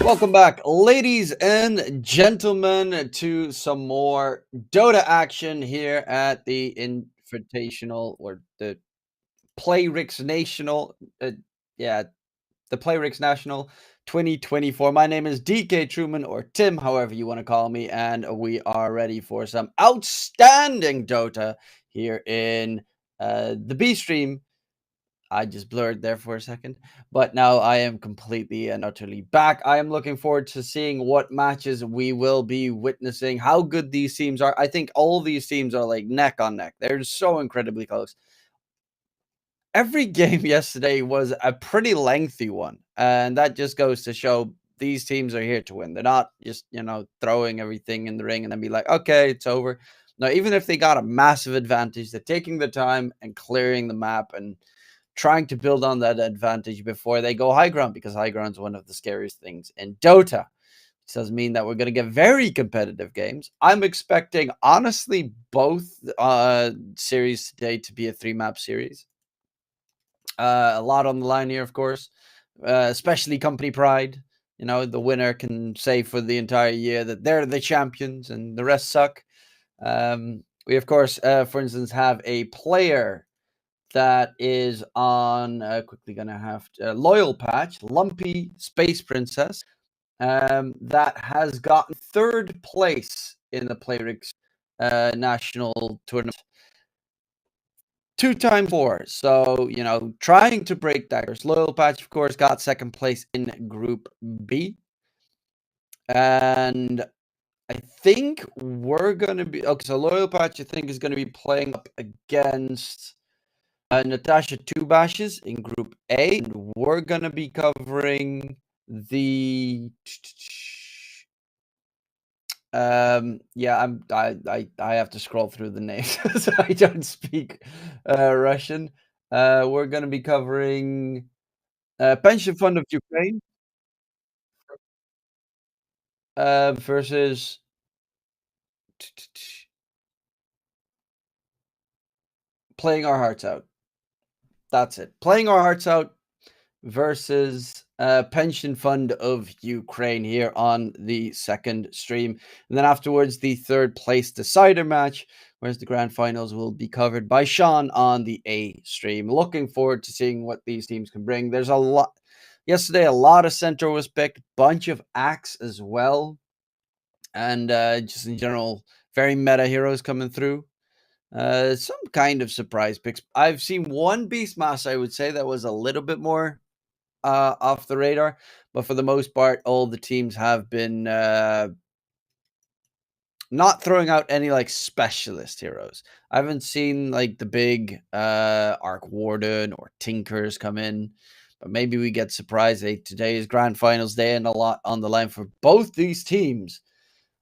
Welcome back, ladies and gentlemen, to some more Dota action here at the Invitational or the PLAYRIXNATIONal. Yeah, the PLAYRIXNATIONal 2024. My name is DK Truman or Tim, however you want to call me, and we are ready for some outstanding Dota here in the B stream. I just blurred there for a second, but now I am completely and utterly back. I am looking forward to seeing what matches we will be witnessing, how good these teams are. I think all these teams are like neck on neck. They're so incredibly close. Every game yesterday was a pretty lengthy one, and that just goes to show these teams are here to win. They're not just, throwing everything in the ring and then be like, okay, it's over. No, even if they got a massive advantage, they're taking the time and clearing the map and trying to build on that advantage before they go high ground, because high ground is one of the scariest things in Dota. It does mean that we're going to get very competitive games. I'm expecting, honestly, both series today to be a 3-map series. A lot on the line here, of course, especially company pride. The winner can say for the entire year that they're the champions and the rest suck. We, of course, for instance, have a player that is on quickly gonna have loyal patch, Lumpy Space Princess, that has gotten 3rd place in the PLAYRIX national tournament 2 times 4. So, trying to break that. Loyal patch, of course, got 2nd place in Group B. And I think we're gonna be okay. So Loyal Patch, I think, is gonna be playing up against Natasha 2 Bashes in Group A, and we're gonna be covering the I have to scroll through the names so I don't speak Russian. We're gonna be covering Pension Fund of Ukraine versus Playing Our Hearts Out. That's it. Playing Our Hearts Out versus Pension Fund of Ukraine here on the 2nd stream. And then afterwards, the 3rd place decider match, whereas the grand finals will be covered by Sean on the A stream. Looking forward to seeing what these teams can bring. There's a lot. Yesterday, a lot of center was picked, bunch of Axe as well. And just in general, very meta heroes coming through. Some kind of surprise picks. I've seen one Beastmaster, I would say, that was a little bit more off the radar, but for the most part, all the teams have been not throwing out any like specialist heroes. I haven't seen like the big Arc Warden or Tinkers come in, but maybe we get surprised. Today is grand finals day and a lot on the line for both these teams.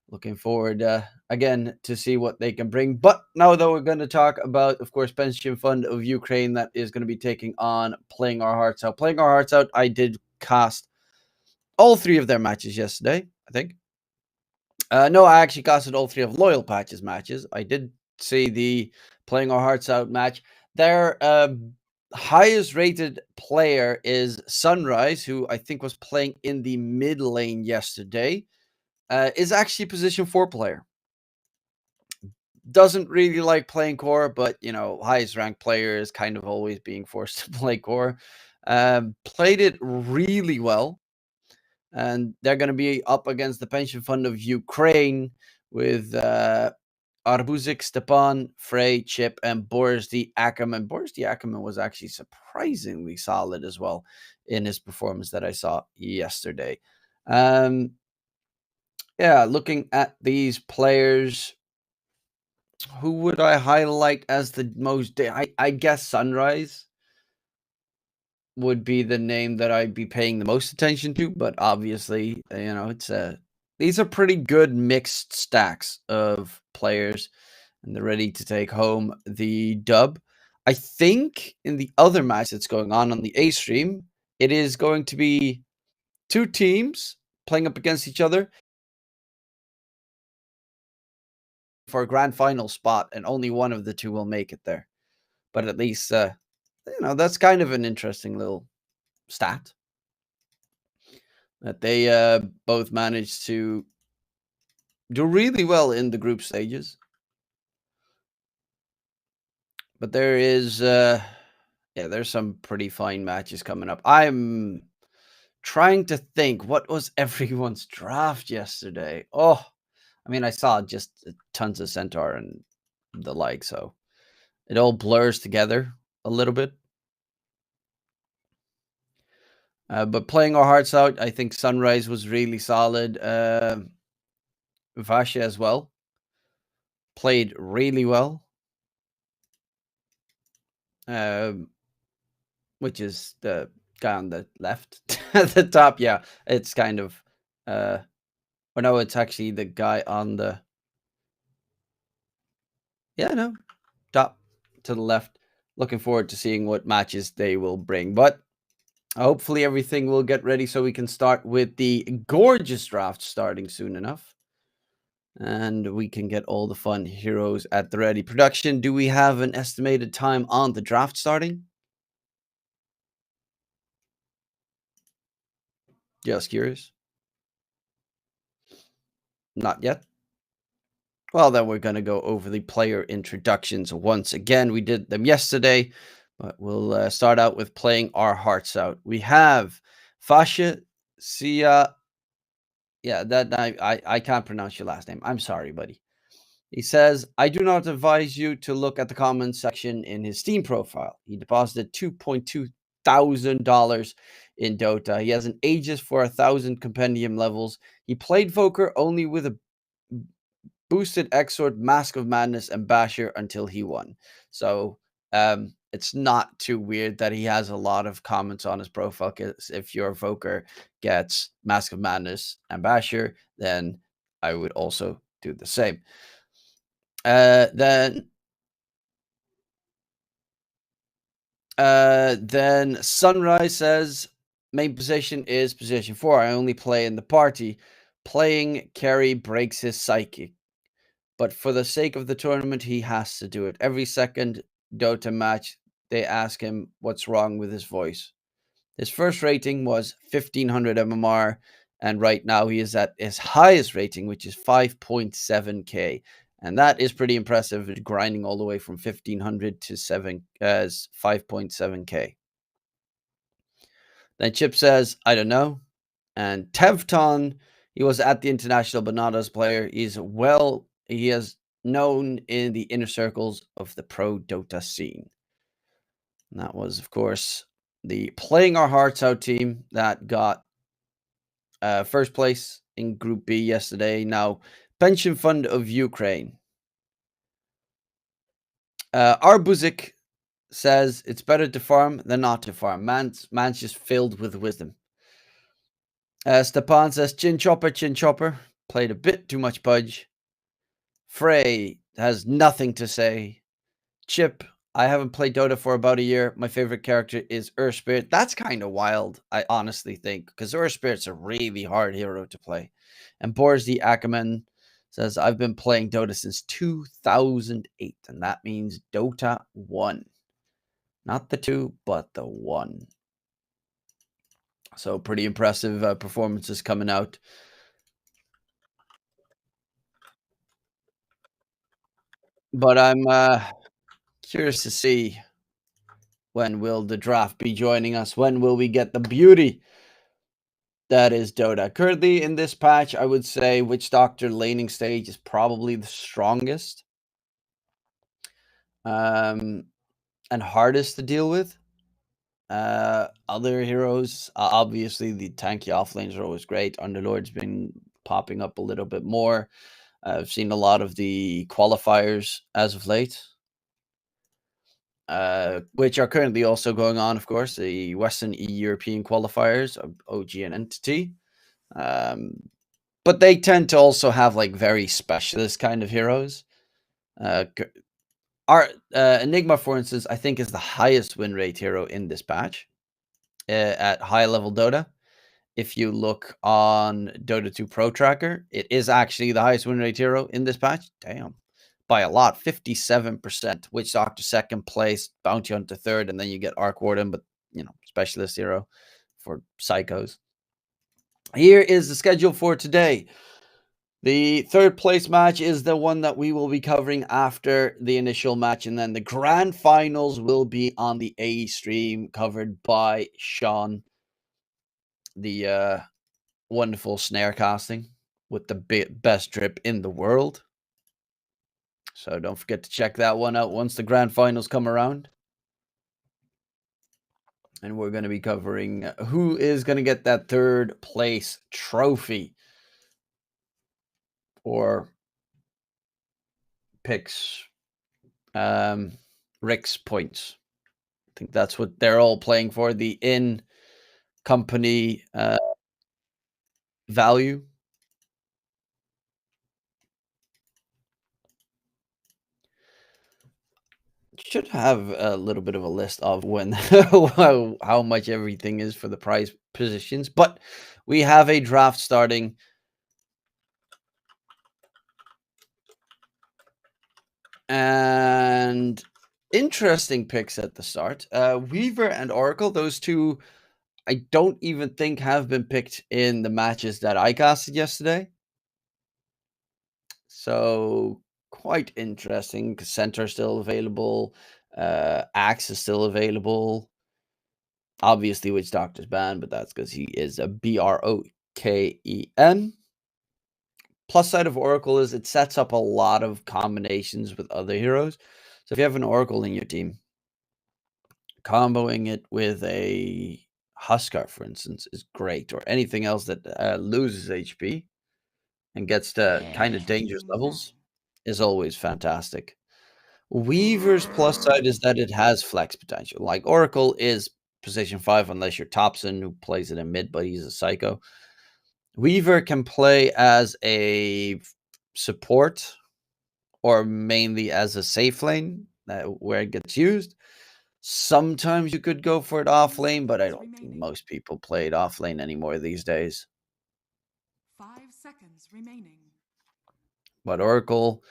Looking forward again to see what they can bring. But now, though, we're going to talk about, of course, Pension Fund of Ukraine that is going to be taking on Playing Our Hearts Out. Playing Our Hearts Out, I did cast all 3 of their matches yesterday, I think. No, I actually casted all 3 of Loyal Patch's matches. I did see the Playing Our Hearts Out match. Their highest rated player is Sunrise, who I think was playing in the mid lane yesterday. Is actually position 4 player. Doesn't really like playing core, but highest ranked player is kind of always being forced to play core. Played it really well, and they're going to be up against the Pension Fund of Ukraine with Arbuzik, Stepan, Frey, Chip, and Boris the Ackerman. Boris the Ackerman was actually surprisingly solid as well in his performance that I saw yesterday. Yeah, looking at these players, who would I highlight as the most? I guess Sunrise would be the name that I'd be paying the most attention to, but obviously, it's these are pretty good mixed stacks of players, and they're ready to take home the dub. I think in the other match that's going on the A stream, it is going to be 2 teams playing up against each other for a grand final spot, and only one of the 2 will make it there. But at least, that's kind of an interesting little stat. that they both managed to do really well in the group stages. But there is, there's some pretty fine matches coming up. I'm trying to think, what was everyone's draft yesterday? Oh, I mean, I saw just tons of Centaur and the like, so it all blurs together a little bit. But playing our hearts out, I think Sunrise was really solid. Vasha as well played really well. Which is the guy on the left at the top. Yeah, it's kind of, or no, it's actually the guy on the, top to the left. Looking forward to seeing what matches they will bring, but hopefully everything will get ready so we can start with the gorgeous draft starting soon enough. And we can get all the fun heroes at the ready. Production, do we have an estimated time on the draft starting? Just curious. Not yet. Well, then we're going to go over the player introductions once again. We did them yesterday, but we'll start out with playing our hearts out. We have Fasha Sia. Yeah, that I can't pronounce your last name. I'm sorry, buddy. He says, I do not advise you to look at the comments section in his Steam profile. He deposited $2.2 thousand in Dota. He has an Aegis for 1,000 compendium levels. He played Voker only with a boosted Exort, Mask of Madness, and Basher until he won. So it's not too weird that he has a lot of comments on his profile, because if your Voker gets Mask of Madness and Basher, then I would also do the same. Then Sunrise says, main position is position 4. I only play in the party. Playing carry breaks his psyche. But for the sake of the tournament, he has to do it. Every second Dota match, they ask him what's wrong with his voice. His first rating was 1500 MMR, and right now he is at his highest rating, which is 5.7k. And that is pretty impressive, grinding all the way from 1500 to 5.7k. Then Chip says, I don't know. And Tevton, he was at the international, but not as player. He is known in the inner circles of the pro Dota scene. And that was, of course, the Playing Our Hearts Out team that got first place in Group B yesterday. Now, Pension Fund of Ukraine. Arbuzik says it's better to farm than not to farm. Man's just filled with wisdom. Stepan says, Chin Chopper. Played a bit too much Pudge. Frey has nothing to say. Chip, I haven't played Dota for about a year. My favorite character is Earth Spirit. That's kind of wild, I honestly think, because Earth Spirit's a really hard hero to play. And Boris the Ackerman says, I've been playing Dota since 2008, and that means Dota 1. Not the 2, but the 1. So pretty impressive performances coming out. But I'm curious to see, when will the draft be joining us? When will we get the beauty that is Dota? Currently in this patch, I would say Witch Doctor laning stage is probably the strongest and hardest to deal with. Other heroes, obviously the tanky offlanes are always great. Underlord's been popping up a little bit more. I've seen a lot of the qualifiers as of late, which are currently also going on, of course, the Western European qualifiers of OG and Entity. But they tend to also have like very specialist kind of heroes. Our Enigma, for instance, I think is the highest win rate hero in this patch at high level Dota. If you look on Dota 2 Pro Tracker, it is actually the highest win rate hero in this patch. Damn. By a lot, 57%. Witch Doctor second place, Bounty Hunter third, and then you get Arc Warden, but specialist hero for psychos. Here is the schedule for today. The third place match is the one that we will be covering after the initial match, and then the grand finals will be on the A stream, covered by Sean, the wonderful snare casting with the best drip in the world. So don't forget to check that one out once the grand finals come around. And we're going to be covering who is going to get that third place trophy, or picks Rick's points. I think that's what they're all playing for, the in-company value. Should have a little bit of a list of when how much everything is for the prize positions, but we have a draft starting. And interesting picks at the start. Weaver and Oracle, those two I don't even think have been picked in the matches that I casted yesterday. So quite interesting. Center still available. Axe is still available. Obviously, Witch Doctor's banned, but that's because he is a Broken. Plus side of Oracle is it sets up a lot of combinations with other heroes. So if you have an Oracle in your team, comboing it with a Huskar, for instance, is great, or anything else that loses HP and gets to kind of dangerous levels is always fantastic. Weaver's plus side is that it has flex potential. Like Oracle is position 5 unless you're Thompson, who plays it in mid, but he's a psycho. Weaver can play as a support or mainly as a safe lane where it gets used. Sometimes you could go for it off lane, but I don't think most people play it off lane anymore these days. 5 seconds remaining. But Oracle,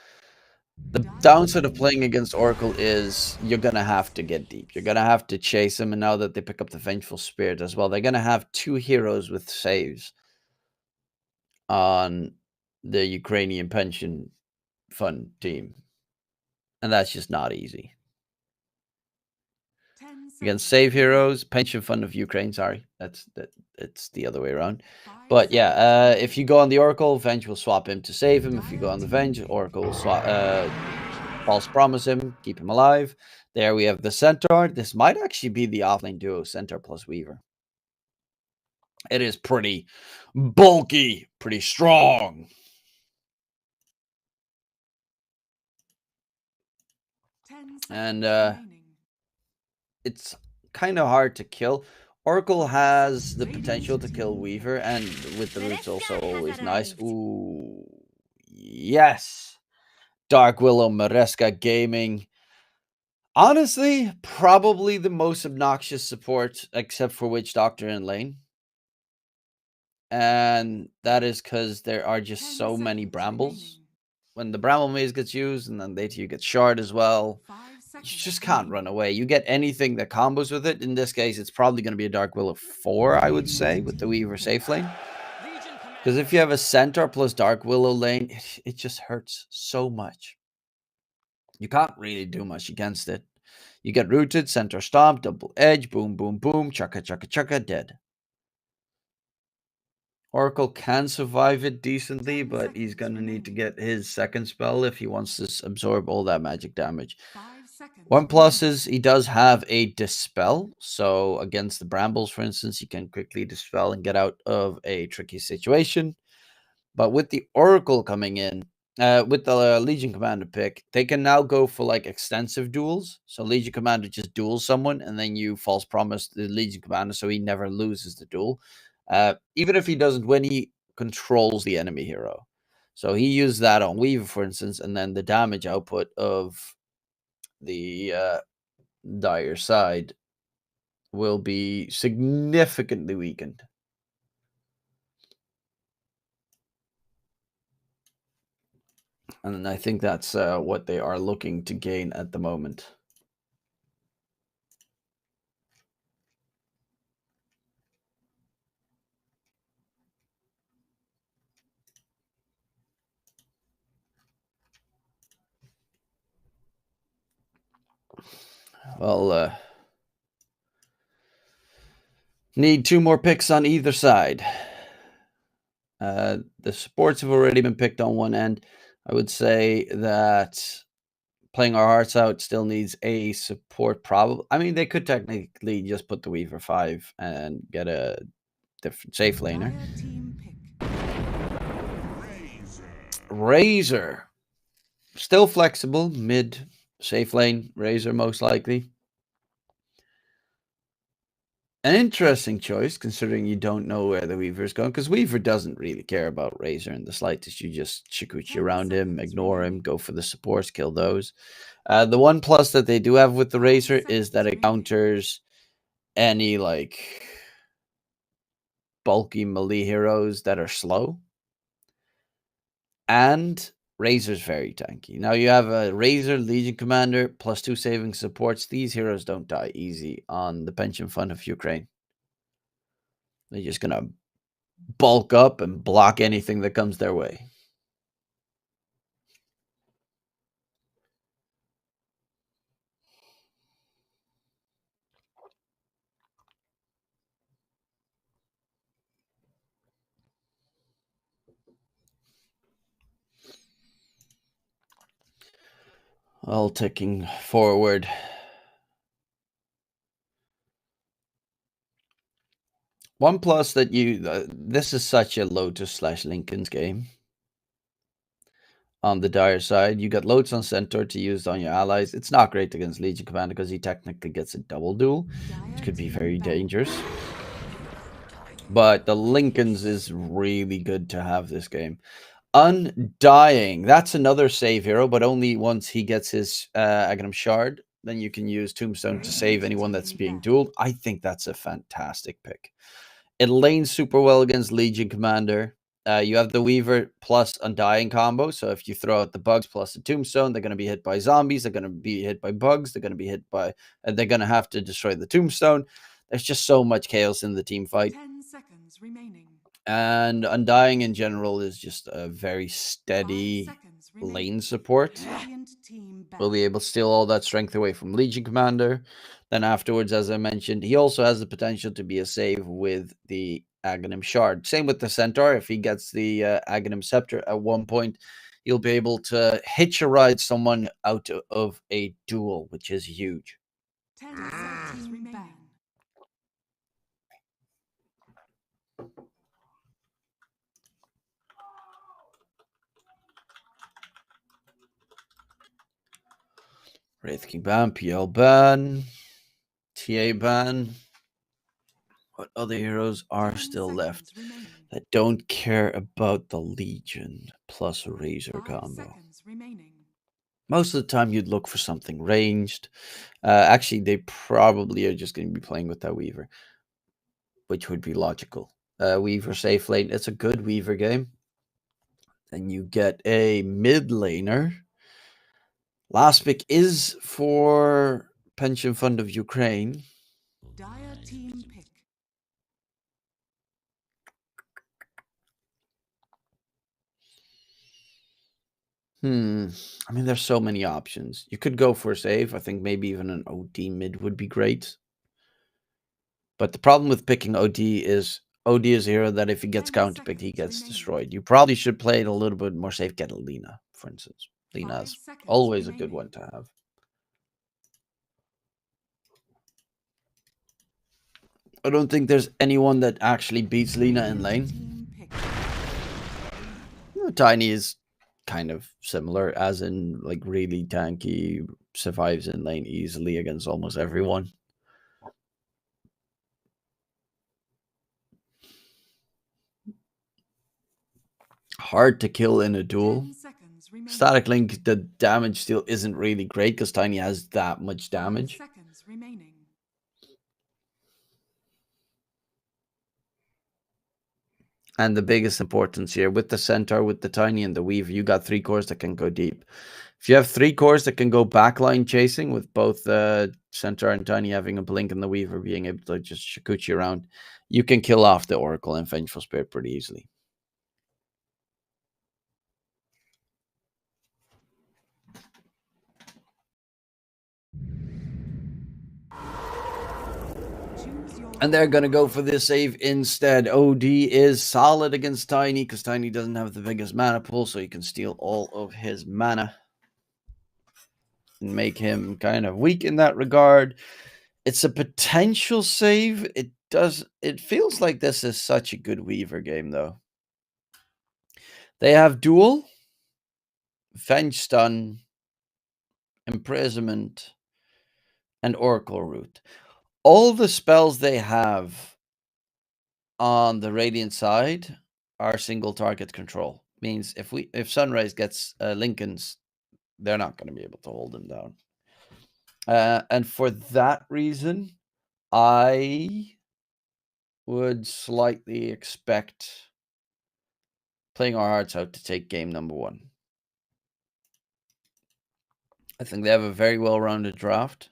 the downside of playing against Oracle is you're going to have to get deep. You're going to have to chase him, and now that they pick up the Vengeful Spirit as well, they're going to have 2 heroes with saves on the Ukrainian pension fund team. And that's just not easy. Against save heroes, pension fund of Ukraine, sorry. It's the other way around. But yeah, if you go on the Oracle, Venge will swap him to save him. If you go on the Venge, Oracle will swap false promise him, keep him alive. There we have the Centaur. This might actually be the offlane duo, Centaur plus Weaver. It is pretty bulky, pretty strong. And it's kind of hard to kill. Oracle has the potential to kill Weaver, and with the root's also always nice. Ooh, yes. Dark Willow Mareska Gaming. Honestly, probably the most obnoxious support, except for Witch Doctor and Lane. And that is because there are just so many brambles. When the Bramble Maze gets used, and then you get shard as well, you just can't run away. You get anything that combos with it. In this case, it's probably going to be a Dark Willow 4, I would say, with the Weaver safe lane. Because if you have a Centaur plus Dark Willow lane, it just hurts so much. You can't really do much against it. You get rooted, Centaur stomp, double edge, boom, boom, boom, chaka, chaka, chaka, dead. Oracle can survive it decently, but he's going to need to get his second spell if he wants to absorb all that magic damage. 1 plus is he does have a dispel. So against the brambles, for instance, he can quickly dispel and get out of a tricky situation. But with the Oracle coming in, with the Legion Commander pick, they can now go for like extensive duels. So Legion Commander just duels someone, and then you false promise the Legion Commander so he never loses the duel. Even if he doesn't win, he controls the enemy hero. So he used that on Weaver, for instance, and then the damage output of the dire side will be significantly weakened. And I think that's what they are looking to gain at the moment. Well, need 2 more picks on either side. The supports have already been picked on one end. I would say that Playing Our Hearts Out still needs a support probably. I mean, they could technically just put the Weaver 5 and get a different safe laner. Dire team pick. Razor. Still flexible, mid, safe lane, Razor most likely. An interesting choice, considering you don't know where the Weaver is going, because Weaver doesn't really care about Razor in the slightest. You just Shikuchi around him, ignore him, go for the supports, kill those. The one plus that they do have with the Razor is that it counters any, like, bulky melee heroes that are slow. And Razor's very tanky. Now you have a Razor, Legion Commander, plus 2 saving supports. These heroes don't die easy on the pension fund of Ukraine. They're just going to bulk up and block anything that comes their way. All ticking forward. One plus that this is such a Lotus / Lincoln's game. On the dire side, you got Lotus on Centaur to use on your allies. It's not great against Legion Commander because he technically gets a double duel, which could be very dangerous. But the Lincoln's is really good to have this game. Undying. That's another save hero, but only once he gets his Aghanim Shard. Then you can use Tombstone to save anyone that's being dueled. I think that's a fantastic pick. It lanes super well against Legion Commander. You have the Weaver plus Undying combo. So if you throw out the bugs plus the Tombstone, they're going to be hit by zombies. They're going to be hit by bugs. They're going to be hit by... they're going to have to destroy the Tombstone. There's just so much chaos in the team fight. 10 seconds remaining. And Undying in general is just a very steady lane support. Will be able to steal all that strength away from Legion Commander. Then afterwards, as I mentioned, he also has the potential to be a save with the Aghanim Shard. Same with the Centaur. If he gets the Aghanim Scepter at one point, he'll be able to hitch a ride someone out of a duel, which is huge. 10 seconds remaining. Wraith King ban, PL ban, TA ban. What other heroes are still left that don't care about the Legion plus Razor combo? Most of the time, you'd look for something ranged. Actually, they probably are just going to be playing with that Weaver, which would be logical. Weaver safe lane. It's a good Weaver game. Then you get a mid laner. Last pick is for Pension Fund of Ukraine. Dire team pick. I mean, there's so many options. You could go for a save. I think maybe even an OD mid would be great. But the problem with picking OD is a hero that if he gets counterpicked, he gets destroyed. You probably should play it a little bit more safe. Get a Lina, for instance. Lina is always a good one to have. I don't think there's anyone that actually beats Lina in lane. Tiny is kind of similar, as in, like, really tanky, survives in lane easily against almost everyone. Hard to kill in a duel. Static Link, the damage still isn't really great because Tiny has that much damage. And the biggest importance here with the Centaur, with the Tiny, and the Weaver, you got 3 cores that can go deep. If you have 3 cores that can go backline chasing, with both Centaur and Tiny having a blink and the Weaver being able to just Shikuchi around, you can kill off the Oracle and Vengeful Spirit pretty easily. Choose your And they're going to go for this save instead. OD is solid against Tiny because Tiny doesn't have the biggest mana pool, so you can steal all of his mana and make him kind of weak in that regard. It's a potential save. It feels like this is such a good Weaver game, though. They have Duel, Venge Stun, Imprisonment, and Oracle Root. All the spells they have on the Radiant side are single target control. Means if Sunrise gets Lincoln's, they're not going to be able to hold him down. And for that reason, I would slightly expect Playing Our Hearts Out to take game number 1. I think they have a very well-rounded draft,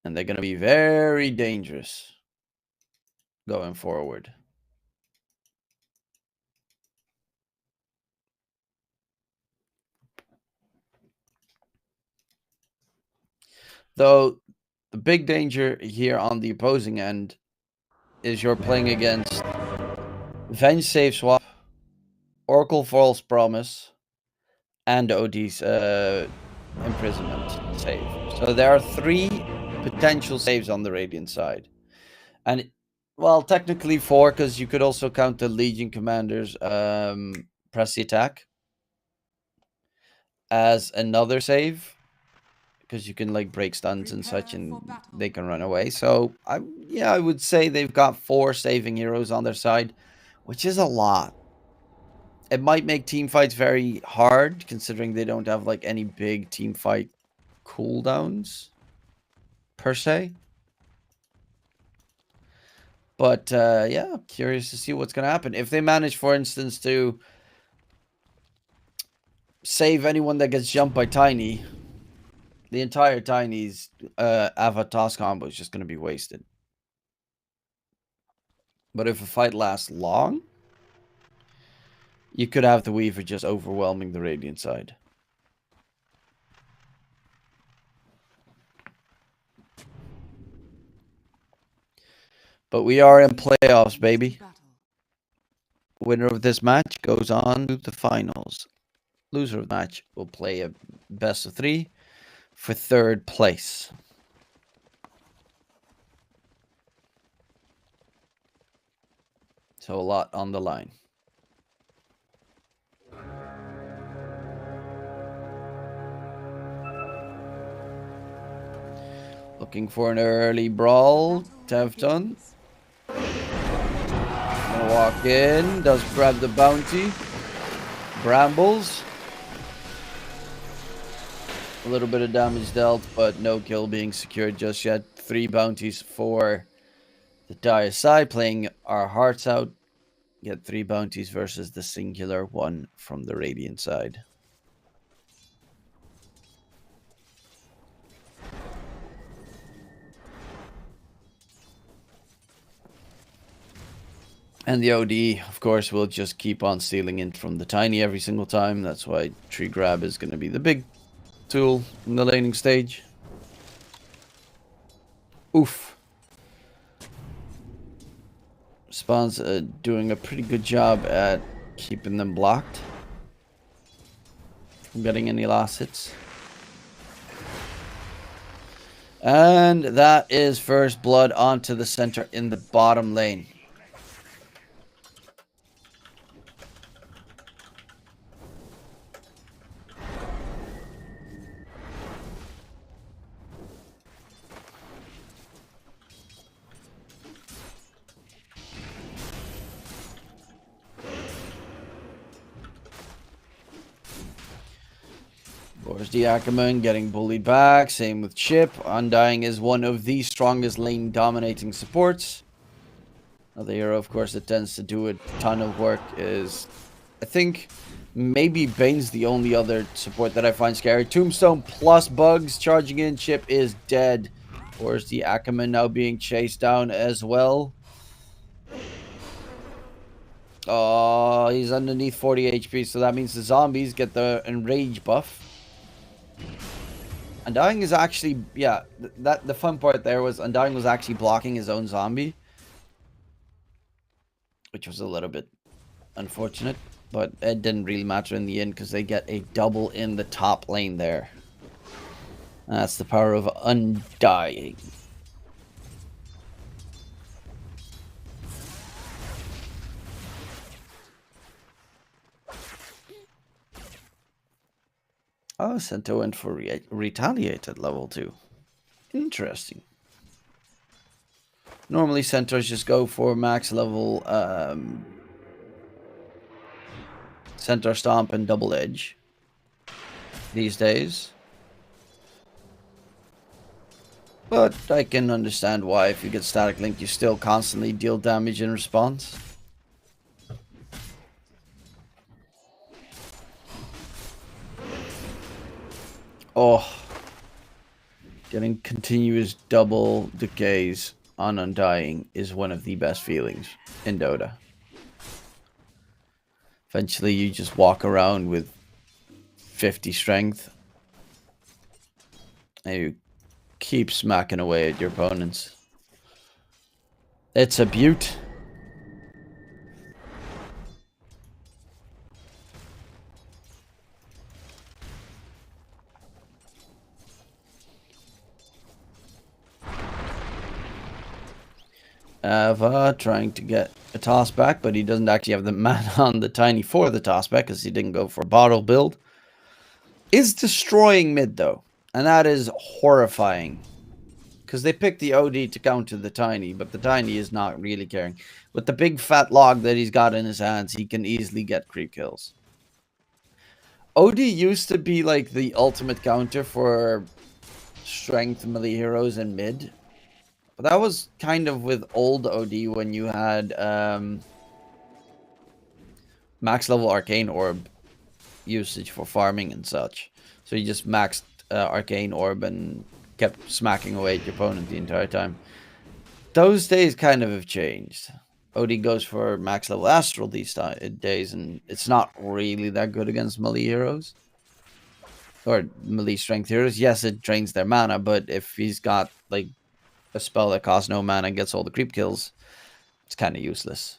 and they're going to be very dangerous going forward. Though the big danger here on the opposing end is you're playing against Venge Save Swap, Oracle False Promise, and OD's Imprisonment save. So there are 3 potential saves on the Radiant side. And, well, technically 4, because you could also count the Legion Commander's Press the Attack as another save, because you can like break stuns and such, and they can run away. So I would say they've got 4 saving heroes on their side, which is a lot. It might make team fights very hard, considering they don't have like any big team fight cooldowns per se. But yeah, curious to see what's going to happen if they manage, for instance, to save anyone that gets jumped by Tiny. The entire Tiny's Avatar combo is just going to be wasted. But if a fight lasts long, you could have the Weaver just overwhelming the Radiant side. But we are in playoffs, baby. Winner of this match goes on to the finals. Loser of the match will play a best of 3 for 3rd place. So a lot on the line. Looking for an early brawl. Tevton. Gonna walk in. Does grab the bounty. Brambles. A little bit of damage dealt, but no kill being secured just yet. 3 bounties for the Dire side. Playing Our Hearts Out. Get 3 bounties versus the singular 1 from the Radiant side. And the OD, of course, will just keep on stealing it from the Tiny every single time. That's why Tree Grab is going to be the big tool in the laning stage. Oof. Spawn's doing a pretty good job at keeping them blocked from getting any last hits. And that is first blood onto the center in the bottom lane. There's the Ackerman getting bullied back. Same with Chip. Undying is one of the strongest lane dominating supports. Another hero, of course, that tends to do a ton of work is, I think, maybe Bane's the only other support that I find scary. Tombstone plus bugs charging in. Chip is dead. Or is the Ackerman now being chased down as well? Oh, he's underneath 40 HP, so that means the zombies get the enrage buff. Undying is actually, yeah, the fun part there was Undying was actually blocking his own zombie, which was a little bit unfortunate, but it didn't really matter in the end because they get a double in the top lane there. That's the power of Undying. Oh, Centaur went for Retaliate at level 2. Interesting. Normally, Centaurs just go for max level Centaur Stomp and Double Edge these days. But I can understand why. If you get Static Link, you still constantly deal damage in response. Oh, getting continuous double decays on Undying is one of the best feelings in Dota. Eventually, you just walk around with 50 strength, and you keep smacking away at your opponents. It's a beaut. Ava trying to get a toss back, but he doesn't actually have the mana on the Tiny for the toss back because he didn't go for a bottle build. Is destroying mid though, and that is horrifying because they picked the OD to counter the Tiny, but the Tiny is not really caring. With the big fat log that he's got in his hands, he can easily get creep kills. OD used to be like the ultimate counter for strength melee heroes in mid. But that was kind of with old OD when you had max level Arcane Orb usage for farming and such. So you just maxed Arcane Orb and kept smacking away at your opponent the entire time. Those days kind of have changed. OD goes for max level Astral these days, and it's not really that good against melee heroes. Or melee strength heroes. Yes, it drains their mana, but if he's got like a spell that costs no mana and gets all the creep kills, it's kind of useless.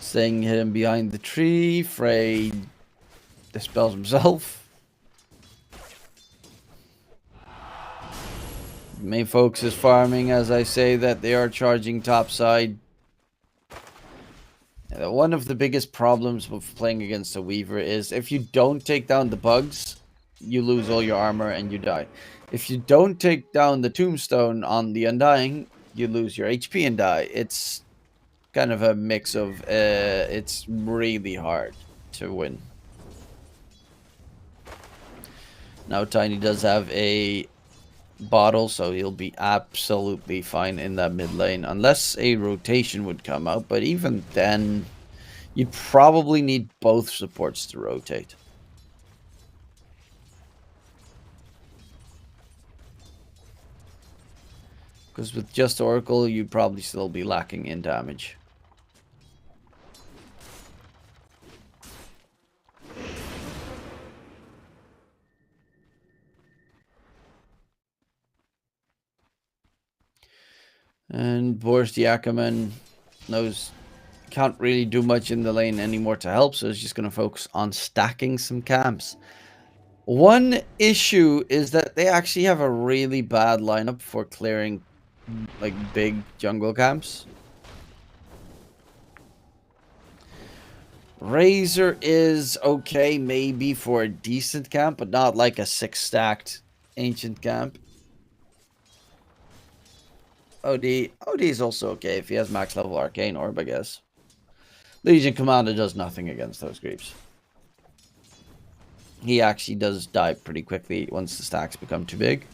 Staying hidden behind the tree, Frey dispels himself. Main focus is farming, as I say that they are charging topside. One of the biggest problems with playing against a Weaver is if you don't take down the bugs, you lose all your armor and you die. If you don't take down the tombstone on the Undying, you lose your HP and die. It's kind of a mix of, it's really hard to win. Now Tiny does have a bottle, so he'll be absolutely fine in that mid lane, unless a rotation would come out, but even then you'd probably need both supports to rotate. Because with just Oracle, you'd probably still be lacking in damage. And Boris the Ackerman knows can't really do much in the lane anymore to help, so he's just going to focus on stacking some camps. One issue is that they actually have a really bad lineup for clearing like big jungle camps. Razor is okay maybe for a decent camp, but not like a 6-stacked ancient camp. OD is also okay if he has max level Arcane Orb, I guess. Legion Commander does nothing against those creeps. He actually does die pretty quickly once the stacks become too big.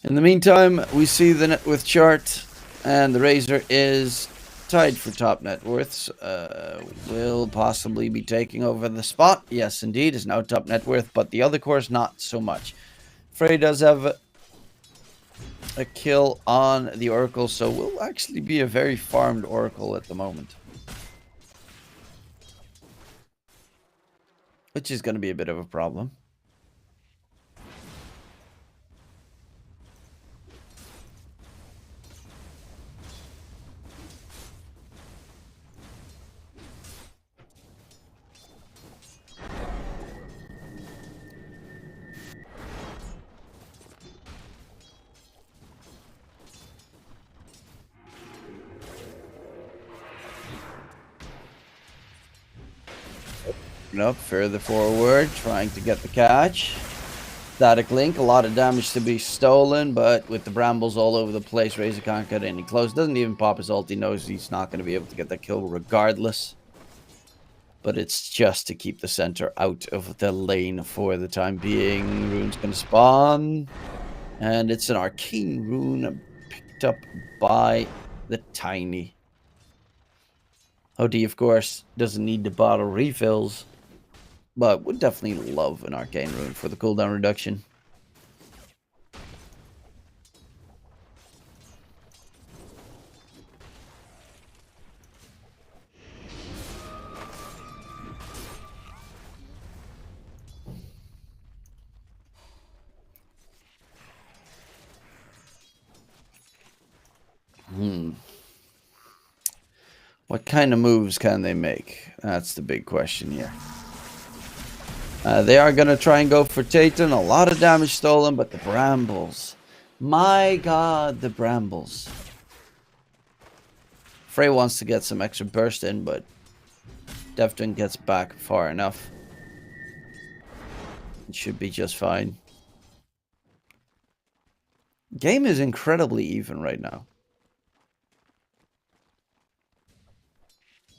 In the meantime, we see the net with chart, and the Razor is tied for top net worths. Will possibly be taking over the spot. Yes, indeed, is now top net worth, but the other course not so much. Frey does have a kill on the Oracle, so will actually be a very farmed Oracle at the moment. Which is going to be a bit of a problem. Up further forward, trying to get the catch. Static link, a lot of damage to be stolen, but with the brambles all over the place, Razor can't get any close. Doesn't even pop his ult. He knows he's not going to be able to get that kill regardless. But it's just to keep the center out of the lane for the time being. Rune's going to spawn. And it's an arcane rune picked up by the Tiny. OD, of course, doesn't need the bottle refills. But would definitely love an arcane rune for the cooldown reduction. What kind of moves can they make? That's the big question here. They are going to try and go for Tayton. A lot of damage stolen, but the brambles. My god, the brambles. Frey wants to get some extra burst in, but Devton gets back far enough. It should be just fine. Game is incredibly even right now.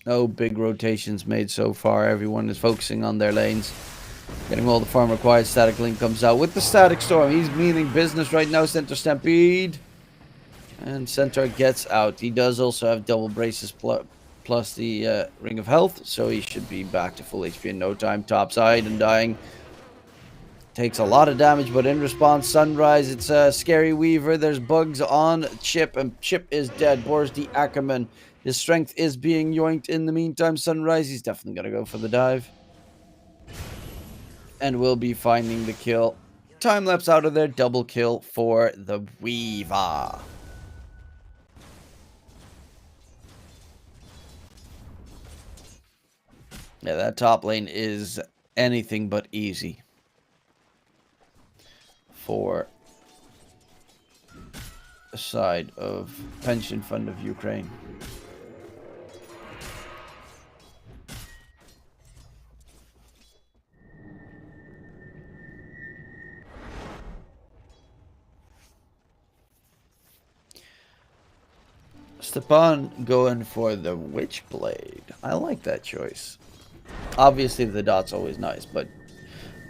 No big rotations made so far. Everyone is focusing on their lanes. Getting all the farm required. Static Link comes out with the Static Storm. He's meaning business right now. Centaur Stampede. And Centaur gets out. He does also have double braces plus the Ring of Health. So he should be back to full HP in no time. Top side and dying. Takes a lot of damage, but in response, Sunrise, it's a Scary Weaver. There's bugs on Chip, and Chip is dead. Bores the Ackerman. His strength is being yoinked in the meantime. Sunrise, he's definitely going to go for the dive. And will be finding the kill. Time-lapse out of there. Double kill for the Weaver. Yeah, that top lane is anything but easy for the side of Pension Fund of Ukraine. Stepan going for the Witchblade. I like that choice. Obviously, the dot's always nice, but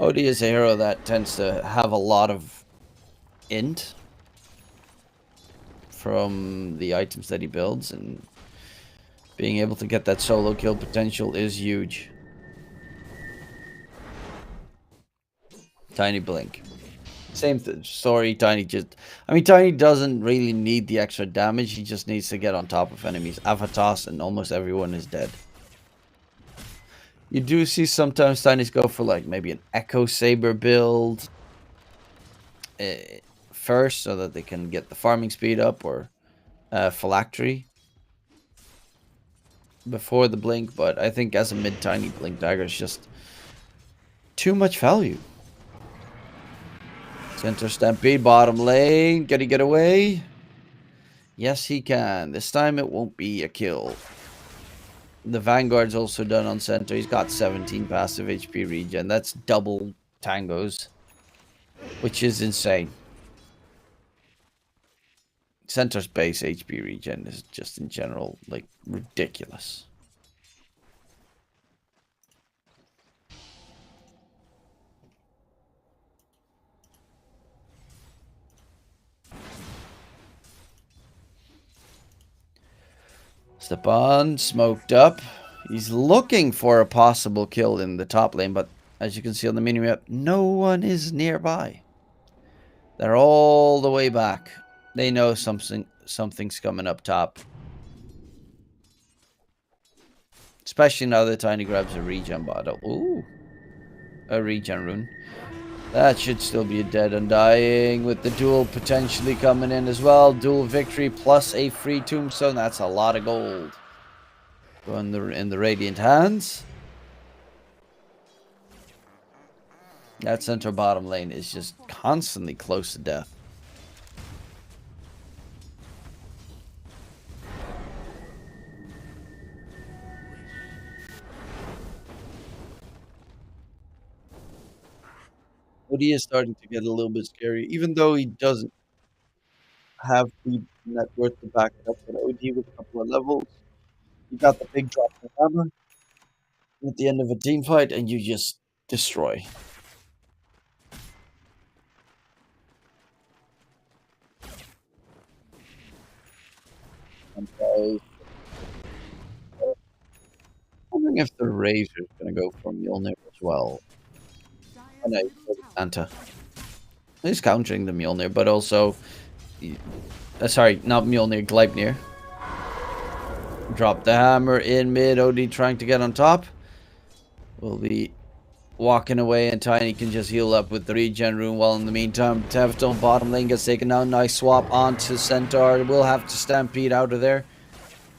OD is a hero that tends to have a lot of int from the items that he builds, and being able to get that solo kill potential is huge. Tiny blink. Same story, Tiny just... I mean, Tiny doesn't really need the extra damage. He just needs to get on top of enemies. Avatos and almost everyone is dead. You do see sometimes Tinys go for like maybe an Echo Saber build first so that they can get the farming speed up, or Phylactery before the blink. But I think as a mid-Tiny, Blink Dagger is just too much value. Center Stampede, bottom lane. Can he get away? Yes, he can. This time it won't be a kill. The Vanguard's also done on center. He's got 17 passive HP regen. That's double Tango's, which is insane. Center's base HP regen is just in general, like, ridiculous. Stepan smoked up. He's looking for a possible kill in the top lane, but as you can see on the mini-map, no one is nearby. They're all the way back. They know something's coming up top. Especially now that Tiny grabs a regen bottle. Ooh. A regen rune. That should still be a dead undying with the duel potentially coming in as well. Dual victory plus a free tombstone. That's a lot of gold. Going in the Radiant hands. That center bottom lane is just constantly close to death. OD is starting to get a little bit scary, even though he doesn't have the net worth to back it up with OD with a couple of levels. You got the big drop in hammer at the end of a team fight, and you just destroy. Okay. I'm wondering if the Razor is going to go for Mjolnir as well. Oh, no, Santa. He's countering the Mjolnir, but also... sorry, not Mjolnir, Gleipnir. Drop the hammer in mid. OD trying to get on top. Will be walking away, and Tiny can just heal up with the regen rune. While in the meantime, Tefton bottom lane gets taken down. Nice swap onto Centaur. We'll have to stampede out of there.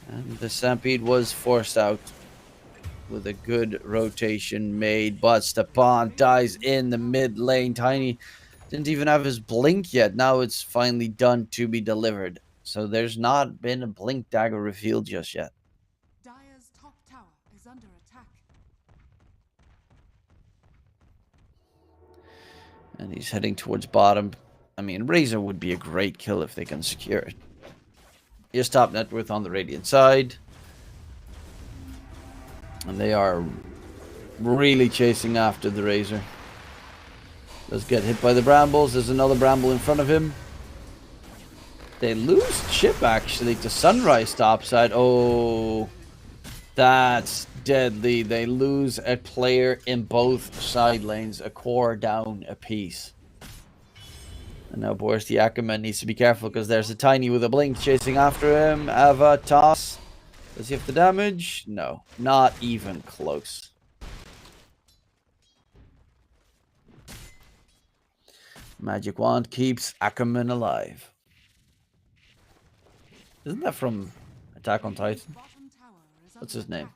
And the stampede was forced out with a good rotation made. But Stepan dies in the mid lane. Tiny didn't even have his blink yet. Now it's finally done to be delivered. So there's not been a blink dagger revealed just yet. Dire's top tower is under attack. And he's heading towards bottom. I mean, Razor would be a great kill if they can secure it. Here's top net worth on the Radiant side. And they are really chasing after the Razor. Does get hit by the brambles. There's another bramble in front of him. They lose chip actually to Sunrise topside. Oh, that's deadly. They lose a player in both side lanes. A core down a piece. And now Boris the Ackerman needs to be careful because there's a Tiny with a blink chasing after him. Ava toss. Does he have the damage? No, not even close. Magic wand keeps Ackerman alive. Isn't that from Attack on Titan? What's his name?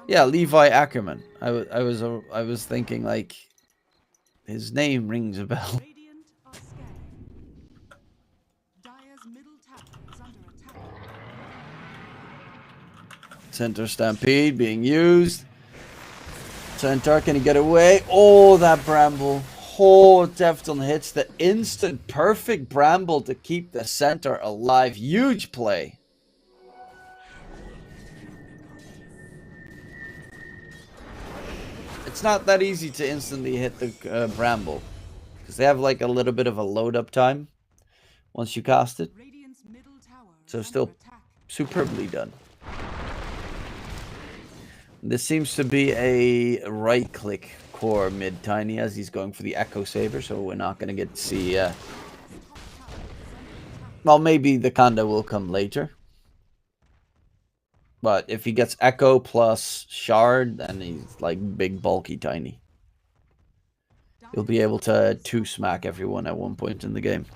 Yeah, Levi Ackerman. I was thinking like his name rings a bell. Centaur Stampede being used. Centaur, can he get away? Oh, that bramble. Oh, Tefton hits the instant perfect bramble to keep the Centaur alive. Huge play. It's not that easy to instantly hit the bramble. Because they have like a little bit of a load up time once you cast it. So still superbly done. This seems to be a right-click core mid-Tiny as he's going for the Echo Saber, so we're not going to get to see... Well, maybe the Kanda will come later. But if he gets Echo plus Shard, then he's like big, bulky Tiny. He'll be able to two-smack everyone at one point in the game.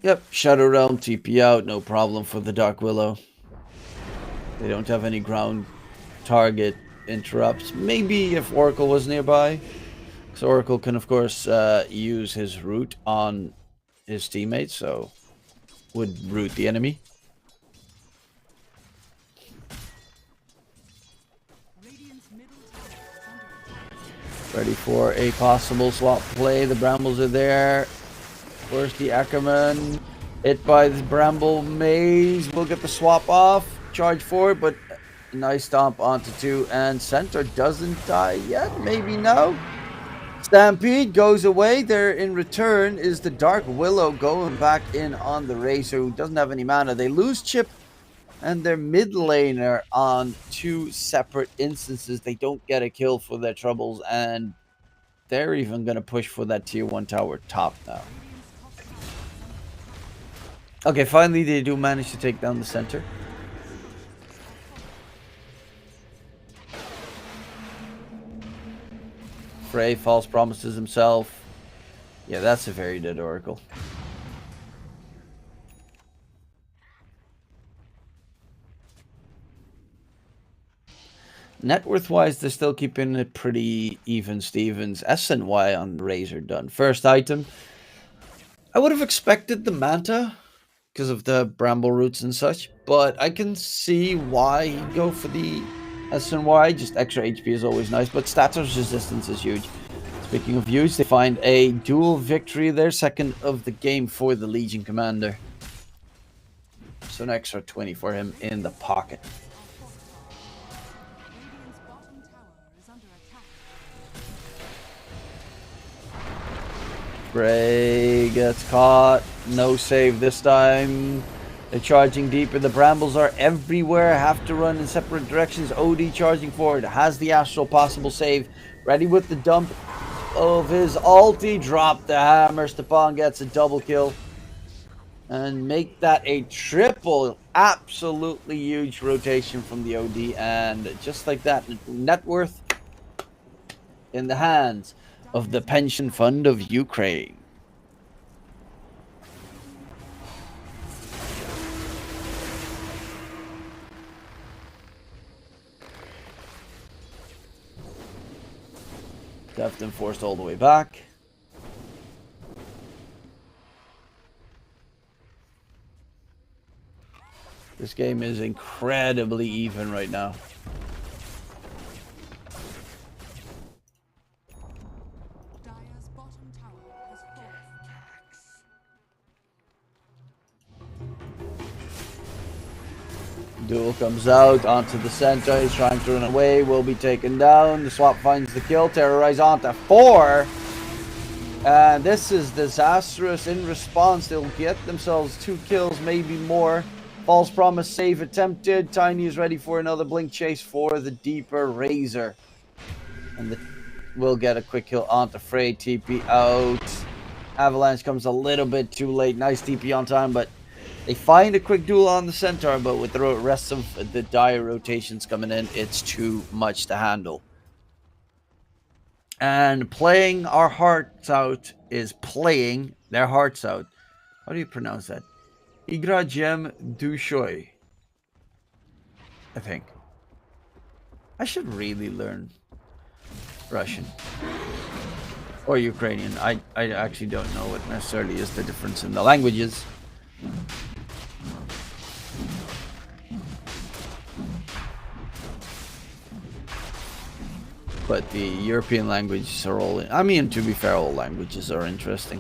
Yep, Shadow Realm, TP out, no problem for the Dark Willow. They don't have any ground target interrupts. Maybe if Oracle was nearby. Because Oracle can, of course, use his root on his teammates, so would root the enemy. Ready for a possible swap play. The Brambles are there. Where's the Ackerman? Hit by the bramble maze. We'll get the swap off. Charge forward, but nice stomp onto 2. And center doesn't die yet. Maybe now. Stampede goes away. There in return is the Dark Willow going back in on the Racer, who doesn't have any mana. They lose Chip and their mid laner on 2 separate instances. They don't get a kill for their troubles, and they're even going to push for that tier 1 tower top now. Okay, finally they do manage to take down the center. Frey false promises himself. Yeah, that's a very dead Oracle. Net worth wise, they're still keeping it pretty even Stevens. S and Y on Razor done. First item. I would have expected the Manta because of the bramble roots and such, but I can see why you go for the S and Y. Just extra HP is always nice, but status resistance is huge. Speaking of huge, they find a dual victory there, second of the game for the Legion Commander. So an extra 20 for him in the pocket. Bray gets caught. No save this time. They're charging deeper. The brambles are everywhere. Have to run in separate directions. OD charging forward. Has the astral possible save. Ready with the dump of his ulti. Drop the hammer. Stepan gets a double kill. And make that a triple. Absolutely huge rotation from the OD. And just like that, net worth in the hands of the pension fund of Ukraine. Defton forced all the way back. This game is incredibly even right now. Duel comes out onto the center. He's trying to run away. Will be taken down. The swap finds the kill. Terrorize onto 4. And this is disastrous. In response, they'll get themselves 2 kills, maybe more. False promise save attempted. Tiny is ready for another blink chase for the deeper Razor. And we'll get a quick kill onto Frey. TP out. Avalanche comes a little bit too late. Nice TP on time, but they find a quick duel on the centaur, but with the rest of the dire rotations coming in, it's too much to handle. And playing our hearts out is playing their hearts out. How do you pronounce that? Igраем, dушой. I think. I should really learn Russian. Or Ukrainian. I actually don't know what necessarily is the difference in the languages. But the European languages are all... I mean, to be fair, all languages are interesting.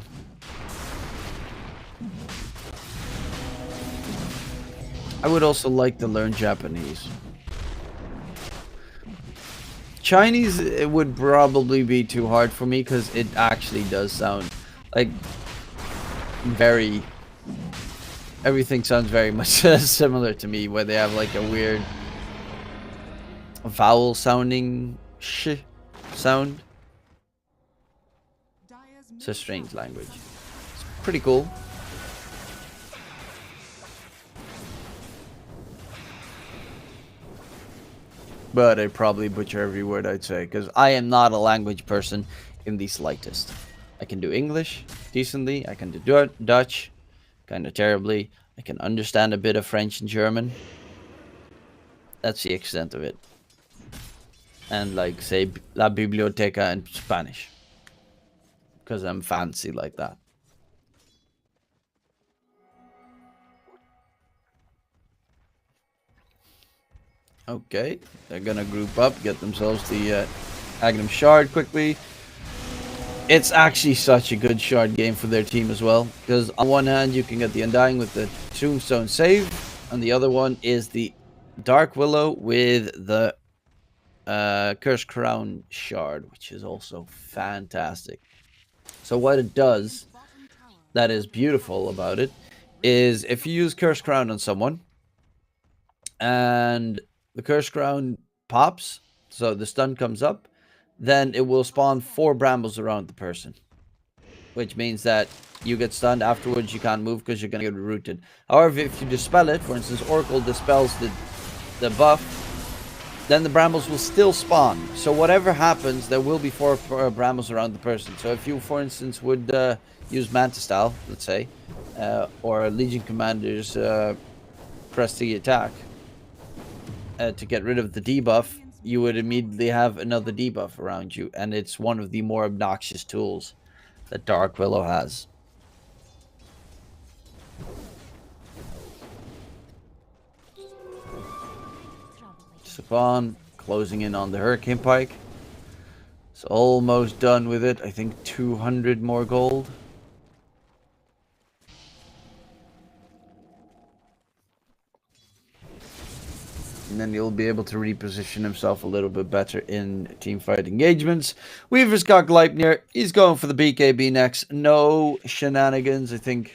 I would also like to learn Japanese. Chinese, it would probably be too hard for me because it actually does sound like very... Everything sounds very much similar to me, where they have like a weird vowel sounding sh sound. It's a strange language. It's pretty cool. But I probably butcher every word I'd say, because I am not a language person in the slightest. I can do English decently. I can do Dutch kind of terribly. I can understand a bit of French and German. That's the extent of it. And like, say, La Biblioteca in Spanish. Because I'm fancy like that. Okay, they're gonna group up, get themselves the Agnum Shard quickly. It's actually such a good shard game for their team as well. Because on one hand, you can get the Undying with the Tombstone save. And the other one is the Dark Willow with the Cursed Crown shard, which is also fantastic. So what it does that is beautiful about it is if you use Cursed Crown on someone and the Cursed Crown pops, so the stun comes up, then it will spawn 4 brambles around the person, which means that you get stunned. Afterwards you can't move because you're going to get rooted. However, if you dispel it, for instance, Oracle dispels the buff, then the brambles will still spawn. So whatever happens, there will be 4 brambles around the person. So if you, for instance, would use Manta Style, let's say, or Legion Commander's press the attack to get rid of the debuff, you would immediately have another debuff around you. And it's one of the more obnoxious tools that Dark Willow has. Spawn, closing in on the Hurricane Pike. It's almost done with it. I think 200 more gold. And then he'll be able to reposition himself a little bit better in teamfight engagements. Weaver's got Gleipnir. He's going for the BKB next. No shenanigans, I think.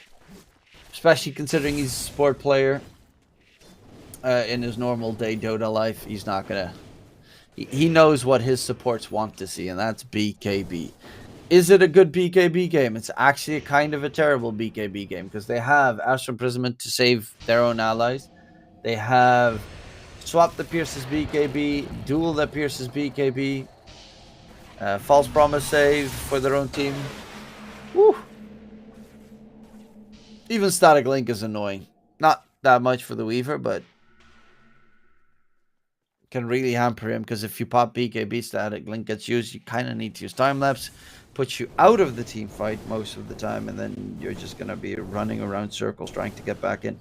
Especially considering he's a support player. In his normal day Dota life, he's not gonna... He knows what his supports want to see, and that's BKB. Is it a good BKB game? It's actually a kind of a terrible BKB game, because they have Astral Imprisonment to save their own allies. They have Swap that pierces BKB, Duel that pierces BKB, False Promise save for their own team. Woo! Even Static Link is annoying. Not that much for the Weaver, but can really hamper him, because if you pop BKB, Static Link gets used, you kind of need to use Time Lapse, puts you out of the team fight most of the time, and then you're just going to be running around circles trying to get back in.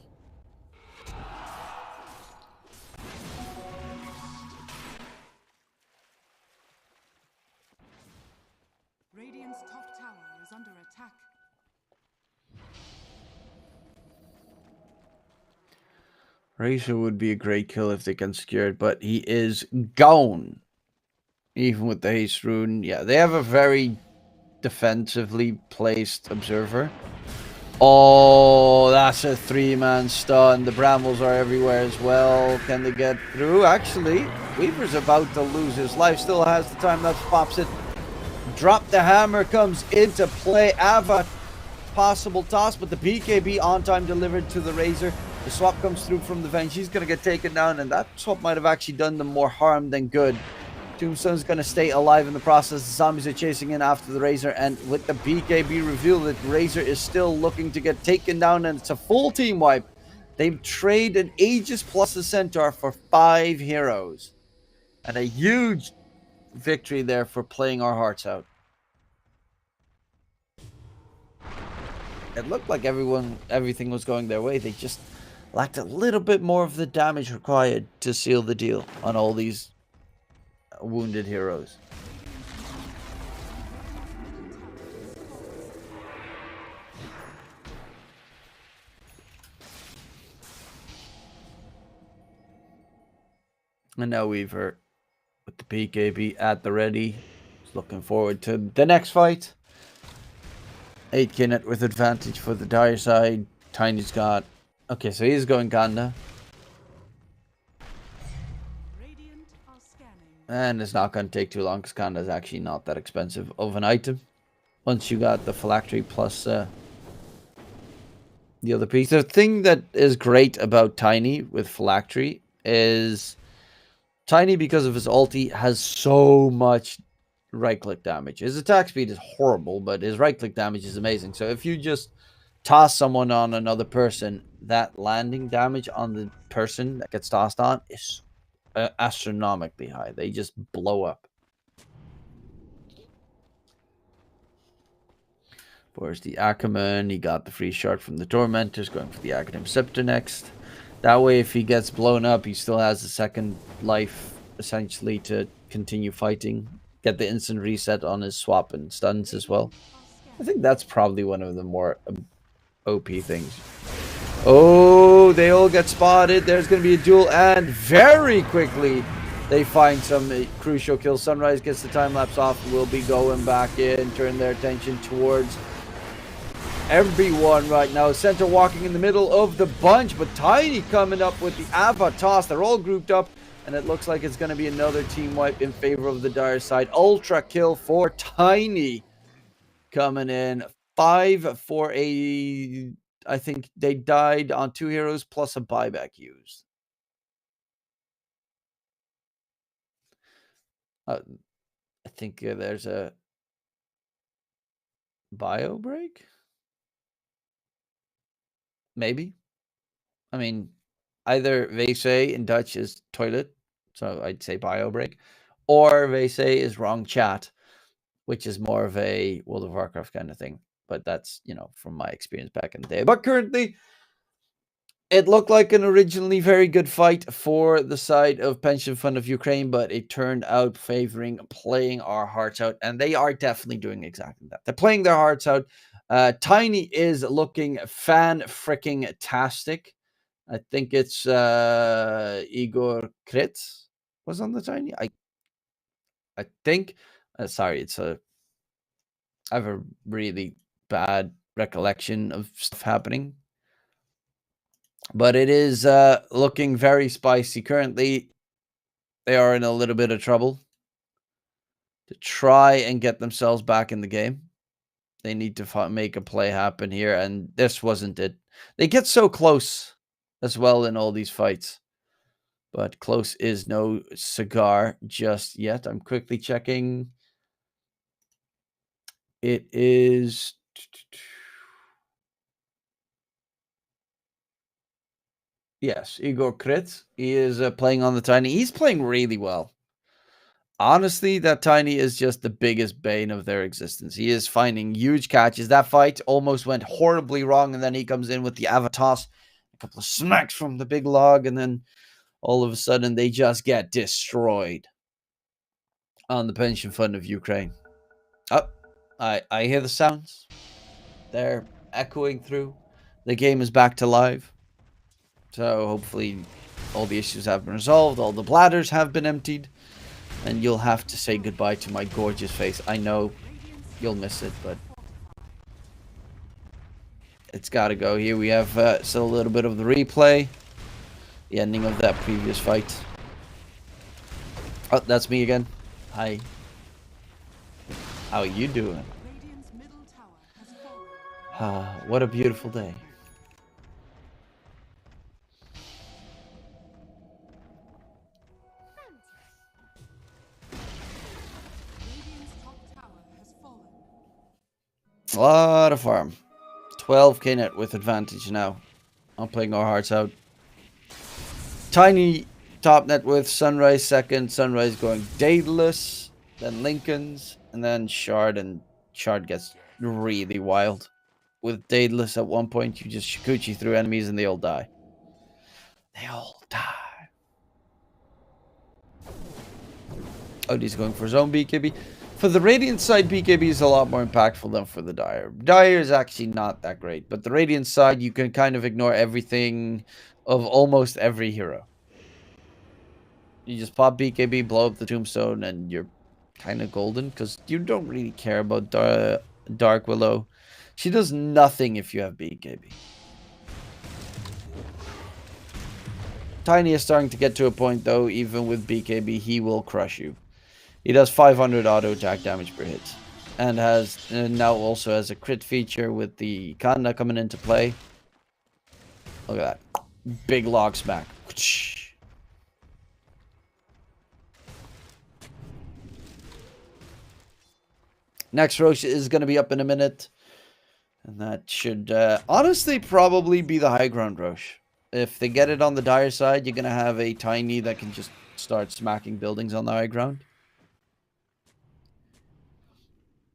Radiant's top tower is under attack. Razor would be a great kill if they can secure it, but he is gone. Even with the haste rune. Yeah, they have a very defensively placed observer. Oh, that's a 3-man stun. The brambles are everywhere as well. Can they get through? Actually, Weaver's about to lose his life. Still has the time. That pops it. Drop the hammer comes into play. Ava, possible toss, but the BKB on time delivered to the Razor. The swap comes through from the Venge. He's going to get taken down, and that swap might have actually done them more harm than good. Tombstone's going to stay alive in the process. The zombies are chasing in after the Razor, and with the BKB reveal, that Razor is still looking to get taken down, and it's a full team wipe. They've traded Aegis plus a Centaur for 5 heroes. And a huge victory there for playing our hearts out. It looked like everything was going their way. They just lacked a little bit more of the damage required to seal the deal on all these wounded heroes. And now Weaver with the PKB at the ready. He's looking forward to the next fight. 8k net with advantage for the dire side. Tiny's got... Okay, so he's going Ganda. And it's not going to take too long, because Ganda is actually not that expensive of an item. Once you got the phylactery plus the other piece. The thing that is great about Tiny with phylactery is... Tiny, because of his ulti, has so much right-click damage. His attack speed is horrible, but his right-click damage is amazing. So if you just toss someone on another person, that landing damage on the person that gets tossed on is astronomically high. They just blow up. Where's the Ackerman? He got the free shard from the Tormentors, going for the Academ Scepter next. That way, if he gets blown up, he still has a second life, essentially, to continue fighting get the instant reset on his swap and stuns as well. I think that's probably one of the more OP things. Oh, they all get spotted. There's going to be a duel, and very quickly they find some crucial kills. Sunrise gets the time lapse off. Will be going back in, turn their attention towards everyone right now. Center walking in the middle of the bunch, but Tiny coming up with the Ava toss. They're all grouped up, and it looks like it's going to be another team wipe in favor of the Dire side. Ultra kill for Tiny coming in. 5 for a... I think they died on 2 heroes plus a buyback used. I think there's a bio break? Maybe. I mean, either wc in Dutch is toilet, so I'd say bio break, or wc is wrong chat, which is more of a World of Warcraft kind of thing. But that's, you know, from my experience back in the day. But currently, it looked like an originally very good fight for the side of Pension Fund of Ukraine, but it turned out favoring playing our hearts out, and they are definitely doing exactly that. They're playing their hearts out. Tiny is looking fan-freaking-tastic. I think it's Igor Kritz was on the Tiny. I think. Sorry, I have a really bad recollection of stuff happening. But it is looking very spicy. Currently, they are in a little bit of trouble. To try and get themselves back in the game, they need to make a play happen here, and this wasn't it. They get so close as well in all these fights, but close is no cigar just yet. I'm quickly checking. It is... Yes, Igor Kritz. He is playing on the Tiny. He's playing really well. Honestly, that Tiny is just the biggest bane of their existence. He is finding huge catches. That fight almost went horribly wrong, and then he comes in with the Avatos, a couple of smacks from the big log, and then all of a sudden they just get destroyed on the Pension Fund of Ukraine. Oh, I hear the sounds. They're echoing through. The game is back to live. So hopefully all the issues have been resolved. All the bladders have been emptied. And you'll have to say goodbye to my gorgeous face. I know you'll miss it, but it's got to go. Here we have still a little bit of the replay. The ending of that previous fight. Oh, that's me again. Hi. How are you doing? Ah, what a beautiful day. A lot of farm. 12k net with advantage now. I'm playing our hearts out. Tiny top net with Sunrise second. Sunrise going Daedalus. Then Lincoln's. And then Shard. And Shard gets really wild. With Daedalus at one point, you just Shikuchi through enemies and they all die. They all die. Oh, he's going for his own BKB. For the Radiant side, BKB is a lot more impactful than for the Dire. Dire is actually not that great, but the Radiant side, you can kind of ignore everything of almost every hero. You just pop BKB, blow up the Tombstone, and you're kind of golden, because you don't really care about Dark Willow. She does nothing if you have BKB. Tiny is starting to get to a point, though, even with BKB, he will crush you. He does 500 auto attack damage per hit. And has now also has a crit feature with the Kanda coming into play. Look at that. Big log smack. Next Roche is going to be up in a minute. And that should honestly probably be the high ground Roche. If they get it on the Dire side, you're going to have a Tiny that can just start smacking buildings on the high ground.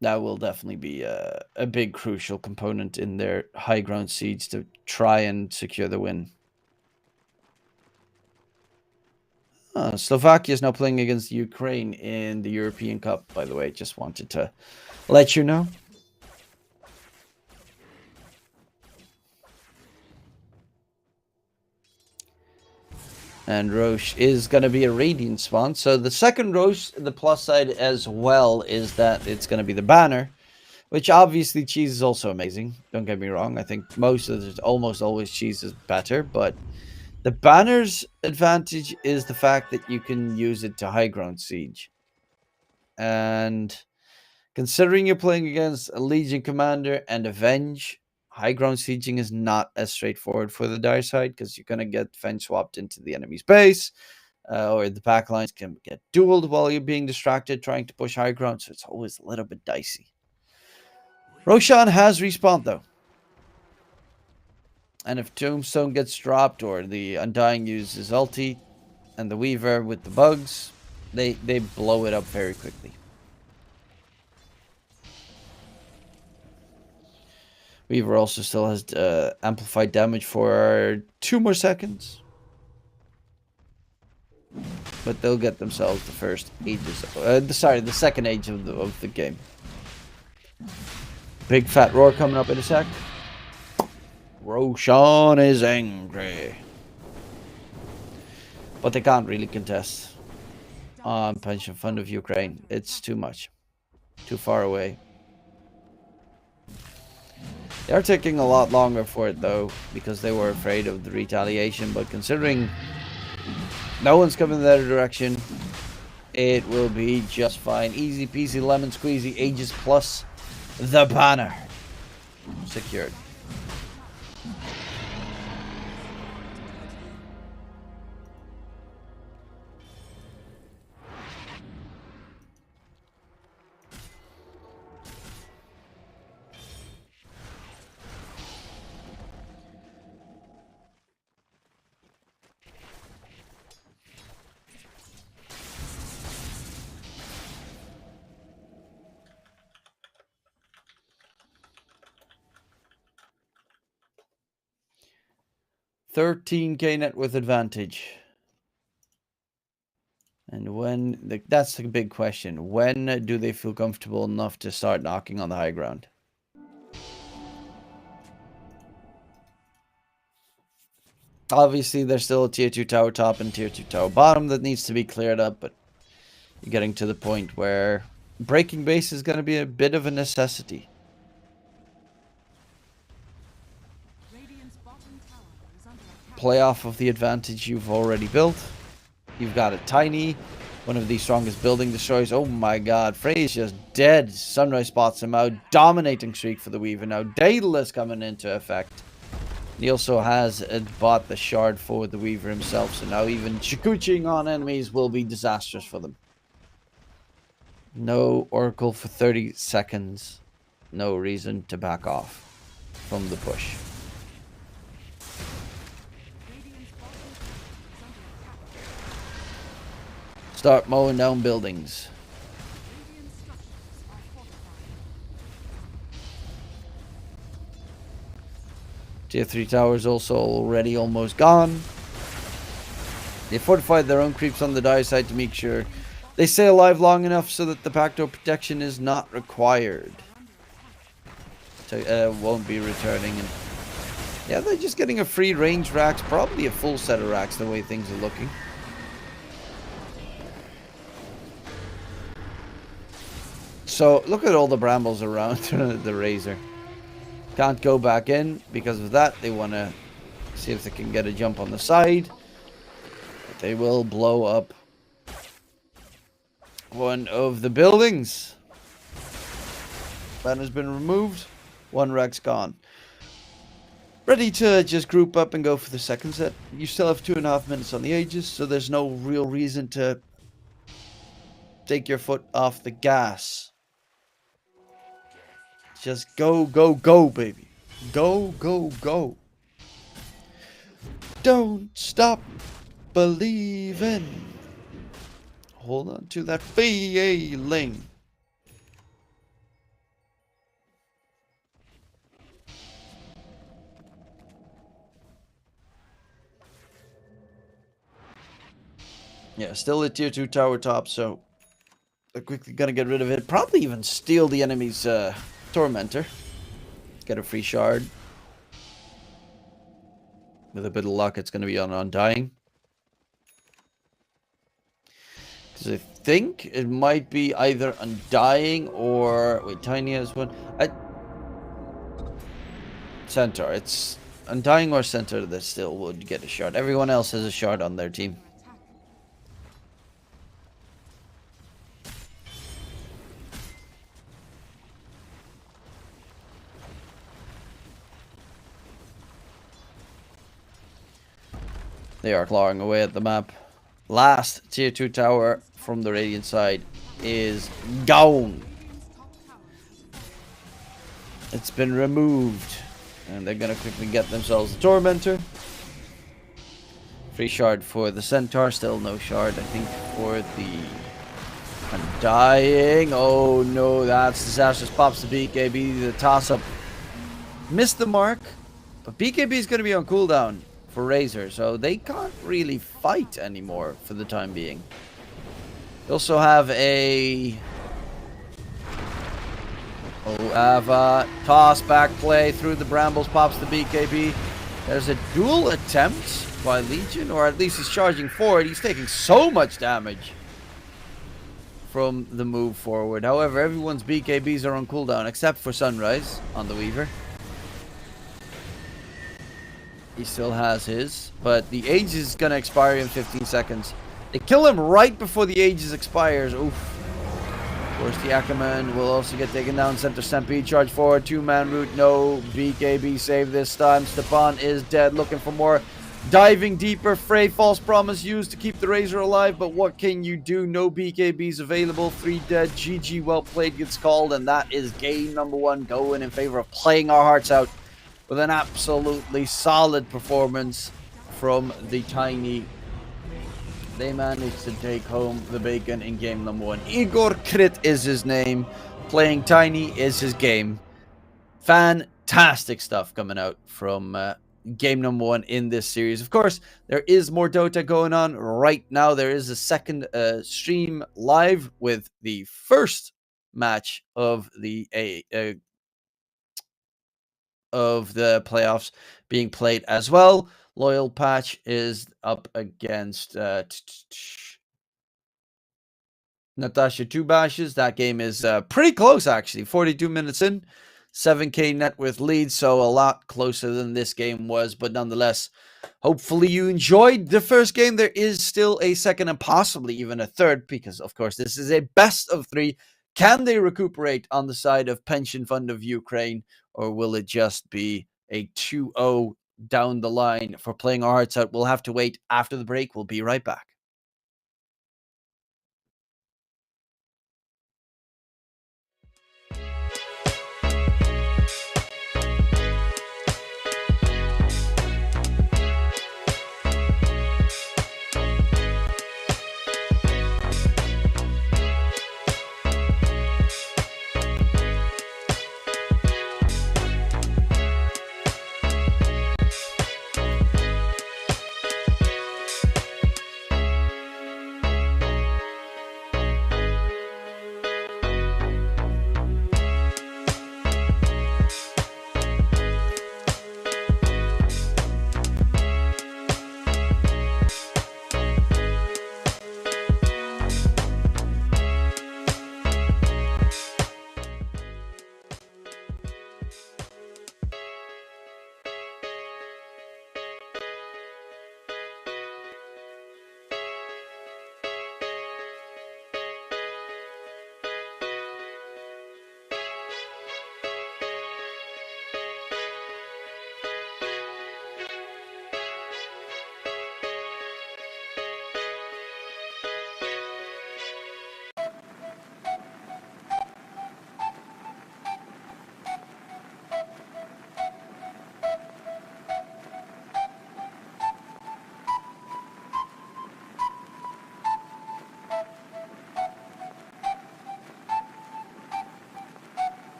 That will definitely be a big crucial component in their high ground siege to try and secure the win. Slovakia is now playing against Ukraine in the European Cup, by the way. Just wanted to let you know. And Roche is going to be a Radiant spawn. So the second Roche, the plus side as well is that it's going to be the banner. Which obviously cheese is also amazing. Don't get me wrong. I think almost always cheese is better. But the banner's advantage is the fact that you can use it to high ground siege. And considering you're playing against a Legion Commander and Avenge, high ground sieging is not as straightforward for the dire side because you're going to get Avenge swapped into the enemy's base. Or the backlines can get dueled while you're being distracted trying to push high ground. So it's always a little bit dicey. Roshan has respawned though. And if Tombstone gets dropped or the Undying uses ulti and the Weaver with the bugs, they blow it up very quickly. Weaver also still has amplified damage for 2 more seconds. But they'll get themselves the first ages. The second age of the game. Big fat roar coming up in a sec. Roshan is angry. But they can't really contest on pension fund of Ukraine. It's too much. Too far away. They're taking a lot longer for it though, because they were afraid of the retaliation. But considering no one's coming their direction, it will be just fine. Easy peasy lemon squeezy. Aegis plus the banner. Secured. $13K net worth advantage. And that's the big question. When do they feel comfortable enough to start knocking on the high ground? Obviously, there's still a tier 2 tower top and tier 2 tower bottom that needs to be cleared up, but you're getting to the point where breaking base is going to be a bit of a necessity. Play off of the advantage you've already built. You've got a tiny, one of the strongest building destroyers. Oh my god, Frey is just dead. Sunrise spots him out. Dominating streak for the Weaver. Now Daedalus coming into effect. He also has bought the shard for the Weaver himself. So now even Chikuching on enemies will be disastrous for them. No Oracle for 30 seconds. No reason to back off from the push. Start mowing down buildings. Tier 3 towers also already almost gone. They fortified their own creeps on the dire side to make sure they stay alive long enough so that the backdoor protection is not required. Won't be returning. And yeah, they're just getting a free range racks. Probably a full set of racks the way things are looking. So, look at all the brambles around the Razor. Can't go back in because of that. They want to see if they can get a jump on the side. But they will blow up one of the buildings. Banner's been removed. One wreck's gone. Ready to just group up and go for the second set. You still have 2.5 minutes on the Aegis, so there's no real reason to take your foot off the gas. Just go, go, go, baby. Go, go, go. Don't stop believing. Hold on to that feeling. Yeah, still a tier 2 tower top, so they're quickly gonna get rid of it. Probably even steal the enemy's Tormentor. Get a free shard. With a bit of luck, it's gonna be on Undying. Because I think it might be either Undying or... Wait, Tiny has one. Centaur. It's Undying or Centaur that still would get a shard. Everyone else has a shard on their team. They are clawing away at the map. Last tier 2 tower from the Radiant side is gone. It's been removed. And they're going to quickly get themselves a Tormentor. Free shard for the Centaur. Still no shard, I think, for the Undying. Oh no, that's disastrous. Pops the BKB. The toss-up missed the mark. But BKB is going to be on cooldown for Razor, so they can't really fight anymore for the time being. They also have a toss back play through the brambles, pops the BKB. There's a dual attempt by Legion, or at least he's charging forward. He's taking so much damage from the move forward. However, everyone's BKBs are on cooldown except for Sunrise on the Weaver. He still has his, but the Aegis is going to expire in 15 seconds. They kill him right before the Aegis expires. Oof. Of course, the Ackerman will also get taken down. Center Stampede, charge forward, 2-man route, no BKB save this time. Stepan is dead, looking for more. Diving deeper, Frey false promise used to keep the Razor alive, but what can you do? No BKBs available, 3 dead, GG well played gets called, and that is game number 1 going in favor of Playing Our Hearts Out. With an absolutely solid performance from the Tiny. They managed to take home the bacon in game number 1. Igor Krit is his name. Playing Tiny is his game. Fantastic stuff coming out from game number 1 in this series. Of course, there is more Dota going on right now. There is a second stream live with the first match of the playoffs being played as well. Loyal Patch is up against Natasha 2 Bashes. That game is pretty close, actually. 42 minutes in, 7k net worth lead, so a lot closer than this game was. But nonetheless, hopefully you enjoyed the first game. There is still a second and possibly even a third, because, of course, this is a best of 3. Can they recuperate on the side of Pension Fund of Ukraine, or will it just be a 2-0 down the line for Playing Our Hearts Out? We'll have to wait after the break. We'll be right back.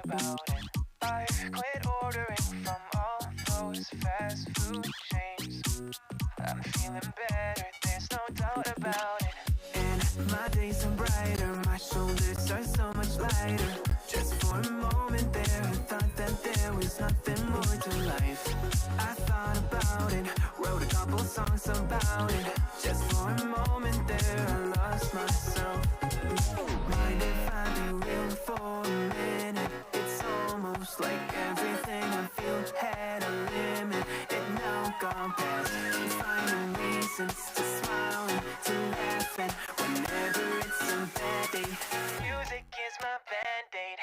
about it. I've quit ordering from all those fast food chains. I'm feeling better, there's no doubt about it. And my days are brighter, my shoulders are so much lighter. Just for a moment there, I thought that there was nothing more to life. I thought about it, wrote a couple songs about it. Just for a moment there, I lost myself. Mind if I be real for a minute? It's almost like everything I feel had a limit. It now gone past, finding reasons to smile and to laugh at whenever it's a bad day. Music is my band-aid.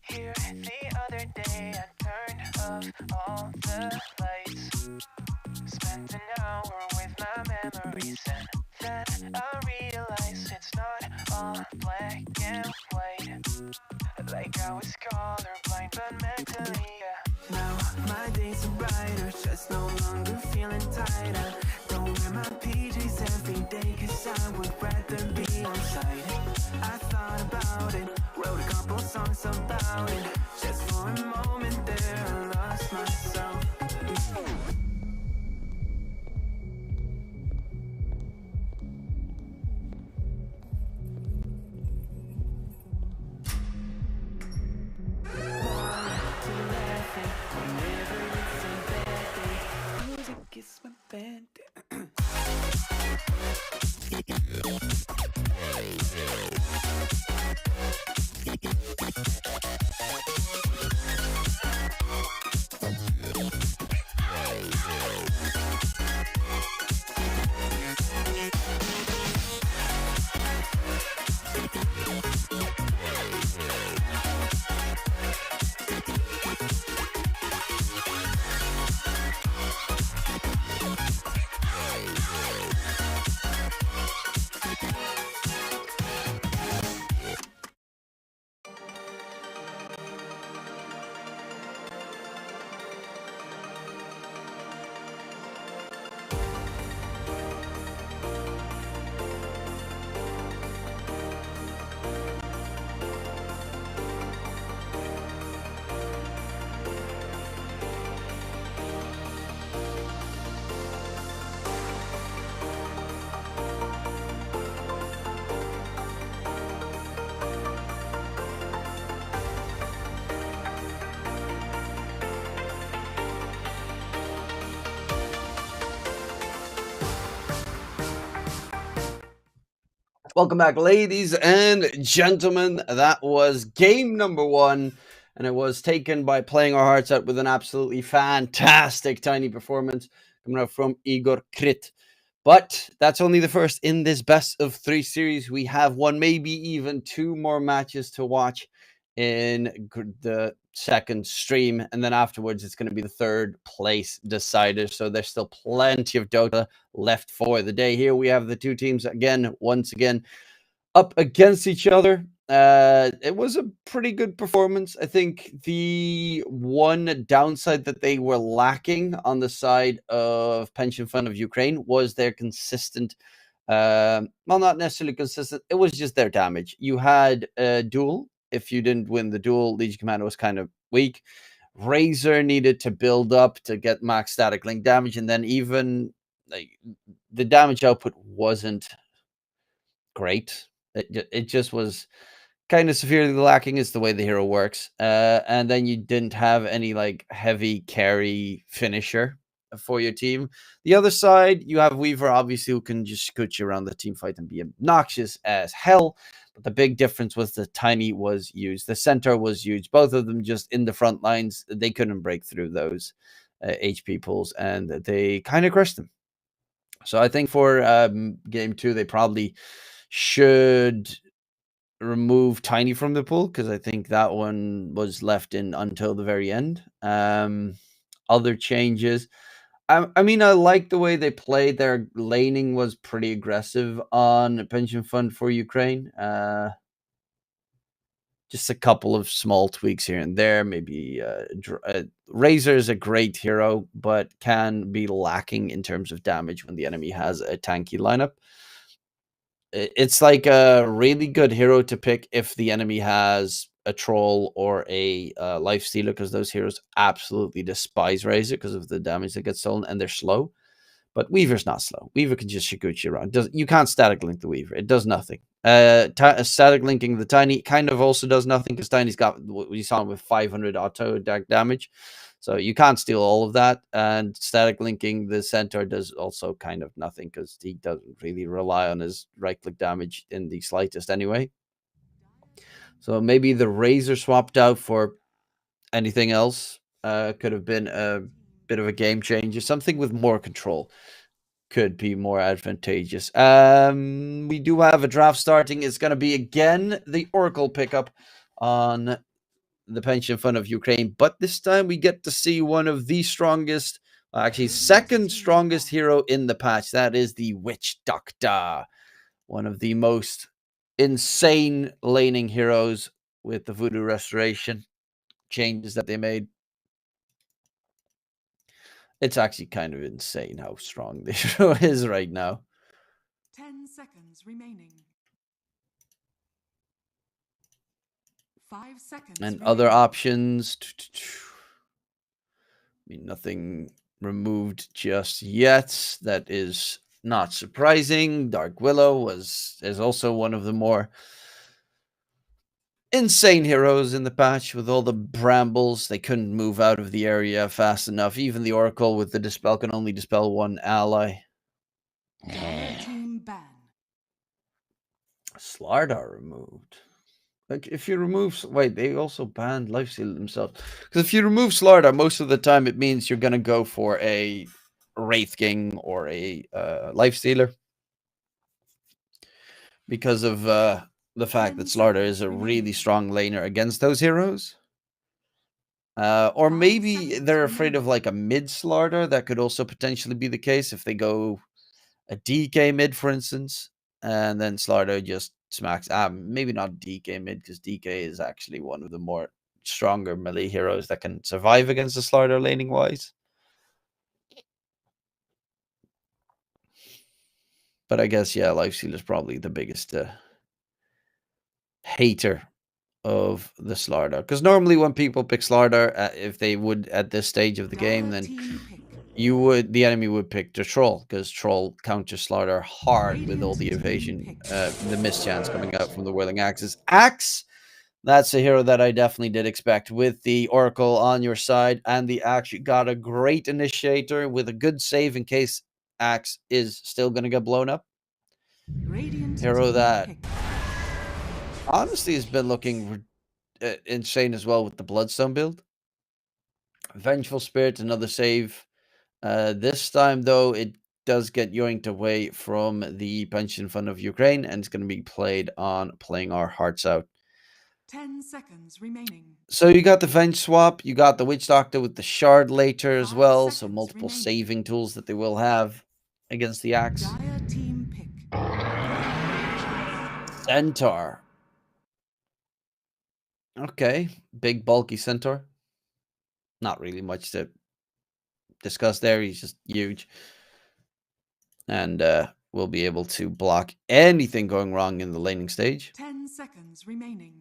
Here the other day I turned off all the lights. Spent an hour with my memories and then I realized it's not all black and white. Like I was colorblind but mentally, yeah. Now my days are brighter, just no longer feeling tighter. Don't wear my PJs every day cause I would rather be on site. I thought about it, wrote a couple songs about it. Just for a moment there, I lost myself. Music is my band. Welcome back, ladies and gentlemen. That was game number one, and it was taken by Playing Our Hearts Out with an absolutely fantastic tiny performance coming out from Igor Krit. But that's only the first in this best of three series. We have one, maybe even two more matches to watch in the second stream, and then afterwards it's going to be the third place decider. So there's still plenty of Dota left for the day. Here we have the two teams once again up against each other. It was a pretty good performance. I think the one downside that they were lacking on the side of Pension Fund of Ukraine was their consistent, well, not necessarily consistent, it was just their damage. You had a duel. If you didn't win the duel, Legion Commander was kind of weak. Razor needed to build up to get max static link damage, and then even like the damage output wasn't great. It just was kind of severely lacking is the way the hero works. And then you didn't have any like heavy carry finisher for your team. The other side, you have Weaver, obviously, who can just scoot you around the team fight and be obnoxious as hell. But the big difference was the Tiny was used. The Centaur was used. Both of them just in the front lines. They couldn't break through those HP pools, and they kind of crushed them. So I think for game two, they probably should remove Tiny from the pool, because I think that one was left in until the very end. Other changes. I mean, I like the way they played. Their laning was pretty aggressive on Pension Fund for Ukraine. Just a couple of small tweaks here and there. Maybe Razor is a great hero, but can be lacking in terms of damage when the enemy has a tanky lineup. It's like a really good hero to pick if the enemy has a troll or a life stealer, because those heroes absolutely despise Razor because of the damage that gets stolen, and they're slow. But Weaver's not slow. Weaver can just Shiguchi around. You can't static link the Weaver. It does nothing. Static linking the Tiny kind of also does nothing, because Tiny's got what we saw with 500 auto damage. So you can't steal all of that. And static linking the Centaur does also kind of nothing, because he doesn't really rely on his right-click damage in the slightest anyway. So maybe the Razor swapped out for anything else could have been a bit of a game changer. Something with more control could be more advantageous. We do have a draft starting. It's going to be again the Oracle pickup on the Pension Fund of Ukraine, but this time we get to see one of the strongest, actually second strongest hero in the patch. That is the Witch Doctor, one of the most insane laning heroes with the Voodoo Restoration changes that they made. It's actually kind of insane how strong the hero is right now. 10 seconds remaining. 5 seconds And remaining. other options. I mean, nothing removed just yet. That is not surprising. Dark Willow is also one of the more insane heroes in the patch. With all the brambles, they couldn't move out of the area fast enough. Even the Oracle with the Dispel can only dispel one ally. Team ban. Slardar removed. Like, if you remove... Wait, they also banned Lifesteal themselves. Because if you remove Slardar, most of the time it means you're going to go for a Wraith King or a Lifestealer. Because of the fact that Slardar is a really strong laner against those heroes. Or maybe they're afraid of like a mid Slardar. That could also potentially be the case if they go a DK mid, for instance. And then Slardar just smacks. Maybe not DK mid, because DK is actually one of the more stronger melee heroes that can survive against the Slardar laning wise. But I guess, yeah, Lifesteal is probably the biggest hater of the Slardar. Because normally when people pick Slardar, if they would at this stage of the game, then the enemy would pick the Troll, because Troll counters Slardar hard with all the evasion, the mischance coming out from the Whirling Axes. Axe, that's a hero that I definitely did expect with the Oracle on your side, and the Axe. You got a great initiator with a good save in case Axe is still going to get blown up. Hero that honestly has been looking insane as well with the Bloodstone build. Vengeful Spirit, another save. This time, though, it does get yoinked away from the Pension Fund of Ukraine, and it's going to be played on Playing Our Hearts Out. 10 seconds remaining. So you got the Venge swap, you got the Witch Doctor with the Shard later as well, so multiple saving tools that they will have against the Axe. Dire team pick. Centaur. Okay, big bulky Centaur. Not really much to discuss there. He's just huge. And will be able to block anything going wrong in the laning stage. 10 seconds remaining.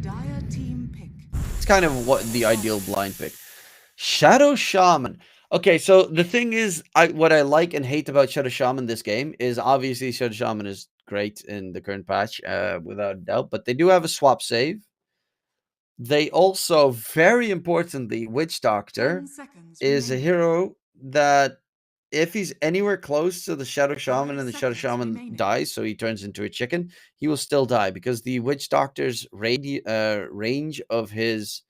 Dire team pick. It's kind of what the ideal blind pick. Shadow Shaman. Okay, so the thing is, what I like and hate about Shadow Shaman this game is obviously Shadow Shaman is great in the current patch, without a doubt, but they do have a swap save. They also, very importantly, Witch Doctor is a hero that if he's anywhere close to the Shadow Shaman and the Shadow Shaman dies, so he turns into a chicken, he will still die, because the Witch Doctor's range of his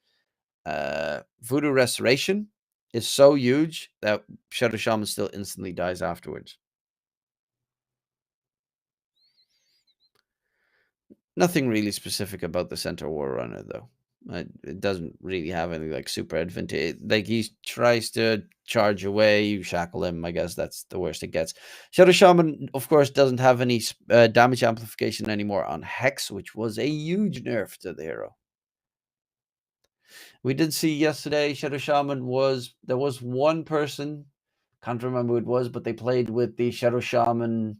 Voodoo Restoration is so huge that Shadow Shaman still instantly dies afterwards. Nothing really specific about the Centaur War Runner, though. It doesn't really have any like super advantage. Like he tries to charge away, you shackle him. I guess that's the worst it gets. Shadow Shaman, of course, doesn't have any damage amplification anymore on Hex, which was a huge nerf to the hero. We did see yesterday Shadow Shaman there was one person, can't remember who it was, but they played with the Shadow Shaman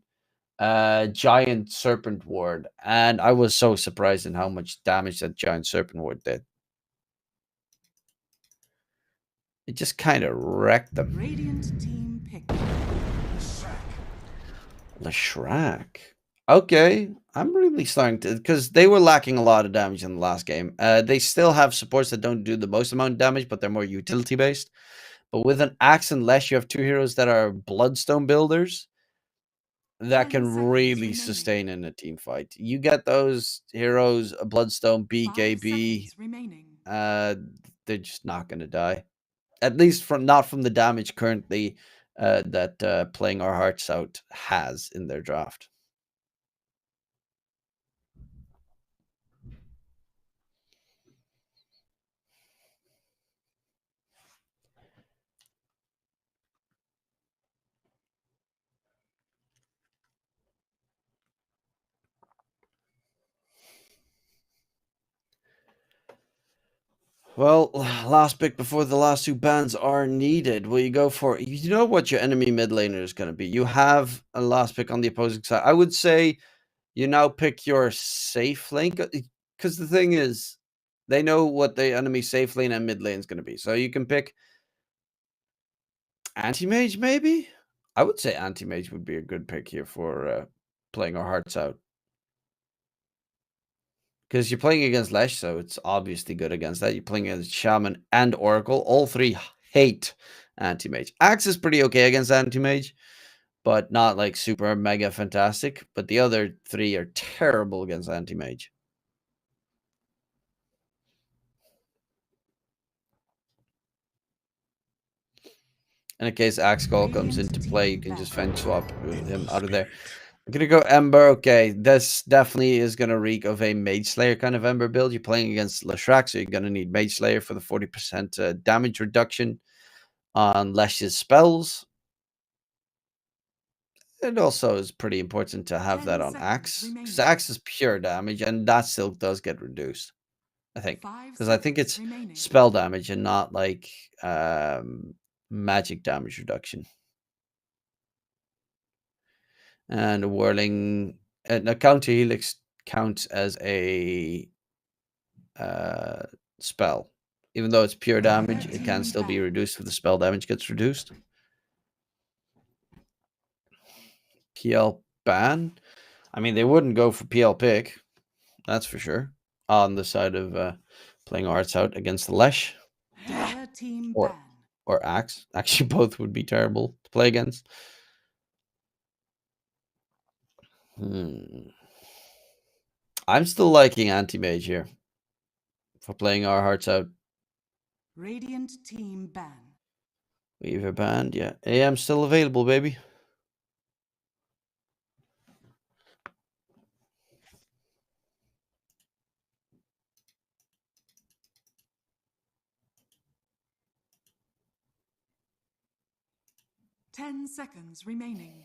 giant serpent ward, and I was so surprised in how much damage that giant serpent ward did. It just kind of wrecked them. Radiant team pick. Leshrac. Okay, I'm really starting to, because they were lacking a lot of damage in the last game. They still have supports that don't do the most amount of damage, but they're more utility based. But with an Axe and Lesh, you have two heroes that are Bloodstone builders that 10 can seconds really remaining. sustain in a team fight. You get those heroes, a Bloodstone, 5 BKB, seconds remaining. they're just not going to die. At least not from the damage currently that Playing Our Hearts Out has in their draft. Well, last pick before the last two bans are needed. Will you go for, you know what your enemy mid laner is going to be? You have a last pick on the opposing side. I would say you now pick your safe lane, because the thing is, they know what the enemy safe lane and mid lane is going to be. So you can pick Anti-Mage, maybe? I would say Anti-Mage would be a good pick here for Playing Our Hearts Out. Because you're playing against Lesh, so it's obviously good against that. You're playing against Shaman and Oracle. All three hate Anti-Mage. Axe is pretty okay against Anti-Mage, but not like super mega fantastic. But the other three are terrible against Anti-Mage. And in case Axe Call comes into play, you can just fence swap him out of there. I'm going to go Ember. Okay, this definitely is going to reek of a Mage Slayer kind of Ember build. You're playing against Leshrac, so you're going to need Mage Slayer for the 40% damage reduction on Lesh's spells. It also is pretty important to have that on Axe, because Axe is pure damage, and that still does get reduced, I think. Because I think it's spell damage and not like magic damage reduction. And a whirling, a counter helix counts as a spell. Even though it's pure damage, it can still be reduced if the spell damage gets reduced. PL ban? I mean, they wouldn't go for PL pick, that's for sure, on the side of Playing Our Hearts Out against the Lesh. Or Axe. Actually, both would be terrible to play against. I'm still liking Anti-Mage here for Playing Our Hearts Out. Radiant team ban. Weaver banned, yeah. AM still available, baby. Ten seconds remaining.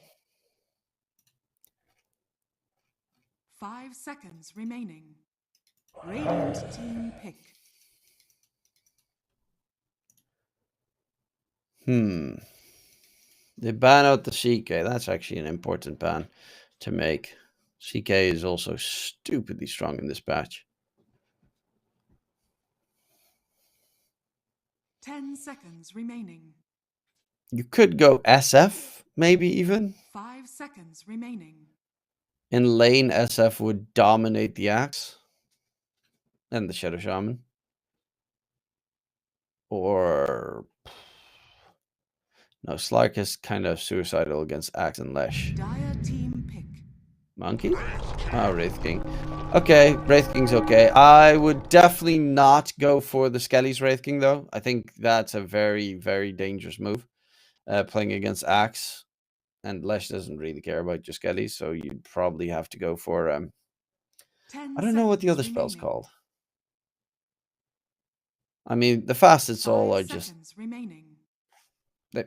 5 seconds remaining. Radiant team pick. They ban out the CK. That's actually an important ban to make. CK is also stupidly strong in this patch. 10 seconds remaining. You could go SF, maybe even. 5 seconds remaining. In lane, SF would dominate the Axe and the Shadow Shaman. Or no, Slark is kind of suicidal against Axe and Lesh. Dire team pick. Monkey? Oh, Wraith King. Okay, Wraith King's okay. I would definitely not go for the Skelly's Wraith King, though. I think that's a very, very dangerous move. Playing against Axe. And Lesh doesn't really care about your Skelly, so you'd probably have to go for I don't know what the other seconds spell's remaining. called. I mean, the facets all 5 are just... seconds remaining.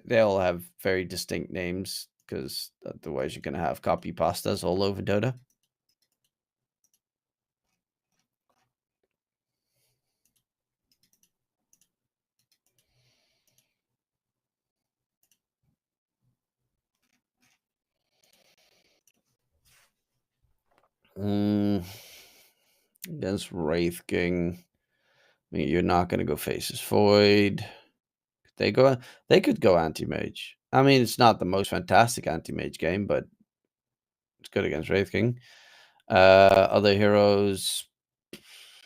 They all have very distinct names, because otherwise you're going to have copy pastas all over Dota. Against Wraith King, I mean, you're not going to go Faces Void. They could go Anti-Mage. I mean, it's not the most fantastic Anti-Mage game, but it's good against Wraith King. Other heroes,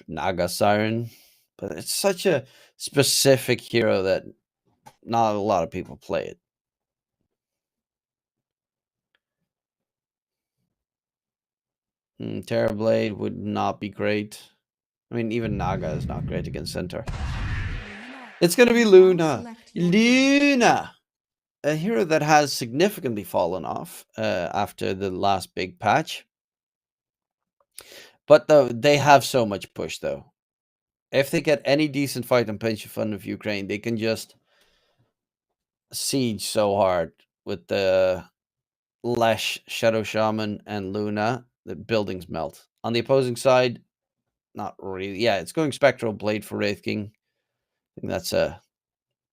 Naga Siren, but it's such a specific hero that not a lot of people play it. Terrorblade would not be great. I mean, even Naga is not great against Centaur. It's going to be Luna. Luna! A hero that has significantly fallen off after the last big patch. But they have so much push, though. If they get any decent fight and pinch in front of Ukraine, they can just siege so hard with the Lesh, Shadow Shaman, and Luna. The buildings melt. On the opposing side, not really. Yeah, it's going Spectral Blade for Wraith King. I think that's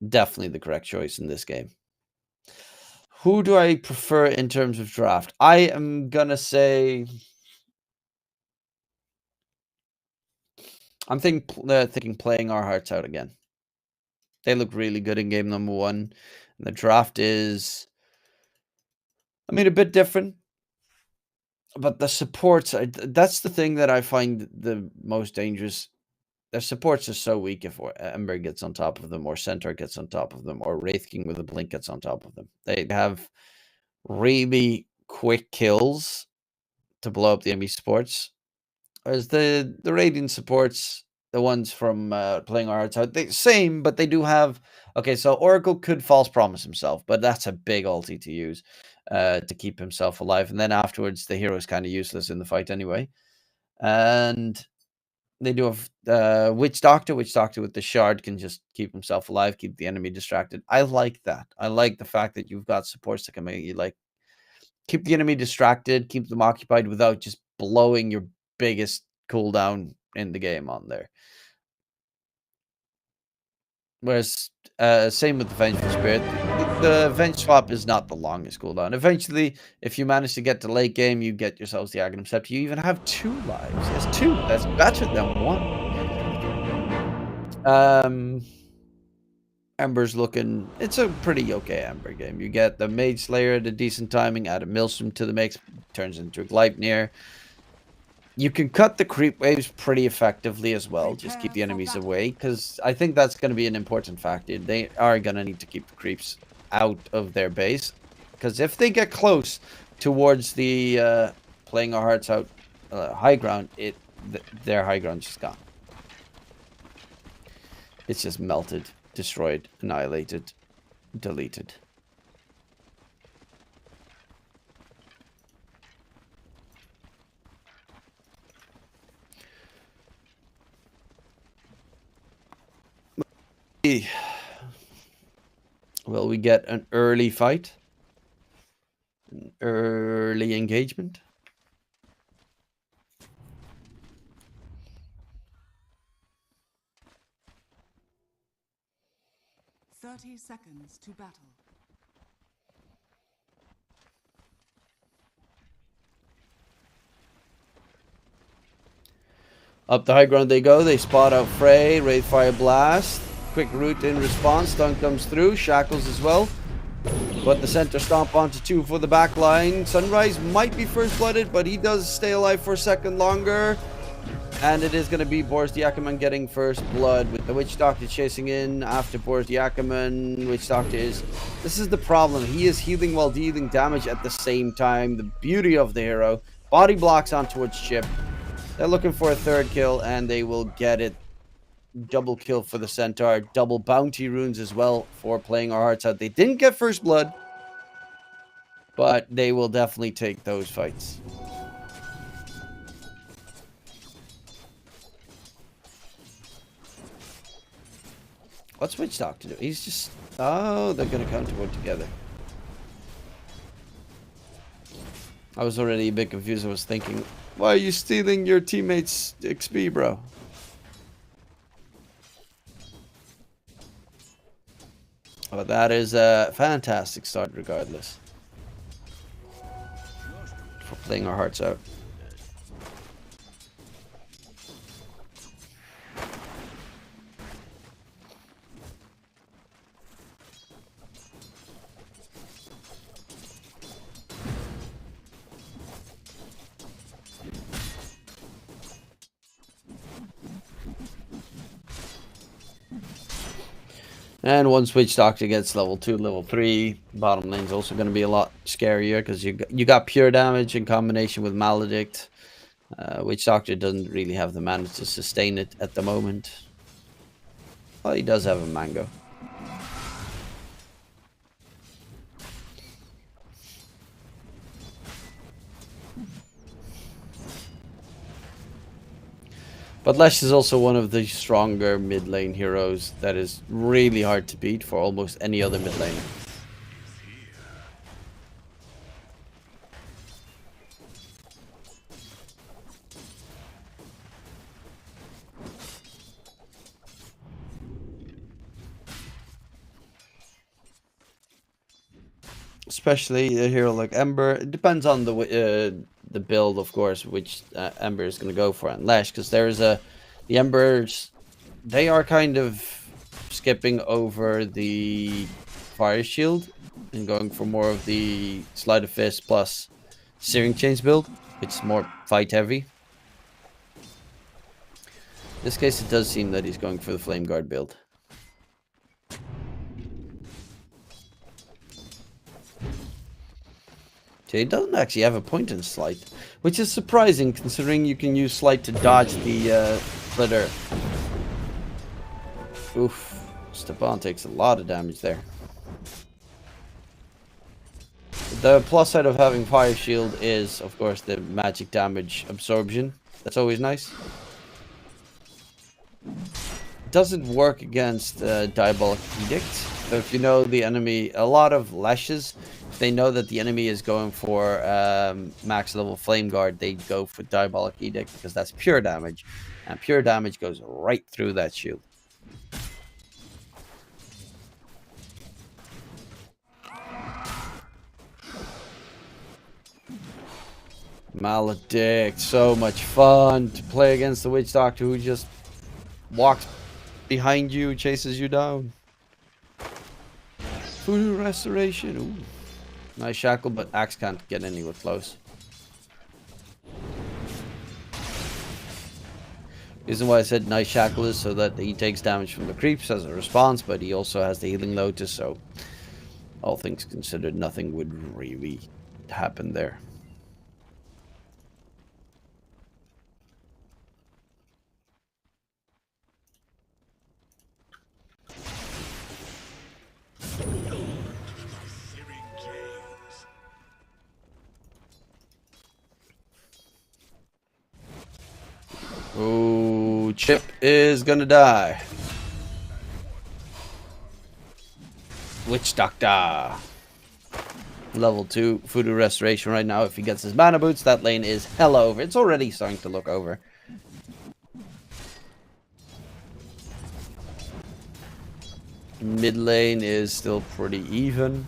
definitely the correct choice in this game. Who do I prefer in terms of draft? I am gonna say... I'm thinking Playing Our Hearts Out again. They look really good in game number 1. And the draft is... I mean, a bit different. But the supports... That's the thing that I find the most dangerous. Their supports are so weak if Ember gets on top of them, or Centaur gets on top of them, or Wraith King with a Blink gets on top of them. They have really quick kills to blow up the enemy supports. Whereas the Radiant supports, the ones from Playing Our Hearts Out, same, but they do have... Okay, so Oracle could false promise himself, but that's a big ulti to use to keep himself alive. And then afterwards, the hero is kind of useless in the fight anyway. And... they do have Witch Doctor. Witch Doctor with the shard can just keep himself alive, keep the enemy distracted. I like that. I like the fact that you've got supports that can make you, like, keep the enemy distracted, keep them occupied without just blowing your biggest cooldown in the game on there. Whereas, same with the Vengeful Spirit. The Venge swap is not the longest cooldown. Eventually, if you manage to get to late game, you get yourselves the Aghanim Scepter. You even have 2 lives. Yes, 2. That's better than 1. Ember's looking... It's a pretty okay Ember game. You get the Mage Slayer at a decent timing, add a Maelstrom to the mix, turns into a Gleipnir. You can cut the creep waves pretty effectively as well. Just keep the enemies away, because I think that's going to be an important factor. They are going to need to keep the creeps out of their base, because if they get close towards the Playing Our Hearts Out high ground, their high ground's just gone. It's just melted, destroyed, annihilated, deleted. Will we get an early fight? An early engagement? "30 seconds to battle." Up the high ground they go. They spot out Frey. Wraithfire Blast. Quick root in response. Stun comes through. Shackles as well. But the center stomp onto 2 for the back line. Sunrise might be first blooded, but he does stay alive for a second longer. And it is going to be Boris the Ackerman getting first blood, with the Witch Doctor chasing in after Boris the Ackerman. Witch Doctor is... This is the problem. He is healing while dealing damage at the same time. The beauty of the hero. Body blocks on towards Chip. They're looking for a 3rd kill, and they will get it. Double kill for the Centaur. Double bounty runes as well for Playing Our Hearts Out. They didn't get first blood, but they will definitely take those fights. What's Witch Doctor do? He's just... Oh, they're going to counter one together. I was already a bit confused. I was thinking, why are you stealing your teammates' XP, bro? But that is a fantastic start regardless. For playing our hearts out. And once Witch Doctor gets level 2, level 3, bottom lane's also going to be a lot scarier because you got pure damage in combination with Maledict. Witch Doctor doesn't really have the mana to sustain it at the moment. Well, he does have a Mango. But Lesh is also one of the stronger mid lane heroes that is really hard to beat for almost any other mid laner. Especially a hero like Ember. It depends on the build, of course, which Ember is going to go for, and Lash, because there is the Embers, they are kind of skipping over the Fire Shield and going for more of the Sleight of Fist plus Searing Chains build, which is more fight heavy. In this case, it does seem that he's going for the Flame Guard build. So he doesn't actually have a point in Sleight, which is surprising considering you can use Sleight to dodge the Splitter. Oof, Stepan takes a lot of damage there. The plus side of having Fire Shield is, of course, the magic damage absorption. That's always nice. Doesn't work against Diabolic Edict. So if you know the enemy, a lot of Lashes, if they know that the enemy is going for max level Flame Guard, they go for Diabolic Edict because that's pure damage. And pure damage goes right through that shield. Maledict, so much fun to play against the Witch Doctor who just walks behind you, chases you down. Voodoo Restoration, ooh. Nice shackle, but Axe can't get anywhere close. Reason why I said nice shackle is so that he takes damage from the creeps as a response, but he also has the healing lotus, so all things considered, nothing would really happen there. Oh, Chip is gonna die. Witch Doctor. Level 2 Voodoo Restoration right now. If he gets his mana boots, that lane is hella over. It's already starting to look over. Mid lane is still pretty even.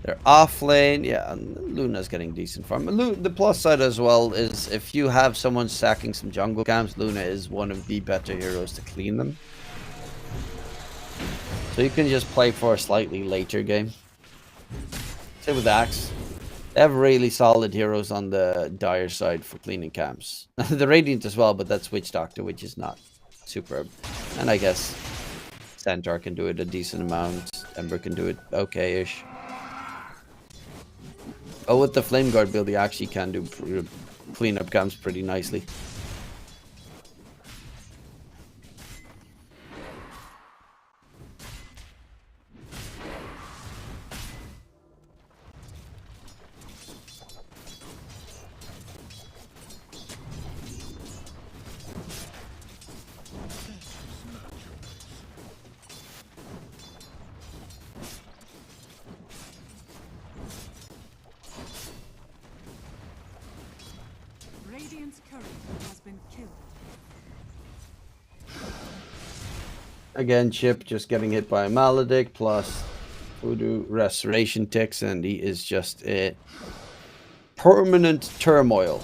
They're off lane, yeah, and Luna's getting decent farm. The plus side as well is if you have someone sacking some jungle camps, Luna is one of the better heroes to clean them. So you can just play for a slightly later game. Same with Axe. They have really solid heroes on the Dire side for cleaning camps. The Radiant as well, but that's Witch Doctor, which is not superb. And I guess Centaur can do it a decent amount. Ember can do it okay-ish. Oh, with the Flame Guard build, he actually can do clean up camps pretty nicely. been killed. Again, Chip just getting hit by a Maledict plus Voodoo Restoration ticks, and he is just a permanent turmoil.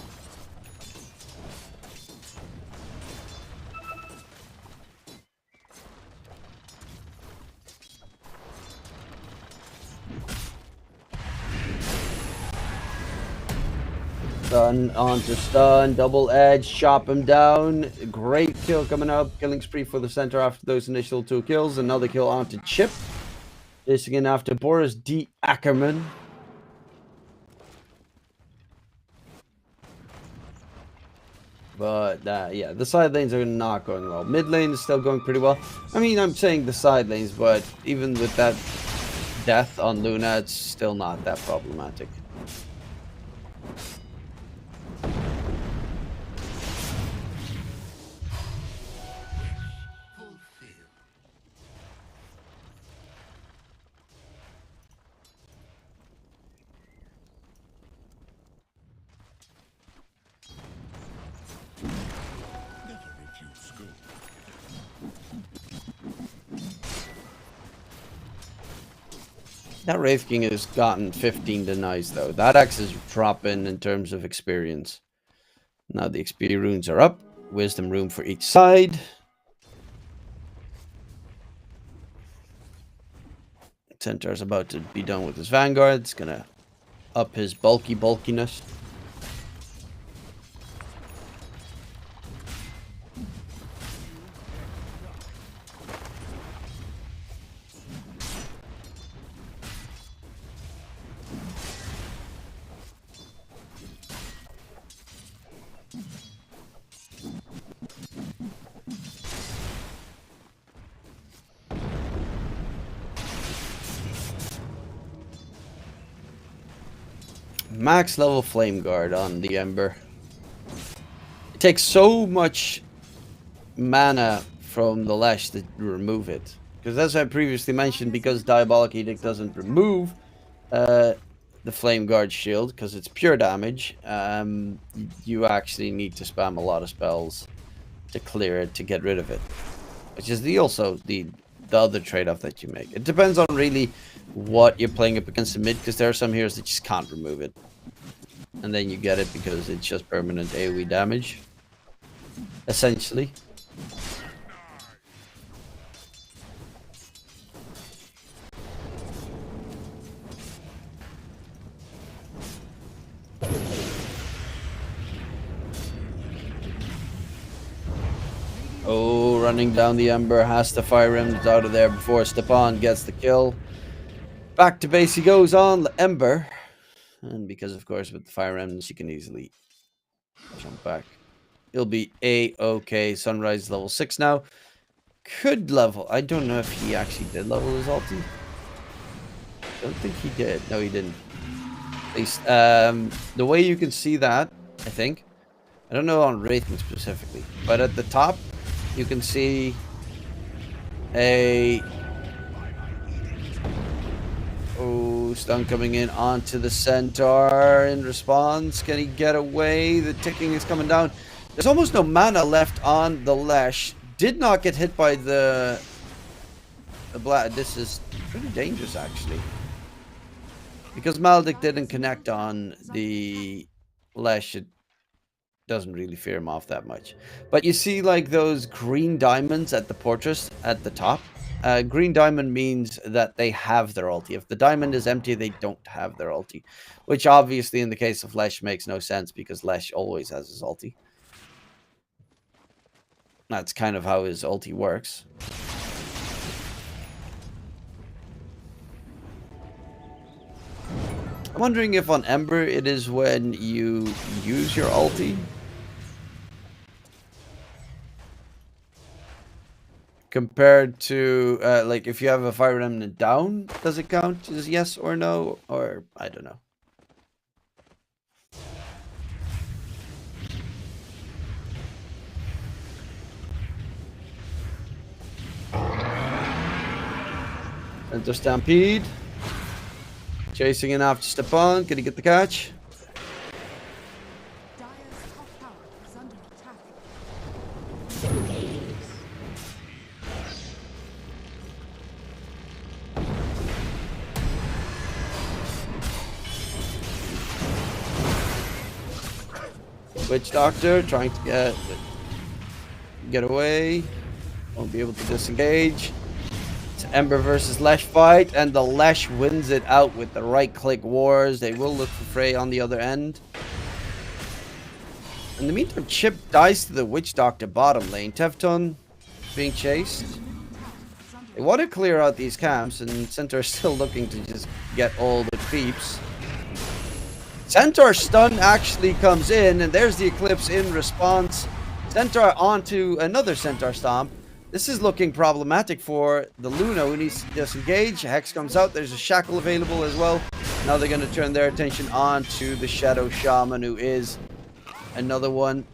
Stun onto stun, double edge, chop him down. Great kill coming up. Killing spree for the center after those initial 2 kills. Another kill onto Chip. Chasing in after Boris D. Ackerman. But yeah, the side lanes are not going well. Mid lane is still going pretty well. I mean, I'm saying the side lanes, but even with that death on Luna, it's still not that problematic. That Wraith King has gotten 15 denies though. That X is dropping in terms of experience. Now the XP runes are up. Wisdom rune for each side. Centaur's about to be done with his Vanguard. It's gonna up his bulkiness. Max level Flame Guard on the Ember. It takes so much mana from the Lash to remove it. Because as I previously mentioned, because Diabolic Edict doesn't remove the Flame Guard shield, because it's pure damage, you actually need to spam a lot of spells to clear it, to get rid of it. Which is the other trade-off that you make. It depends on really what you're playing up against the mid, because there are some heroes that just can't remove it. And then you get it because it's just permanent AoE damage. Essentially. Oh, running down the Ember, has the Fire Remnant out of there before Stepan gets the kill. Back to base he goes on the Ember. And because, of course, with the Fire Remnants, you can easily jump back. He'll be A-OK. Sunrise level 6 now. Could level. I don't know if he actually did level his ulti. Don't think he did. No, he didn't. At least, the way you can see that, I think. I don't know on Wraithing specifically. But at the top, you can see a... Oh, stun coming in onto the Centaur in response. Can he get away? The ticking is coming down. There's almost no mana left on the Lash. Did not get hit by the Blast. This is pretty dangerous, actually. Because Maledict didn't connect on the Lash, it doesn't really fear him off that much. But you see, like, those green diamonds at the Fortress at the top? Green diamond means that they have their ulti. If the diamond is empty, they don't have their ulti. Which obviously in the case of Lesh makes no sense because Lesh always has his ulti. That's kind of how his ulti works. I'm wondering if on Ember it is when you use your ulti. Compared to, like, if you have a Fire Remnant down, does it count as yes or no? Or, I don't know. Enter Stampede. Chasing in after Stepan. Can he get the catch? Dire's top tower is under attack. Witch Doctor trying to get away. Won't be able to disengage. It's Ember versus Lesh fight, and the Lesh wins it out with the right-click wars. They will look for Frey on the other end. In the meantime, Chip dies to the Witch Doctor bottom lane. Tefton being chased. They want to clear out these camps, and Centaur is still looking to just get all the creeps. Centaur stun actually comes in, and there's the Eclipse in response. Centaur onto another Centaur stomp. This is looking problematic for the Luna, who needs to disengage. Hex comes out. There's a Shackle available as well. Now they're going to turn their attention on to the Shadow Shaman, who is another one.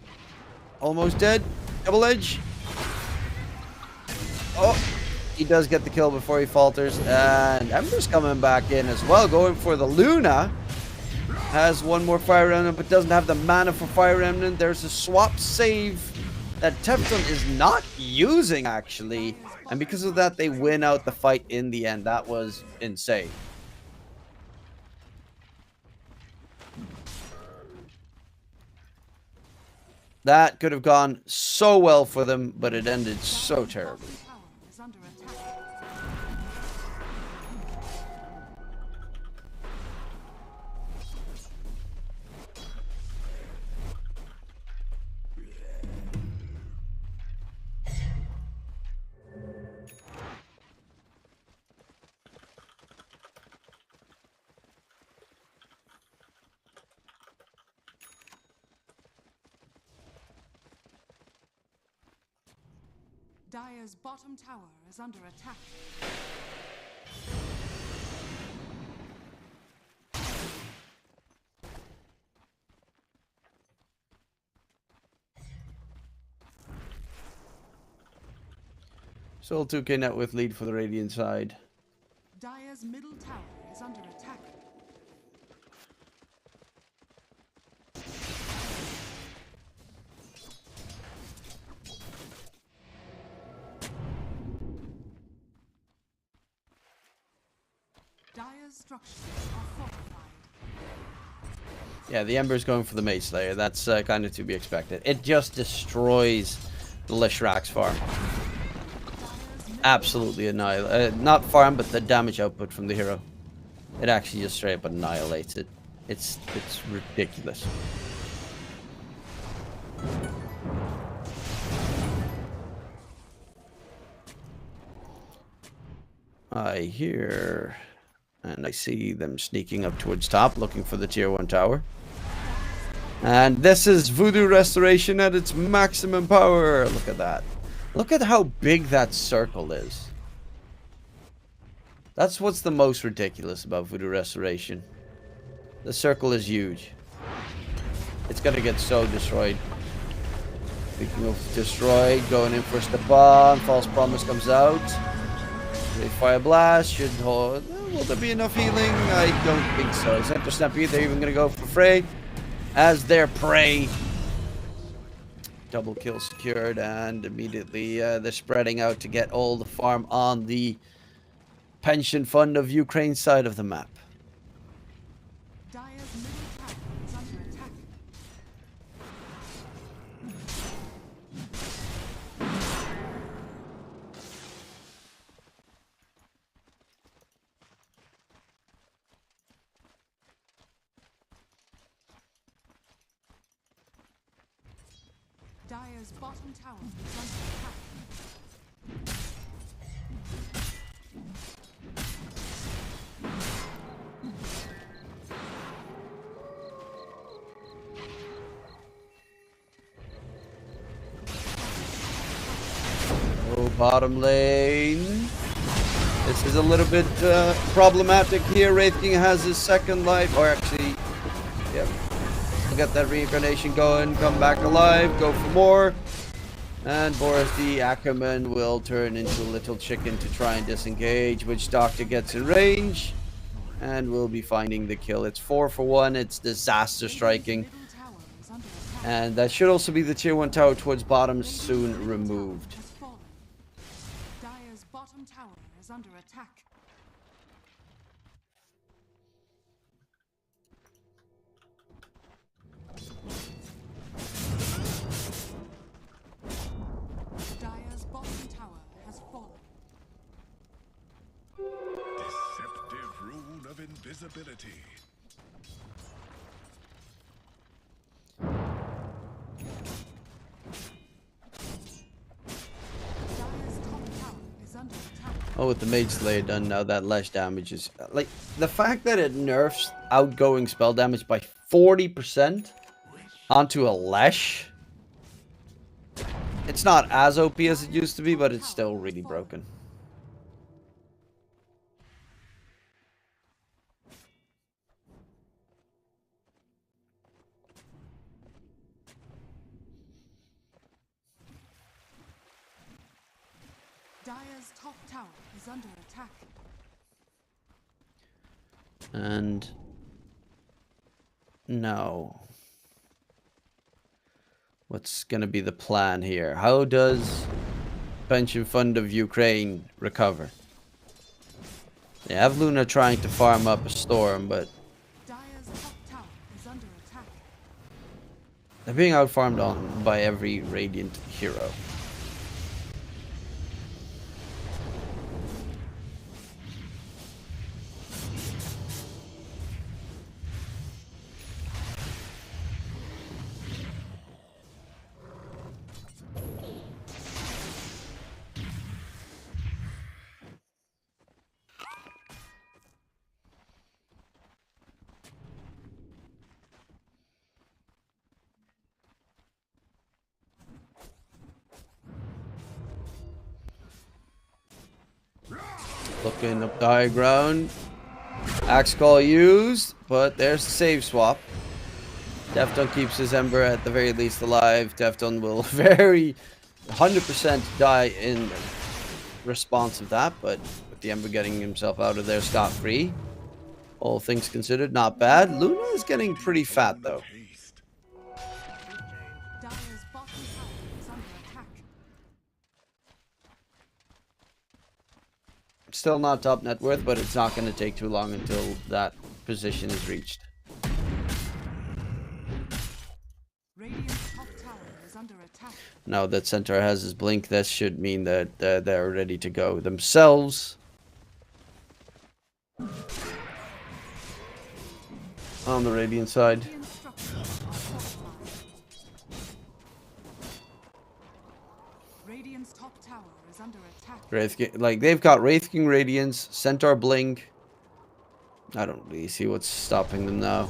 Almost dead. Double Edge. Oh, he does get the kill before he falters. And Ember's coming back in as well, going for the Luna. Has one more Fire Remnant, but doesn't have the mana for Fire Remnant. There's a swap save that Tefton is not using, actually. And because of that, they win out the fight in the end. That was insane. That could have gone so well for them, but it ended so terribly. Dire's bottom tower is under attack. Still 2k net with lead for the Radiant side. Dire's middle tower is under attack. Dire's structures are fortified. Yeah, the Ember's going for the Mage Slayer. That's kind of to be expected. It just destroys the Leshrax farm. Absolutely annihilate. Not farm, but the damage output from the hero. It actually just straight up annihilates it. It's ridiculous. I hear, and I see them sneaking up towards top, looking for the tier 1 tower. And this is Voodoo Restoration at its maximum power. Look at that. Look at how big that circle is. That's what's the most ridiculous about Voodoo Restoration. The circle is huge. It's gonna get so destroyed. Speaking of destroyed, going in for the bomb. False Promise comes out. A Fire Blast should hold. Will there be enough healing? I don't think so. Center Stampede, they're even gonna go for Frey as their prey. Double kill secured, and immediately they're spreading out to get all the farm on the pension fund of Ukraine's side of the map. Dire's middle tower is under attack. Dire's bottom tower is under attack. Oh, bottom lane. This is a little bit problematic here. Wraith King has his second life, or actually, yep. We'll get that reincarnation going, come back alive, go for more. And Boris the Ackerman will turn into a little chicken to try and disengage, which Doctor gets in range. And we'll be finding the kill. It's 4 for 1, it's disaster striking. Middle tower is under attack. And that should also be the tier 1 tower towards bottom, soon removed. Has fallen. Dire's bottom tower is under attack. invisibility. Dire's top tower is under attack. Oh, with the Mage Slayer done now, that Lesh damage is... Like, the fact that it nerfs outgoing spell damage by 40% onto a Lesh... It's not as OP as it used to be, but it's still really broken. Dire's top tower is under attack. And... No. What's gonna be the plan here? How does Pension Fund of Ukraine recover? They have Luna trying to farm up a storm, but Dire's top tower is under attack. they're being outfarmed on by every Radiant hero. Looking up the high ground. Axe Call used, but there's the save swap. Defton keeps his Ember at the very least alive. Defton will 100% die in response of that, but with the Ember getting himself out of there scot-free, all things considered, not bad. Luna is getting pretty fat though. Haste. Dire's bottom tower is under attack. Still not top net worth, but it's not going to take too long until that position is reached. Radiant's top tower is under attack. Now that Centaur has his blink, that should mean that they're ready to go themselves. On the Radiant side. Radiant structures are fortified. Radiant's top tower is under attack. Wraith King, like they've got Wraith King Radiance, Centaur Blink. I don't really see what's stopping them now.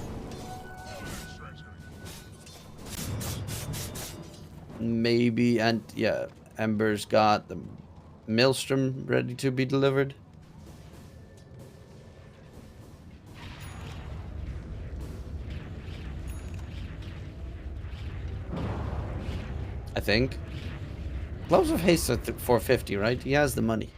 Maybe, and yeah, Ember's got the Maelstrom ready to be delivered. I think. Gloves of Haste at 450, right? He has the money.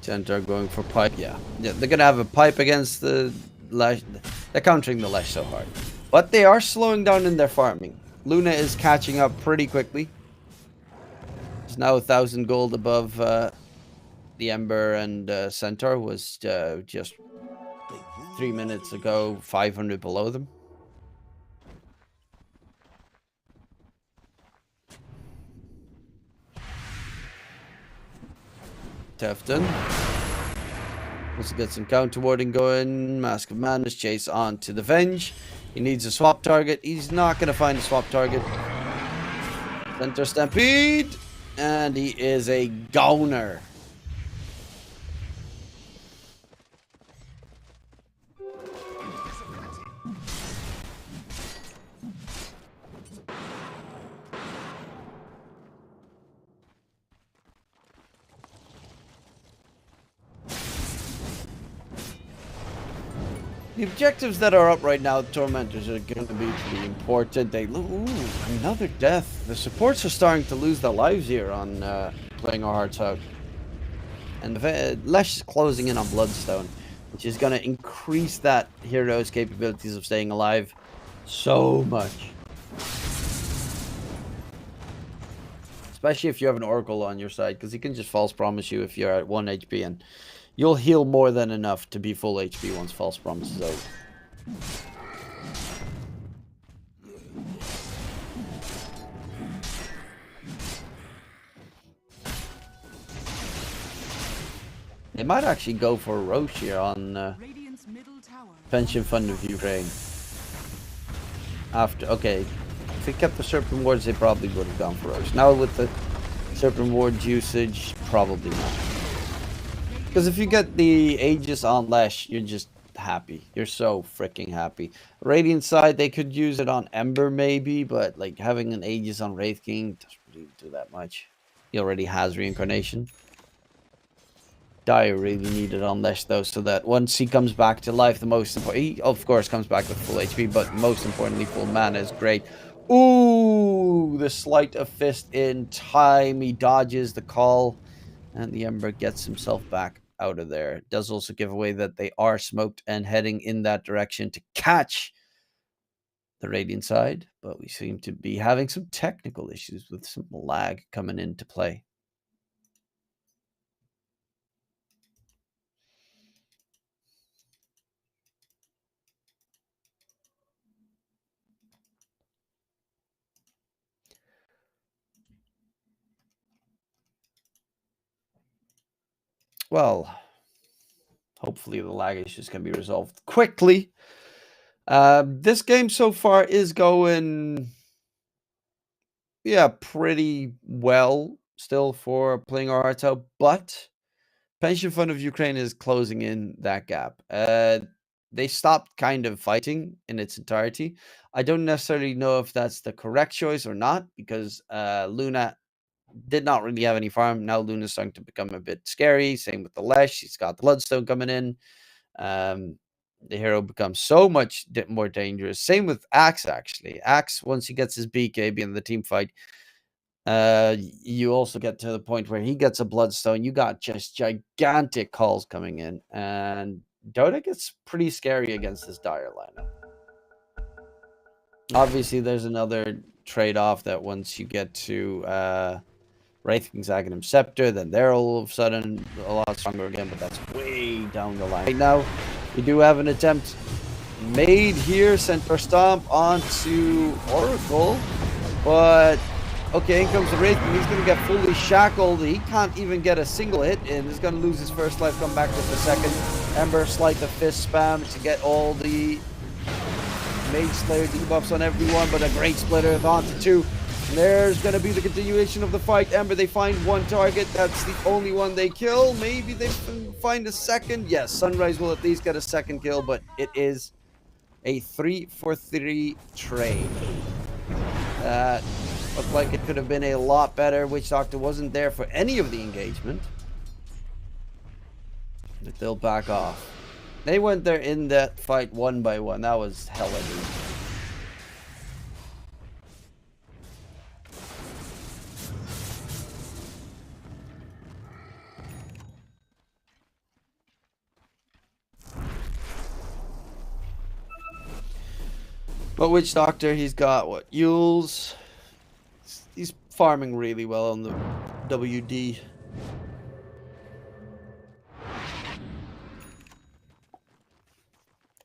Centaur going for pipe. Yeah, they're gonna have a pipe against the Lash. They're countering the Lash so hard, but they are slowing down in their farming. Luna is catching up pretty quickly. It's now 1,000 gold above the Ember, and Centaur was just 3 minutes ago 500 below them. Tefton. Let's get some counter warding going. Mask of Madness, chase on to the Venge. He needs a swap target. He's not going to find a swap target. Centaur Stampede. And he is a goner. The objectives that are up right now, the Tormentors, are going to be pretty important. They ooh, another death. The supports are starting to lose their lives here on playing our hearts out. And Lesh is closing in on Bloodstone, which is going to increase that hero's capabilities of staying alive so much. Especially if you have an Oracle on your side, because he can just false promise you if you're at 1 HP, and you'll heal more than enough to be full HP once false promise is over. They might actually go for Roche here on Radiant's middle tower. Pension Fund of Ukraine. After, okay, if they kept the Serpent Wards, they probably would have gone for Roche. Now with the Serpent Wards usage, probably not. Because if you get the Aegis on Lesh, you're just happy. You're so freaking happy. Radiant side, they could use it on Ember maybe, but like having an Aegis on Wraith King doesn't really do that much. He already has reincarnation. Dire really needed on Lesh though, so that once he comes back to life, the most important, he of course comes back with full HP, but most importantly, full mana is great. Ooh, the sleight of fist in time. He dodges the call, and the Ember gets himself back out of there. It does also give away that they are smoked and heading in that direction to catch the Radiant side, but we seem to be having some technical issues with some lag coming into play. Well, hopefully the lag issues can be resolved quickly. This game so far is going, yeah, pretty well still for playing our hearts out, but Pension Fund of Ukraine is closing in that gap. They stopped kind of fighting in its entirety. I don't necessarily know if that's the correct choice or not, because Luna did not really have any farm. Now Luna's starting to become a bit scary. Same with the Lesh. He's got the Bloodstone coming in. The hero becomes so much more dangerous. Same with Axe, actually. Axe, once he gets his BKB in the team fight, you also get to the point where he gets a Bloodstone. You got just gigantic calls coming in, and Dota gets pretty scary against this Dire lineup. Obviously, there's another trade-off that once you get to Wraith King's Aghanim Scepter, then they're all of a sudden a lot stronger again, but that's way down the line. Right now, we do have an attempt made here. Centaur Stomp onto Oracle, but okay, in comes the Wraith King. He's going to get fully shackled. He can't even get a single hit in. He's going to lose his first life, come back with the second. Ember, Sleight of Fist spam to get all the Mage Slayer debuffs on everyone, but a great splitter onto two. And there's going to be the continuation of the fight. Ember, they find one target. That's the only one they kill. Maybe they find a second. Yes, Sunrise will at least get a second kill, but it is a 3-for-3 trade. Looked like it could have been a lot better. Witch Doctor wasn't there for any of the engagement. But they'll back off. They went there in that fight one by one. That was hella good. But Witch Doctor, he's got what? Yules. He's farming really well on the WD.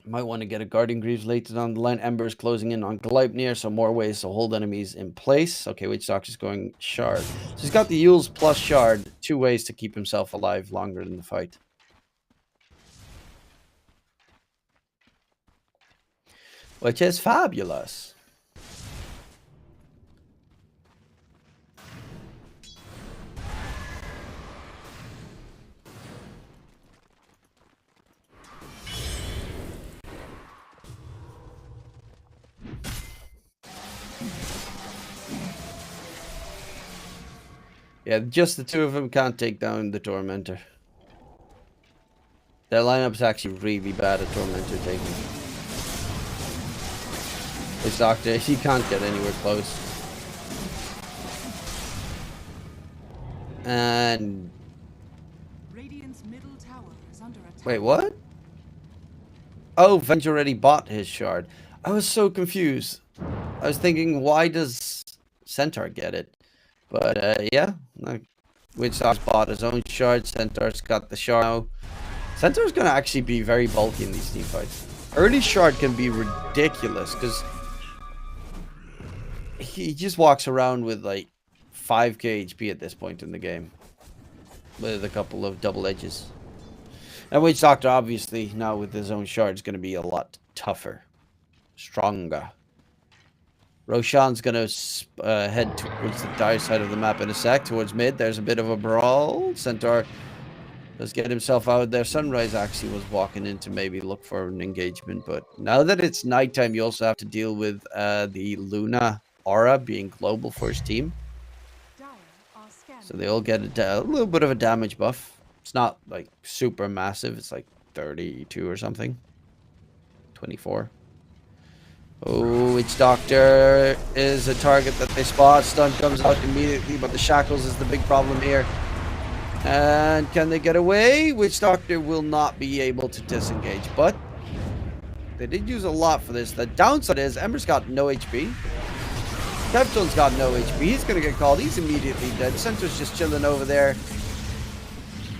Might want to get a Guardian Greaves later down the line. Ember is closing in on Gleipnir, so more ways to hold enemies in place. Okay, Witch Doctor's going Shard. So he's got the Yules plus Shard. 2 ways to keep himself alive longer in the fight. Which is fabulous. Yeah, just the two of them can't take down the Tormentor. Their lineup's actually really bad at Tormentor taking. This Doctor, he can't get anywhere close. And Radiant's middle tower is under attack. wait, what? Oh, Venge already bought his shard. I was so confused. I was thinking, why does Centaur get it? But yeah, Witch Doctor's bought his own shard. Centaur's got the shard now. Centaur's gonna actually be very bulky in these team fights. Early shard can be ridiculous because he just walks around with like 5k HP at this point in the game with a couple of double edges. And Witch Doctor, obviously, now with his own shard, is going to be a lot tougher. Stronger. Roshan's going to head towards the dire side of the map in a sec, towards mid. There's a bit of a brawl. Centaur does get himself out there. Sunrise actually was walking in to maybe look for an engagement, but now that it's nighttime, you also have to deal with the Luna aura being global for his team. So they all get a little bit of a damage buff. It's not like super massive. It's like 32 or something. 24. Oh, Witch Doctor is a target that they spot. Stun comes out immediately, but the shackles is the big problem here. And can they get away? Witch Doctor will not be able to disengage, but they did use a lot for this. The downside is Ember's got no HP. Kevtone's got no HP. He's going to get called. He's immediately dead. Centaur's just chilling over there.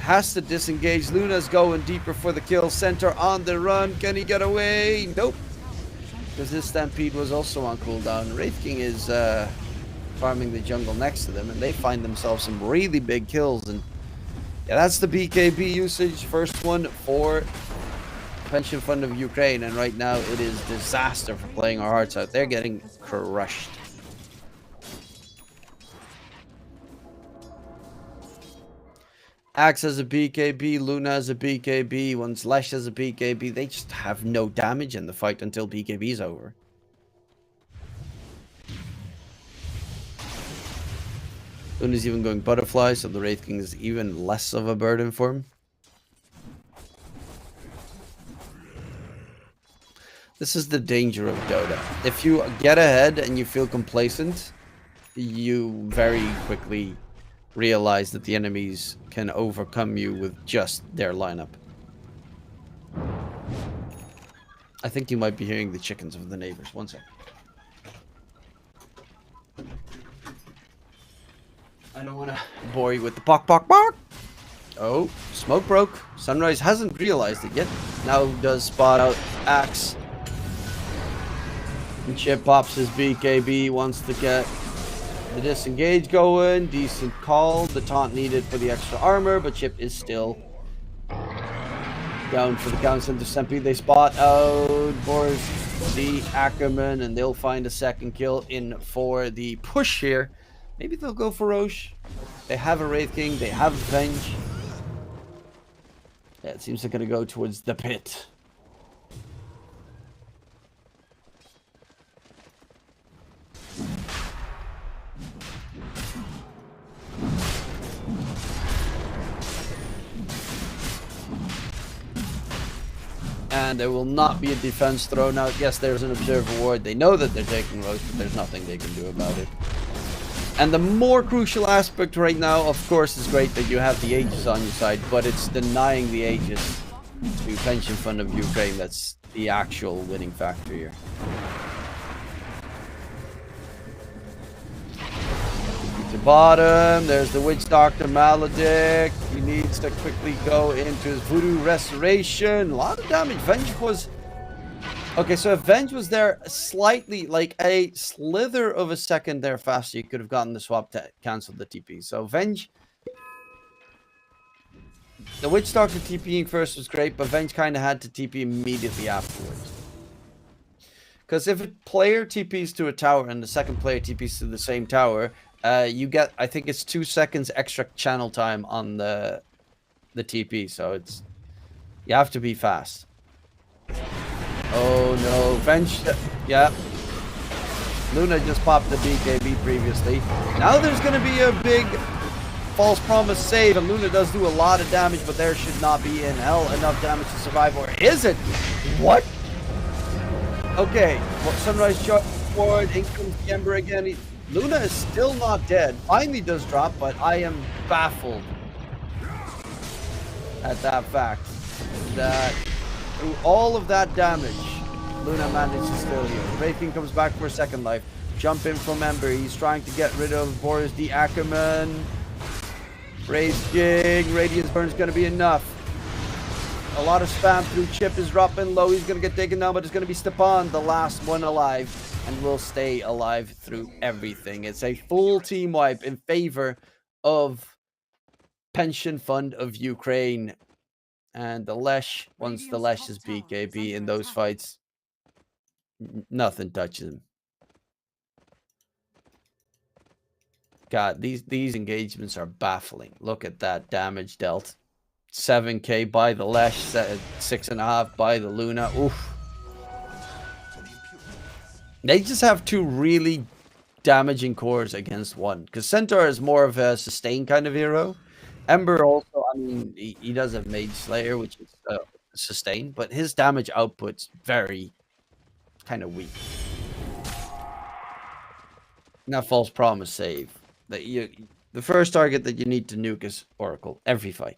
Has to disengage. Luna's going deeper for the kill. Centaur on the run. Can he get away? Nope. Because this Stampede was also on cooldown. Wraith King is farming the jungle next to them, and they find themselves some really big kills. And yeah, that's the BKB usage. First one for Pension Fund of Ukraine, and right now it is disaster for Playing Our Hearts Out. They're getting crushed. Axe has a BKB, Luna has a BKB, once Lesh has a BKB, they just have no damage in the fight until BKB's over. Luna's even going butterfly, so the Wraith King is even less of a burden for him. This is the danger of Dota. If you get ahead and you feel complacent, you very quickly realize that the enemies can overcome you with just their lineup. I think you might be hearing the chickens of the neighbors. One sec. I don't want to bore you with the pock, pock, pock. Oh, smoke broke. Sunrise hasn't realized it yet. Now does spot out Axe. And Chip pops his BKB, wants to get the disengage going. Decent call. The taunt needed for the extra armor, but Chip is still down for the counter into Stampede. They spot out Boris the Ackerman, and they'll find a second kill in for the push here. Maybe they'll go for Roche. They have a Wraith King. They have Venge. Yeah, it seems they're going to go towards the pit. And there will not be a defense thrown out. Yes, there's an observer ward. They know that they're taking Roche, but there's nothing they can do about it. And the more crucial aspect right now, of course, is great that you have the Aegis on your side, but it's denying the Aegis to Pension Fund of Ukraine that's the actual winning factor here. To bottom, there's the Witch Doctor Maledict. He needs to quickly go into his Voodoo Restoration. A lot of damage. Venge was... Okay, so if Venge was there slightly, like a slither of a second there faster, you could have gotten the swap to cancel the TP. So Venge... The Witch Doctor TPing first was great, but Venge kind of had to TP immediately afterwards. Because if a player TPs to a tower and the second player TPs to the same tower... you get, I think it's 2 seconds extra channel time on the TP, so it's, you have to be fast. Oh no, Venge, yeah. Luna just popped the BKB previously. Now there's going to be a big false promise save, and Luna does do a lot of damage, but there should not be in hell enough damage to survive, or is it? What? Okay, well, Sunrise shot forward, in comes the Ember again. Luna is still not dead. Finally does drop, but I am baffled at that fact that through all of that damage, Luna managed to still heal. Wraith King comes back for a second life. Jump in from Ember. He's trying to get rid of Boris the Ackerman. Wraith King. Radiance Burn is going to be enough. A lot of spam through. Chip is dropping low. He's going to get taken down, but it's going to be Stepan, the last one alive. And will stay alive through everything. It's a full team wipe in favor of Pension Fund of Ukraine. And the Lesh, once the Lesh is BKB in those fights, nothing touches him. God, these engagements are baffling. Look at that damage dealt. 7k by the Lesh, 6.5 by the Luna. Oof. They just have two really damaging cores against one. Because Centaur is more of a sustain kind of hero. Ember also, I mean, he does have Mage Slayer, which is sustain. But his damage output's very kind of weak. And that false promise save. The first target that you need to nuke is Oracle. Every fight.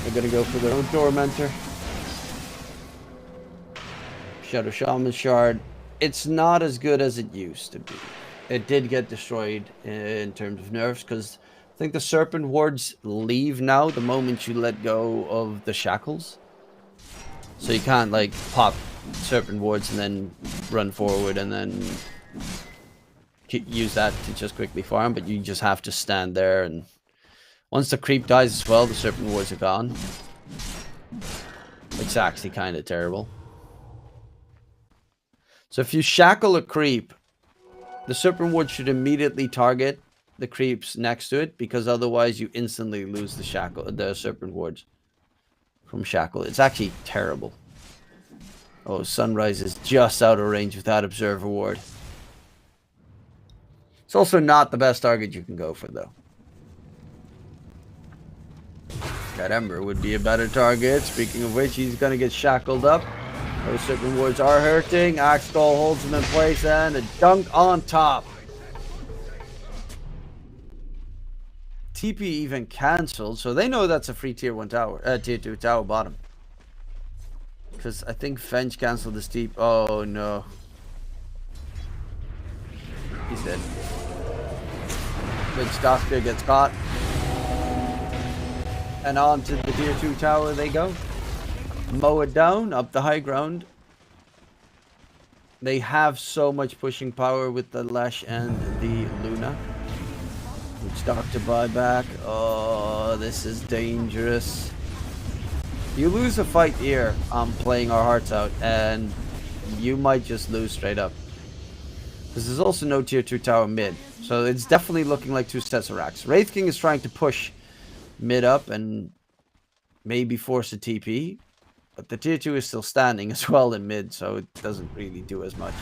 They're gonna go for their own Tormentor. Shadow Shaman Shard. It's not as good as it used to be. It did get destroyed in terms of nerfs because I think the Serpent Wards leave now the moment you let go of the shackles. So you can't like pop Serpent Wards and then run forward and then use that to just quickly farm, but you just have to stand there, and once the creep dies as well, the Serpent Wards are gone. It's actually kind of terrible. So if you shackle a creep, the Serpent Ward should immediately target the creeps next to it, because otherwise you instantly lose the Serpent Wards from shackle. It's actually terrible. Oh, Sunrise is just out of range with that Observer Ward. It's also not the best target you can go for, though. That Ember would be a better target. Speaking of which, he's going to get shackled up. Those Serpent Wards are hurting. Axe Skull holds him in place, and a dunk on top. TP even cancelled, so they know that's a free tier 1 tower, tier 2 tower bottom. Because I think Fench cancelled his TP. Oh no. He's dead. Witch Doctor gets caught. And on to the tier 2 tower they go. Mow it down, up the high ground. They have so much pushing power with the Lash and the Luna. Witch Doctor buyback. Oh, this is dangerous. You lose a fight here on playing our hearts out, and you might just lose straight up. Because there's also no tier 2 tower mid. So it's definitely looking like 2 Tesseracts. Wraith King is trying to push mid up and maybe force a TP. But the tier 2 is still standing as well in mid, so it doesn't really do as much.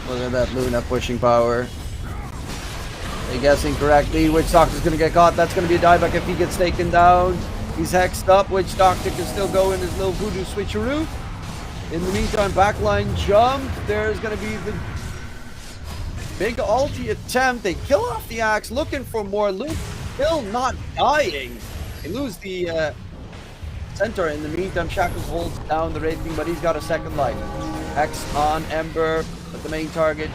Look at that Luna pushing power. They guess incorrectly. Witch Doctor's going to get caught. That's going to be a dieback if he gets taken down. He's hexed up. Witch Doctor can still go in his little voodoo switcheroo. In the meantime, backline jump. There's going to be the big ulti attempt. They kill off the axe, looking for more loot. Still not dying. They lose the Centaur. In the meantime, Shackles holds down the Wraith King, but he's got a second life. Hex on Ember, but the main target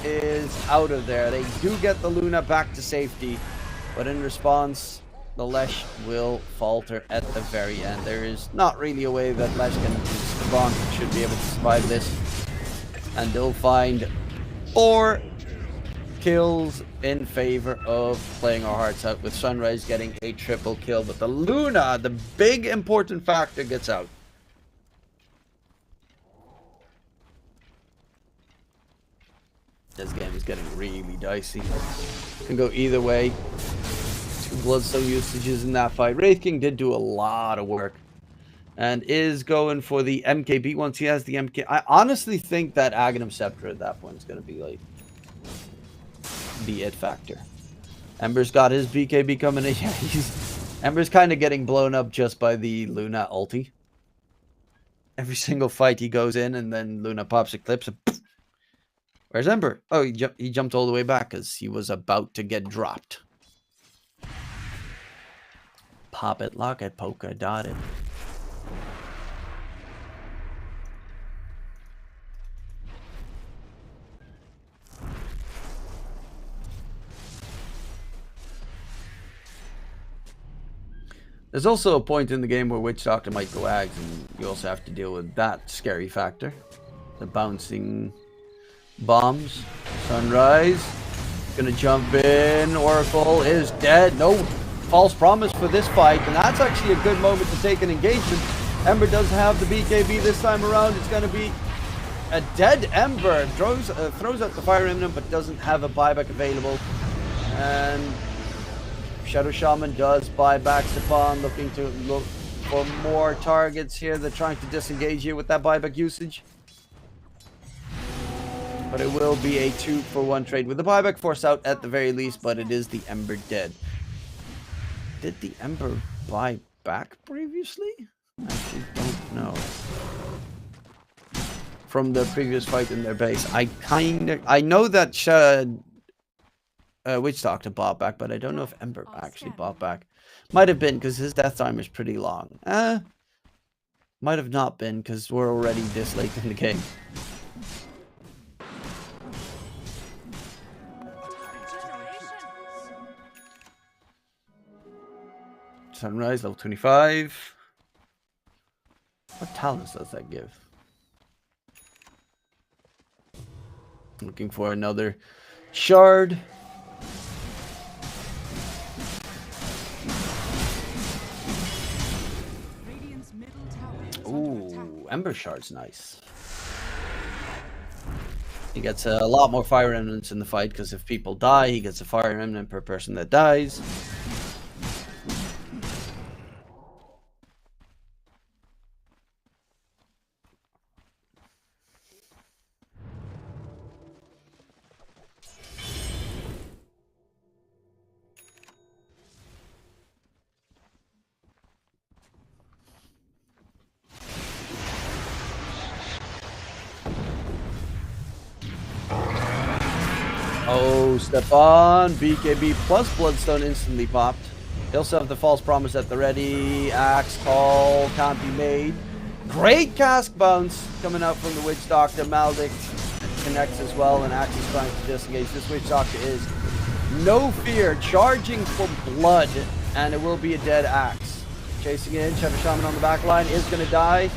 is out of there. They do get the Luna back to safety, but in response, the Lesh will falter at the very end. There is not really a way that Lesh should be able to survive this, and they'll find 4 kills in favor of playing our hearts out, with Sunrise getting a triple kill, but the Luna, the big important factor, gets out. This game is getting really dicey. Can go either way. 2 Bloodstone usages in that fight. Wraith King did do a lot of work, and is going for the MKB once he has the MK. I honestly think that Aghanim Scepter at that point is going to be like the it factor. Ember's got his BKB coming in. Yeah, Ember's kind of getting blown up just by the Luna ulti. Every single fight he goes in, and then Luna pops Eclipse. And poof. Where's Ember? Oh, he jumped all the way back because he was about to get dropped. Pop it, lock it, polka dot it. There's also a point in the game where Witch Doctor might go Ags, and you also have to deal with that scary factor. The bouncing bombs. Sunrise. Gonna jump in. Oracle is dead. No false promise for this fight, and that's actually a good moment to take an engagement. Ember does have the BKB this time around. It's gonna be a dead Ember. Throws out the Fire Remnant, but doesn't have a buyback available. And Shadow Shaman does buybacks upon looking to look for more targets here. They're trying to disengage here with that buyback usage. But it will be a 2-for-1 trade with the buyback force out at the very least, but it is the Ember dead. Did the Ember buy back previously? I actually don't know. From the previous fight in their base, I know that Witch Doctor bought back, but I don't know if Ember actually bought back. Might have been because his death time is pretty long. Might have not been because we're already this late in the game. Sunrise, level 25. What talents does that give? Looking for another shard. Ooh, Ember Shard's nice. He gets a lot more Fire Remnants in the fight because if people die, he gets a Fire Remnant per person that dies. Oh, Stefan, BKB plus Bloodstone instantly popped. They also have the False Promise at the ready. Axe Call can't be made. Great cask bounce coming out from the Witch Doctor. Maldic connects as well, and Axe is trying to disengage. This Witch Doctor is no fear, charging for blood, and it will be a dead Axe. Chasing in, Shadow Shaman on the back line is going to die.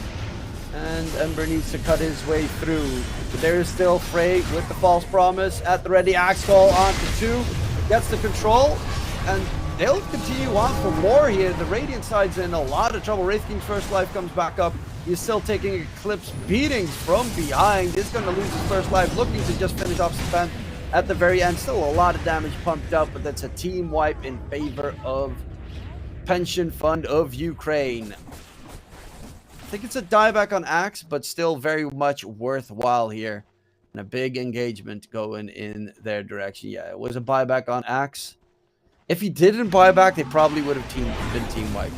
And Ember needs to cut his way through. But there is still Frey with the False Promise at the ready. Axe Call onto 2. Gets the control. And they'll continue on for more here. The Radiant side's in a lot of trouble. Wraith King's first life comes back up. He's still taking Eclipse beatings from behind. He's going to lose his first life. Looking to just finish off Stefan at the very end. Still a lot of damage pumped out. But that's a team wipe in favor of Pension Fund of Ukraine. I think it's a dieback on Axe, but still very much worthwhile here. And a big engagement going in their direction. Yeah, it was a buyback on Axe. If he didn't buy back, they probably would have been team wiped.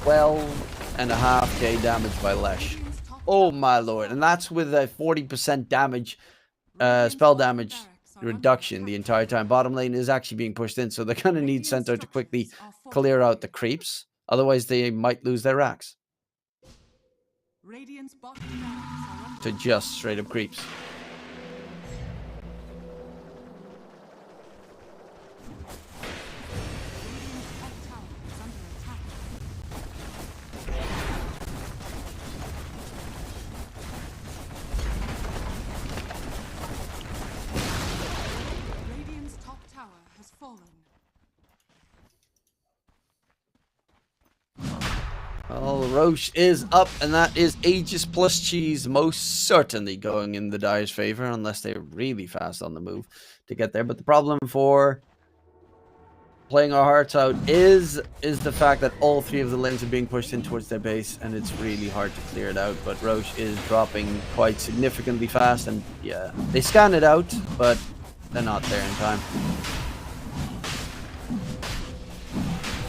12.5k damage by Lesh. Oh my lord. And that's with a 40% damage, spell damage reduction the entire time. Bottom lane is actually being pushed in, so they're going to need Centaur to quickly clear out the creeps. Otherwise, they might lose their racks to just straight up creeps. Radiant's top tower has fallen. Well, Roche is up, and that is Aegis plus Cheese most certainly going in the Dire's favor, unless they're really fast on the move to get there. But the problem for playing our hearts out is the fact that all 3 of the lanes are being pushed in towards their base, and it's really hard to clear it out. But Roche is dropping quite significantly fast, and yeah, they scan it out, but they're not there in time.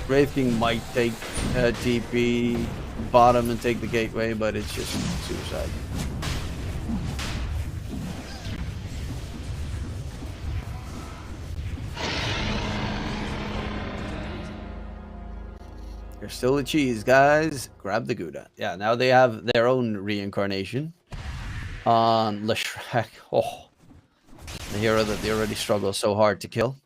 Wraith King might take TP bottom and take the gateway, but it's just suicide. There's still a cheese, guys. Grab the Gouda. Yeah, now they have their own reincarnation on Leshrac. Oh, the hero that they already struggle so hard to kill.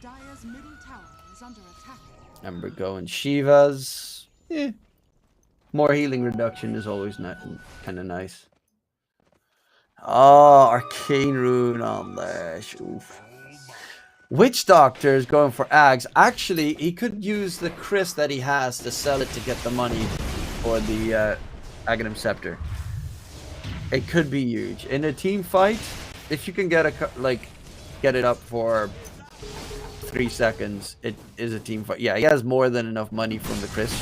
Dire's middle tower is under attack. Remember going Shivas. More healing reduction is always kind of nice. Oh, Arcane Rune on Lash. Oof. Witch Doctor is going for Ags. Actually, he could use the Chris that he has to sell it to get the money for the Aghanim Scepter. It could be huge. In a team fight, if you can get it up for 3 seconds, it is a team fight. Yeah, he has more than enough money from the Chris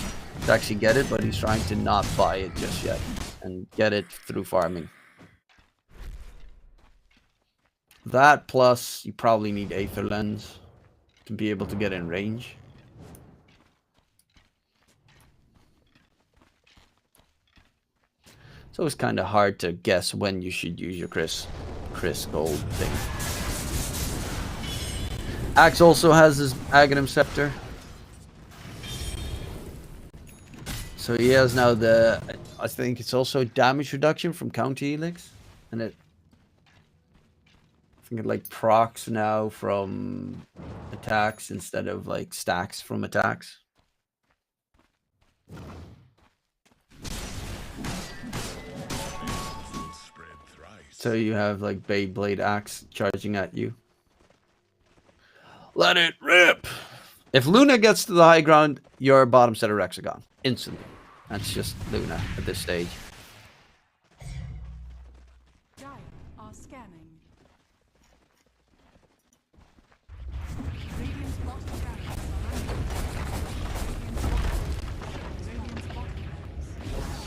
to actually get it, but he's trying to not buy it just yet and get it through farming. That plus you probably need Aether Lens to be able to get in range. It's always kind of hard to guess when you should use your Chris Gold thing. Axe also has his Aghanim Scepter. So he has now I think it's also damage reduction from counter helix. And I think it like procs now from attacks instead of like stacks from attacks. So you have like Beyblade Axe charging at you. Let it rip! If Luna gets to the high ground, your bottom set of Rex are gone. Instantly. That's just Luna at this stage. Dire are scanning. Radiant's bottom barracks are under attack. Radiant's bottom barracks.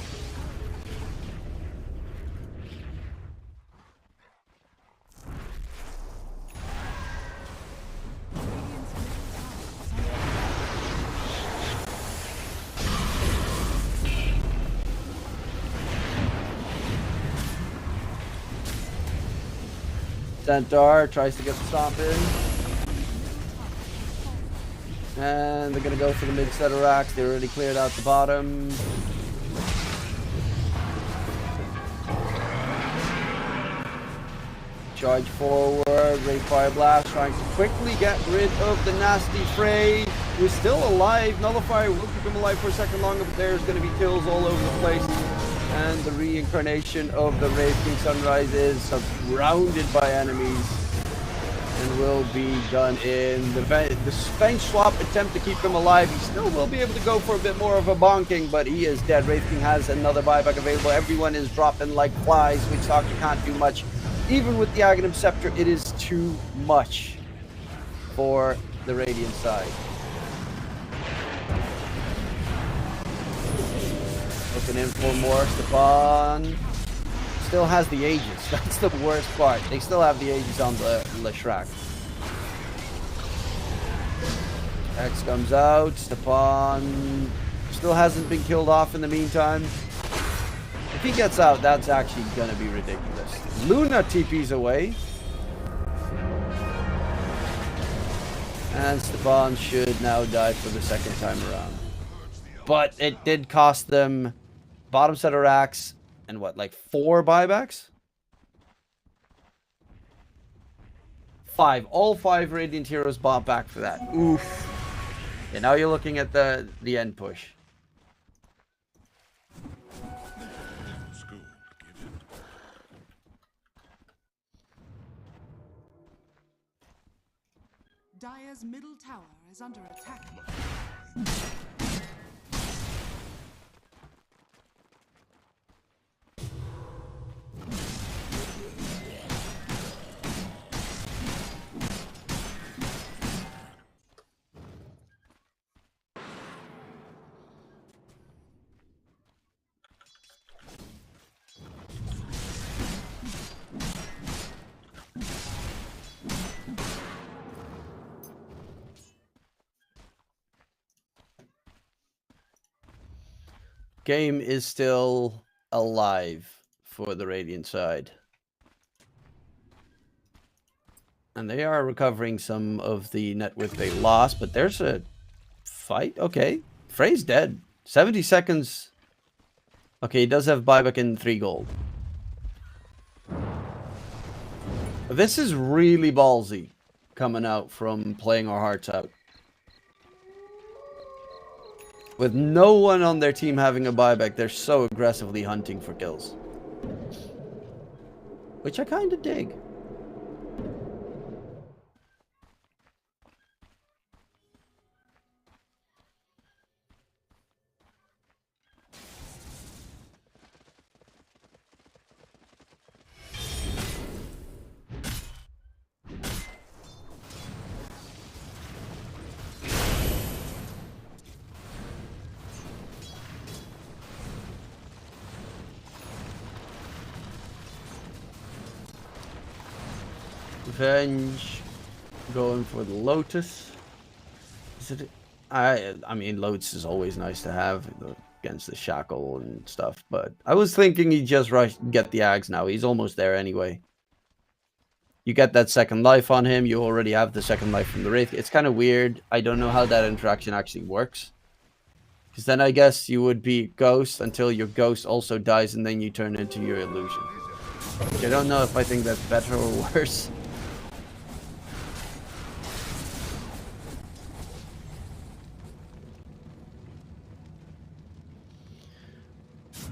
Centaur tries to get the stomp in. And they're going to go for the mid set of racks. They already cleared out the bottom. Charge forward. Ray Fire Blast trying to quickly get rid of the nasty Frey, who is still alive. Nullifier will keep him alive for a second longer, but there's going to be kills all over the place. And the reincarnation of the Wraith King Sunrise is surrounded by enemies and will be done in. The Spank Swap attempt to keep him alive. He still will be able to go for a bit more of a bonking, but he is dead. Wraith King has another buyback available. Everyone is dropping like flies. Witch Doctor can't do much. Even with the Aghanim Scepter, it is too much for the Radiant side. Looking in for more. Stepan still has the Aegis. That's the worst part. They still have the Aegis on the Leshrac. X comes out. Stepan still hasn't been killed off in the meantime. If he gets out, that's actually going to be ridiculous. Luna TP's away. And Stepan should now die for the second time around. But it did cost them bottom set of racks and what, like 4 buybacks? 5. All 5 Radiant heroes bought back for that. Oof. And now you're looking at the end push. Dire's middle tower is under attack. Game is still alive for the Radiant side. And they are recovering some of the net worth they lost, but there's a fight. Okay. Frey's dead. 70 seconds. Okay, he does have buyback in 3 gold. This is really ballsy. coming out from playing our hearts out. With no one on their team having a buyback, they're so aggressively hunting for kills. Which I kind of dig. Revenge, going for the Lotus. Is it? I mean, Lotus is always nice to have against the Shackle and stuff, but I was thinking he'd just get the Axe now. He's almost there anyway. You get that second life on him. You already have the second life from the Wraith. It's kind of weird. I don't know how that interaction actually works. Because then I guess you would be Ghost until your Ghost also dies, and then you turn into your Illusion. Which I don't know if I think that's better or worse.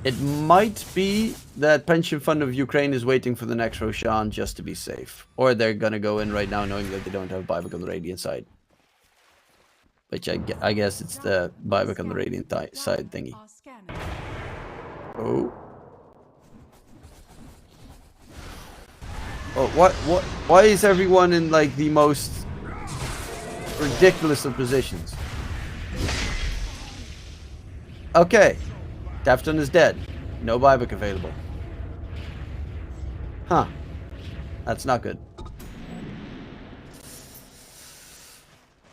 It might be that Pension Fund of Ukraine is waiting for the next Roshan just to be safe. Or they're going to go in right now knowing that they don't have buyback on the Radiant side. Which I guess it's the buyback on the Radiant side thingy. Oh. Oh, why is everyone in like the most ridiculous of positions? Okay. Defton is dead. No buyback available. Huh. That's not good.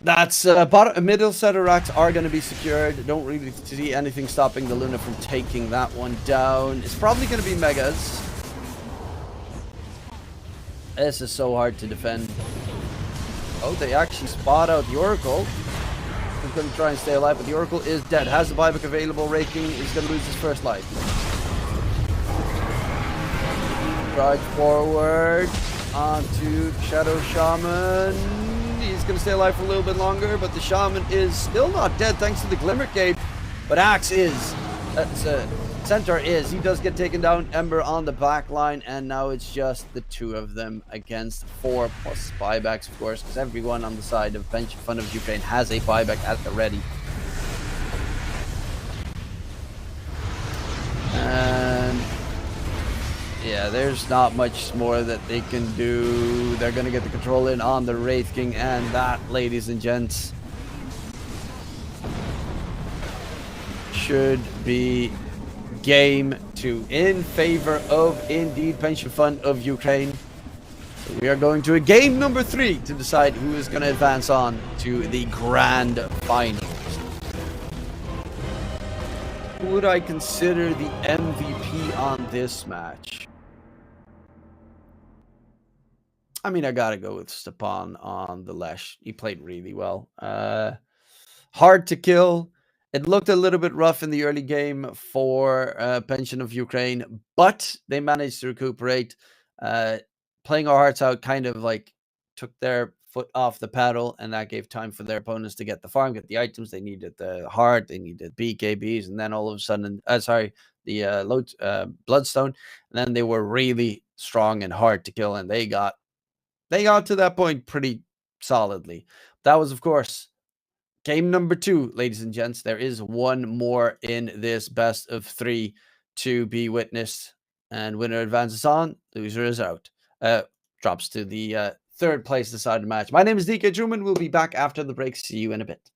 That's middle set of racks are going to be secured. Don't really see anything stopping the Luna from taking that one down. It's probably going to be Megas. This is so hard to defend. Oh, they actually spot out the Oracle. He's going to try and stay alive, but the Oracle is dead. Has the buyback available. Raking is going to lose his first life. Drive forward onto Shadow Shaman. He's going to stay alive for a little bit longer, but the Shaman is still not dead thanks to the Glimmer Cape. But Axe is. Centaur is. He does get taken down. Ember on the back line, and now it's just the two of them against 4 plus buybacks, of course, because everyone on the side of Pension Fund of Ukraine has a buyback at the ready. And yeah, there's not much more that they can do. They're going to get the control in on the Wraith King, and that, ladies and gents, should be game 2 in favor of indeed Pension Fund of Ukraine. So we are going to a game number 3 to decide who is going to advance on to the grand finals. Who would I consider the MVP on this match? I mean, I gotta go with Stepan on the Lesh. He played really well. Hard to kill. It looked a little bit rough in the early game for Pension of Ukraine, but they managed to recuperate. Playing our hearts out kind of like took their foot off the pedal, and that gave time for their opponents to get the farm, get the items. They needed the heart, they needed BKBs, and then all of a sudden, the Bloodstone, and then they were really strong and hard to kill, and they got to that point pretty solidly. That was, of course, game number 2, ladies and gents. There is one more in this best of 3 to be witnessed. And winner advances on, loser is out. Drops to the 3rd place decided match. My name is DK Truman. We'll be back after the break. See you in a bit.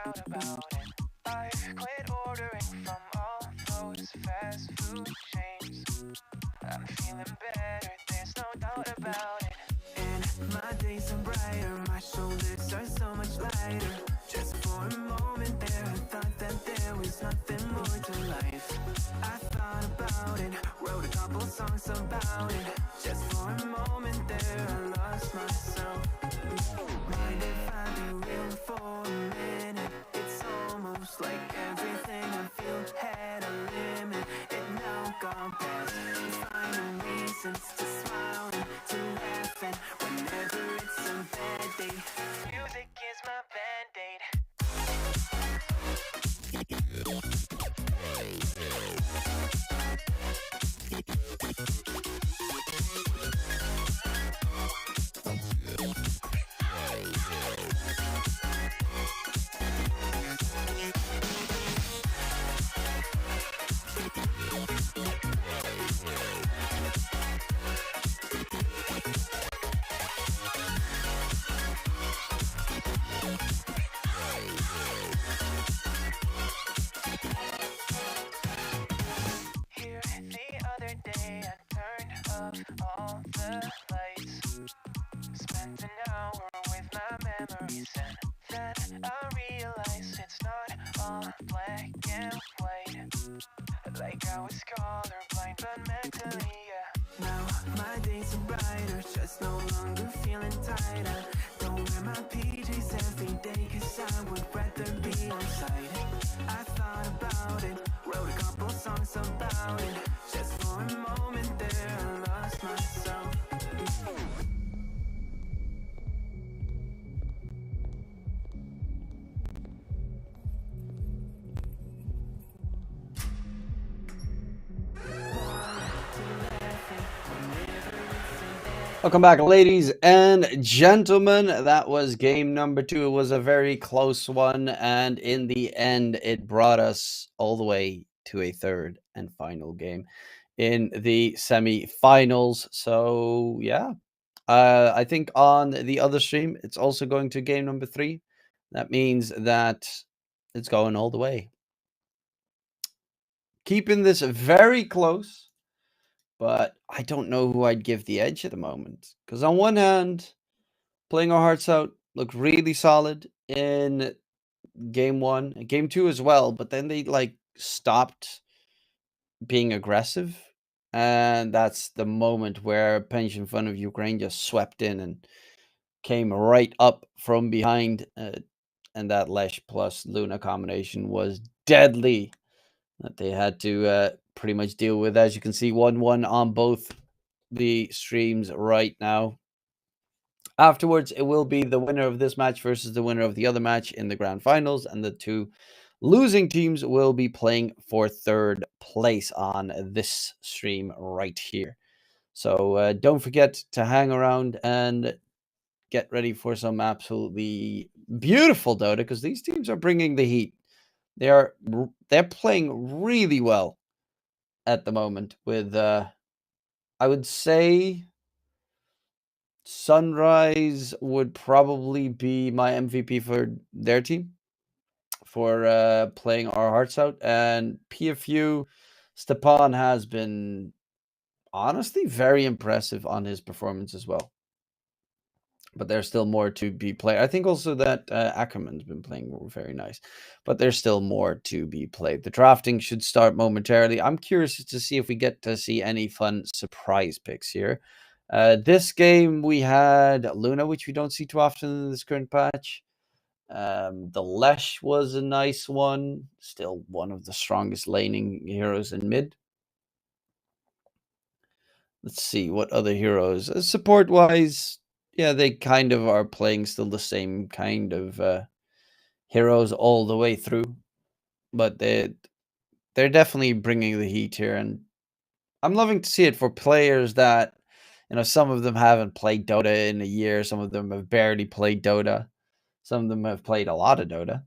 proud about it. I've quit ordering from all those fast food chains. I'm feeling better, there's no doubt about it. And my days are brighter, my shoulders are so much lighter. Just for a moment there, I thought that there was nothing more to life. I thought about it, wrote a couple songs about it. Just for a moment there, I lost myself. Mind if I be real for a minute? It's almost like everything I feel had a limit. It now gone past. Finding reasons to smile and to laugh, and whenever it's a bad day, music is my band-aid. Here the other day, I turned up all the lights. Spent an hour with my memories, and then I realized it's not all black and white. Like I was colorblind, but mentally, yeah. Now my days are brighter, just no longer feeling tight. I don't wear my PJs every day, cause I would rather be outside. I thought about it, wrote a couple songs about it. Just for a moment there, I lost myself. Welcome back, ladies and gentlemen. That was game number 2. It was a very close one, and in the end, it brought us all the way to a third and final game in the semi-finals. So, yeah. I think on the other stream, it's also going to game number 3. That means that it's going all the way. Keeping this very close. But I don't know who I'd give the edge at the moment. Because on one hand, Playing Our Hearts Out looked really solid in game 1. Game 2 as well. But then they, stopped being aggressive. And that's the moment where Pension Fund of Ukraine just swept in and came right up from behind. And that Lesh plus Luna combination was deadly. That they had to pretty much deal with. As you can see, 1-1 on both the streams right now. Afterwards, it will be the winner of this match versus the winner of the other match in the grand finals, and the 2 losing teams will be playing for 3rd place on this stream right here. So don't forget to hang around and get ready for some absolutely beautiful Dota, because these teams are bringing the heat. They're playing really well at the moment with I would say Sunrise would probably be my MVP for their team for Playing Our Hearts Out, and PFU Stepan has been honestly very impressive on his performance as well. But there's still more to be played. I think also that Ackerman's been playing very nice. But there's still more to be played. The drafting should start momentarily. I'm curious to see if we get to see any fun surprise picks here. This game we had Luna, which we don't see too often in this current patch. The Lesh was a nice one. Still one of the strongest laning heroes in mid. Let's see what other heroes. Support-wise, yeah, they kind of are playing still the same kind of heroes all the way through. But they're definitely bringing the heat here. And I'm loving to see it for players that, some of them haven't played Dota in a year. Some of them have barely played Dota. Some of them have played a lot of Dota.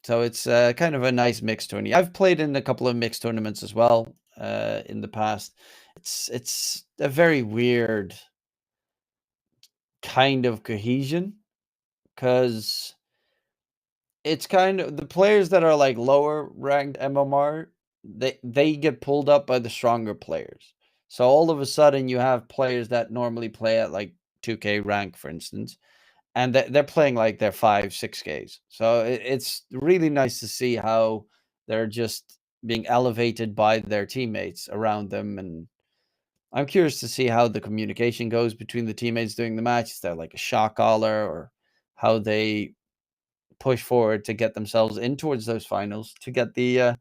So it's kind of a nice mixed tourney. I've played in a couple of mixed tournaments as well in the past. It's a very weird kind of cohesion, because it's kind of the players that are like lower ranked MMR, they get pulled up by the stronger players. So all of a sudden you have players that normally play at like 2K rank, for instance, and they're playing like their 5-6Ks. So it's really nice to see how they're just being elevated by their teammates around them. And I'm curious to see how the communication goes between the teammates during the match. Is there like a shot caller, or how they push forward to get themselves in towards those finals to get the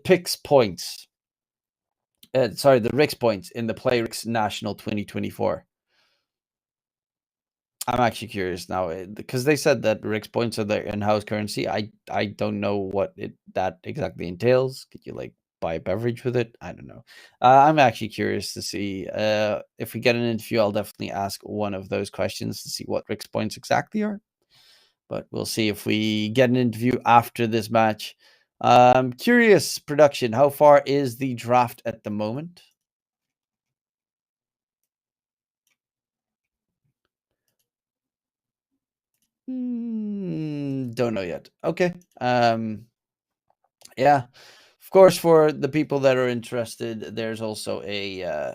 picks points. Sorry, the Rix points in the PLAYRIXNATIONal 2024. I'm actually curious now because they said that Rix points are their in-house currency. I don't know what that exactly entails. Could you like buy a beverage with it? I don't know. I'm actually curious to see if we get an interview. I'll definitely ask one of those questions to see what Rix points exactly are. But we'll see if we get an interview after this match. Curious, production, how far is the draft at the moment? Don't know yet. Okay. Yeah. Of course, for the people that are interested, there's also a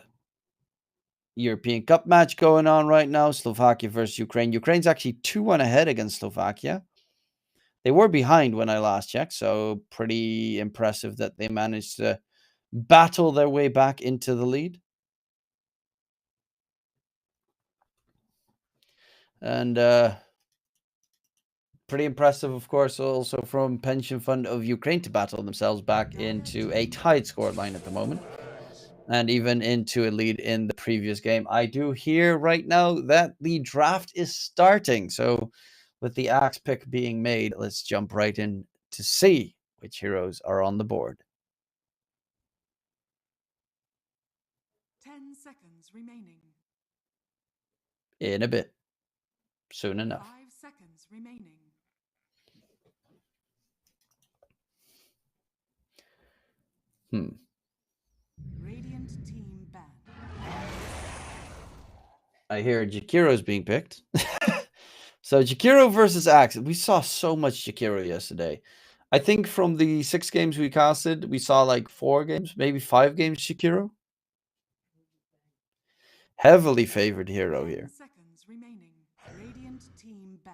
European Cup match going on right now. Slovakia versus Ukraine. Ukraine's actually 2-1 ahead against Slovakia. They were behind when I last checked, so pretty impressive that they managed to battle their way back into the lead. And pretty impressive, of course, also from Pension Fund of Ukraine to battle themselves back into a tied scoreline at the moment, and even into a lead in the previous game. I do hear right now that the draft is starting. So with the axe pick being made, let's jump right in to see which heroes are on the board. 10 seconds remaining. In a bit. Soon 5 enough. seconds remaining. Radiant team banned. I hear Jakiro's being picked. So Jakiro versus Axe. We saw so much Jakiro yesterday. I think from the 6 games we casted, we saw like 4 games, maybe 5 games Jakiro. Heavily favored hero 10 here. seconds remaining. Radiant team ban.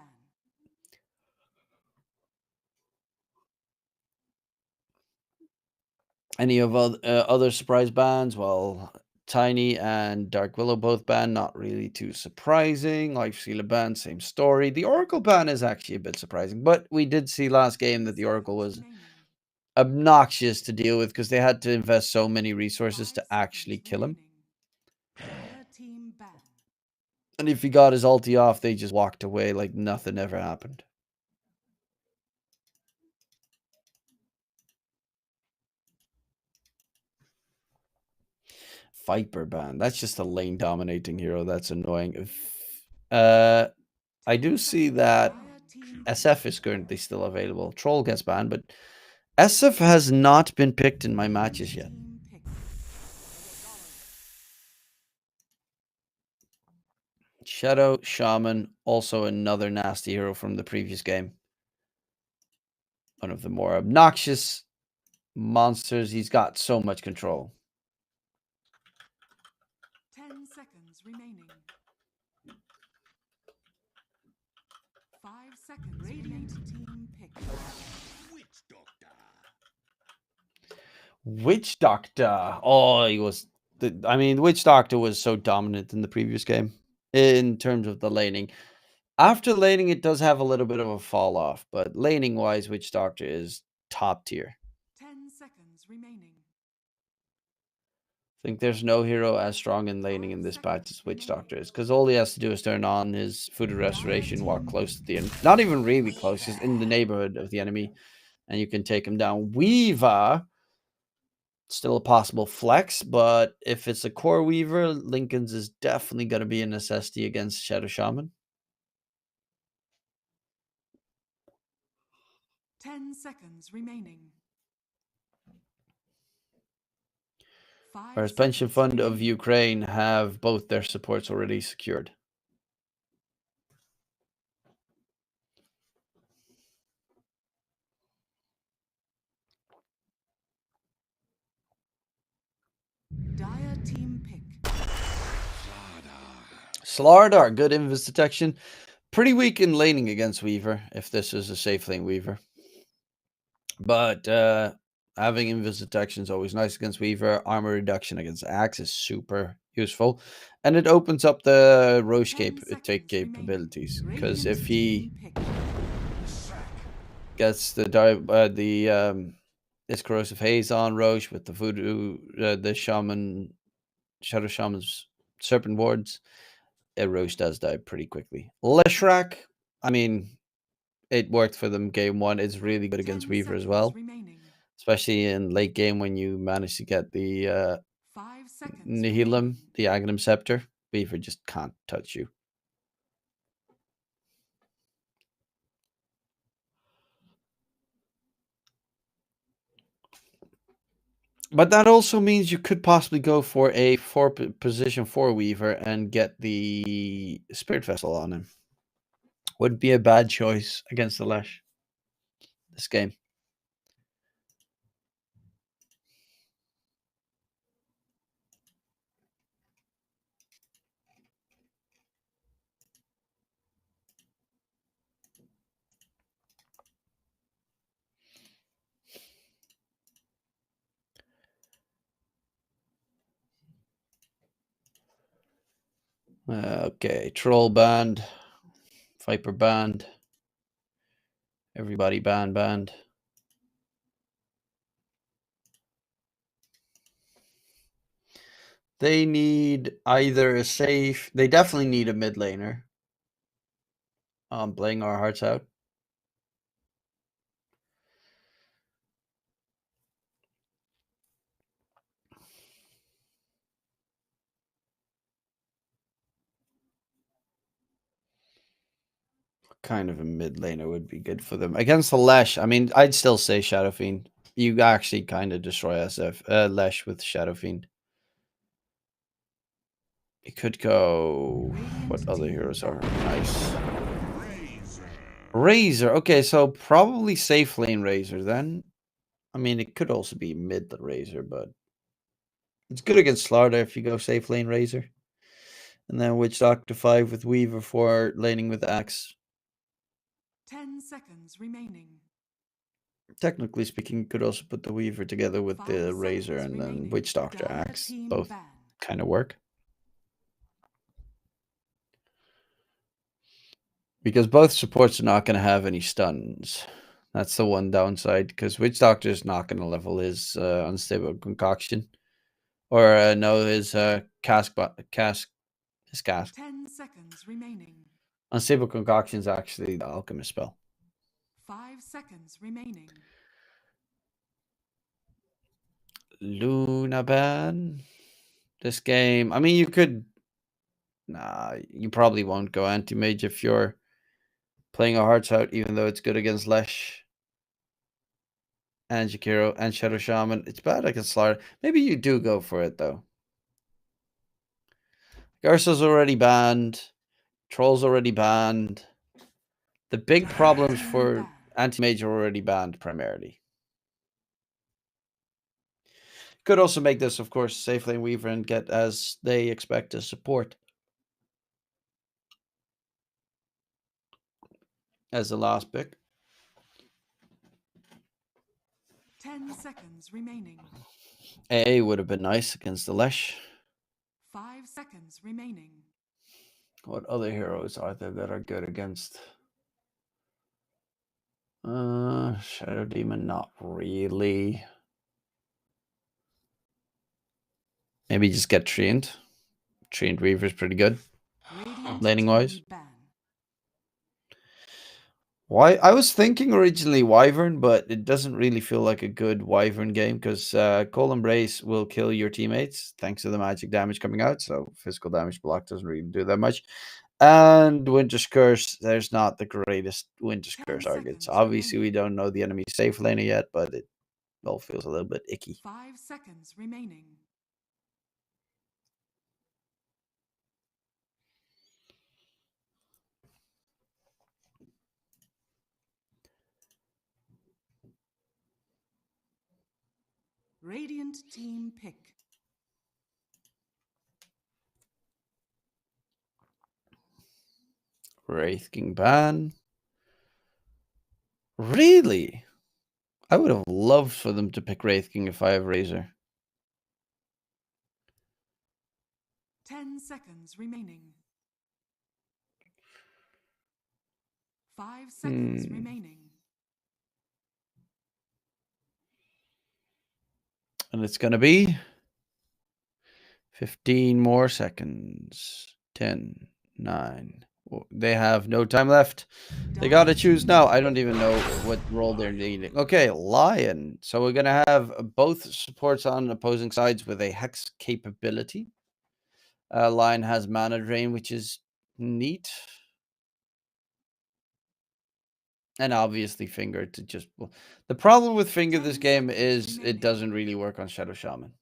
Any of other surprise bans? Well, Tiny and Dark Willow both banned. Not really too surprising. Life Stealer ban, same story. The Oracle ban is actually a bit surprising, but we did see last game that the Oracle was obnoxious to deal with because they had to invest so many resources to actually kill him. Team ban. And if he got his ulti off, they just walked away like nothing ever happened. Viper ban. That's just a lane dominating hero. That's annoying. I do see that SF is currently still available. Troll gets banned, but SF has not been picked in my matches yet. Shadow Shaman, also another nasty hero from the previous game. One of the more obnoxious monsters. He's got so much control. 10 seconds remaining. 5 seconds. Radiant team pick. Witch Doctor. Oh, he was. I mean, Witch Doctor was so dominant in the previous game in terms of the laning. After laning, it does have a little bit of a fall off, but laning wise, Witch Doctor is top tier. 10 seconds remaining. I think there's no hero as strong in laning in this patch as Witch Doctor is, because all he has to do is turn on his Food of Restoration, walk close to the enemy. Not even really close, just in the neighborhood of the enemy, and you can take him down. Weaver, still a possible flex, but if it's a core Weaver, Lincoln's is definitely going to be a necessity against Shadow Shaman. 10 seconds remaining. Whereas Pension Fund of Ukraine have both their supports already secured. team pick. Slardar, good invis detection. Pretty weak in laning against Weaver, if this is a safe lane Weaver. But having invis detection is always nice against Weaver. Armor reduction against Axe is super useful. And it opens up the Roche take capabilities. Because if he gets the this corrosive haze on Roche with the voodoo, the shaman, shadow shaman's serpent wards, Roche does die pretty quickly. Leshrac, I mean, it worked for them game one. It's really good against Weaver as well, especially in late game when you manage to get the 5 seconds Nihilum, the Aghanim Scepter. Weaver just can't touch you. But that also means you could possibly go for a position 4 Weaver and get the Spirit Vessel on him. Wouldn't be a bad choice against the Lesh this game. Okay, Troll banned, Viper banned, everybody banned. They need either a safe. They definitely need a mid laner. Playing our hearts out. Kind of a mid laner would be good for them against the Lesh. I mean, I'd still say Shadow Fiend. You actually kind of destroy SF Lesh with Shadow Fiend. You could go. What other heroes are nice? Razor. Okay, so probably safe lane Razor then. I mean, it could also be mid Razor, but it's good against Slardar if you go safe lane Razor. And then Witch Doctor 5 with Weaver for laning with Axe. 10 seconds remaining. Technically speaking, you could also put the Weaver together with 5 the Razor seconds and then remaining. Witch Doctor Dire Axe. team Both ban. kind of work. Because both supports are not going to have any stuns. That's the one downside, because Witch Doctor is not going to level his Unstable Concoction. Or no, his cask. 10 seconds remaining. Unstable Concoction is actually the Alchemist spell. 5 seconds remaining. Luna ban. This game, I mean, you could. Nah, you probably won't go anti-mage if you're playing a hearts out, even though it's good against Lesh and Jakiro and Shadow Shaman. It's bad against Slardar. Maybe you do go for it though. Garsa's already banned. Troll's already banned. The big problems for anti-mage are already banned primarily. Could also make this, of course, safe lane Weaver and get as they expect a support as the last pick. 10 seconds remaining. AA would have been nice against the Lesh. 5 seconds remaining. What other heroes are there that are good against? Shadow Demon, not really. Maybe just get trained. Trained Weaver's pretty good. Laning wise. Why? I was thinking originally Wyvern, but it doesn't really feel like a good Wyvern game because Cold Embrace will kill your teammates thanks to the magic damage coming out. So physical damage block doesn't really do that much. And Winter's Curse, there's not the greatest Winter's Curse targets. Obviously, we don't know the enemy's safe laner yet, but it all feels a little bit icky. 5 seconds remaining. Radiant team pick. Wraith King ban. Really? I would have loved for them to pick Wraith King if I have Razor. 10 seconds remaining. 5 seconds remaining. And it's going to be 15 more seconds. 10, 9. They have no time left. They got to choose now. I don't even know what role they're needing. Okay, Lion. So we're going to have both supports on opposing sides with a Hex capability. Lion has Mana Drain, which is neat. And obviously Finger to just... The problem with Finger this game is it doesn't really work on Shadow Shaman.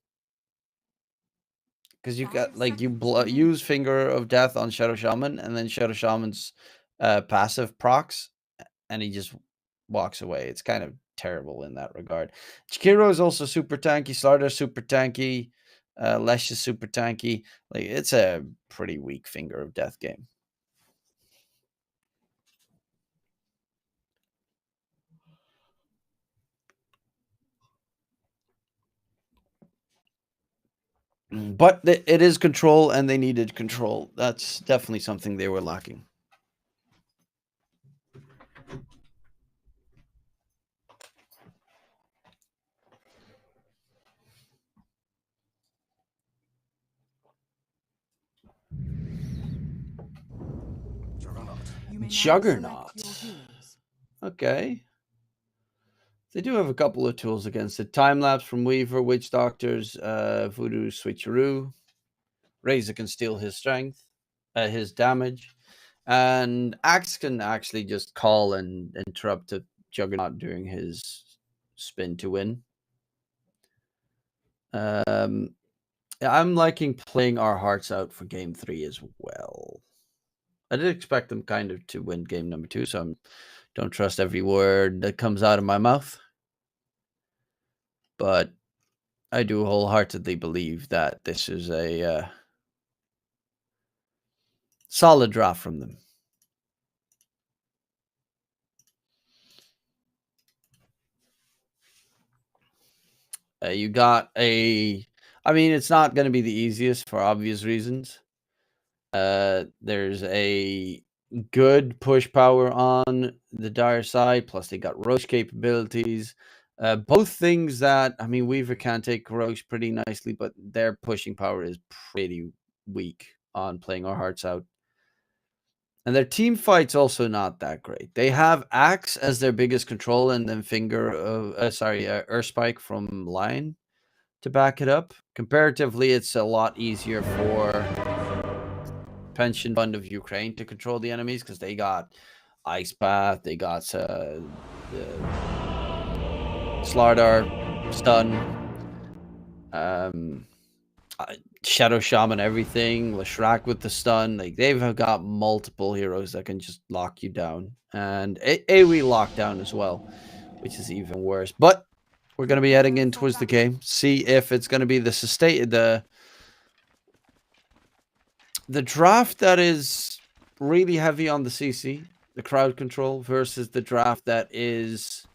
Because you got, like, you use Finger of Death on Shadow Shaman, and then Shadow Shaman's passive procs, and he just walks away. It's kind of terrible in that regard. Chikiro is also super tanky. Slardar super tanky. Lesh is super tanky. Like, it's a pretty weak Finger of Death game. But it is control, and they needed control. That's definitely something they were lacking. Juggernaut. Okay. They do have a couple of tools against it. Time-lapse from Weaver, Witch Doctors, Voodoo Switcheroo. Razor can steal his strength, his damage. And Axe can actually just call and interrupt a Juggernaut during his spin to win. I'm liking playing our hearts out for game 3 as well. I did expect them kind of to win game number 2, so I don't trust every word that comes out of my mouth. But I do wholeheartedly believe that this is a solid draft from them. You got a... I mean, it's not going to be the easiest for obvious reasons. There's a good push power on the Dire side, plus they got Roche capabilities. Both things that, I mean, Weaver can take Roche pretty nicely, but their pushing power is pretty weak on playing our hearts out. And their team fight's also not that great. They have Axe as their biggest control, and then Finger of Earthspike from Lion to back it up. Comparatively, it's a lot easier for Pension Fund of Ukraine to control the enemies because they got Ice Path, they got Slardar, Stun, Shadow Shaman, everything, Leshrac with the stun. Like, they've got multiple heroes that can just lock you down, and AoE lockdown as well, which is even worse. But we're going to be heading in towards the game, see if it's going to be the draft that is really heavy on the CC, the crowd control, versus the draft that is,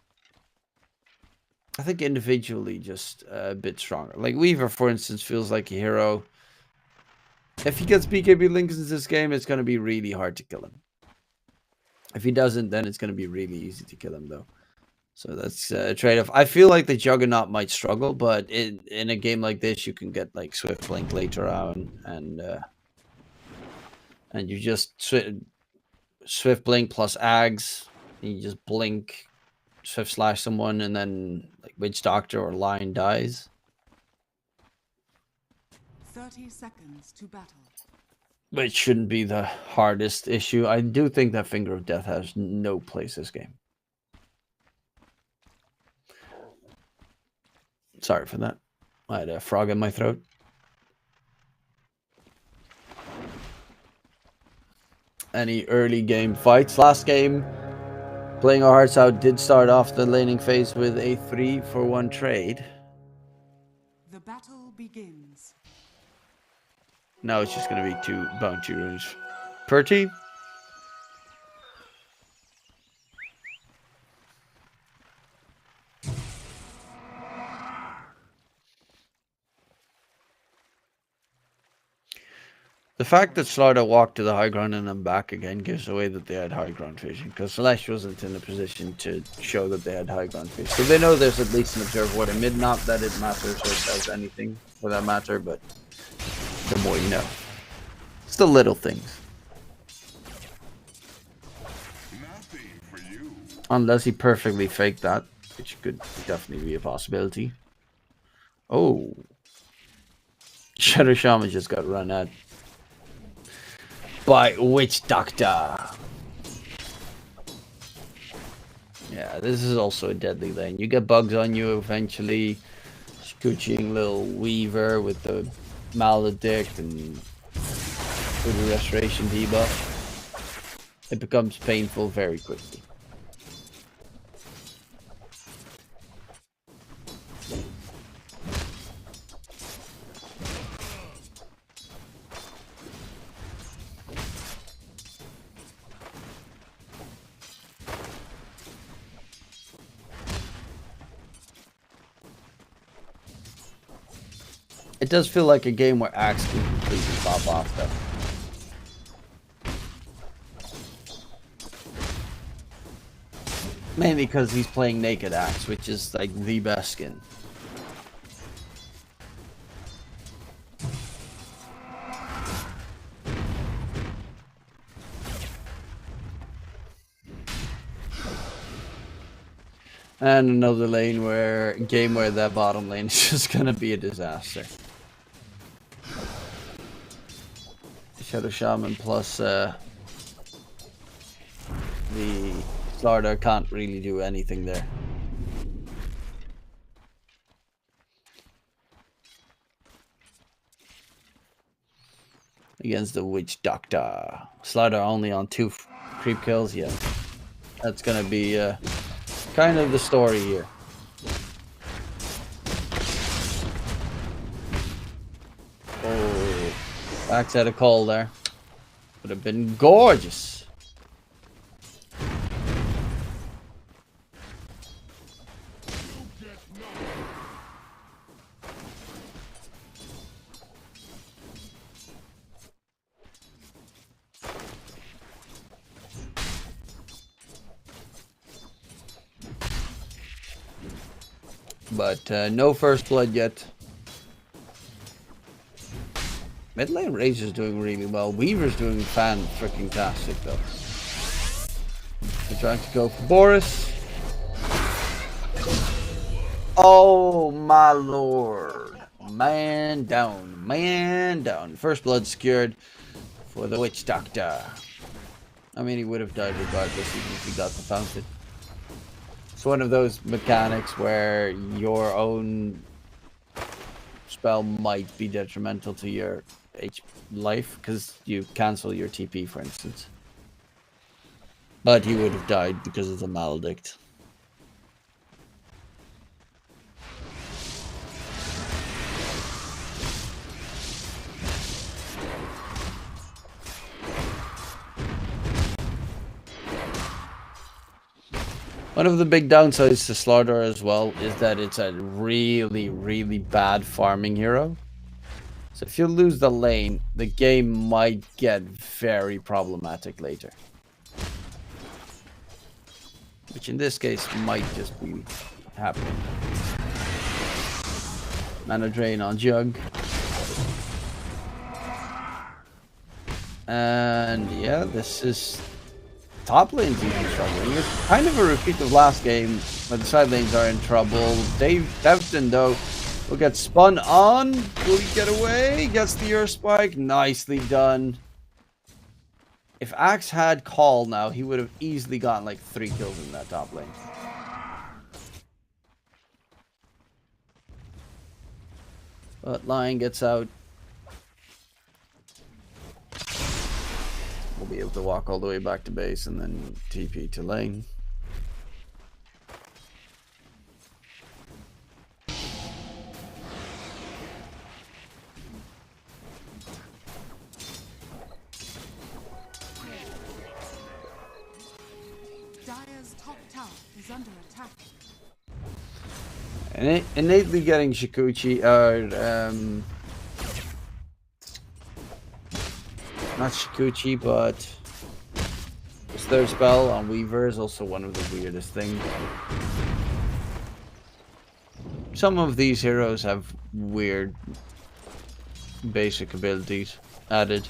I think, individually just a bit stronger. Like Weaver, for instance, feels like a hero. If he gets BKB links in this game, it's going to be really hard to kill him. If he doesn't, then it's going to be really easy to kill him, though. So that's a trade-off. I feel like the Juggernaut might struggle, but in a game like this, you can get like Swift Blink later on, and you just Swift Blink plus Ags, and you just blink, Swift Slash someone, and then like Witch Doctor or Lion dies. 30 seconds to battle. Which shouldn't be the hardest issue. I do think that Finger of Death has no place this game. Sorry for that. I had a frog in my throat. Any early game fights? Last game, playing our hearts out, did start off the laning phase with a 3-for-1 trade. The battle begins. Now it's just going to be 2 bounty runes per team. The fact that Slaughter walked to the high ground and then back again gives away that they had high ground vision, because Celeste wasn't in a position to show that they had high ground vision. So they know there's at least an observer in mid, not that it matters or does anything for that matter, but the more you know. It's the little things. Unless he perfectly faked that, which could definitely be a possibility. Oh. Shadow Shaman just got run at by Witch Doctor. Yeah, this is also a deadly lane. You get bugs on you eventually. Scooching little Weaver with the Maledict and with the Restoration debuff. It becomes painful very quickly. It does feel like a game where Axe can completely pop off, though. Mainly because he's playing Naked Axe, which is like the best skin. And another game where that bottom lane is just gonna be a disaster. Shadow Shaman plus the Slaughter can't really do anything there. Against the Witch Doctor. Slaughter only on 2 creep kills, yeah. That's gonna be kind of the story here. Oh, Axe had a call there. Would have been gorgeous. But no first blood yet. Mid lane Rage is doing really well. Weaver's doing fan-freaking-tastic though. They're trying to go for Boris. Oh my lord. Man down. Man down. First blood secured for the Witch Doctor. I mean, he would have died regardless even if he got the fountain. It's one of those mechanics where your own spell might be detrimental to your life because you cancel your TP, for instance. But he would have died because of the Maledict. One of the big downsides to Slaughter as well is that it's a really, really bad farming hero. So if you lose the lane, the game might get very problematic later. Which in this case might just be happening. Mana drain on Jug. And yeah, this is... Top lane's even struggling. It's kind of a repeat of last game, where the side lanes are in trouble. Devton, though, will get spun on. Will he get away? Gets the Earth Spike. Nicely done. If Axe had Call now, he would have easily gotten like 3 kills in that top lane. But Lion gets out. We'll be able to walk all the way back to base and then TP to lane. Dire's top tower is under attack. And innately getting Shikuchi Not Shikuchi, but his third spell on Weaver is also one of the weirdest things. Some of these heroes have weird basic abilities added.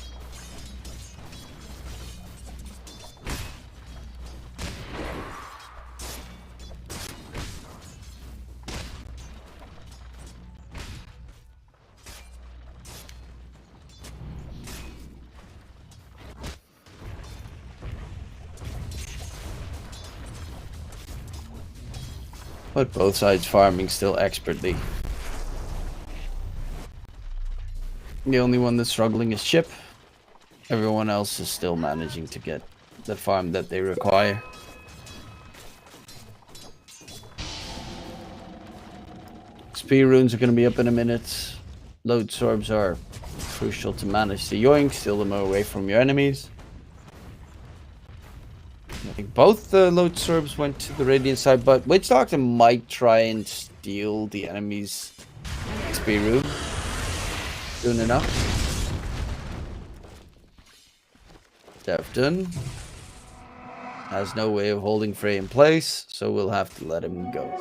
But both sides farming still expertly. The only one that's struggling is Chip. Everyone else is still managing to get the farm that they require. Speed runes are going to be up in a minute. Load sorbs are crucial to manage the yoink, steal them away from your enemies. I think both the load sorbs went to the Radiant side, but Witch Doctor might try and steal the enemy's XP rune soon enough. Defton has no way of holding Frey in place, so we'll have to let him go.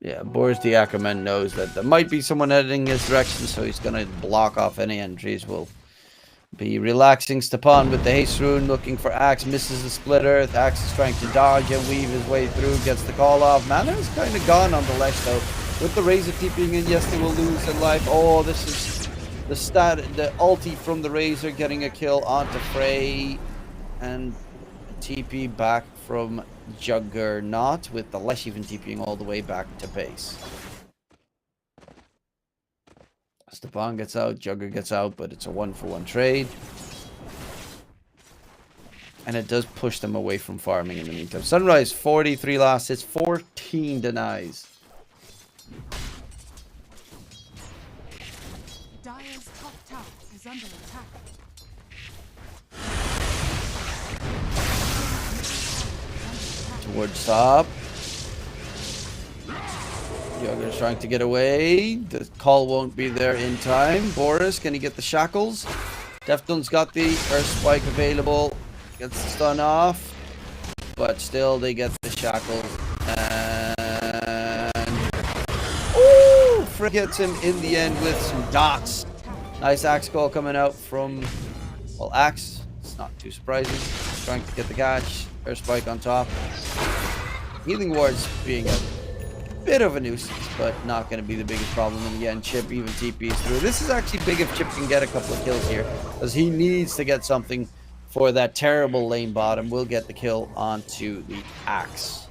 Yeah, Boris the Ackerman knows that there might be someone heading his direction, so he's going to block off any entries. We'll be relaxing Stepan with the haste rune, looking for Axe, misses the splitter. The Axe is trying to dodge and weave his way through, gets the call off. Mana is kind of gone on the Lesh though. With the Razor TPing in, yes, they will lose in life. Oh, this is the ulti from the Razor getting a kill onto Frey, and TP back from Juggernaut, with the Lesh even TPing all the way back to base. Stepan gets out, Jugger gets out, but it's a 1-for-1 trade. And it does push them away from farming in the meantime. Sunrise, 43 last hits, 14 denies. Dire's top tower is under attack. Towards top. Jugger's trying to get away. The call won't be there in time. Boris, can he get the shackles? Defton's got the Earth Spike available. Gets the stun off. But still, they get the shackles. And... ooh! Frick gets him in the end with some dots. Nice Axe call coming out from... well, Axe. It's not too surprising. Trying to get the catch. Earth Spike on top. Healing wards being a bit of a nuisance, but not going to be the biggest problem in the end. Chip even TPs through. This is actually big if Chip can get a couple of kills here, because he needs to get something for that terrible lane bottom. We'll get the kill onto the Axe.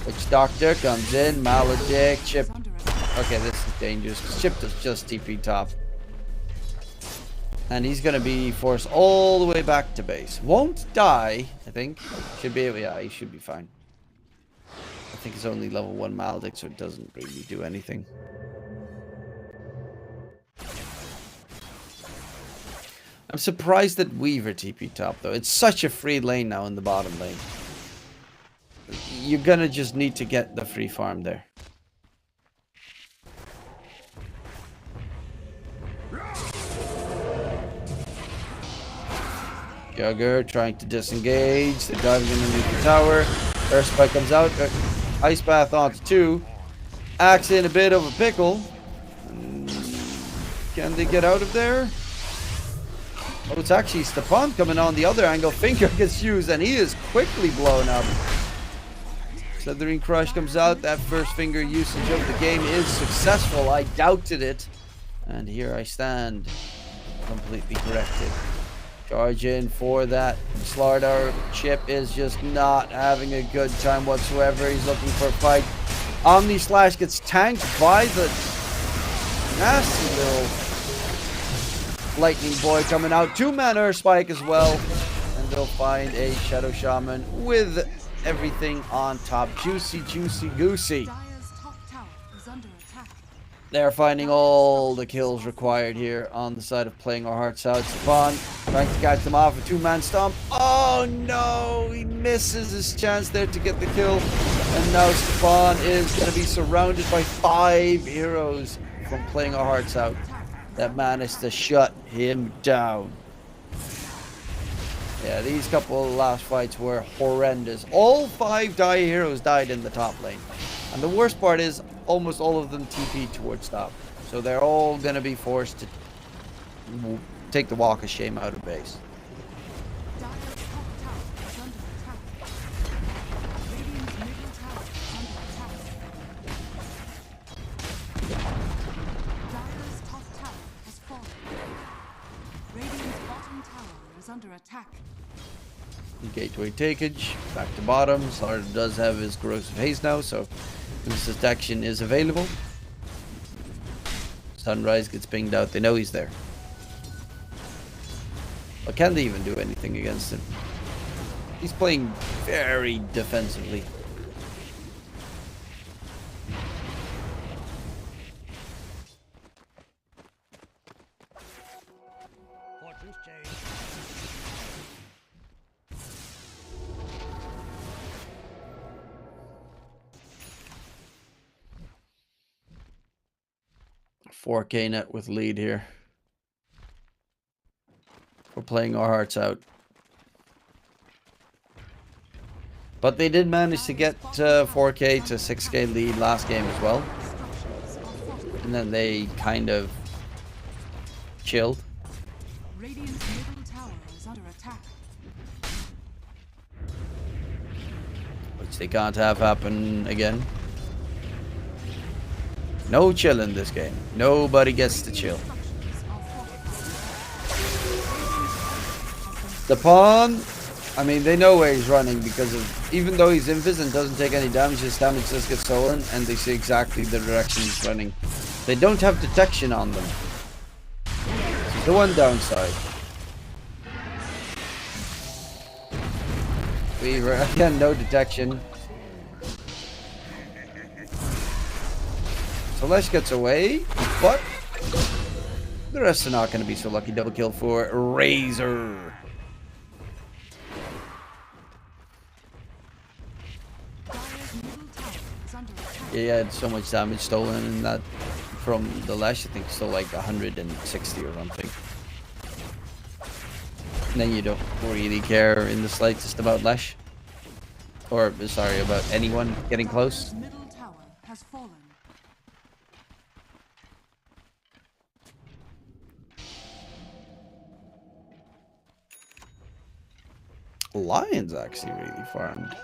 Witch Doctor comes in. Maledict. Chip. Okay, this is dangerous, because Chip does just TP top. And he's going to be forced all the way back to base. Won't die, I think. Should be, yeah, he should be fine. I think it's only level 1 Maledict, so it doesn't really do anything. I'm surprised that Weaver TP top, though. It's such a free lane now in the bottom lane. You're going to just need to get the free farm there. Jugger trying to disengage. They're diving underneath the tower. Earth Spike comes out. Ice Bath onto 2. Axe in a bit of a pickle. Can they get out of there? Oh, it's actually Stepan coming on the other angle. Finger gets used and he is quickly blown up. Slithering Crush comes out. That first finger usage of the game is successful. I doubted it. And here I stand. Completely corrected. Charge in for that Slardar. Chip is just not having a good time whatsoever. He's looking for a fight. Omni Slash gets tanked by the nasty little Lightning Boy coming out. 2-man Earth Spike as well. And they'll find a Shadow Shaman with everything on top. Juicy, juicy, goosey. Dire's top tower is under attack. They're finding all the kills required here on the side of playing our hearts out. Stepan trying to catch them off. A 2-man stomp. Oh no! He misses his chance there to get the kill. And now Stefan is going to be surrounded by 5 heroes from playing our hearts out that managed to shut him down. Yeah, these couple of last fights were horrendous. All 5 dire heroes died in the top lane. And the worst part is almost all of them TP towards top. So they're all going to be forced to take the walk of shame out of base. Under attack. Gateway takeage, back to bottom. Slardar does have his corrosive haze now, so this action is available. Sunrise gets pinged out, they know he's there. But can they even do anything against him? He's playing very defensively. $4K net with lead here. We're playing our hearts out. But they did manage to get 4K to 6K lead last game as well. And then they kind of chilled. Radiant's middle tower is under attack. Which they can't have happen again. No chill in this game. Nobody gets to chill. The pawn, I mean, they know where he's running because of, even though he's invis and doesn't take any damage, his damage does get stolen, and they see exactly the direction he's running. They don't have detection on them. It's the one downside. Again, no detection. So Lesh gets away, but the rest are not going to be so lucky. Double kill for Razor. Yeah, he had so much damage stolen in that from the Lesh. I think still like 160 or something. And then you don't really care in the slightest about Lesh. Or, sorry, about anyone getting close. Middle tower has fallen. Lion's actually really farmed.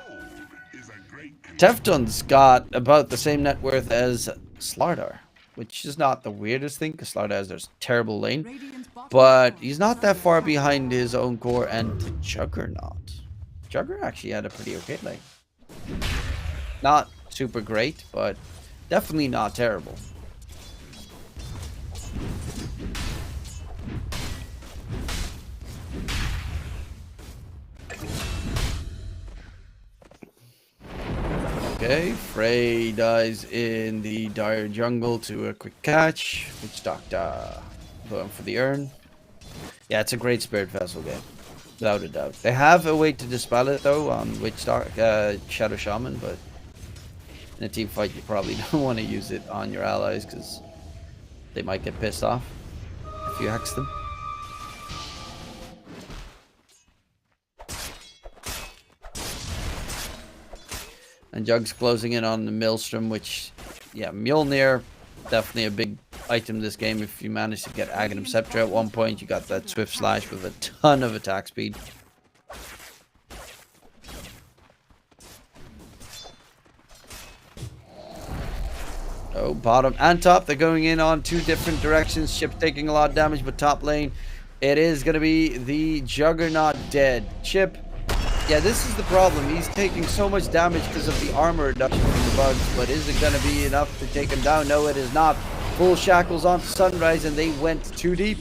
Tefton's got about the same net worth as Slardar, which is not the weirdest thing because Slardar has this terrible lane, but he's not that far behind his own core and the Juggernaut. Jugger actually had a pretty okay lane. Not super great, but definitely not terrible. Okay, Frey dies in the dire jungle to a quick catch. Witch Doctor going for the urn. Yeah, it's a great Spirit Vessel game, without a doubt. They have a way to dispel it though on Witch Doctor, Shadow Shaman, but in a team fight you probably don't want to use it on your allies because they might get pissed off if you hex them. And Jug's closing in on the Maelstrom, which, yeah, Mjolnir, definitely a big item this game. If you manage to get Aghanim Scepter at one point, you got that Swift Slash with a ton of attack speed. Oh, bottom and top, they're going in on 2 different directions. Ship's taking a lot of damage, but top lane, it is going to be the Juggernaut dead. Chip. Yeah, this is the problem. He's taking so much damage because of the armor reduction from the bugs, but is it going to be enough to take him down? No, it is not. Full shackles onto Sunrise, and they went too deep.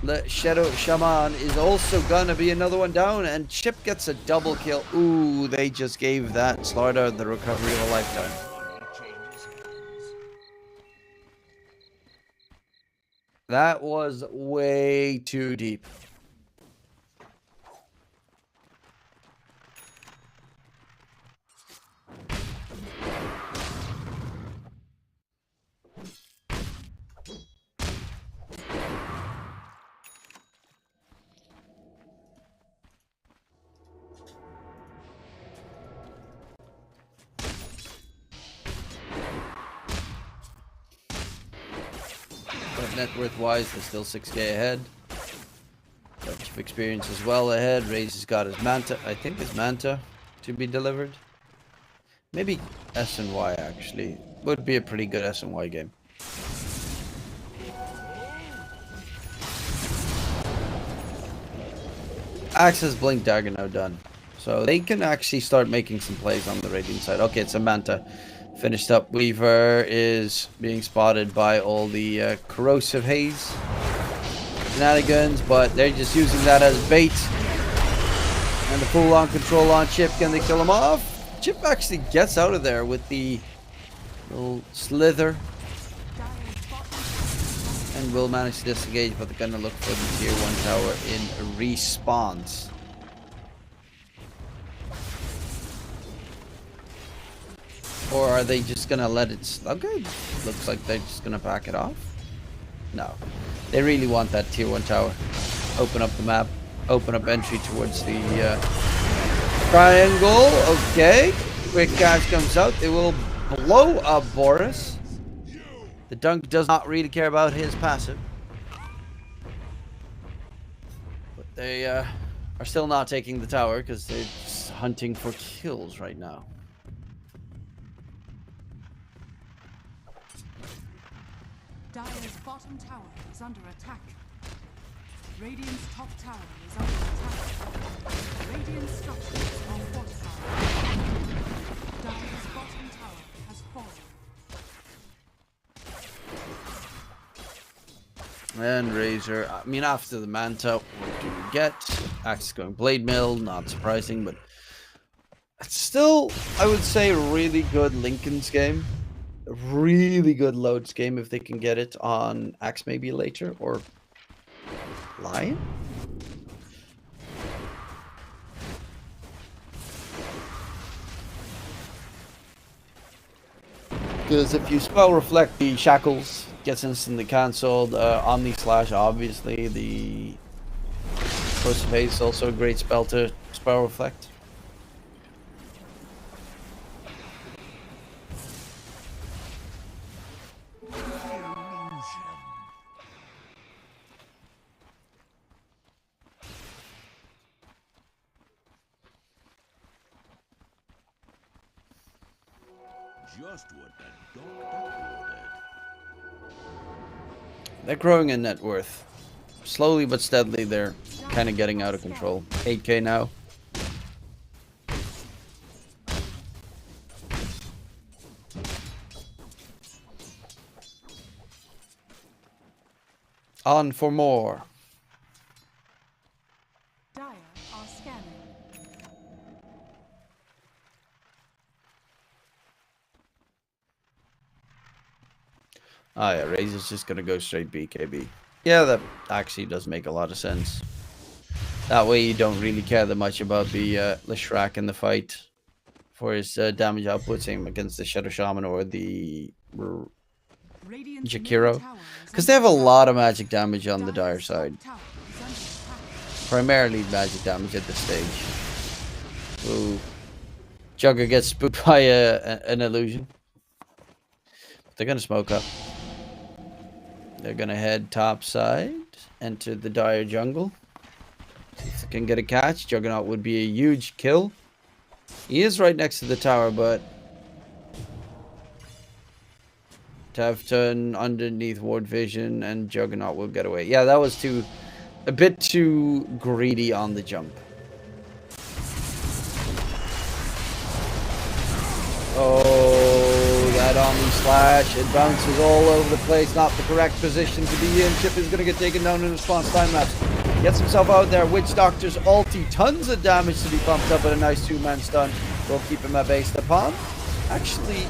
The Shadow Shaman is also going to be another one down, and Chip gets a double kill. Ooh, they just gave that Slardar the recovery of a lifetime. That was way too deep. net worth wise, they're still 6k ahead. Bunch of experience as well ahead. Raze has got his Manta. I think his Manta to be delivered. Maybe S and Y actually. Would be a pretty good S and Y game. Axe has Blink Dagger now done. So they can actually start making some plays on the Radiant side. Okay, it's a Manta. Finished up. Weaver is being spotted by all the corrosive haze shenanigans, but they're just using that as bait. And the full-on control on Chip. Can they kill him off? Chip actually gets out of there with the little slither. And will manage to disengage, but they're going to look for the tier 1 tower in response. Or are they just going to let it... Okay, looks like they're just going to back it off. No. They really want that tier 1 tower. Open up the map. Open up entry towards the triangle. Okay. Quick cash comes out. They will blow up Boris. The Dunk does not really care about his passive. But they are still not taking the tower because they're just hunting for kills right now. Dire's bottom tower is under attack. Radiant's top tower is under attack. Radiant structures are fortified. Dire's bottom tower has fallen. And Razor, I mean, after the Manta, what do we get? Axe going Blade Mill, not surprising, but it's still, I would say, a really good Lincoln's game. A really good Loads game if they can get it on Axe maybe later, or Lion? Because if you spell Reflect the Shackles, gets instantly cancelled. Omni Slash, obviously. The Post of Haste is also a great spell to spell Reflect. Just what the doctor ordered. They're growing in net worth. Slowly but steadily, they're kind of getting out of control. 8k now. On for more. Dire are scanning. Oh yeah, Raze is just gonna go straight BKB. Yeah, that actually does make a lot of sense. That way you don't really care that much about the Leshrac in the fight for his damage output, same against the Shadow Shaman or the Radiant's Jakiro. middle tower is Because they have a under lot of magic damage on the Dire's Dire side. top tower is under attack. Primarily magic damage at this stage. Ooh. Jugger gets spooked by an illusion. They're gonna smoke up. They're gonna head top side, enter the Dire jungle. See if they can get a catch. Juggernaut would be a huge kill. He is right next to the tower, but Tavton underneath ward vision and Juggernaut will get away. Yeah, that was a bit too greedy on the jump. Oh, that Omni Slash. It bounces all over the place. Not the correct position to be in. Chip is going to get taken down in response. Time lapse. Gets himself out there. Witch Doctor's ulti. Tons of damage to be pumped up, but a nice 2-man stun will keep him at based upon. Actually,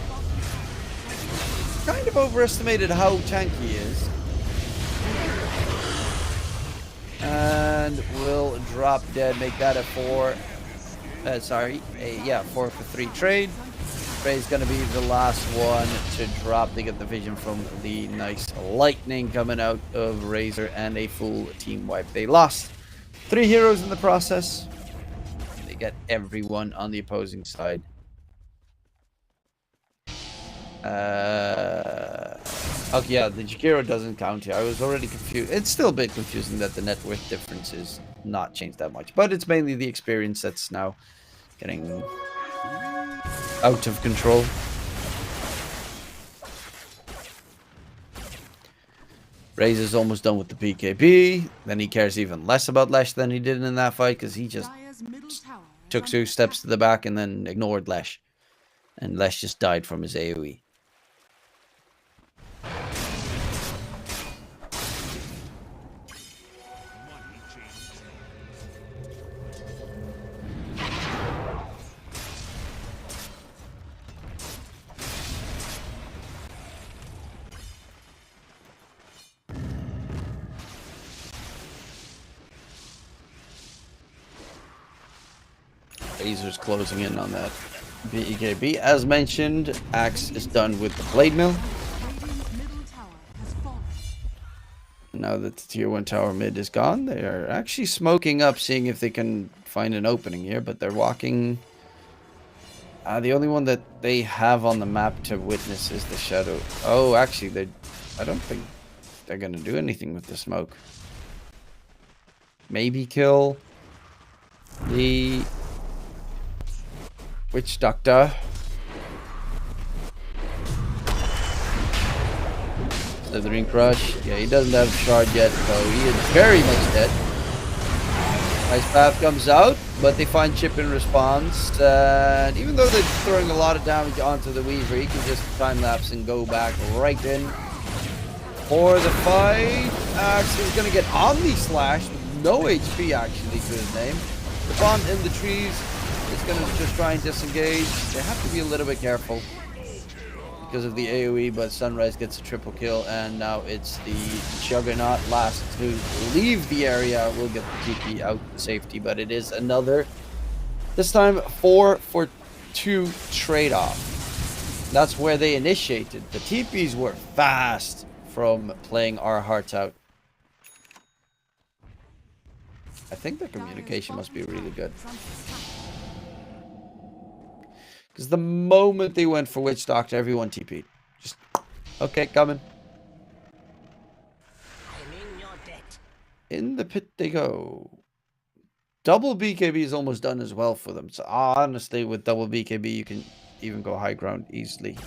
kind of overestimated how tanky he is. And will drop dead. Make that a 4 for 3 trade. Frey's gonna be the last one to drop. They get the vision from the nice lightning coming out of Razor and a full team wipe. They lost 3 heroes in the process. They get everyone on the opposing side. Okay, yeah, the Jakiro doesn't count here. I was already confused. It's still a bit confusing that the net worth difference is not changed that much. But it's mainly the experience that's now getting out of control. Raze is almost done with the PKB. Then he cares even less about Lesh than he did in that fight because he just Dire's middle tower is took under 2 steps attack. to the back and then ignored Lesh. And Lesh just died from his AoE. Razor's closing in on that BKB. As mentioned, Axe is done with the Blade Mill. Radiant's middle tower has fallen. Now that the tier 1 tower mid is gone, they are actually smoking up, seeing if they can find an opening here, but they're walking. The only one that they have on the map to witness is the Shadow. Oh, actually, I don't think they're going to do anything with the smoke. Maybe kill the Witch Doctor. Slithering Crush. Yeah, he doesn't have Shard yet, so he is very much dead. Ice Path comes out, but they find Chip in response. And even though they're throwing a lot of damage onto the Weaver, he can just time-lapse and go back right in. For the fight, Axe is going to get Omni Slash with no HP actually to his name. The Bond in the trees is going to just try and disengage. They have to be a little bit careful because of the AoE, but Sunrise gets a triple kill, and now it's the Juggernaut last to leave the area. We'll get the TP out to safety, but it is another, this time 4 for 2 trade-off. That's where they initiated. The TPs were fast from playing our hearts out. I think the communication must be really good. Because the moment they went for Witch Doctor, everyone TP'd. Just, okay, coming. In the pit they go. Double BKB is almost done as well for them. So honestly, with double BKB, you can even go high ground easily.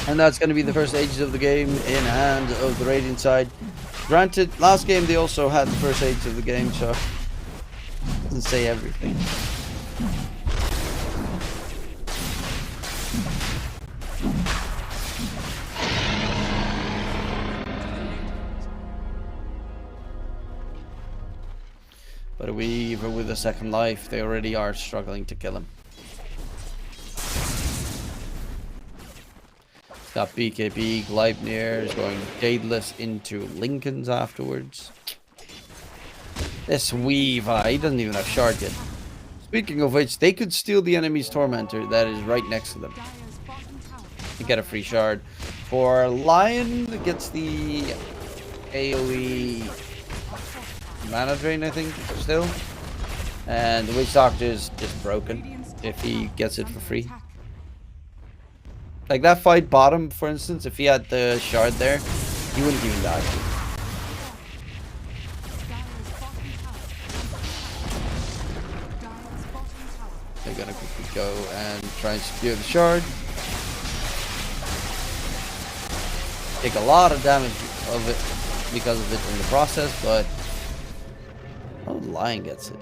And that's going to be the first ages of the game in hand of the Radiant side. Granted, last game they also had the first ages of the game, so it doesn't say everything. But a Weaver with a second life, they already are struggling to kill him. Got BKB, Gleipnir is going Daedalus into Lincoln's afterwards. This Weaver, he doesn't even have Shard yet. Speaking of which, they could steal the enemy's Tormentor that is right next to them. You get a free Shard. For Lion, it gets the AoE mana drain, I think, still. And the Witch Doctor is just broken if he gets it for free. Like that fight bottom, for instance, if he had the Shard there, he wouldn't even die. They're gonna quickly go and try and secure the Shard. Take a lot of damage of it because of it in the process, but oh, the Lion gets it.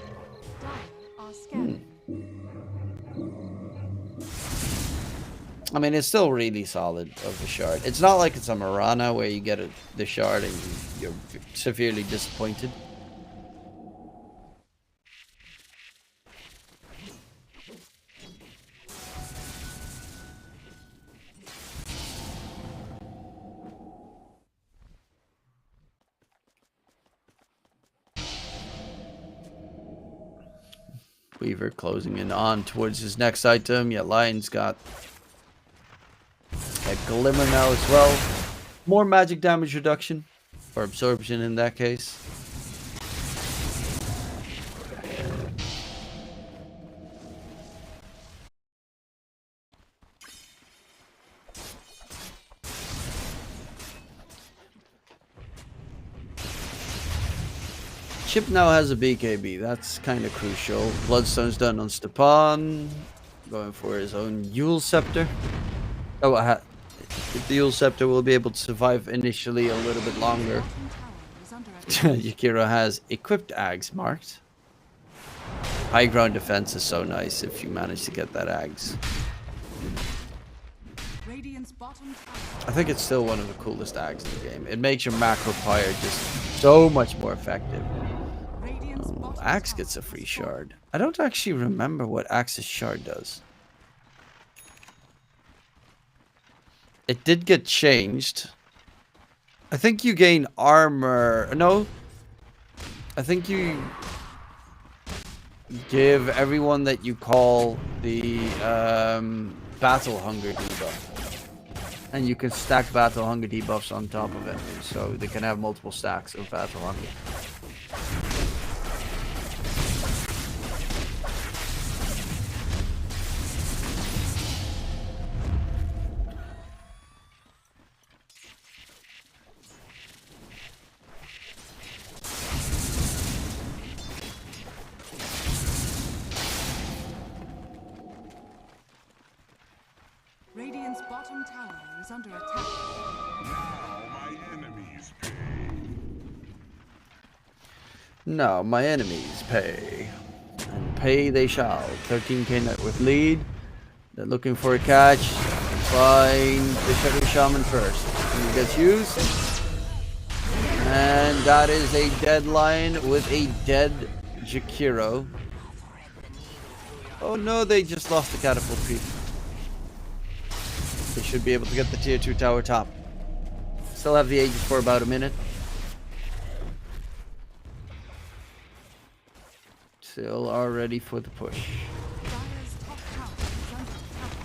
I mean, it's still really solid of the Shard. It's not like it's a Mirana where you get the Shard and you're severely disappointed. Weaver closing in on towards his next item. Yeah, Lion's got a Glimmer now as well. More magic damage reduction. Or absorption in that case. Chip now has a BKB. That's kind of crucial. Bloodstone's done on Stepan. Going for his own Yule Scepter. Oh, the Yule Scepter will be able to survive initially a little bit longer. Yakiro has equipped Ags marked. High ground defense is so nice if you manage to get that Ags. I think it's still one of the coolest Ags in the game. It makes your macro fire just so much more effective. Oh, Axe gets a free shard. I don't actually remember what Axe's shard does. It did get changed. I think you gain armor. No. I think you give everyone that you call the battle hunger debuff. And you can stack battle hunger debuffs on top of it. So they can have multiple stacks of battle hunger. Radiant's bottom tower is under attack. Now my enemies pay. And pay they shall. 13k net with lead. They're looking for a catch. Find the Shadow Shaman first. He gets used. And that is a dead Lion with a dead Jakiro. Oh no, they just lost the catapult creep. They should be able to get the tier 2 tower top. Still have the Aegis for about a minute. Still are ready for the push. Dire's top tower is under attack.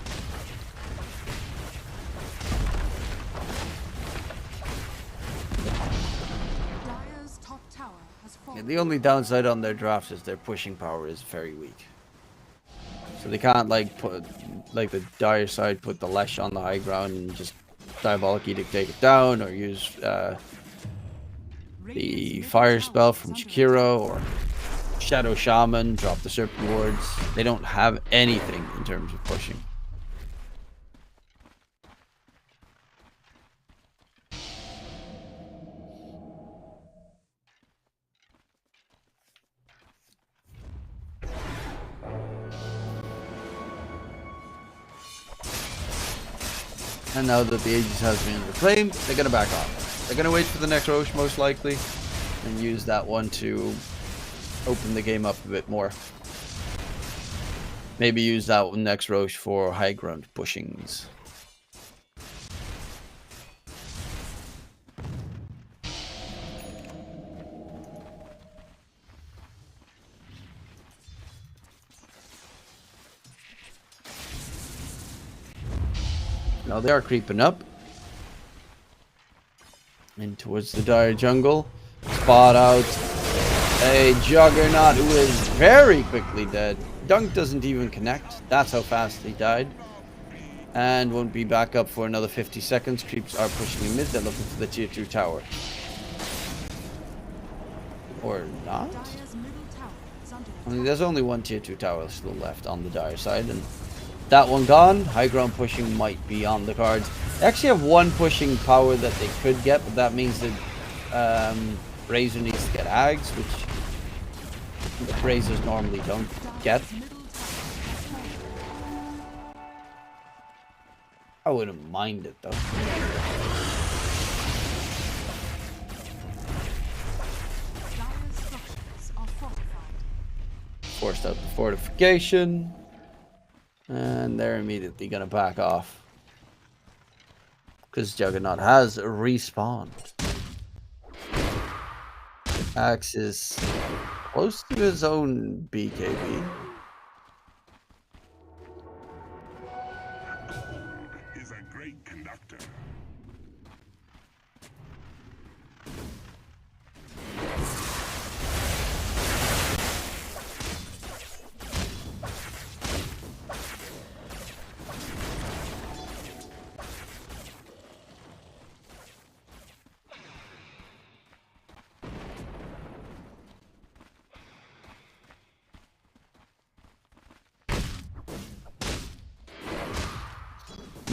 Dire's top tower has fallen. Yeah, the only downside on their drafts is their pushing power is very weak. So they can't like put like the dire side put the Lesh on the high ground and just Diabolic Edict take it down, or use the fire spell from Chikiro, or Shadow Shaman, drop the Serpent Wards. They don't have anything in terms of pushing. And now that the Aegis has been reclaimed, they're going to back off. They're going to wait for the next Roche most likely, and use that one to open the game up a bit more. Maybe use that next Roche for high ground pushings. Now they are creeping up in towards the dire jungle. Spot out a Juggernaut who is very quickly dead. Dunk doesn't even connect. That's how fast he died. And won't be back up for another 50 seconds. Creeps are pushing in mid. They're looking for the tier 2 tower. Or not? Dire's middle tower is under I mean, there's only one tier 2 tower still left on the dire side, and that one gone. High ground pushing might be on the cards. They actually have one pushing power that they could get, but that means that Razor needs to get Ags, which Razors normally don't get. I wouldn't mind it though. Dire's structures are fortified. Forced out the fortification. And they're immediately going to back off. Because Juggernaut has respawned. Axe is close to his own BKB. Chapter.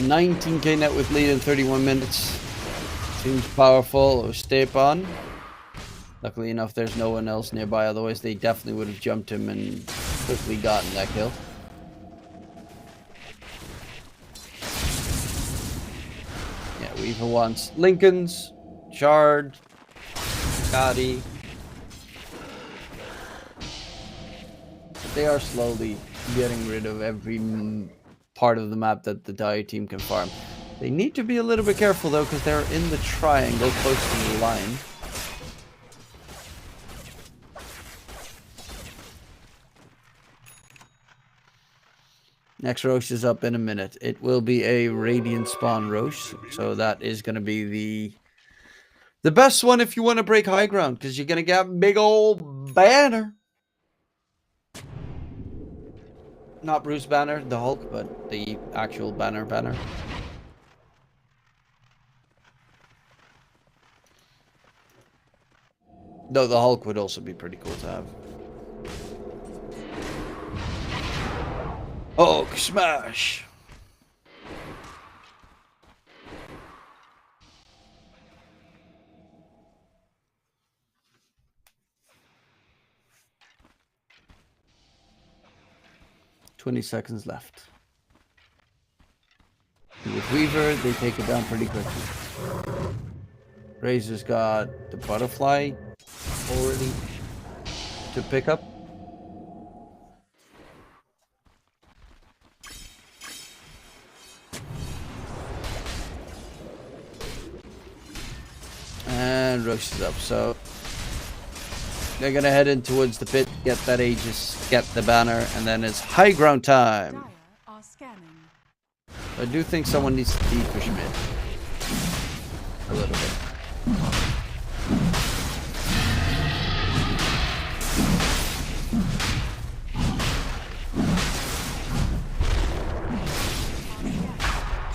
$19K net with lead in 31 minutes. Seems powerful. Or step on. Luckily enough, there's no one else nearby. Otherwise, they definitely would have jumped him and quickly gotten that kill. Yeah, Weaver wants Lincoln's, Shard, Scotty. But they are slowly getting rid of every part of the map that the Dire team can farm. They need to be a little bit careful though, because they're in the triangle close to the line. Next Roche is up in a minute. It will be a Radiant spawn Roche, so that is going to be the best one if you want to break high ground, because you're going to get big old Banner. Not Bruce Banner, the Hulk, but the actual Banner. Though the Hulk would also be pretty cool to have. Hulk smash! $20 seconds left. With Weaver, they take it down pretty quickly. Razor's got the butterfly already to pick up. And Rush is up, so they're gonna head in towards the pit, get that Aegis, get the banner, and then it's high ground time. Dire are scanning. I do think someone needs to push mid a little bit.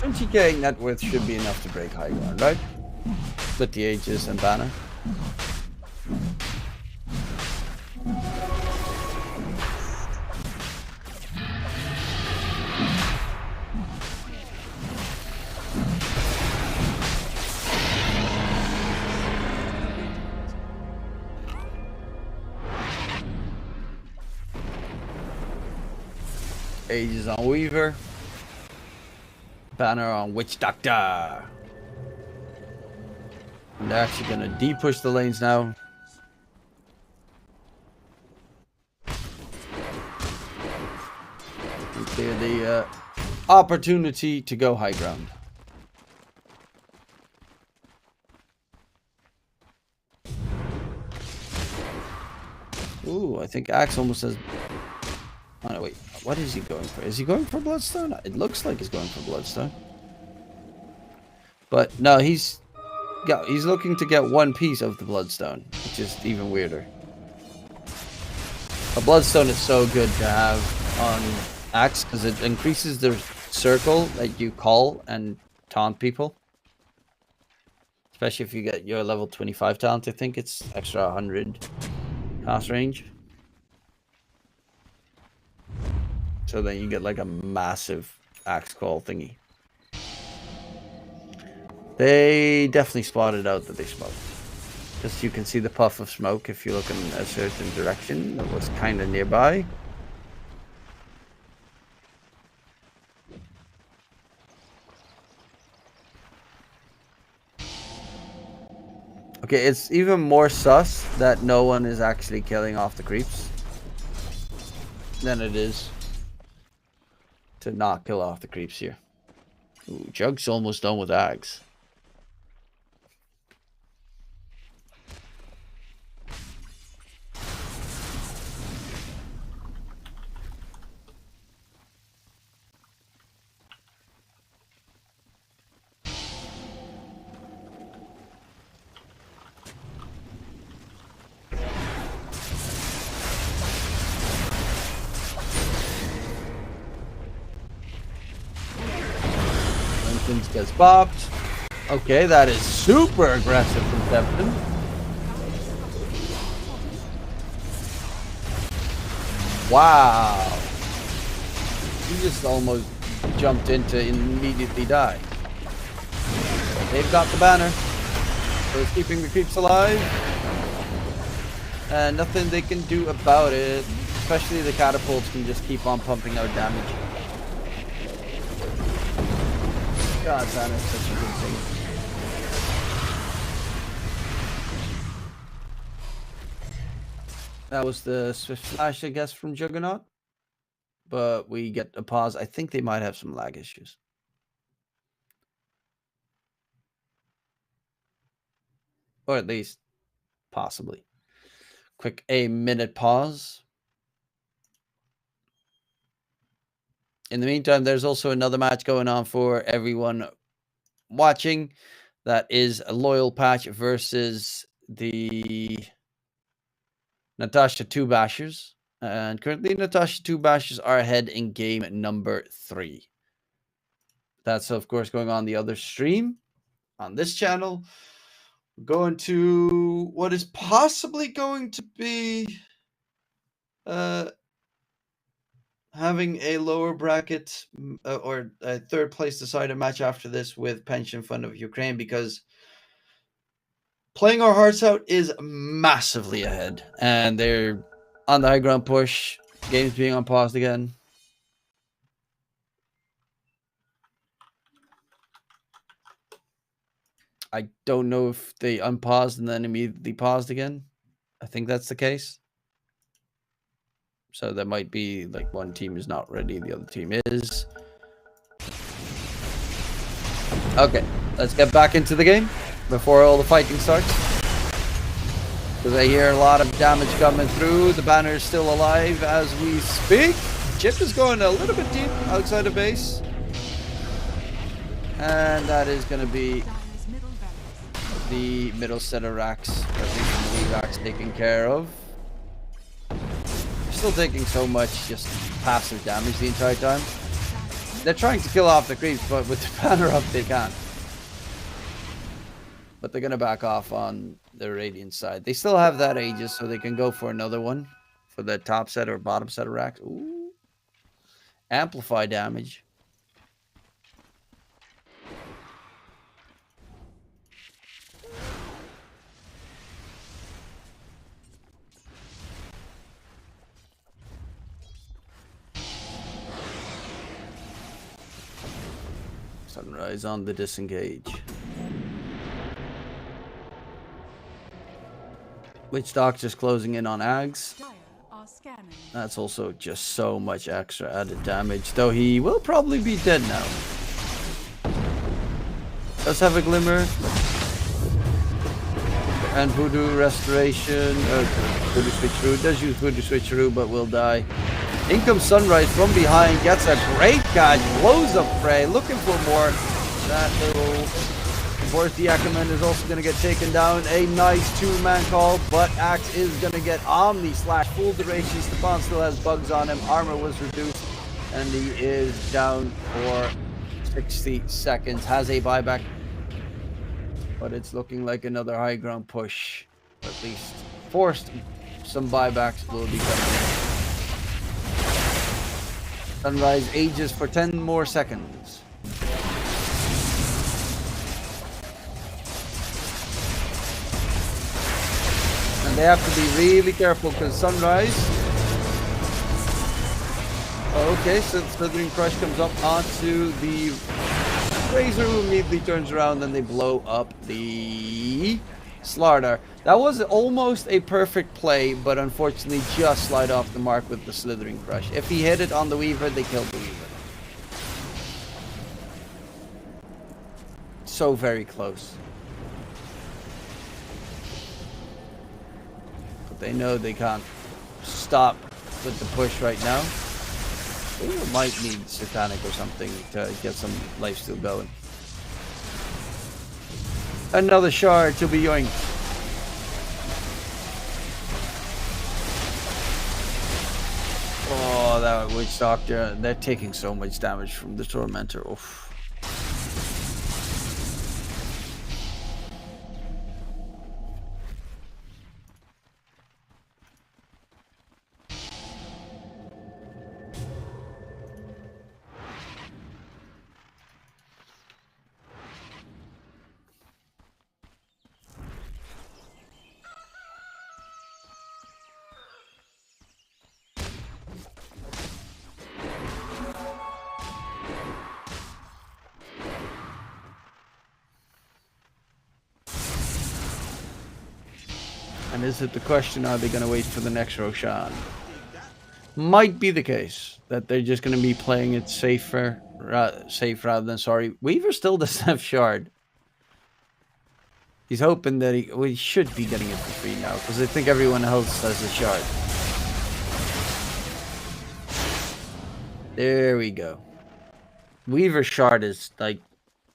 $20K net worth should be enough to break high ground, right? With the Aegis and banner. Aegis on Weaver. Banner on Witch Doctor. And they're actually going to de-push the lanes now. And clear the opportunity to go high ground. Ooh, I think Axe almost has... Oh no, wait. What is he going for? Is he going for Bloodstone? It looks like he's going for Bloodstone. But no, he's looking to get one piece of the Bloodstone, which is even weirder. A Bloodstone is so good to have on Axe because it increases the circle that you call and taunt people. Especially if you get your level 25 taunt, I think it's extra 100 cast range. So then you get like a massive Axe call thingy. They definitely spotted out that they smoked. Just you can see the puff of smoke if you look in a certain direction. It was kind of nearby. Okay, it's even more sus that no one is actually killing off the creeps than it is to not kill off the creeps here. Ooh, Jug's almost done with Ags. Resistance gets bopped. Okay, that is super aggressive from Tempton. Wow. He just almost jumped in to immediately die. They've got the banner. So it's keeping the creeps alive. And nothing they can do about it. Especially the catapults can just keep on pumping out damage. God, banner's such a good thing. That was the Swift Slash, I guess, from Juggernaut. But we get a pause. I think they might have some lag issues. Or at least, possibly. Quick a-minute pause. In the meantime, there's also another match going on for everyone watching. That is a Loyal Patch versus the Natasha 2 Bashers. And currently, Natasha 2 Bashers are ahead in game number 3. That's, of course, going on the other stream on this channel. We're going to what is possibly going to be having a lower bracket or a third place decider match after this with Pension Fund of Ukraine, because Playing Our Hearts Out is massively ahead and they're on the high ground push. Games being unpaused again. I don't know if they unpaused and then immediately paused again. I think that's the case. So that might be like one team is not ready, the other team is. Okay, let's get back into the game before all the fighting starts. Because I hear a lot of damage coming through. The banner is still alive as we speak. Chip is going a little bit deep outside of base. And that is going to be the middle set of racks. I think the racks taken care of. Still taking so much just passive damage the entire time. They're trying to kill off the creeps, but with the banner up they can't. But they're gonna back off on the Radiant side. They still have that Aegis, so they can go for another one for the top set or bottom set of racks. Ooh. Amplify damage. Sunrise on the disengage. Witch Doctor's closing in on Ags. That's also just so much extra added damage, though he will probably be dead now. Does have a Glimmer. And Voodoo Restoration. Voodoo Switcheroo. Does use Voodoo Switcheroo, but will die. In comes Sunrise from behind, gets a great catch, blows up Frey, looking for more. That little Worthy Ackerman is also going to get taken down. A nice two-man call, but Axe is going to get Omni Slash full duration. Stepan still has bugs on him, armor was reduced, and he is down for 60 seconds. Has a buyback, but it's looking like another high ground push. At least forced some buybacks will be coming. Sunrise ages for 10 more seconds. And they have to be really careful because Sunrise. Okay, so Slithering Crush comes up onto the Razor, who immediately turns around and they blow up the Slardar. That was almost a perfect play, but unfortunately just slide off the mark with the Slithering Crush. If he hit it on the Weaver, they killed the Weaver. So very close. But they know they can't stop with the push right now. They might need Satanic or something to get some lifesteal going. Another shard to be yoinked. Oh, that Witch Doctor. They're taking so much damage from the Tormentor. Oof. And is it the question, are they going to wait for the next Roshan? Might be the case that they're just going to be playing it safe rather than sorry. Weaver still doesn't have Shard. He's hoping that he should be getting it for free now, because I think everyone else has a Shard. There we go. Weaver's Shard is like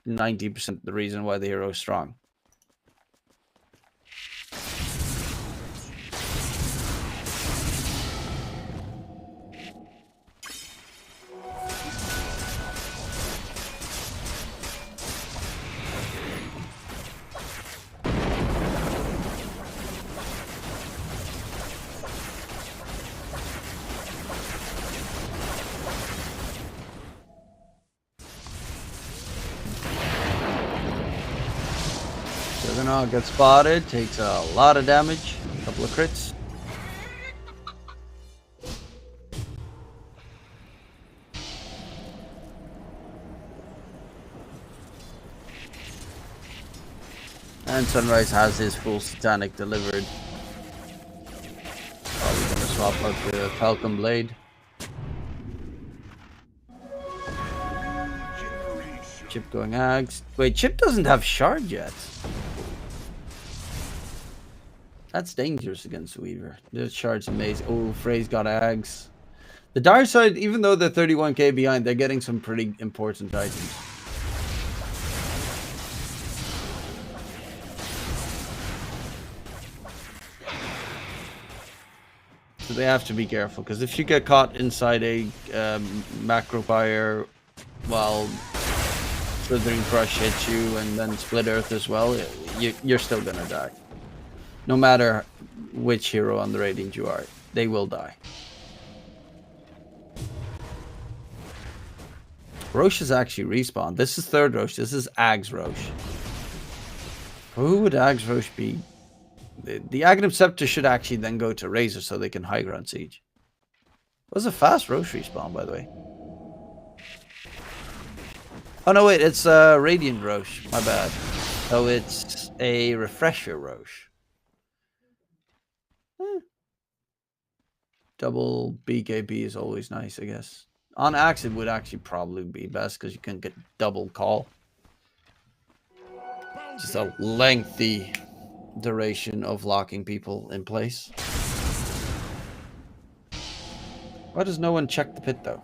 90% the reason why the hero is strong. Juggernaut gets spotted, takes a lot of damage, a couple of crits. And Sunrise has his full satanic delivered. Probably gonna swap out the Falcon Blade. Chip going Ags. Wait, Chip doesn't have Shard yet. That's dangerous against Weaver. The Shard's amazing. Oh, Frey's got Ags. The Dire side, even though they're 31k behind, they're getting some pretty important items. So they have to be careful, because if you get caught inside a macro fire while Slithering Crush hits you and then Split Earth as well, you're still gonna die. No matter which hero on the Radiant you are, they will die. Roche is actually respawned. This is third Roche. This is Ags Roche. Who would Ags Roche be? The Aghanim Scepter should actually then go to Razor so they can high ground siege. It was a fast Roche respawn, by the way. Oh no, wait, it's Radiant Roche. My bad. So it's a Refresher Roche. Double BKB is always nice, I guess. On Axe, it would actually probably be best because you can get double call. Just a lengthy duration of locking people in place. Why does no one check the pit though?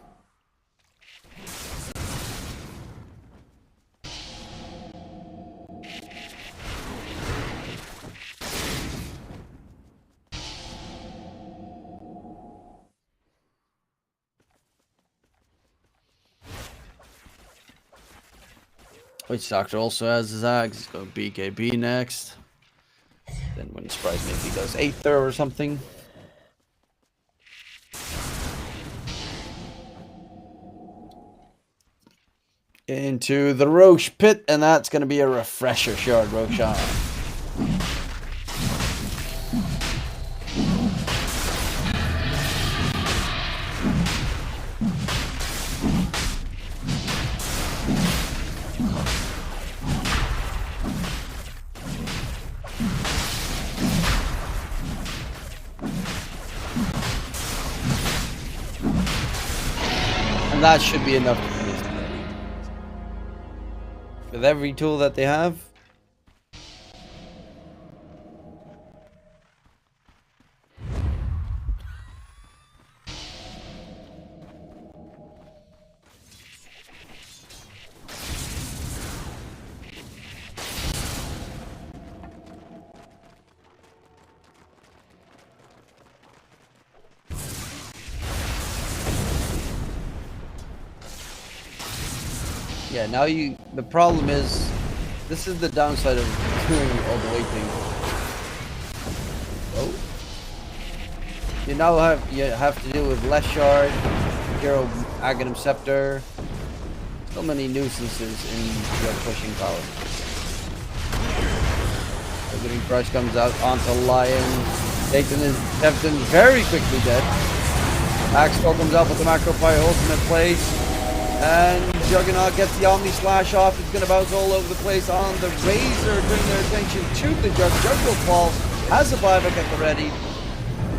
Witch Doctor also has his Ags. He's going BKB next. Then wouldn't surprise me if he does Aether or something. Into the Roche pit, and that's going to be a Refresher Shard Roshan. And that should be enough to finish the game. With every tool that they have. Yeah, now the problem is, this is the downside of doing all the waiting. Oh. You now have to deal with less Shard, Hero Aghanim Scepter. So many nuisances in your pushing power. Slithering Crush comes out onto Lion. Dayton is very quickly dead. Maxwell comes out with the Macro Fire ultimate place. And Juggernaut gets the Omni Slash off. It's going to bounce all over the place on the Razor, turning their attention to the Jug. Jug will fall. has a buyback at the ready.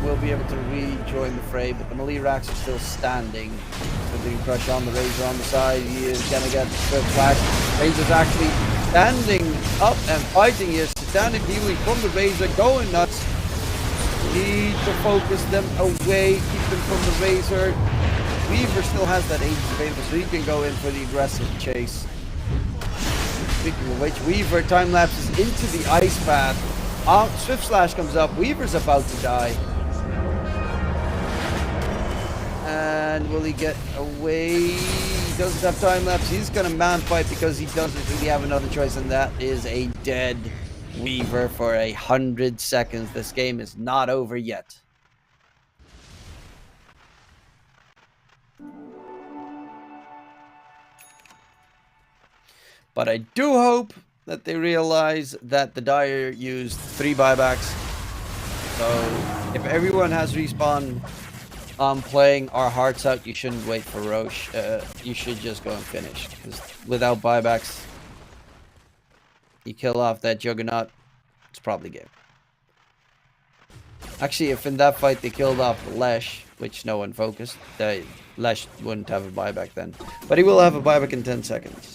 Will be able to rejoin the fray, but the melee racks are still standing. So doing pressure on the Razor on the side. He is gonna get the flash. Razor's actually standing up and fighting here. Satanic healing from the Razor, going nuts. Need to focus them away, keep them from the Razor. Weaver still has that age available, so he can go in for the aggressive chase. Speaking of which, Weaver time lapses into the ice path. Swift Slash comes up. Weaver's about to die. And will he get away? He doesn't have time lapse. He's gonna man fight because he doesn't really have another choice, and that is a dead Weaver for 100 seconds. This game is not over yet. But I do hope that they realize that the Dire used 3 buybacks. So if everyone has respawn playing our hearts out, you shouldn't wait for Roche. You should just go and finish. Because without buybacks, you kill off that Juggernaut, it's probably game. Actually, if in that fight they killed off Lesh, which no one focused, Lesh wouldn't have a buyback then. But he will have a buyback in 10 seconds.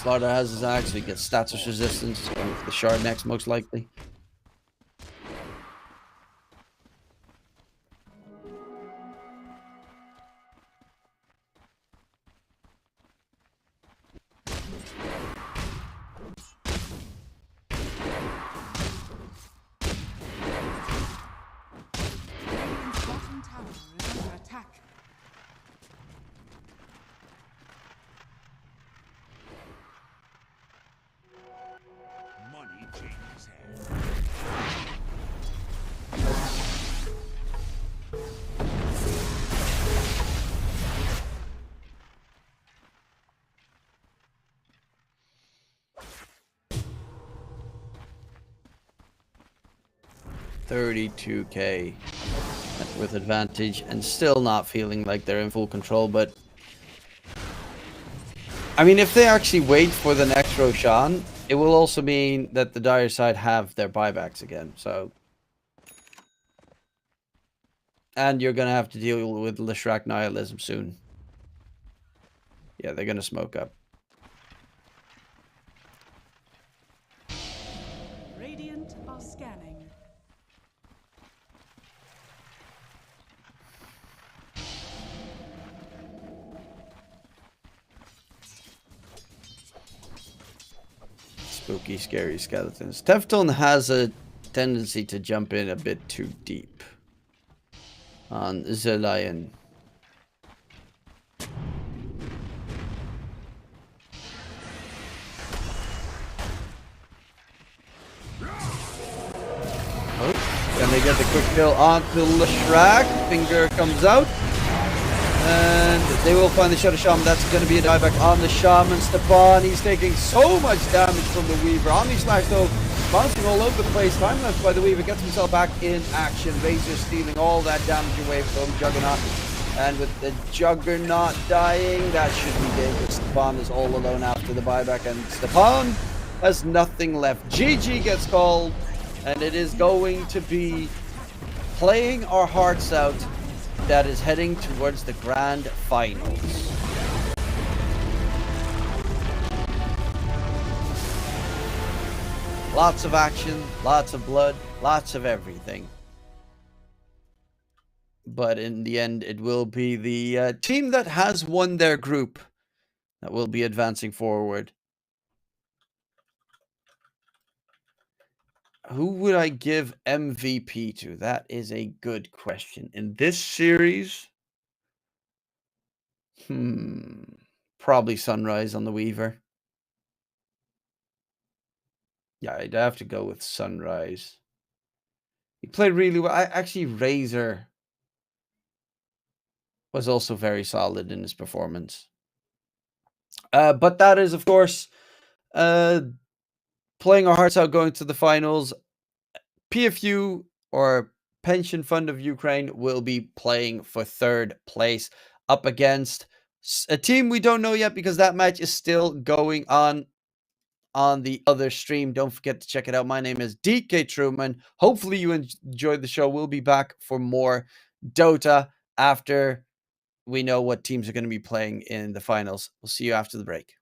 Slaughter has his axe, so he gets status resistance. Going for the shard next, most likely. Radiant's bottom tower is under attack. Money changes hands. 32k with advantage, and still not feeling like they're in full control. But I mean, if they actually wait for the next Roshan, it will also mean that the Dire side have their buybacks again. So, and you're gonna have to deal with Leshrac Nihilism soon. Yeah, they're gonna smoke up. Radiant are scanning. Spooky, scary skeletons. Teftone has a tendency to jump in a bit too deep on the lion. Oh, and they get the quick kill onto Leshrac. Finger comes out. And they will find the Shadow Shaman. That's going to be a dieback on the Shaman. Stepan, he's taking so much damage from the Weaver. Omni Slash, though, bouncing all over the place. Time left by the Weaver. Gets himself back in action. Razor stealing all that damage away from Juggernaut. And with the Juggernaut dying, that should be dangerous. Stepan is all alone after the buyback. And Stepan has nothing left. GG gets called. And it is going to be playing our hearts out that is heading towards the grand finals. Lots of action, lots of blood, lots of everything. But in the end, it will be the team that has won their group that will be advancing forward. Who would I give MVP to? That is a good question. In this series, probably Sunrise on the Weaver. Yeah, I'd have to go with Sunrise. He played really well. Actually, Razor was also very solid in his performance. But that is, of course, playing our hearts out, going to the finals. PFU, or Pension Fund of Ukraine, will be playing for 3rd place up against A team we don't know yet because that match is still going on the other stream. Don't forget to check it out. My name is DK Truman. Hopefully you enjoyed the show. We'll be back for more Dota after we know what teams are going to be playing in the finals. We'll see you after the break.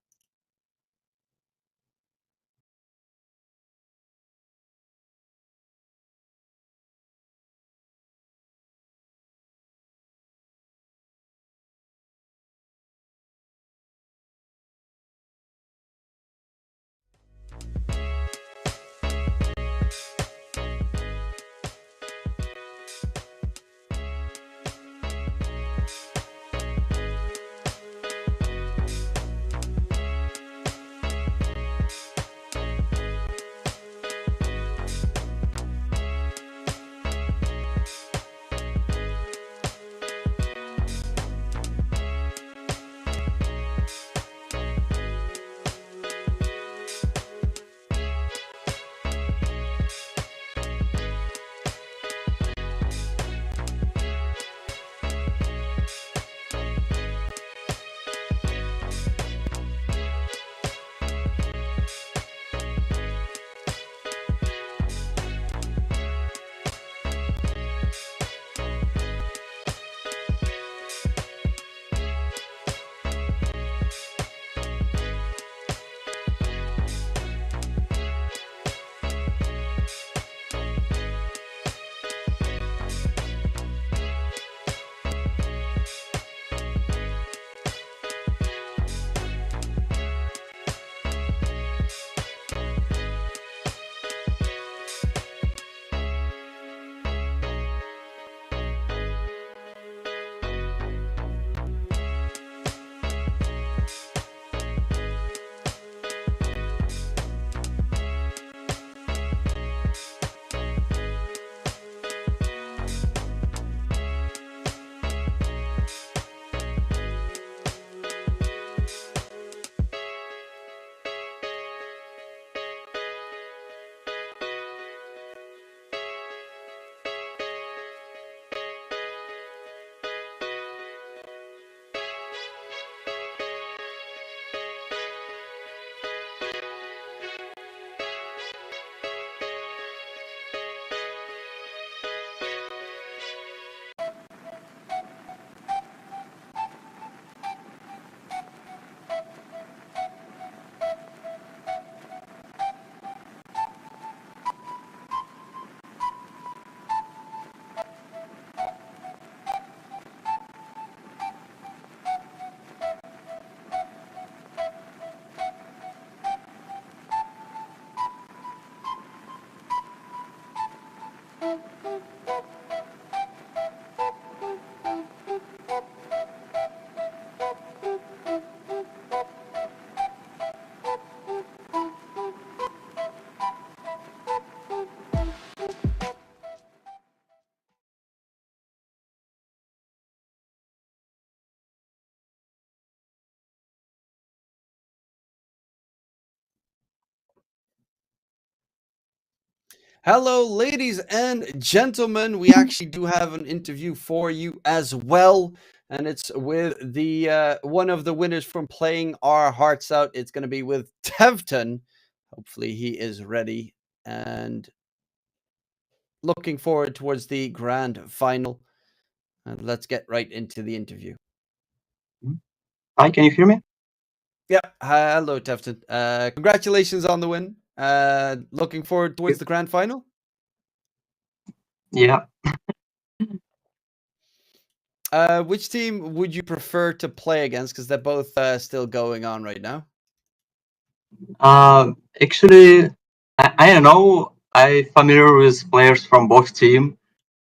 Hello, ladies and gentlemen. We actually do have an interview for you as well, and it's with the one of the winners from Playing Our Hearts Out. It's going to be with Tevton. Hopefully, he is ready and looking forward towards the grand final. And let's get right into the interview. Hi, can you hear me? Yeah. Hello, Tevton. Congratulations on the win. Looking forward towards the grand final. Yeah. Which team would you prefer to play against? Because they're both still going on right now. Actually, I don't know. I'm familiar with players from both teams,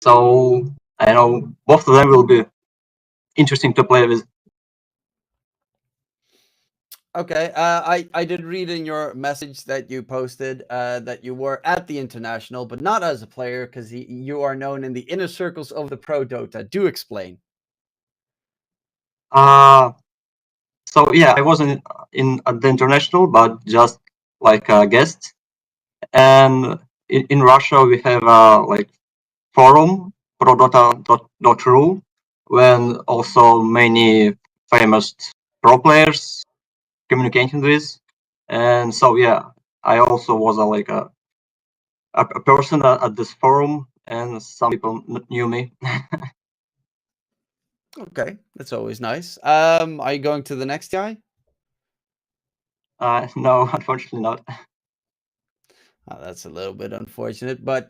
so I know both of them will be interesting to play with. Okay. I did read in your message that you posted that you were at the International, but not as a player, because you are known in the inner circles of the Pro Dota. Do explain. So yeah, I wasn't at the international, but just like a guest. And in Russia, we have like forum prodota.ru, when also many famous pro players communicating with, and so yeah, I also was a person at this forum, and some people knew me. Okay, that's always nice. Are you going to the next guy? No, unfortunately not. Oh, that's a little bit unfortunate, but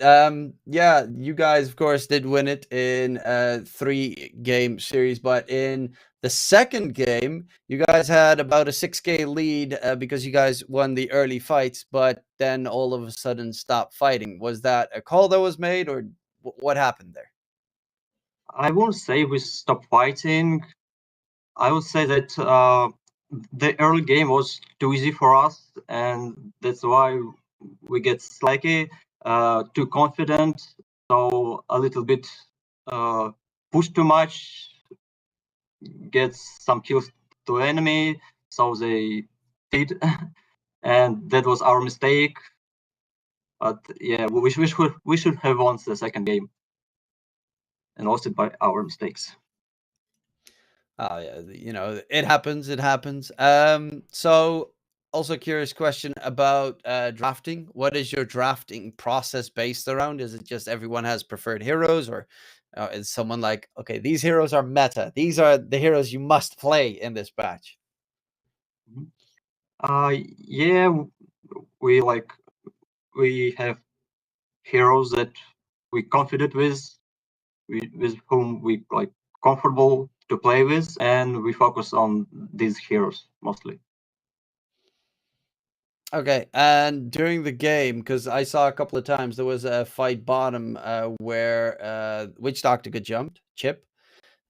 yeah, you guys, of course, did win it in a 3-game series. But in the second game, you guys had about a 6K lead because you guys won the early fights, but then all of a sudden stopped fighting. Was that a call that was made, or what happened there? I won't say we stopped fighting. I would say that the early game was too easy for us, and that's why we get slightly too confident. So a little bit push too much, gets some kills to enemy. So they did, and that was our mistake. But yeah, we should have won the second game, and lost it by our mistakes. Oh yeah, you know, it happens. It happens. So also curious question about drafting. What is your drafting process based around? Is it just everyone has preferred heroes, or is someone like, okay, these heroes are meta. These are the heroes you must play in this batch. Yeah, we like we have heroes that we confident with whom we like comfortable to play with, and we focus on these heroes mostly. Okay, and during the game, because I saw a couple of times there was a fight bottom where Witch Doctor got jumped, Chip,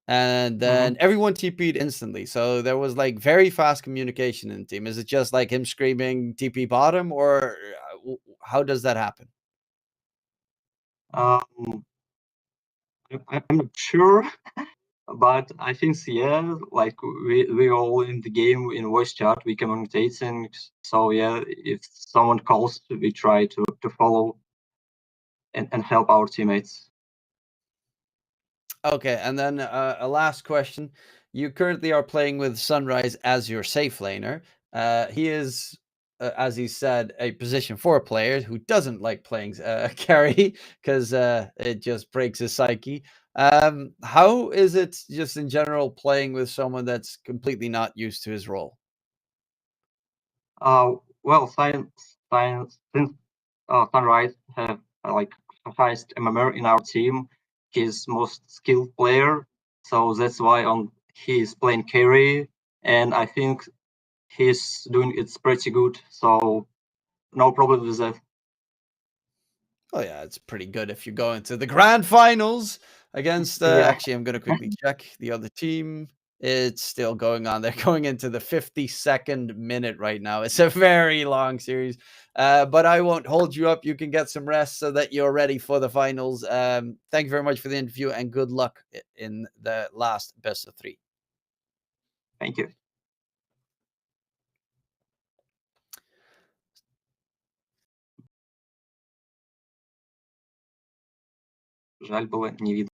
and then everyone TP'd instantly. So there was like very fast communication in the team. Is it just like him screaming TP bottom, or how does that happen? Um, I'm not sure, but I think yeah, like we all in the game in voice chat we communicate, and so yeah, if someone calls, we try to follow and help our teammates. Okay, and then a last question. You currently are playing with Sunrise as your safe laner. He is, as he said, a position 4 player who doesn't like playing carry because it just breaks his psyche. How is it just in general playing with someone that's completely not used to his role? Well, since Sunrise have like highest MMR in our team, he's most skilled player, so that's why on he's playing carry, and I think he's doing it pretty good. So no problem with that. Oh yeah, it's pretty good if you go into the grand finals against. Yeah, Actually, I'm gonna quickly check the other team. It's still going on. They're going into the 52nd minute right now. It's a very long series, but I won't hold you up. You can get some rest so that you're ready for the finals. Thank you very much for the interview and good luck in the last best of 3. thank you. Жаль было не видно.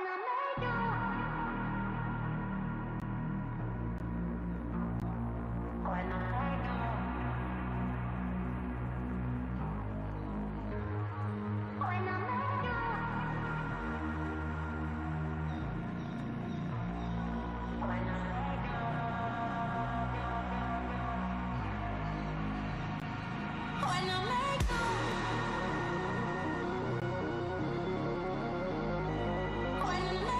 When I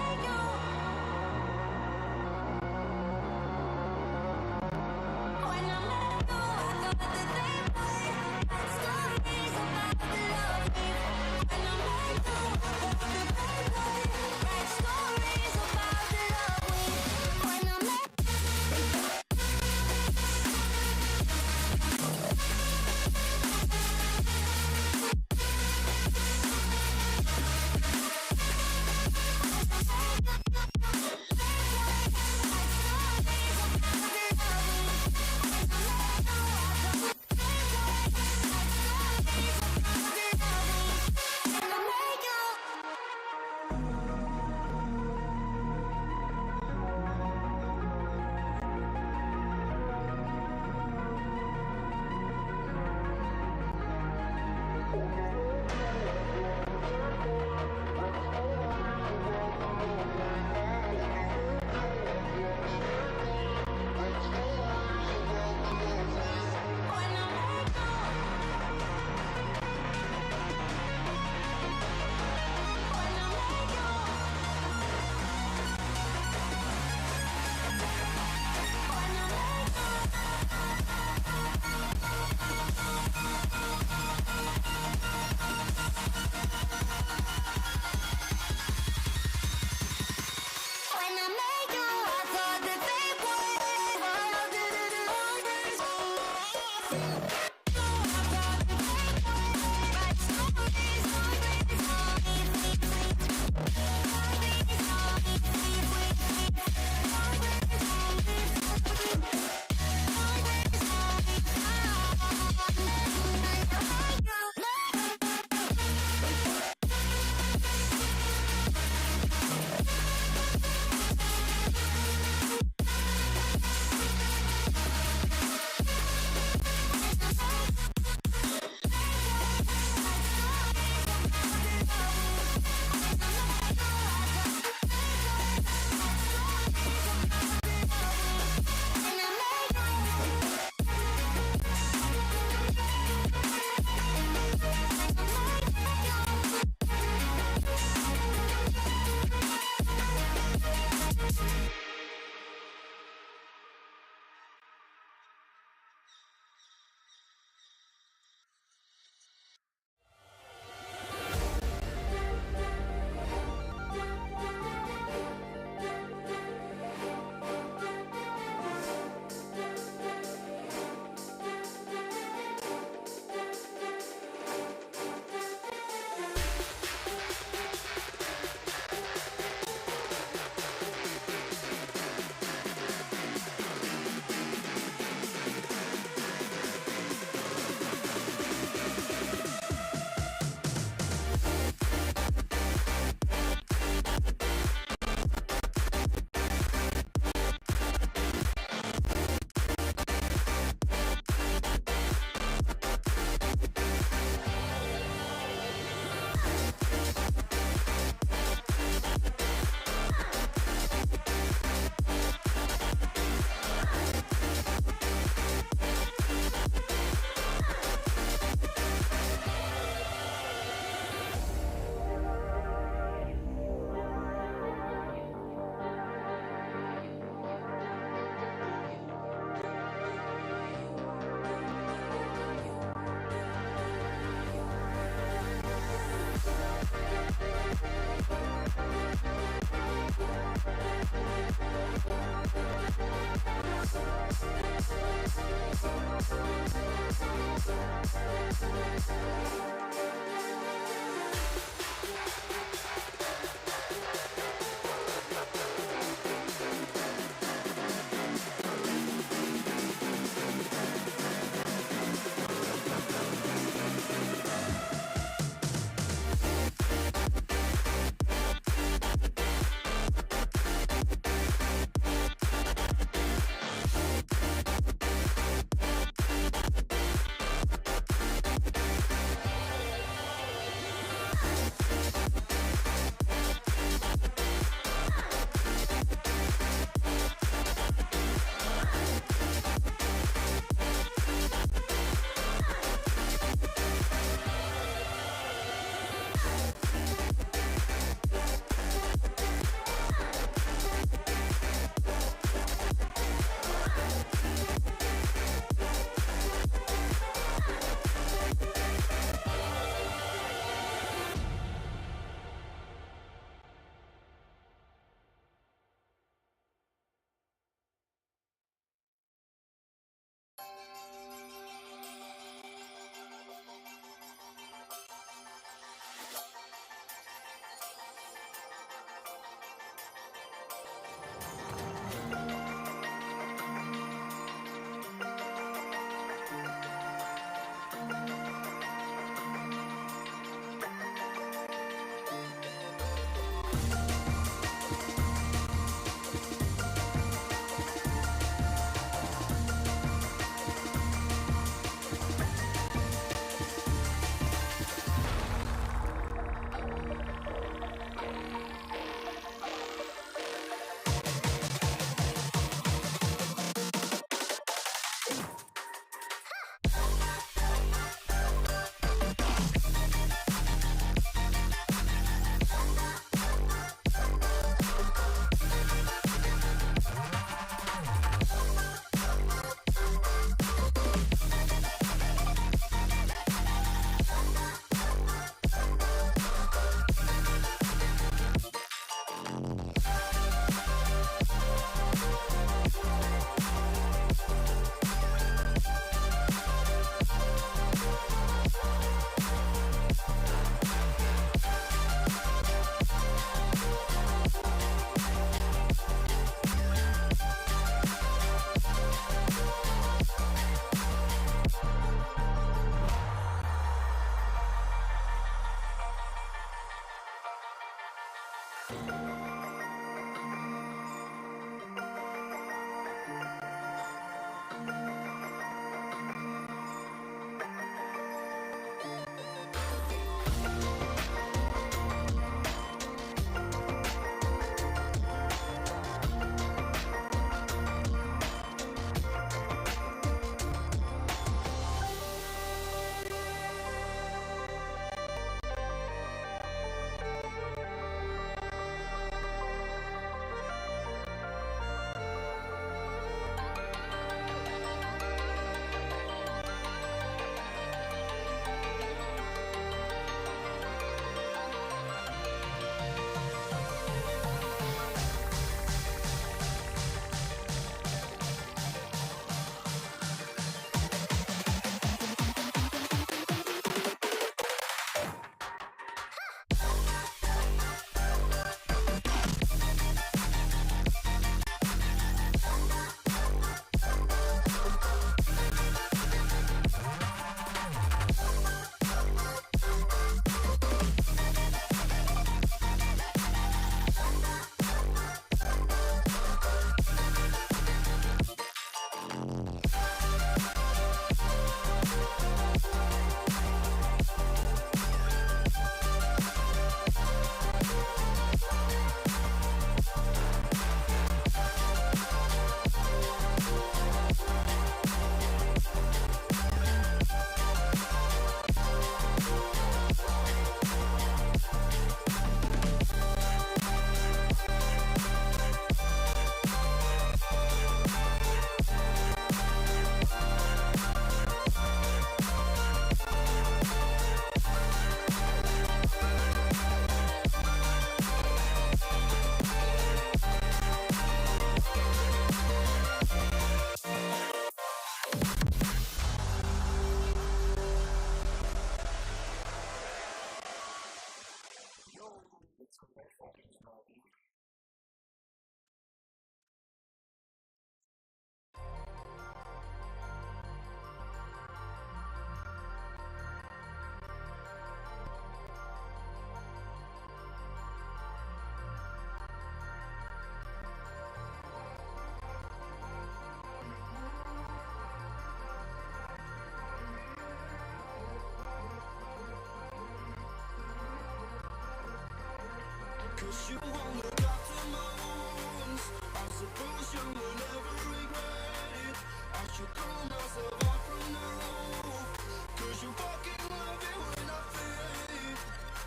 'Cause you won't look after my wounds. I suppose you will never regret it. I should throw myself out from the roof. 'Cause you fucking love it when I fade.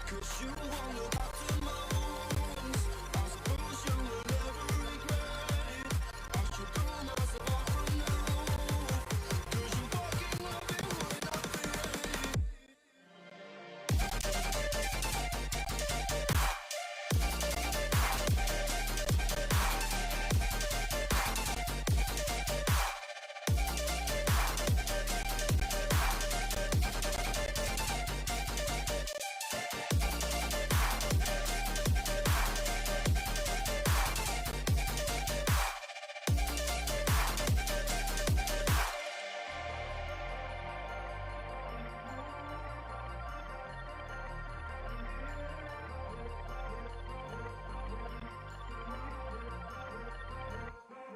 'Cause you won't look after my wounds. I suppose you will never regret it. I should throw myself out from the roof. 'Cause you fucking love it when I fade.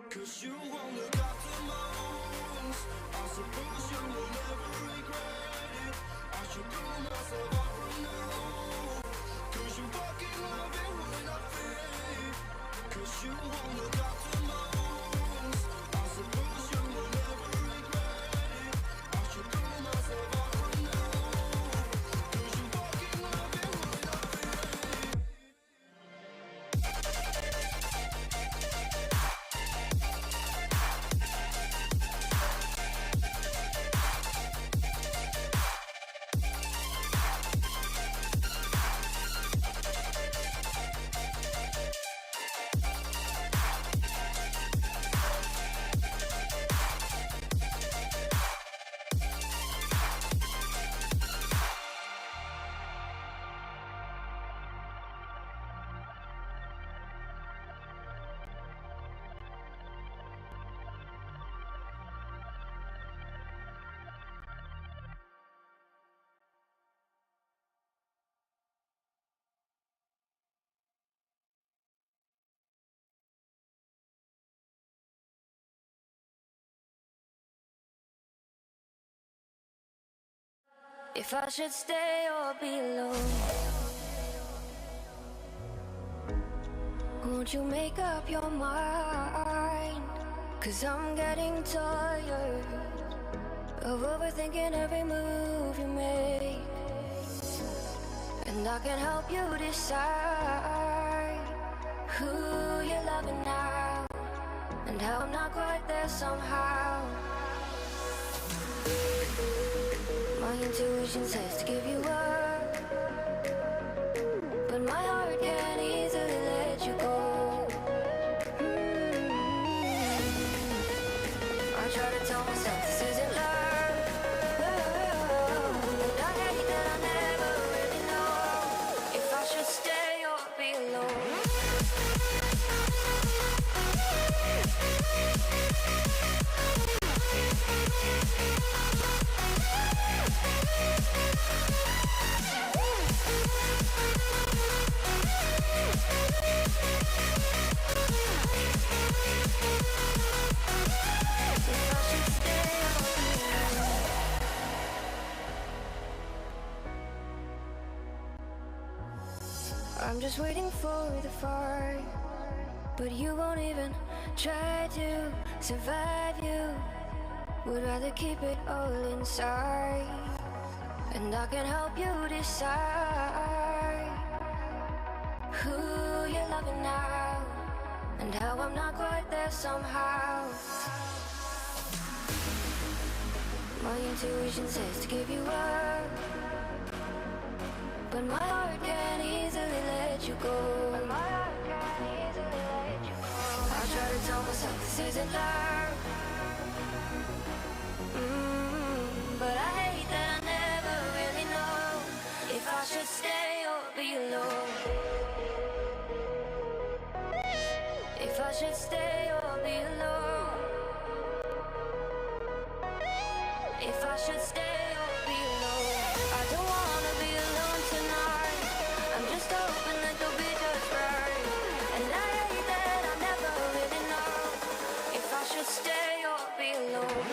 Cause you won't look after my wounds. I suppose you will never regret it. I should pull myself up from now. Cause you fucking love it when I fade. Cause you won't look after my wounds. I suppose you will never regret it. I should pull myself up from now. Cause you fucking love it when I fade. If I should stay or be alone, won't you make up your mind? Cause I'm getting tired of overthinking every move you make. And I can help you decide who you're loving now, and how I'm not quite there somehow. My intuition says to give you up, but my heart can't easily let you go. I try to tell myself this isn't love, and I hate that I never really know if I should stay or be alone. I'm just waiting for the fire, but you won't even try to survive. You would rather keep it all inside, and I can help you decide who you're loving now, and how I'm not quite there somehow. My intuition says to give you up, but my heart can't easily let you go. I try to tell myself this isn't love, but I hate that I never really know if I should stay or be alone. If I should stay or be alone. If I should stay or be alone. I don't wanna be alone tonight. I'm just hoping that you'll be just right. And I hate that I never really know if I should stay or be alone.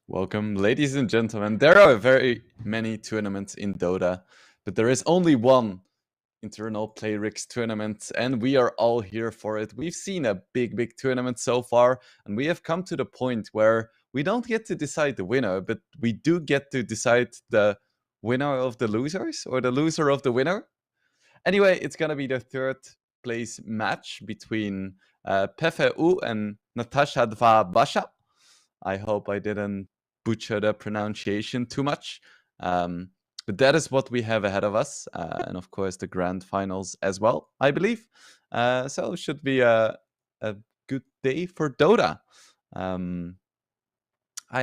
Welcome, ladies and gentlemen. There are very many tournaments in Dota, but there is only one internal PlayRix tournament, and we are all here for it. We've seen a big tournament so far, and we have come to the point where we don't get to decide the winner, but we do get to decide the winner of the losers, or the loser of the winner. Anyway, it's gonna be the third place match between PFU and Natasha Basha. I hope I didn't butcher the pronunciation too much. But that is what we have ahead of us. And of course, the grand finals as well, I believe. So it should be a good day for Dota. I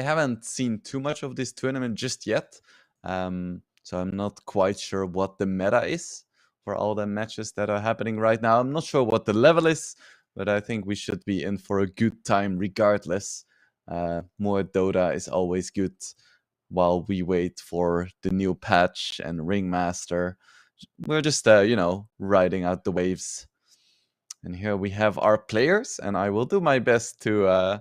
haven't seen too much of this tournament just yet. So I'm not quite sure what the meta is for all the matches that are happening right now. I'm not sure what the level is, but I think we should be in for a good time regardless. More Dota is always good while we wait for the new patch and Ringmaster. We're just, riding out the waves. And here we have our players, and I will do my best to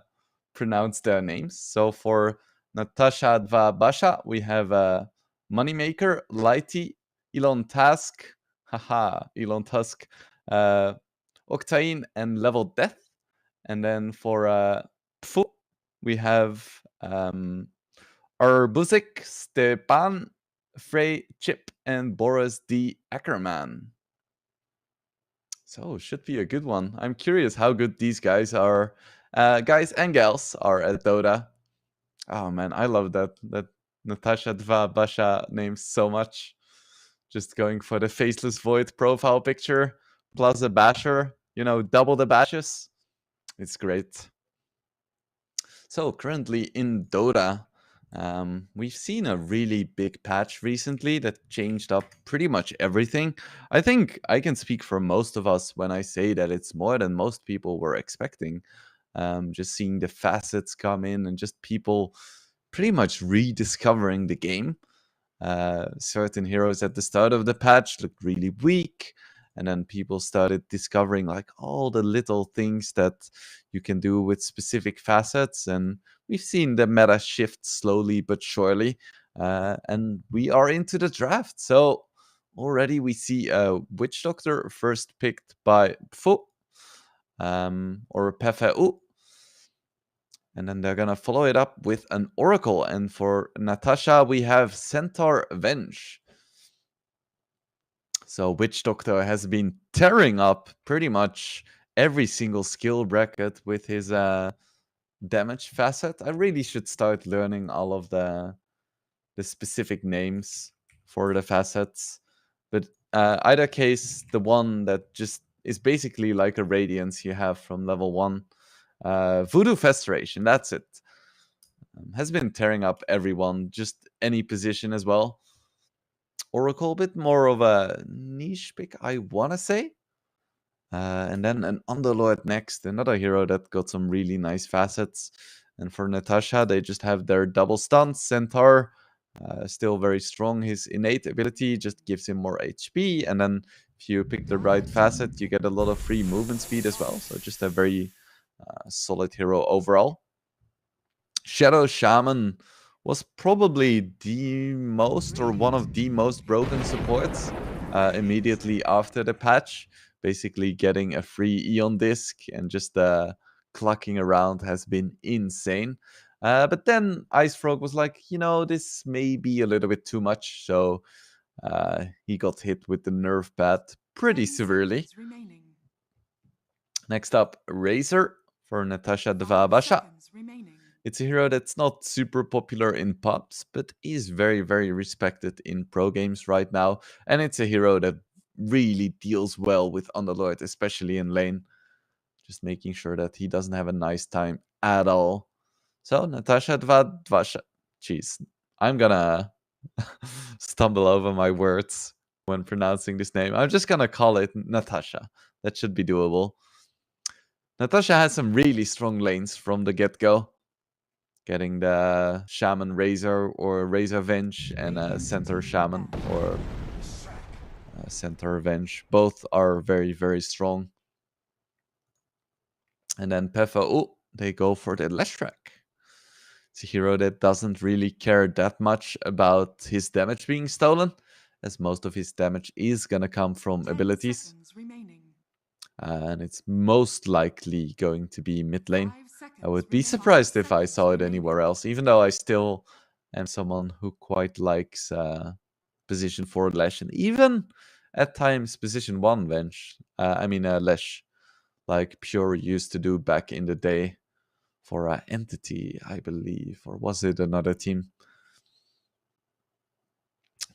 pronounce their names. So for Natasha Basha, we have Moneymaker, Lighty, Elon Tusk, Elon Tusk, Octane, and Level Death. And then for Pfu, we have Arbuzik, Stepan, Frey, Chip, and Boris D. Ackerman. So should be a good one. I'm curious how good these guys are, guys and gals are at Dota. Oh man, I love that Natasha Basha name so much. Just going for the Faceless Void profile picture plus a basher, double the bashes. It's great. So currently in Dota, we've seen a really big patch recently that changed up pretty much everything. I think I can speak for most of us when I say that it's more than most people were expecting. Just seeing the facets come in and just people pretty much rediscovering the game. Certain heroes at the start of the patch looked really weak, and then people started discovering like all the little things that you can do with specific facets, and we've seen the meta shift slowly but surely, and we are into the draft. So already we see a Witch Doctor first picked by Pfu, or PFU. And then they're gonna follow it up with an Oracle. And for Natasha, we have Centaur Venge. So Witch Doctor has been tearing up pretty much every single skill bracket with his damage facet. I really should start learning all of the specific names for the facets. But either case, the one that just is basically like a Radiance you have from level 1. Voodoo Festration, that's it. Has been tearing up everyone, just any position as well. Oracle, a bit more of a niche pick, I want to say. And then an Underlord next, another hero that got some really nice facets. And for Natasha, they just have their double stuns. Centaur, still very strong. His innate ability just gives him more HP. And then if you pick the right facet, you get a lot of free movement speed as well. So just a very solid hero overall. Shadow Shaman was probably the most, or one of the most broken supports immediately after the patch. Basically getting a free Eon disc and just clucking around has been insane. But then Ice Frog was like, this may be a little bit too much. So he got hit with the nerf pad pretty severely. Next up, Razor for Natasha Basha. It's a hero that's not super popular in pubs, but is very, very respected in pro games right now. And it's a hero that really deals well with Underlord, especially in lane. Just making sure that he doesn't have a nice time at all. So, Natasha Basha. Jeez, I'm gonna stumble over my words when pronouncing this name. I'm just gonna call it Natasha. That should be doable. Natasha has some really strong lanes from the get-go. Getting the Shaman Razor or Razor Venge and a Centaur Shaman or Centaur Venge. Both are very, very strong. And then PFU, they go for the Leshrac. It's a hero that doesn't really care that much about his damage being stolen, as most of his damage is gonna come from 10 abilities. seconds remaining. And it's most likely going to be mid lane. 5 seconds I would be remaining. surprised 5 if I seconds saw it remaining. anywhere else, even though I still am someone who quite likes position 4 Lash, and even at times position 1 Venge. Lash, like Pure used to do back in the day for Entity, I believe. Or was it another team?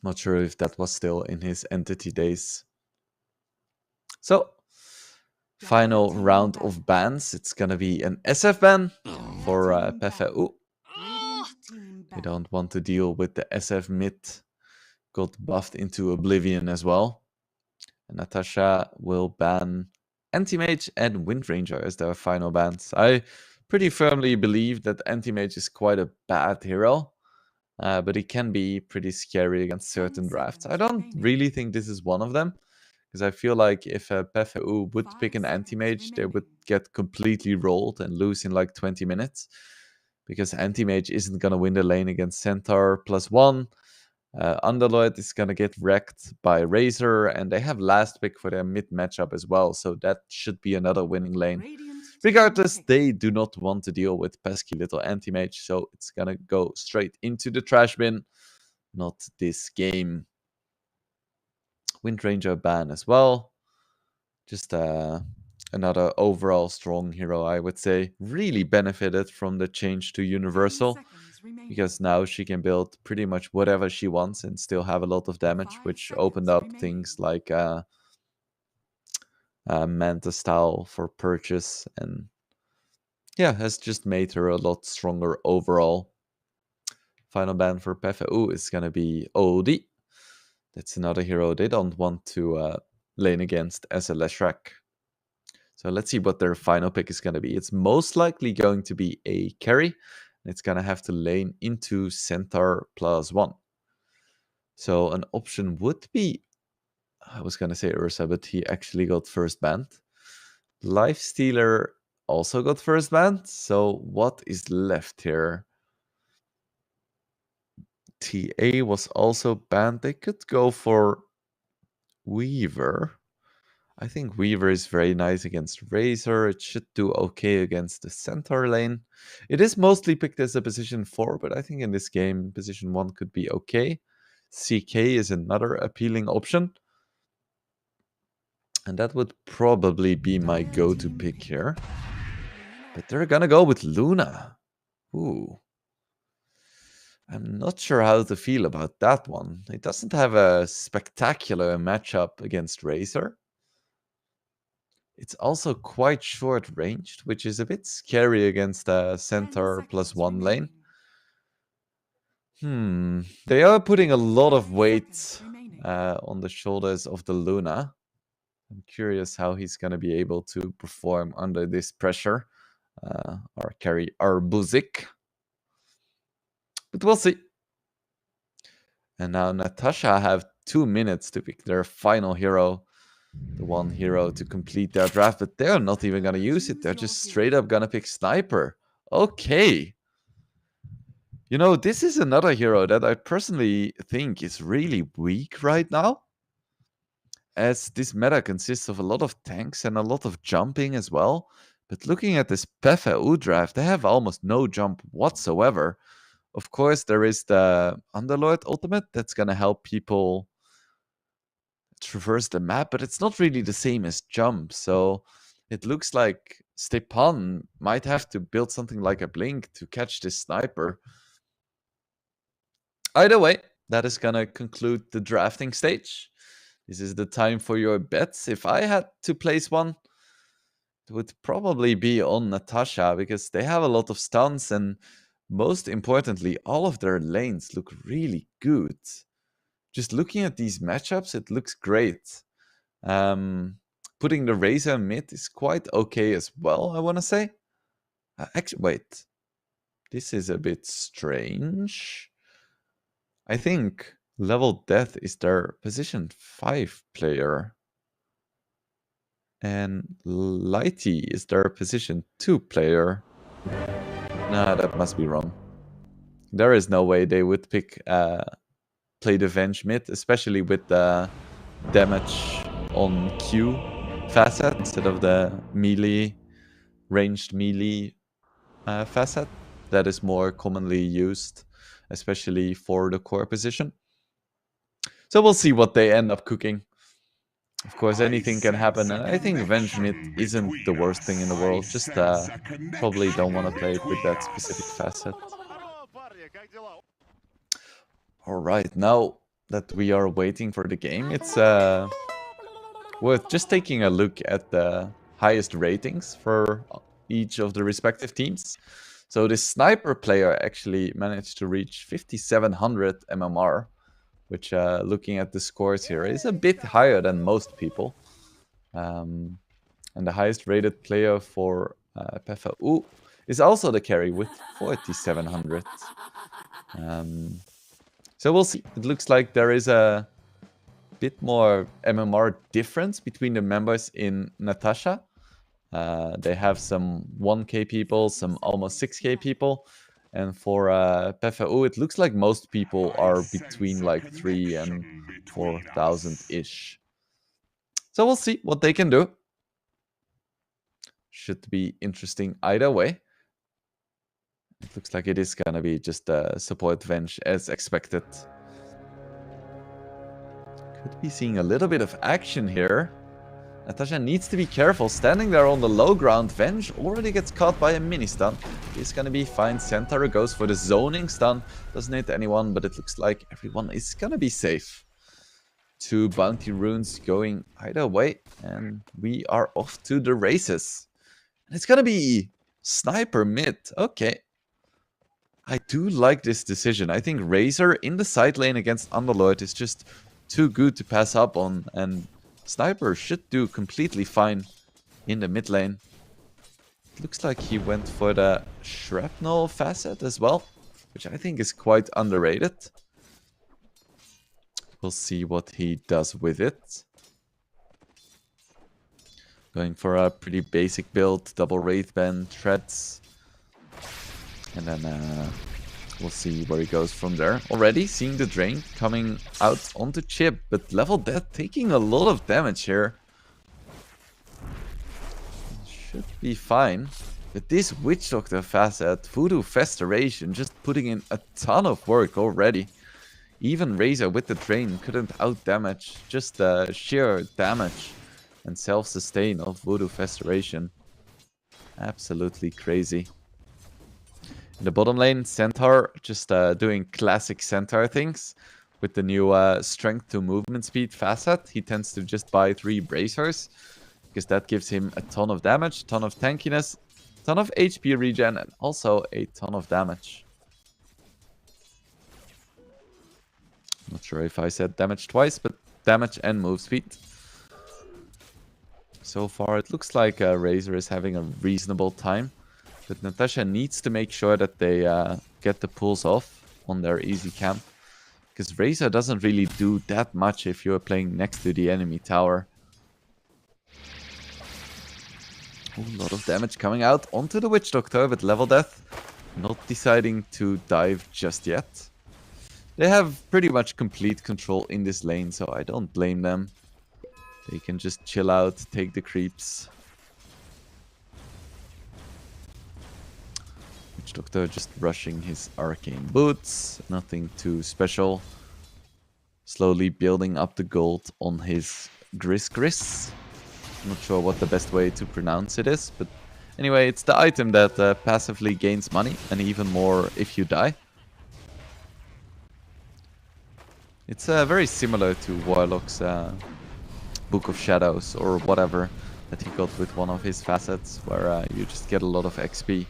Not sure if that was still in his Entity days. So, final round of bans. It's gonna be an SF ban for PFU. Radiant team We ban. don't want to deal with the SF mid. Got buffed into oblivion as well. And Natasha will ban Anti-Mage and Wind Ranger as their final bans. I pretty firmly believe that Anti-Mage is quite a bad hero. But he can be pretty scary against certain 10 drafts. I seconds don't remaining. really think this is one of them. Because I feel like if a PFU would 5 pick an seconds anti-mage, they would remaining. get completely rolled and lose in like 20 minutes. Because anti-mage isn't going to win the lane against Centaur +1. Underlord is going to get wrecked by Razor, and they have last pick for their mid matchup as well. So that should be another winning lane. Radiant team Regardless, pick. they do not want to deal with pesky little anti-mage, so it's going to go straight into the trash bin. Not this game. Wind Ranger ban as well. Just another overall strong hero, I would say. Really benefited from the change to 10 Universal, seconds remaining. because now she can build pretty much whatever she wants and still have a lot of damage, 5 which seconds opened up remaining. things like Manta style for purchase, and yeah, has just made her a lot stronger overall. Final ban for PFU is going to be OD. That's another hero they don't want to lane against as a Leshrac. So let's see what their final pick is going to be. It's most likely going to be a carry. And it's going to have to lane into Centaur +1. So an option would be, I was going to say Ursa, but he actually got first banned. Lifestealer also got first banned. So what is left here? TA was also banned. They could go for Weaver. I think Weaver is very nice against Razor. It should do okay against the Centaur lane. It is mostly picked as a position 4, but I think in this game, position 1 could be okay. CK is another appealing option. And that would probably be my go-to pick here. But they're gonna go with Luna. Ooh. I'm not sure how to feel about that one. It doesn't have a spectacular matchup against Razor. It's also quite short-ranged, which is a bit scary against a 10 Centaur seconds +1 lane. remaining. They are putting a lot of 5 weight seconds remaining. on the shoulders of the Luna. I'm curious how he's going to be able to perform under this pressure. Or carry Arbuzik. But we'll see. And now Natasha have 2 minutes to pick their final hero. The one hero to complete their draft, but they're not even going to use it. They're just straight up going to pick Sniper. Okay. You know, this is another hero that I personally think is really weak right now, as this meta consists of a lot of tanks and a lot of jumping as well. But looking at this PFU draft, they have almost no jump whatsoever. Of course, there is the Underlord ultimate that's going to help people traverse the map, but it's not really the same as jump. So it looks like Stepan might have to build something like a blink to catch this sniper. Either way, that is gonna conclude the drafting stage. This is the time for your bets. If I had to place one, it would probably be on Natasha, because they have a lot of stuns, and most importantly, all of their lanes look really good. Just looking at these matchups, it looks great. Putting the Razor mid is quite okay as well, I want to say. Actually, wait. This is a bit strange. I think Level Death is their position 5 player. And Lighty is their position 2 player. Nah, that must be wrong. There is no way they would pick play the Venge mid, especially with the damage on Q facet instead of the melee, ranged melee facet that is more commonly used, especially for the core position. So we'll see what they end up cooking. Of course, anything can happen, and I think Venge mid isn't the worst thing in the world. Just probably don't want to play it with that specific facet. Alright, now that we are waiting for the game, it's worth just taking a look at the highest ratings for each of the respective teams. So the sniper player actually managed to reach 5700 MMR, which looking at the scores here is a bit higher than most people. And the highest rated player for PFU is also the carry with 4700. So we'll see. It looks like there is a bit more MMR difference between the members in Natasha. They have some 1k people, some almost 6k people. And for PFU, it looks like most people are between like 3 and 4,000-ish. So we'll see what they can do. Should be interesting either way. It looks like it is gonna be just a support Venge as expected. Could be seeing a little bit of action here. Natasha needs to be careful. Standing there on the low ground, Venge already gets caught by a mini stun. He's gonna be fine. Centaur goes for the zoning stun. Doesn't hit anyone, but it looks like everyone is gonna be safe. 2 bounty runes going either way, and we are off to the races. And it's gonna be sniper mid. Okay. I do like this decision. I think Razor in the side lane against Underlord is just too good to pass up on, and Sniper should do completely fine in the mid lane. It looks like he went for the Shrapnel facet as well, which I think is quite underrated. We'll see what he does with it. Going for a pretty basic build, double Wraith Band, Treads. And then we'll see where he goes from there. Already seeing the drain coming out onto Chip, but Level Death taking a lot of damage here. Should be fine. But this Witch Doctor facet, Voodoo Festeration, just putting in a ton of work already. Even Razor with the drain couldn't out-damage, just the sheer damage and self-sustain of Voodoo Festeration. Absolutely crazy. In the bottom lane, Centaur just doing classic Centaur things. With the new strength to movement speed facet, he tends to just buy 3 bracers, because that gives him a ton of damage, ton of tankiness, ton of HP regen, and also a ton of damage. Not sure if I said damage twice, but damage and move speed. So far, it looks like Razor is having a reasonable time. But Natasha needs to make sure that they get the pulls off on their easy camp. Because Razor doesn't really do that much if you're playing next to the enemy tower. A lot of damage coming out onto the Witch Doctor with Level Death. Not deciding to dive just yet. They have pretty much complete control in this lane, so I don't blame them. They can just chill out, take the creeps. Witch Doctor just rushing his arcane boots. Nothing too special. Slowly building up the gold on his Gris. Not sure what the best way to pronounce it is, but anyway, it's the item that passively gains money, and even more if you die. It's very similar to Warlock's Book of Shadows or whatever that he got with one of his facets, where you just get a lot of XP.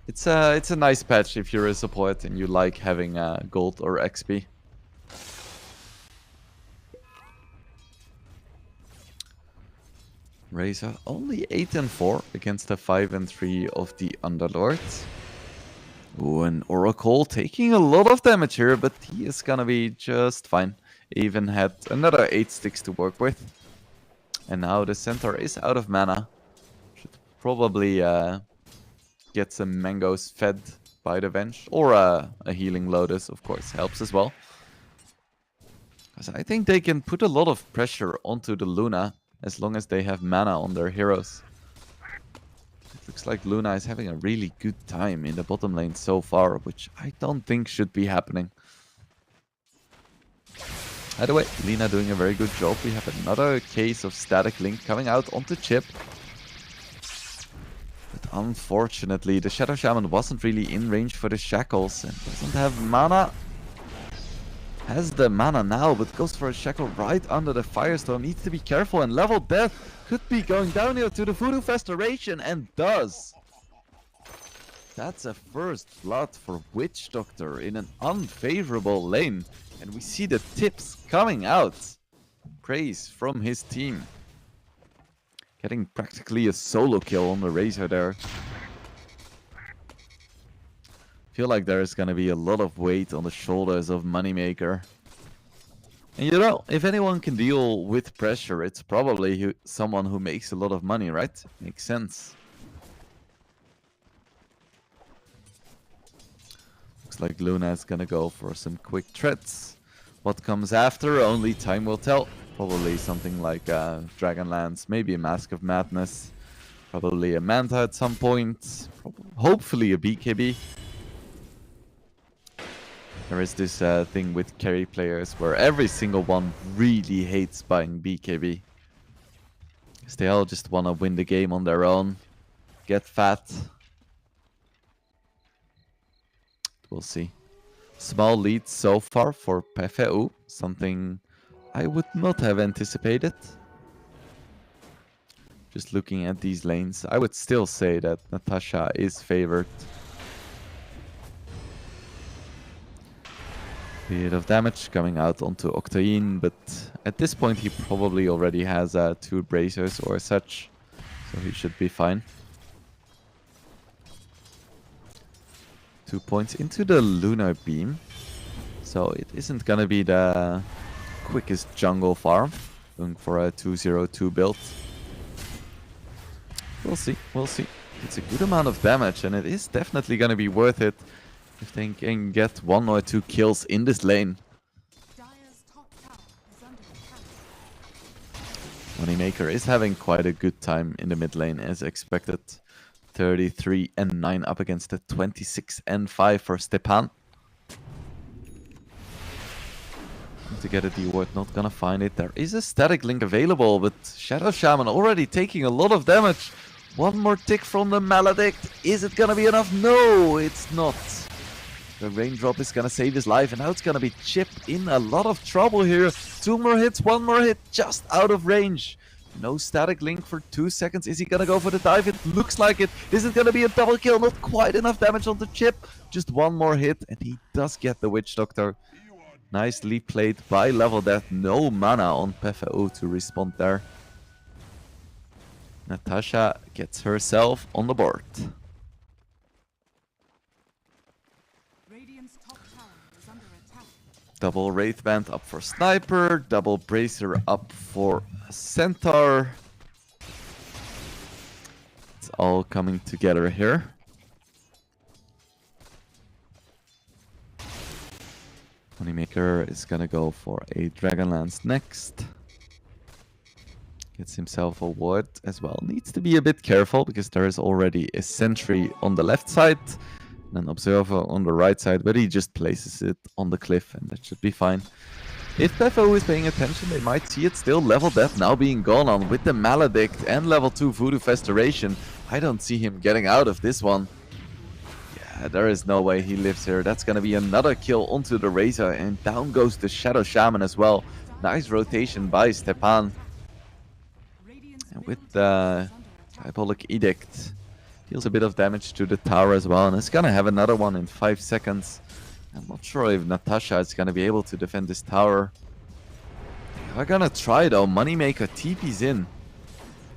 It's a nice patch if you're a support and you like having gold or XP. Razor only 8 and 4 against the 5 and 3 of the Underlords. Ooh, and Oracle taking a lot of damage here, but he is gonna be just fine. Even had another 8 sticks to work with. And now the Centaur is out of mana. Should probably get some mangoes fed by the Venge. Or a healing Lotus, of course, helps as well. Because I think they can put a lot of pressure onto the Luna as long as they have mana on their heroes. It looks like Luna is having a really good time in the bottom lane so far, which I don't think should be happening. By the way, Lina doing a very good job. We have another case of Static Link coming out onto Chip. But unfortunately, the Shadow Shaman wasn't really in range for the Shackles and doesn't have mana. Has the mana now, but goes for a Shackle right under the Firestorm. Needs to be careful, and Level Death could be going down here to the Voodoo Restoration, and does. That's a first blood for Witch Doctor in an unfavorable lane. And we see the tips coming out. Praise from his team. Getting practically a solo kill on the Razor there. Feel like there's gonna be a lot of weight on the shoulders of Moneymaker. And you know, if anyone can deal with pressure, it's probably someone who makes a lot of money, right? Makes sense. Looks like Luna is gonna go for some quick threats. What comes after, only time will tell. Probably something like Dragonlance, maybe a Mask of Madness. Probably a Manta at some point. Hopefully a BKB. There is this thing with carry players where every single one really hates buying BKB. Because they all just want to win the game on their own. Get fat. We'll see. Small lead so far for PFU. Something I would not have anticipated. Just looking at these lanes, I would still say that Natasha is favored. Bit of damage coming out onto Octane, but at this point he probably already has 2 bracers or such, so he should be fine. 2 points into the Lunar Beam, so it isn't gonna be the quickest jungle farm. Going for a 2-0-2 build. We'll see, we'll see. It's a good amount of damage, and it is definitely gonna be worth it if they can get 1 or 2 kills in this lane. Dire's top tower is under attack. Moneymaker is having quite a good time in the mid lane as expected. 33-9 up against the 26-5 for Stepan. To get a D-ward, not gonna find it. There is a Static Link available, but Shadow Shaman already taking a lot of damage. One more tick from the Maledict. Is it gonna be enough? No, it's not. The raindrop is gonna save his life, and now it's gonna be Chip in a lot of trouble here. 2 more hits, 1 more hit, just out of range. No Static Link for 2 seconds. Is he gonna go for the dive? It looks like it. Is it gonna be a double kill? Not quite enough damage on the Chip. Just 1 more hit, and he does get the Witch Doctor. Nicely played by Level Death. No mana on PFU to respond there. Natasha gets herself on the board. Radiant's top tower is under attack. Double Wraith Band up for Sniper. Double Bracer up for Centaur. It's all coming together here. Moneymaker is gonna go for a Dragonlance next. Gets himself a ward as well. Needs to be a bit careful because there is already a sentry on the left side and an observer on the right side, but he just places it on the cliff and that should be fine. If PFO is paying attention, they might see it still. Level Death now being gone on with the Maledict and level 2 Voodoo Restoration. I don't see him getting out of this one. Yeah, there is no way he lives here. That's gonna be another kill onto the Razor, and down goes the Shadow Shaman as well. Nice rotation by Stepan. And with the Diabolic Edict, deals a bit of damage to the tower as well, and it's gonna have another one in 5 seconds. I'm not sure if Natasha is gonna be able to defend this tower. They're gonna try though. Moneymaker TP's in.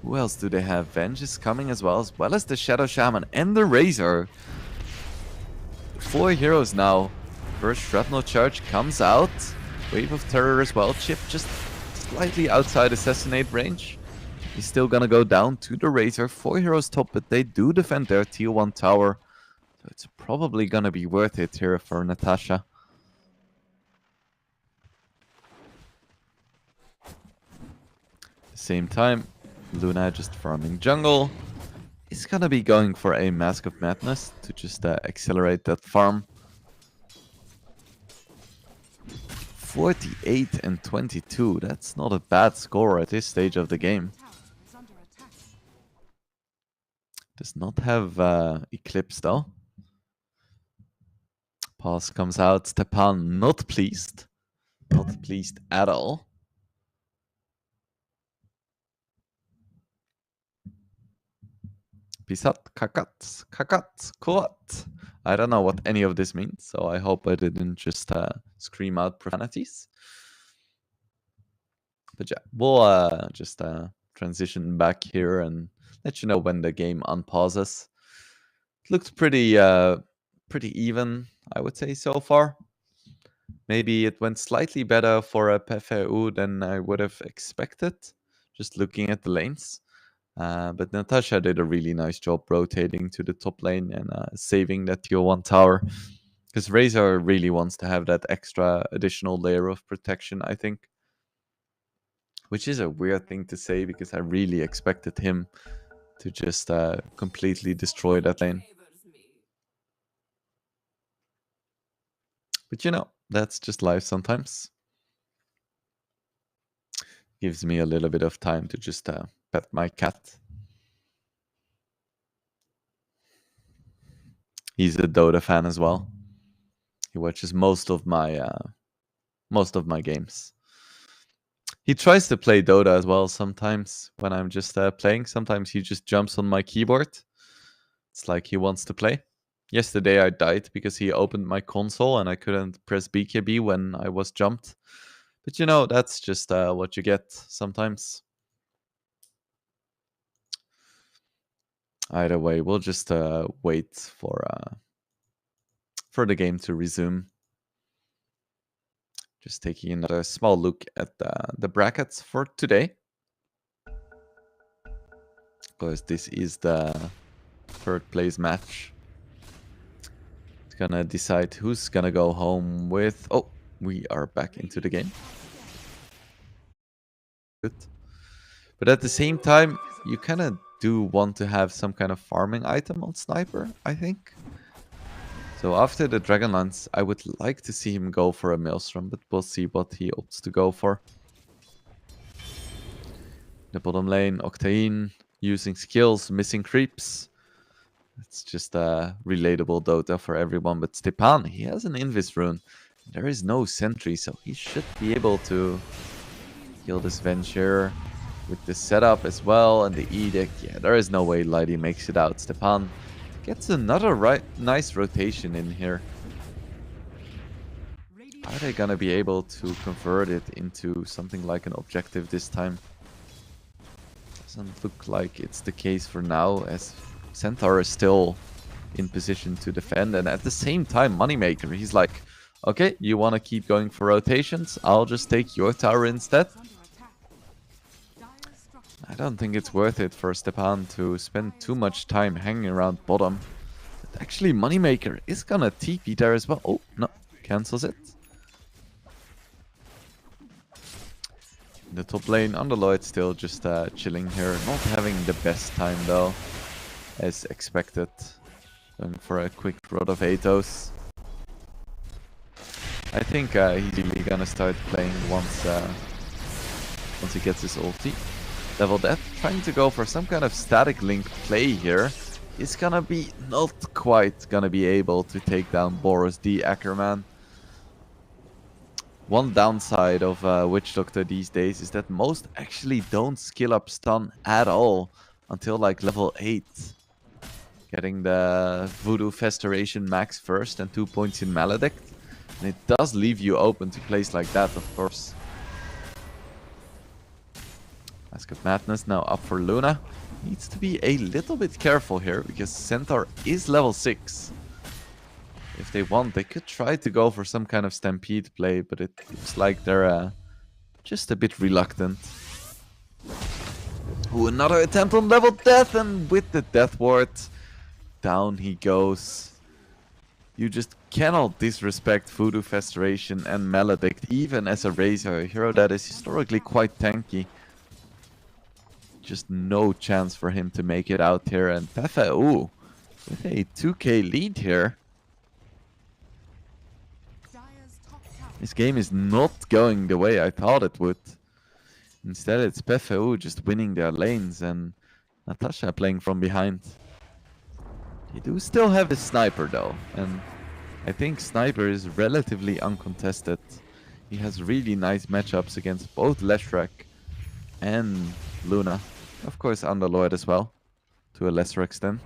Who else do they have? Venge is coming as well as the Shadow Shaman and the Razor. 4 heroes now. First Shrapnel Charge comes out. Wave of Terror as well. Chip just slightly outside Assassinate range. He's still gonna go down to the Razor. 4 heroes top, but they do defend their tier 1 tower. So it's probably gonna be worth it here for Natasha. At the same time, Luna just farming jungle. Is gonna be going for a Mask of Madness to just accelerate that farm. 48 and 22. That's not a bad score at this stage of the game. Tower is under attack. Does not have Eclipse though. Pulse comes out. Stepan not pleased. Not pleased at all. Pisat, kakat, kakat, kuat. I don't know what any of this means, so I hope I didn't just scream out profanities. But yeah, we'll just transition back here and let you know when the game unpauses. It looked pretty even, I would say, so far. Maybe it went slightly better for a PFU than I would have expected, just looking at the lanes. But Natasha did a really nice job rotating to the top lane and saving that tier 1 tower. Because Razor really wants to have that extra additional layer of protection, I think. Which is a weird thing to say because I really expected him to just completely destroy that lane. But you know, that's just life sometimes. Gives me a little bit of time to just pet my cat. He's a Dota fan as well. He watches most of my games. He tries to play Dota as well sometimes when I'm just playing. Sometimes he just jumps on my keyboard. It's like he wants to play. Yesterday I died because he opened my console and I couldn't press BKB when I was jumped. But you know, that's just what you get sometimes. Either way, we'll just wait for the game to resume. Just taking another small look at the brackets for today. Because this is the third place match. It's gonna decide who's gonna go home with... Oh, we are back into the game. Good. But at the same time, you kind of do want to have some kind of farming item on Sniper, I think. So after the Dragonlance, I would like to see him go for a Maelstrom, but we'll see what he opts to go for. The bottom lane, Octane, using skills, missing creeps. It's just a relatable Dota for everyone, but Stepan, he has an Invis rune. There is no sentry, so he should be able to kill this Venture with the setup as well, and the Edict. Yeah, there is no way Lighty makes it out. Stepan gets another nice rotation in here. Are they gonna be able to convert it into something like an objective this time? Doesn't look like it's the case for now, as Centaur is still in position to defend, and at the same time Moneymaker, he's like, okay, you want to keep going for rotations? I'll just take your tower instead. I don't think it's worth it for Stepan to spend too much time hanging around bottom. But actually, Moneymaker is gonna TP there as well. Oh, no, cancels it. In the top lane, Underlord still just chilling here. Not having the best time though, as expected. Going for a quick Rod of Athos. I think he's really gonna start playing once he gets his ulti. Level Death, trying to go for some kind of static link play here. Is gonna be not quite gonna be able to take down Boros the Ackerman. One downside of Witch Doctor these days is that most actually don't skill up stun at all until like level 8. Getting the Voodoo Festeration max first and 2 points in Maledict. And it does leave you open to plays like that, of course. Mask of Madness now up for Luna. Needs to be a little bit careful here because Centaur is level 6. If they want, they could try to go for some kind of Stampede play, but it looks like they're just a bit reluctant. Ooh, another attempt on level death, and with the Death Ward, down he goes. You just cannot disrespect Voodoo Festeration and Maledict, even as a Razor, a hero that is historically quite tanky. Just no chance for him to make it out here. And Pefe, ooh, with a 2k lead here. Dire's top tower This game is not going the way I thought it would. Instead, it's Pefe, ooh, just winning their lanes, and Natasha playing from behind. You do still have a sniper though, and I think sniper is relatively uncontested. He has really nice matchups against both Leshrac and Luna. Of course Underlord as well, to a lesser extent.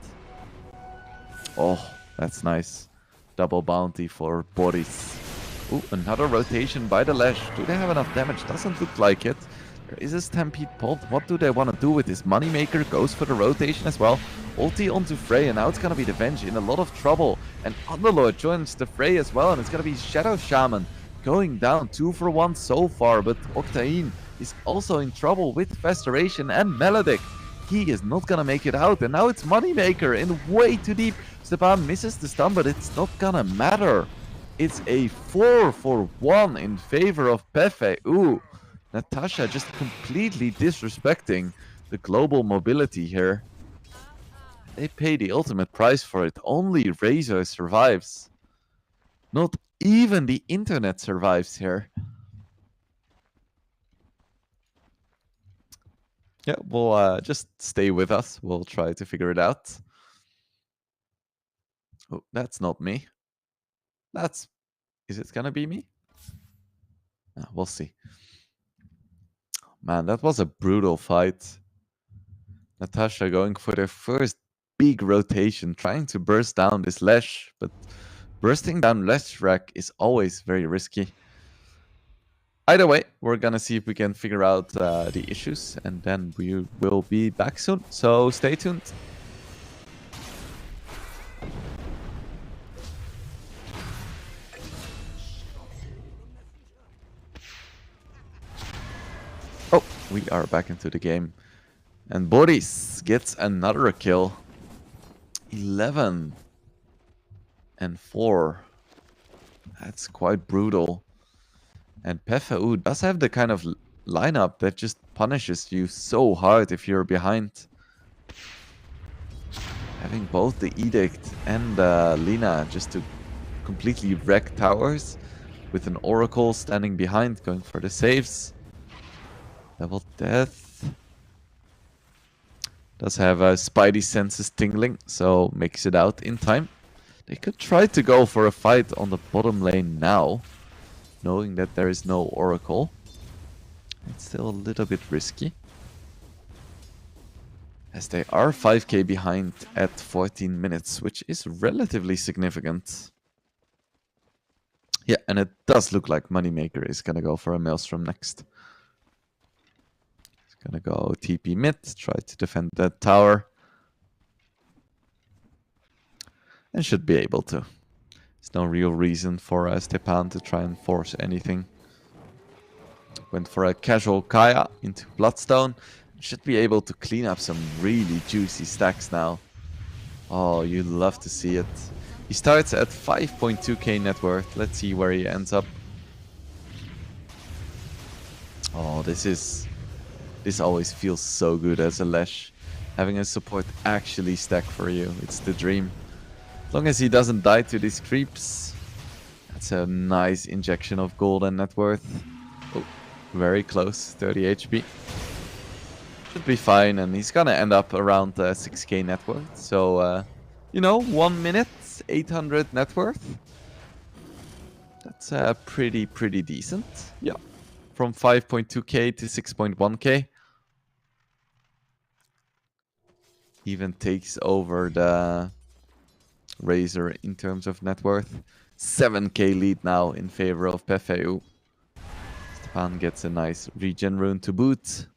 Oh, that's nice. Double bounty for Boris. Ooh, another rotation by the Lesh. Do they have enough damage? Doesn't look like it. There is a Stampede Bolt. What do they want to do with this? Moneymaker goes for the rotation as well. Ulti onto Frey, and now it's going to be the Venge in a lot of trouble. And Underlord joins the fray as well, and it's going to be Shadow Shaman going down 2 for 1 so far. But Octane is also in trouble with Festeration and Maledict. He is not going to make it out, and now it's Moneymaker in way too deep. Stepan misses the stun, but it's not going to matter. It's a 4 for 1 in favor of Pefe. Ooh. Natasha just completely disrespecting the global mobility here. They pay the ultimate price for it. Only Razor survives. Not even the internet survives here. Yeah, we'll just stay with us. We'll try to figure it out. Oh, that's not me. That's... Is it gonna be me? No, we'll see. Man, that was a brutal fight. Natasha going for their first big rotation, trying to burst down this Lesh, but bursting down Leshrac is always very risky. Either way, we're gonna see if we can figure out the issues, and then we will be back soon, so stay tuned. Oh, we are back into the game. And Boris gets another kill. 11 and 4. That's quite brutal. And Pefe does have the kind of lineup that just punishes you so hard if you're behind. Having both the Edict and Lina just to completely wreck towers, with an Oracle standing behind, going for the saves. Double death. Does have Spidey senses tingling, so makes it out in time. They could try to go for a fight on the bottom lane now, knowing that there is no Oracle. It's still a little bit risky, as they are 5k behind at 14 minutes, which is relatively significant. Yeah, and it does look like Moneymaker is gonna go for a Maelstrom next. He's gonna go TP mid, try to defend that tower. And should be able to. There's no real reason for Stepan to try and force anything. Went for a casual Kaya into Bloodstone. Should be able to clean up some really juicy stacks now. Oh, you'd love to see it. He starts at 5.2k net worth. Let's see where he ends up. Oh, this always feels so good as a Lesh. Having a support actually stack for you. It's the dream. As long as he doesn't die to these creeps. That's a nice injection of gold and net worth. Oh, very close. 30 HP. Should be fine, and he's gonna end up around 6k net worth. So, you know, 1 minute, 800 net worth. That's pretty decent. Yeah. From 5.2k to 6.1k. Even takes over the Razor in terms of net worth. 7k lead now in favor of Pefe. Stepan gets a nice regen rune to boot.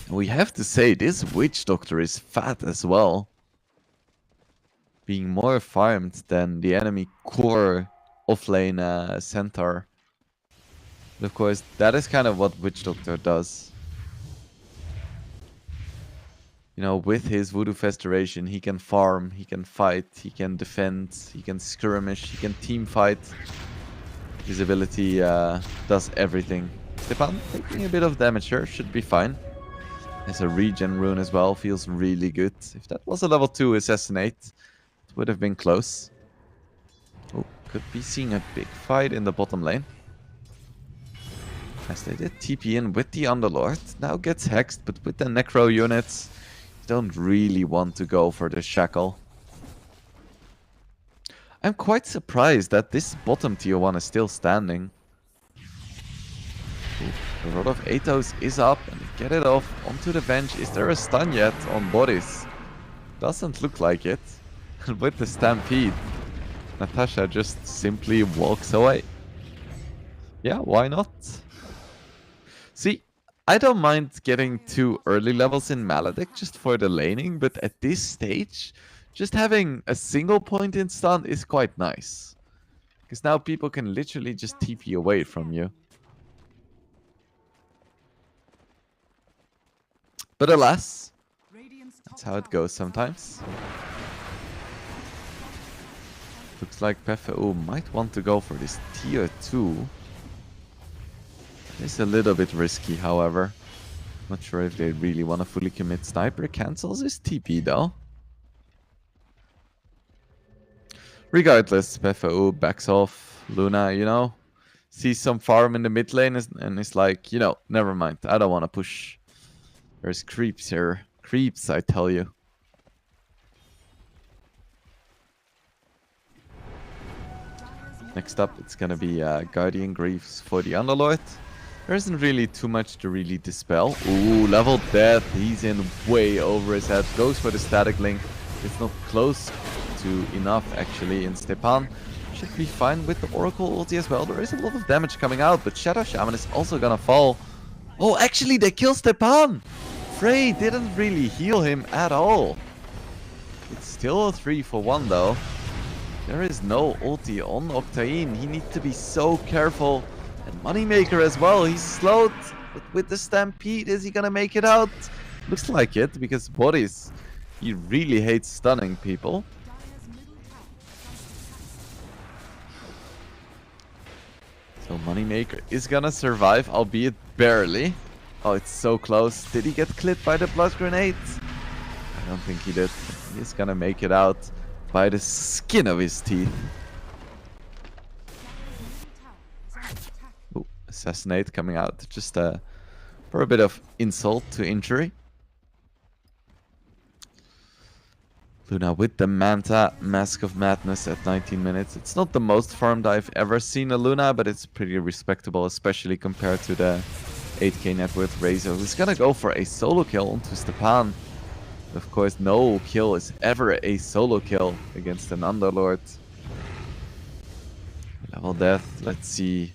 And we have to say, this Witch Doctor is fat as well. Being more farmed than the enemy core offlane Centaur. But of course, that is kind of what Witch Doctor does. You know, with his Voodoo Festeration, he can farm, he can fight, he can defend, he can skirmish, he can team fight. His ability does everything. Stepan taking a bit of damage here, should be fine. Has a regen rune as well, feels really good. If that was a level 2 assassinate, it would have been close. Oh, could be seeing a big fight in the bottom lane. As they did TP in with the Underlord, now gets hexed, but with the Necro units, you don't really want to go for the Shackle. I'm quite surprised that this bottom tier 1 is still standing. Ooh, the Rod of Athos is up, and get it off onto the bench. Is there a stun yet on bodies? Doesn't look like it. And with the Stampede, Natasha just simply walks away. Yeah, why not? See, I don't mind getting 2 early levels in Maledict just for the laning, but at this stage, just having a single point in stun is quite nice. Because now people can literally just TP away from you. But alas, that's how it goes sometimes. Looks like PFO might want to go for this tier 2. It's a little bit risky, however. Not sure if they really want to fully commit. Sniper cancels his TP though. Regardless, PFO backs off. Luna, you know, sees some farm in the mid lane and is like, you know, never mind. I don't want to push. There's creeps here. Creeps, I tell you. Next up, it's gonna be Guardian Greaves for the Underlord. There isn't really too much to really dispel. Ooh, level death. He's in way over his head. Goes for the static link. It's not close to enough, actually. And Stepan should be fine with the Oracle ulti as well. There is a lot of damage coming out, but Shadow Shaman is also gonna fall. Oh, actually, they kill Stepan! Frey didn't really heal him at all. It's still a 3-for-1, though. There is no ulti on Octane. He needs to be so careful. And Moneymaker as well, he's slowed, but with the Stampede, is he gonna make it out? Looks like it, because Bodies, he really hates stunning people. So Moneymaker is gonna survive, albeit barely. Oh, it's so close. Did he get clipped by the blood grenade? I don't think he did. He's gonna make it out by the skin of his teeth. Assassinate coming out just for a bit of insult to injury. Luna with the Manta, Mask of Madness at 19 minutes. It's not the most farmed I've ever seen a Luna, but it's pretty respectable, especially compared to the 8k net worth Razor, who's gonna go for a solo kill onto Stepan. Of course, no kill is ever a solo kill against an Underlord. Level death, let's see.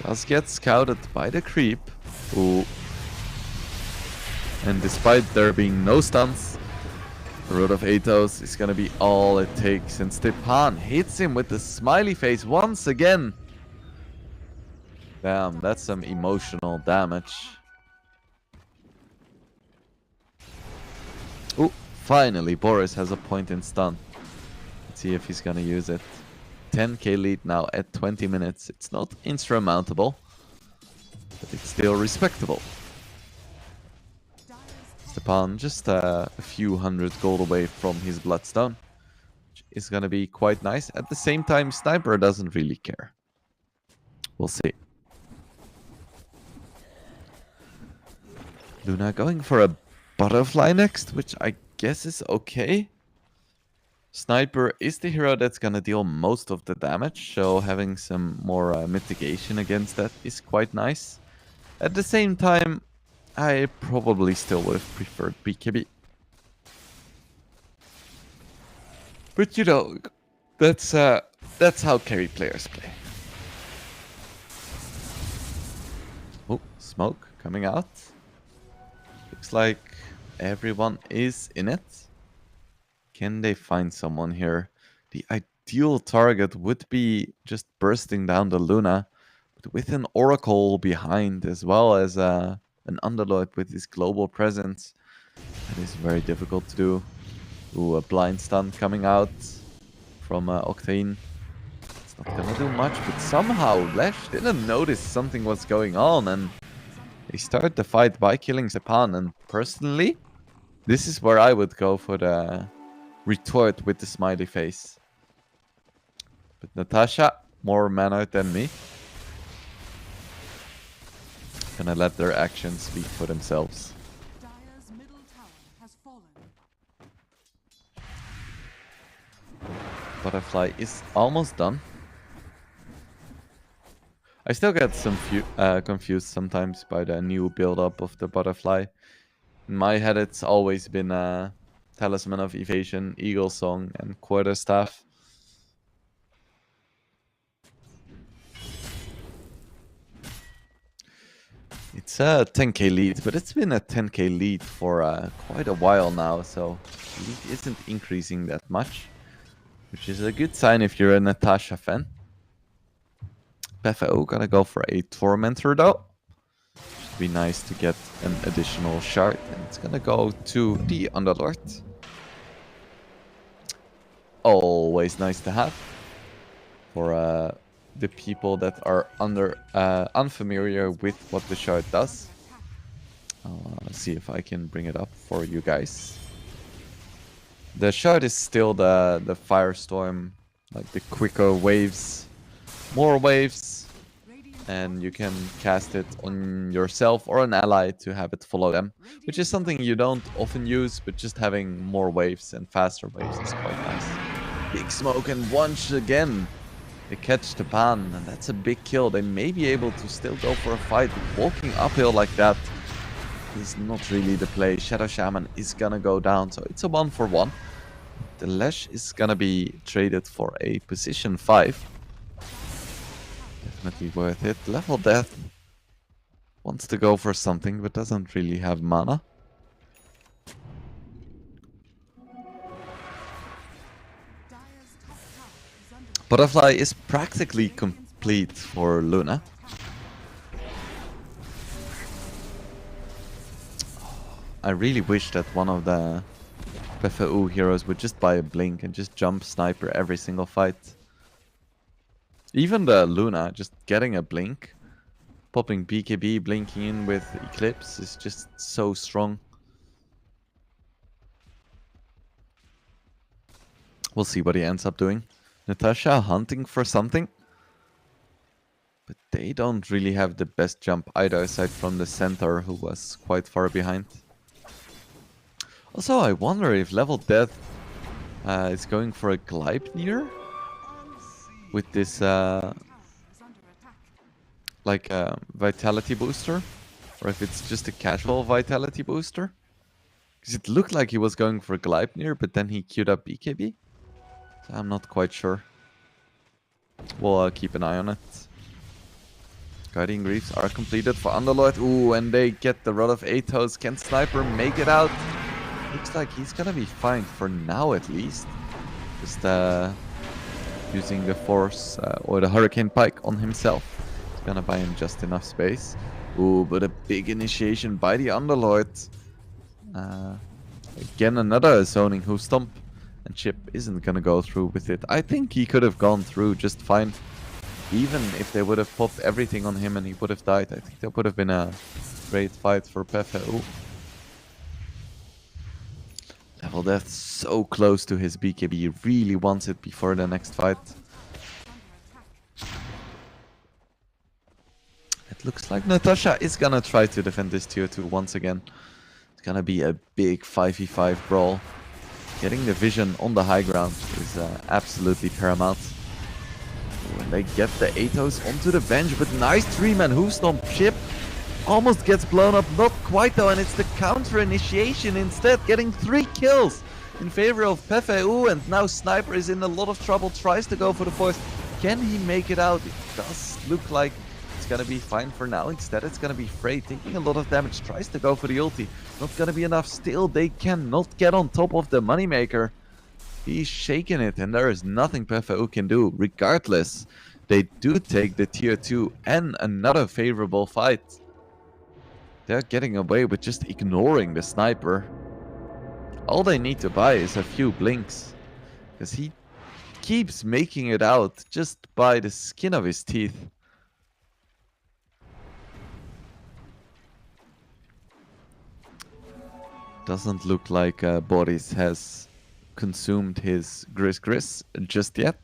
Does get scouted by the creep. Ooh. And despite there being no stuns, the Rod of Athos is gonna be all it takes. And Stepan hits him with the smiley face once again. Damn, that's some emotional damage. Ooh, finally Boris has a point in stun. Let's see if he's gonna use it. 10k lead now at 20 minutes. It's not insurmountable, but it's still respectable. Stepan just a few hundred gold away from his Bloodstone, which is gonna be quite nice. At the same time, Sniper doesn't really care. We'll see. Luna going for a butterfly next, which I guess is okay. Sniper is the hero that's gonna deal most of the damage, so having some more mitigation against that is quite nice. At the same time, I probably still would have preferred BKB. But you know, that's how carry players play. Oh, smoke coming out. Looks like everyone is in it. Can they find someone here? The ideal target would be just bursting down the Luna, but with an Oracle behind, as well as an Underlord with his global presence. That is very difficult to do. Ooh, a blind stun coming out from Octane. It's not gonna do much, but somehow Lesh didn't notice something was going on, and they start the fight by killing Sepan. And personally, this is where I would go for the retort with the smiley face. But Natasha, more mana than me. Gonna let their actions speak for themselves. Dire's middle tower has fallen. Butterfly is almost done. I still get some confused sometimes by the new build-up of the Butterfly. In my head, it's always been Talisman of Evasion, Eagle Song, and Quarterstaff. It's a 10k lead, but it's been a 10k lead for quite a while now, so the lead isn't increasing that much, which is a good sign if you're a Natasha fan. PFO gonna go for a Tormentor though. Should be nice to get an additional shard, and it's gonna go to the Underlord. Always nice to have for the people that are unfamiliar with what the shard does. I'll see if I can bring it up for you guys. The shard is still the Firestorm, like the quicker waves, more waves, and you can cast it on yourself or an ally to have it follow them, which is something you don't often use, but just having more waves and faster waves is quite nice. Big smoke, and once again they catch the pan, and that's a big kill. They may be able to still go for a fight. Walking uphill like that is not really the play. Shadow Shaman is gonna go down, so it's a 1-for-1. The Lesh is gonna be traded for a position 5. Definitely worth it. Level Death wants to go for something, but doesn't really have mana. Butterfly is practically complete for Luna. I really wish that one of the PFU heroes would just buy a blink and just jump sniper every single fight. Even the Luna, just getting a blink, popping BKB, blinking in with Eclipse is just so strong. We'll see what he ends up doing. Natasha hunting for something, but they don't really have the best jump either, aside from the center, who was quite far behind. Also, I wonder if Level Death is going for a Gleipnir with this like a vitality booster, or if it's just a casual vitality booster. Because it looked like he was going for Gleipnir, but then he queued up BKB. So I'm not quite sure. We'll keep an eye on it. Guardian Greaves are completed for Underlord. Ooh, and they get the Rod of Athos. Can Sniper make it out? Looks like he's gonna be fine for now, at least. Just using the Force or the Hurricane Pike on himself. It's gonna buy him just enough space. Ooh, but a big initiation by the Underlord. Again, another zoning Hoof Stomp. And Chip isn't gonna go through with it. I think he could have gone through just fine. Even if they would have popped everything on him and he would have died, I think that would have been a great fight for PFU. Level Death so close to his BKB. He really wants it before the next fight. It looks like Natasha is gonna try to defend this tier 2 once again. It's gonna be a big 5v5 brawl. Getting the vision on the high ground is absolutely paramount. When they get the Athos onto the bench, but nice 3-man Hoof Stomp. Chip almost gets blown up, not quite though, and it's the counter initiation instead, getting 3 kills in favor of PFU, and now Sniper is in a lot of trouble, tries to go for the 4th. Can he make it out? It does look like it's gonna be fine for now. Instead, it's gonna be Frey taking a lot of damage, tries to go for the ulti. Not gonna be enough. Still, they cannot get on top of the Moneymaker. He's shaking it, and there is nothing PFU can do. Regardless, they do take the tier 2 and another favorable fight. They're getting away with just ignoring the sniper. All they need to buy is a few blinks, because he keeps making it out just by the skin of his teeth. Doesn't look like Boris has consumed his gris just yet.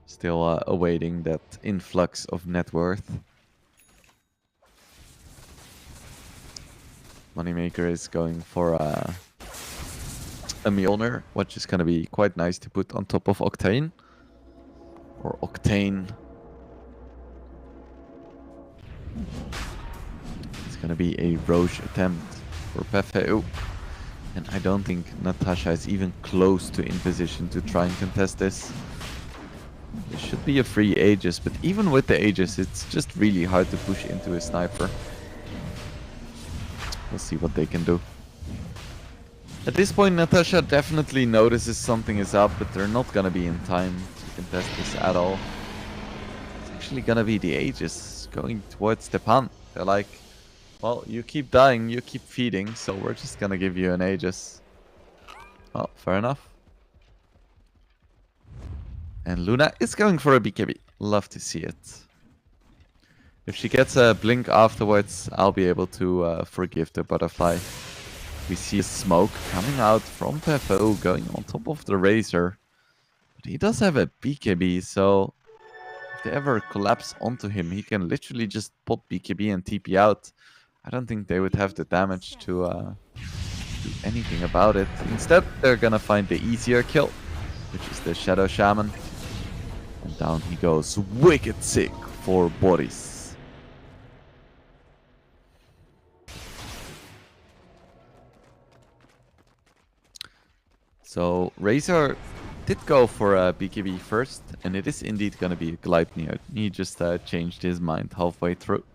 Still awaiting that influx of net worth. Moneymaker is going for a Mjolnir, which is going to be quite nice to put on top of Octane. Or Octane. It's going to be a roche attempt for PFU. And I don't think Natasha is even close to in position to try and contest this. There should be a free Aegis, but even with the Aegis, it's just really hard to push into a sniper. We'll see what they can do. At this point, Natasha definitely notices something is up, but they're not gonna be in time to contest this at all. It's actually gonna be the Aegis going towards Stepan. They're like, well, you keep dying, you keep feeding, so we're just gonna give you an Aegis. Well, fair enough. And Luna is going for a BKB. Love to see it. If she gets a blink afterwards, I'll be able to forgive the butterfly. We see smoke coming out from PFO going on top of the Razor. But he does have a BKB, so if they ever collapse onto him, he can literally just pop BKB and TP out. I don't think they would have the damage to do anything about it. Instead, they're gonna find the easier kill, which is the Shadow Shaman. And down he goes. Wicked sick for Boris. So Razor did go for a BKB first, and it is indeed going to be a Gleipnir. He just changed his mind halfway through.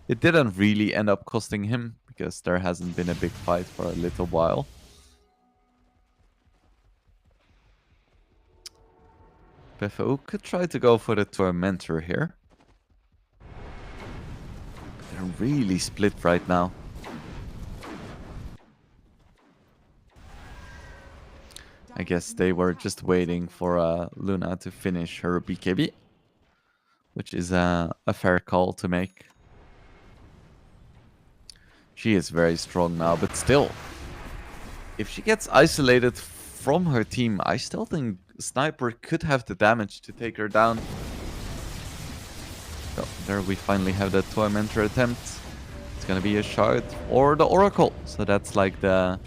It didn't really end up costing him, because there hasn't been a big fight for a little while. PFO could try to go for the Tormentor here. They're really split right now. I guess they were just waiting for Luna to finish her BKB, which is a fair call to make. She is very strong now, but still, if she gets isolated from her team, I still think Sniper could have the damage to take her down. So there we finally have the Tormentor attempt. It's gonna be a shard or the Oracle. So that's like the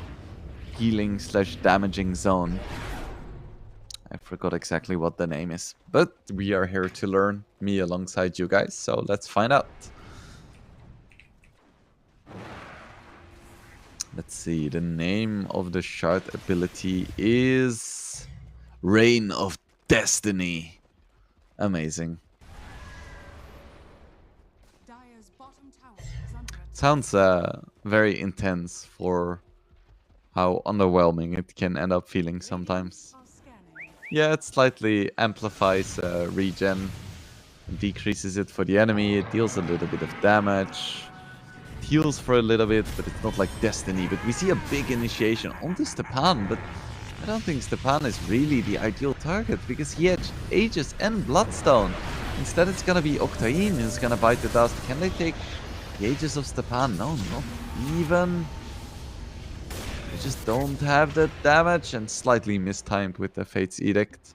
healing / damaging zone. I forgot exactly what the name is, but we are here to learn, me alongside you guys, so let's find out. Let's see, the name of the shard ability is Reign of Destiny. Amazing. Dire's bottom tower is under attack. Sounds very intense for how underwhelming it can end up feeling sometimes. Are scanning. Yeah, it slightly amplifies regen, decreases it for the enemy, it deals a little bit of damage, it heals for a little bit, but it's not like Destiny. But we see a big initiation onto Stepan, but I don't think Stepan is really the ideal target, because he had Aegis and Bloodstone. Instead it's gonna be Octane who's gonna bite the dust. Can they take the Aegis of Stepan? No, not even. They just don't have the damage, and slightly mistimed with the Fate's Edict.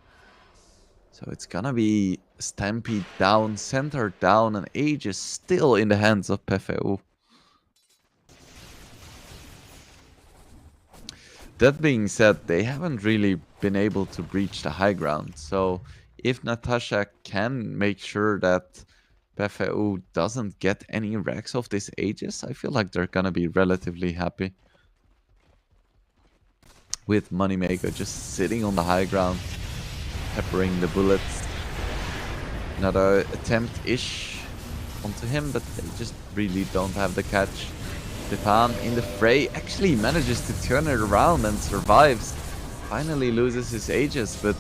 So it's gonna be Stampede down, Center down, and Aegis still in the hands of PFU. That being said, they haven't really been able to breach the high ground. So if Natasha can make sure that PFU doesn't get any racks of this Aegis, I feel like they're gonna be relatively happy. With Moneymaker just sitting on the high ground, peppering the bullets. Another attempt-ish onto him, but they just really don't have the catch. Stepan in the fray actually manages to turn it around and survives. Finally loses his Aegis, but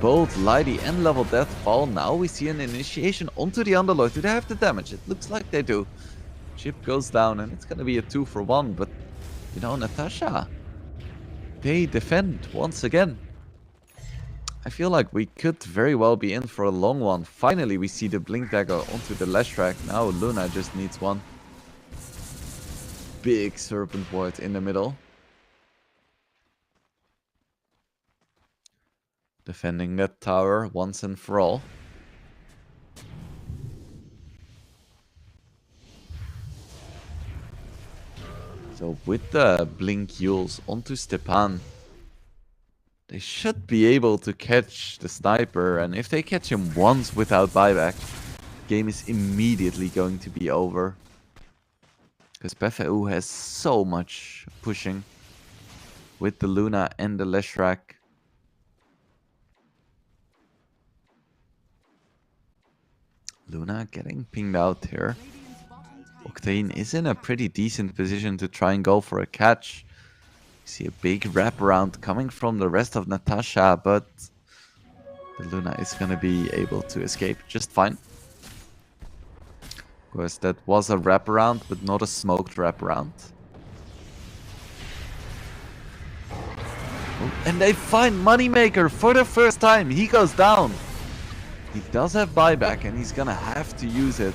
both Lighty and Level Death fall. Now we see an initiation onto the Underlord. Do they have the damage? It looks like they do. Chip goes down, and it's going to be a 2-for-1. But, you know, Natasha, they defend once again. I feel like we could very well be in for a long one. Finally, we see the Blink Dagger onto the Leshrac. Now Luna just needs one. Big Serpent Ward in the middle. Defending that tower once and for all. So with the Blink Yules onto Stepan, they should be able to catch the sniper, and if they catch him once without buyback, the game is immediately going to be over. Because PFU has so much pushing with the Luna and the Leshrac. Luna getting pinged out here. Octane is in a pretty decent position to try and go for a catch. See a big wraparound coming from the rest of Natasha, but the Luna is going to be able to escape just fine. Of course, that was a wraparound, but not a smoked wraparound. Oh, and they find Moneymaker for the first time. He goes down. He does have buyback, and he's going to have to use it.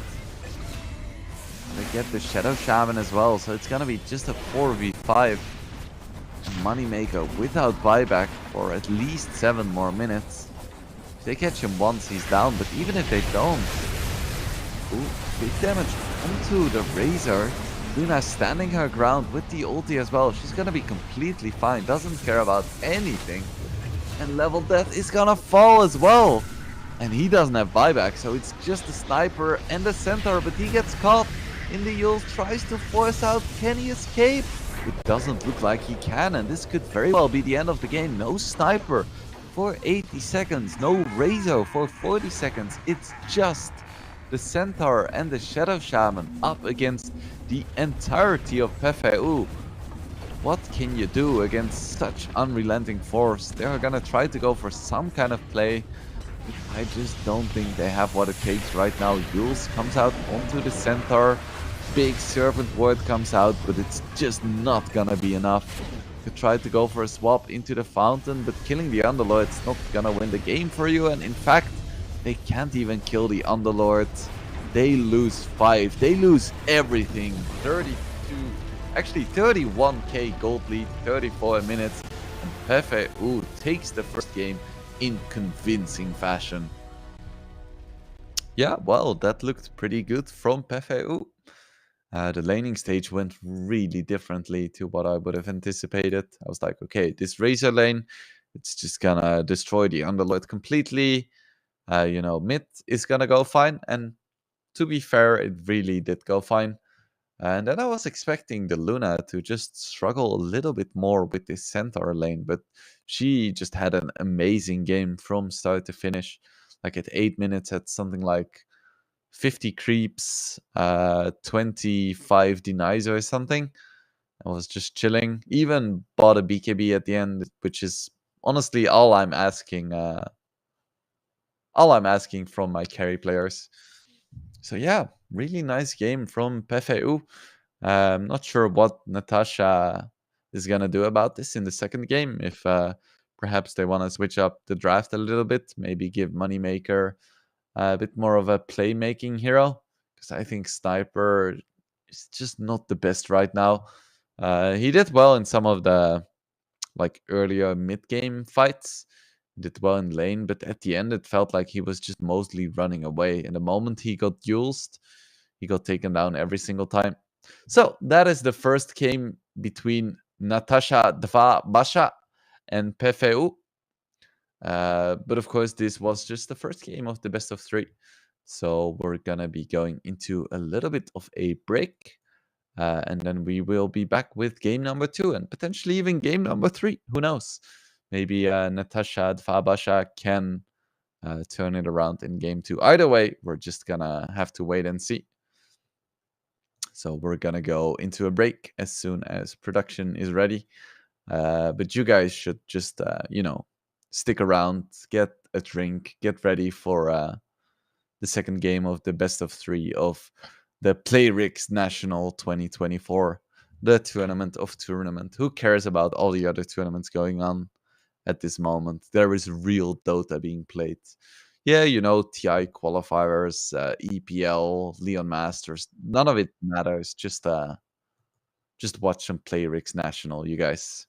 They get the Shadow Shaman as well, so it's going to be just a 4v5. Moneymaker without buyback for at least 7 more minutes. If they catch him once, he's down, but even if they don't... Ooh, big damage onto the Razor. Luna standing her ground with the ulti as well. She's gonna be completely fine, doesn't care about anything. And Level Death is gonna fall as well. And he doesn't have buyback, so it's just the Sniper and the Centaur, but he gets caught in the Yules, tries to force out. Can he escape? It doesn't look like he can, and this could very well be the end of the game. No Sniper for 80 seconds, no Razor for 40 seconds. It's just the Centaur and the Shadow Shaman up against the entirety of PFU. What can you do against such unrelenting force? They're gonna try to go for some kind of play. I just don't think they have what it takes right now. Yules comes out onto the Centaur. Big Serpent Ward comes out, but it's just not gonna be enough to try to go for a swap into the Fountain. But killing the Underlord's not gonna win the game for you, and in fact, they can't even kill the Underlord. They lose 5. They lose everything. 31k gold lead, 34 minutes, and PFU takes the first game in convincing fashion. Yeah, well, that looked pretty good from PFU. The laning stage went really differently to what I would have anticipated. I was like, okay, this Razor lane, it's just gonna destroy the Underlord completely. You know, mid is gonna go fine, and to be fair, it really did go fine. And then I was expecting the Luna to just struggle a little bit more with this Centaur lane, but she just had an amazing game from start to finish. Like at 8 minutes, at something like 50 creeps, 25 denies or something. I was just chilling. Even bought a BKB at the end, which is honestly all I'm asking. All I'm asking from my carry players. So yeah, really nice game from PFU. Not sure what Natasha is gonna do about this in the second game. If perhaps they want to switch up the draft a little bit, maybe give Moneymaker a bit more of a playmaking hero, because I think Sniper is just not the best right now. He did well in some of the like earlier mid-game fights, did well in lane, but at the end it felt like he was just mostly running away. And the moment he got duelsed, he got taken down every single time. So that is the first game between Natasha, Basha, and PFU. But of course, this was just the first game of the best of 3. So we're gonna be going into a little bit of a break. And then we will be back with game number 2 and potentially even game number 3. Who knows? Maybe Natasha, Basha can turn it around in game 2. Either way, we're just gonna have to wait and see. So we're gonna go into a break as soon as production is ready. But you guys should just, you know, stick around, get a drink, get ready for the second game of the best of 3 of the PLAYRIXNATIONal 2024, the tournament of tournament. Who cares about all the other tournaments going on at this moment? There is real Dota being played. Yeah, you know, TI qualifiers, EPL, Leon Masters, none of it matters. Just watch some PLAYRIXNATIONal, you guys.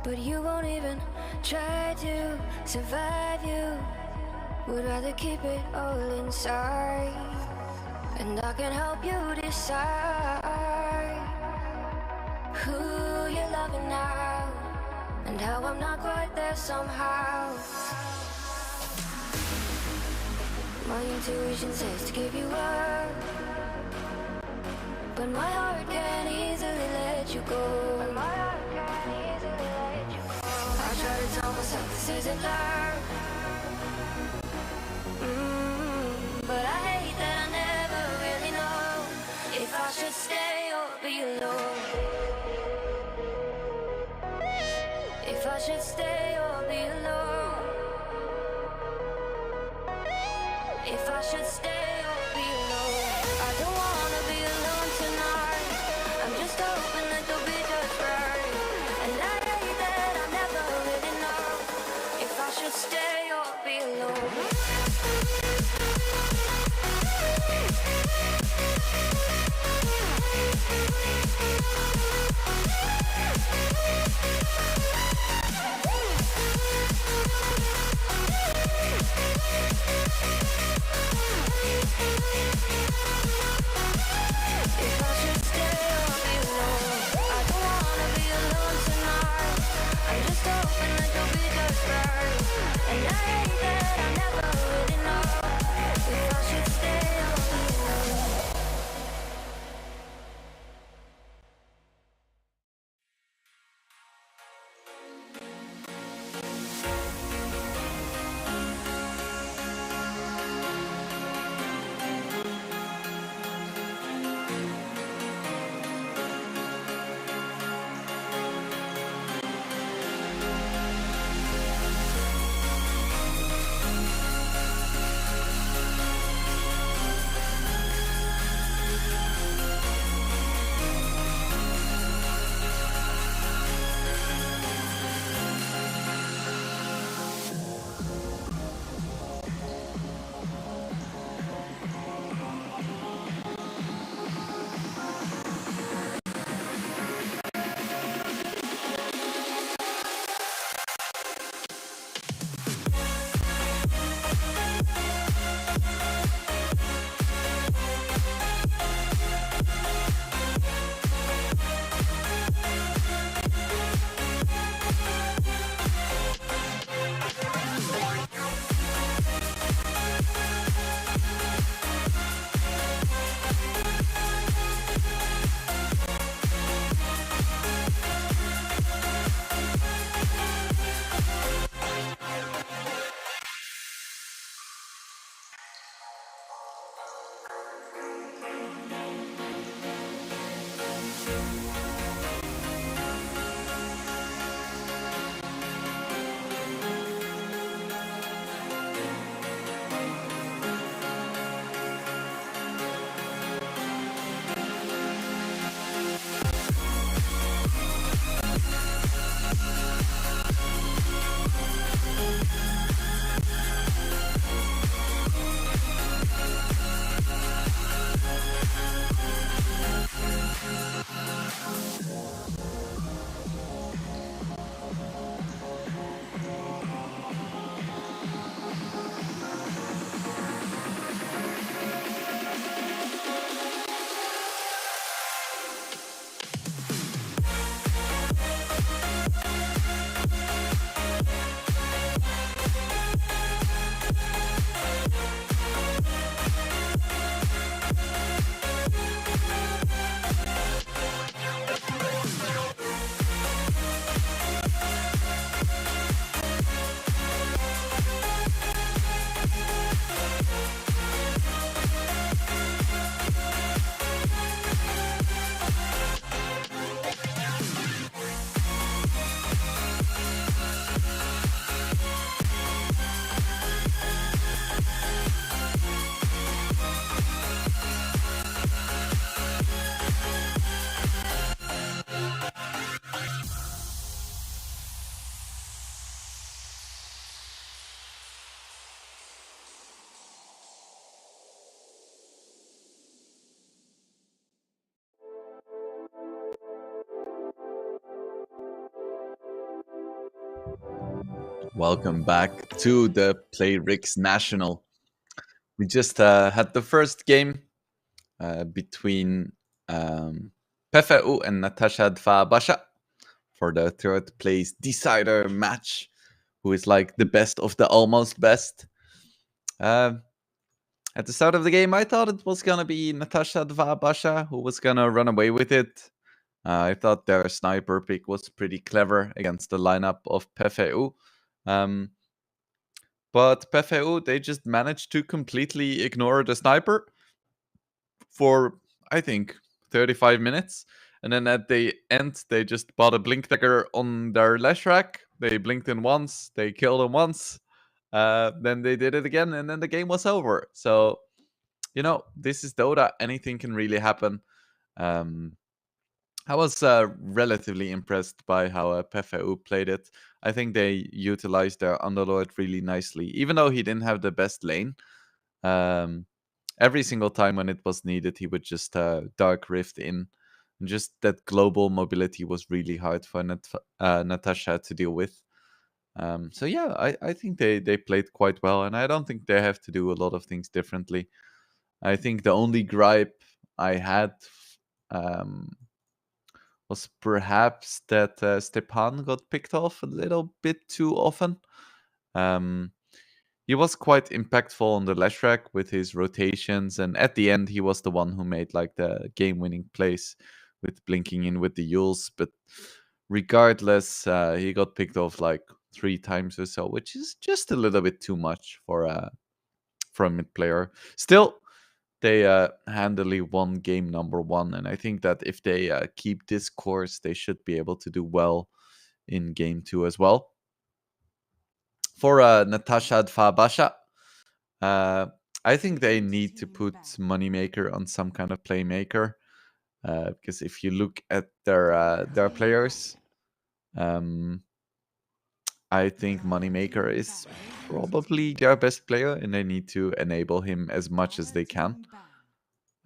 But you won't even try to survive. You would rather keep it all inside. And I can help you decide who you're loving now, and how I'm not quite there somehow. My intuition says to give you up, but my heart can't easily let you go. I try to tell myself this isn't love, but I hate that I never really know if I should stay or be alone. If I should stay or be alone. If I should stay or be alone. I don't wanna be alone tonight. I'm just hoping that you'll be just right. And I hate that I never really know if I should stay or be alone. If I should stay or be alone. I don't wanna be alone tonight. I'm just hoping that you'll be just right. And I hate that I never Welcome back to the PLAYRIXNATIONal. We just had the first game between PFU and Natasha Basha for the third place decider match, who is like the best of the almost best. At the start of the game, I thought it was going to be Natasha Basha who was going to run away with it. I thought their sniper pick was pretty clever against the lineup of PFU. But PFU, they just managed to completely ignore the sniper for, I think, 35 minutes. And then at the end, they just bought a blink dagger on their lash rack. They blinked in once, they killed him once. Then they did it again, and then the game was over. So, you know, this is Dota. Anything can really happen. I was relatively impressed by how PFU played it. I think they utilized their Underlord really nicely, even though he didn't have the best lane. Every single time when it was needed, he would just Dark Rift in. And just that global mobility was really hard for Natasha to deal with. So yeah, I think they played quite well, and I don't think they have to do a lot of things differently. I think the only gripe I had was perhaps that Stepan got picked off a little bit too often. He was quite impactful on the lash rack with his rotations, and at the end, he was the one who made like the game-winning plays with blinking in with the Yules. But regardless, he got picked off like 3 times or so, which is just a little bit too much for a mid player. Still, they handily won game number 1, and I think that if they keep this course, they should be able to do well in game 2 as well. For Natasha Basha, I think they need to put Moneymaker on some kind of playmaker, because if you look at their players, I think Moneymaker is probably their best player, and they need to enable him as much as they can.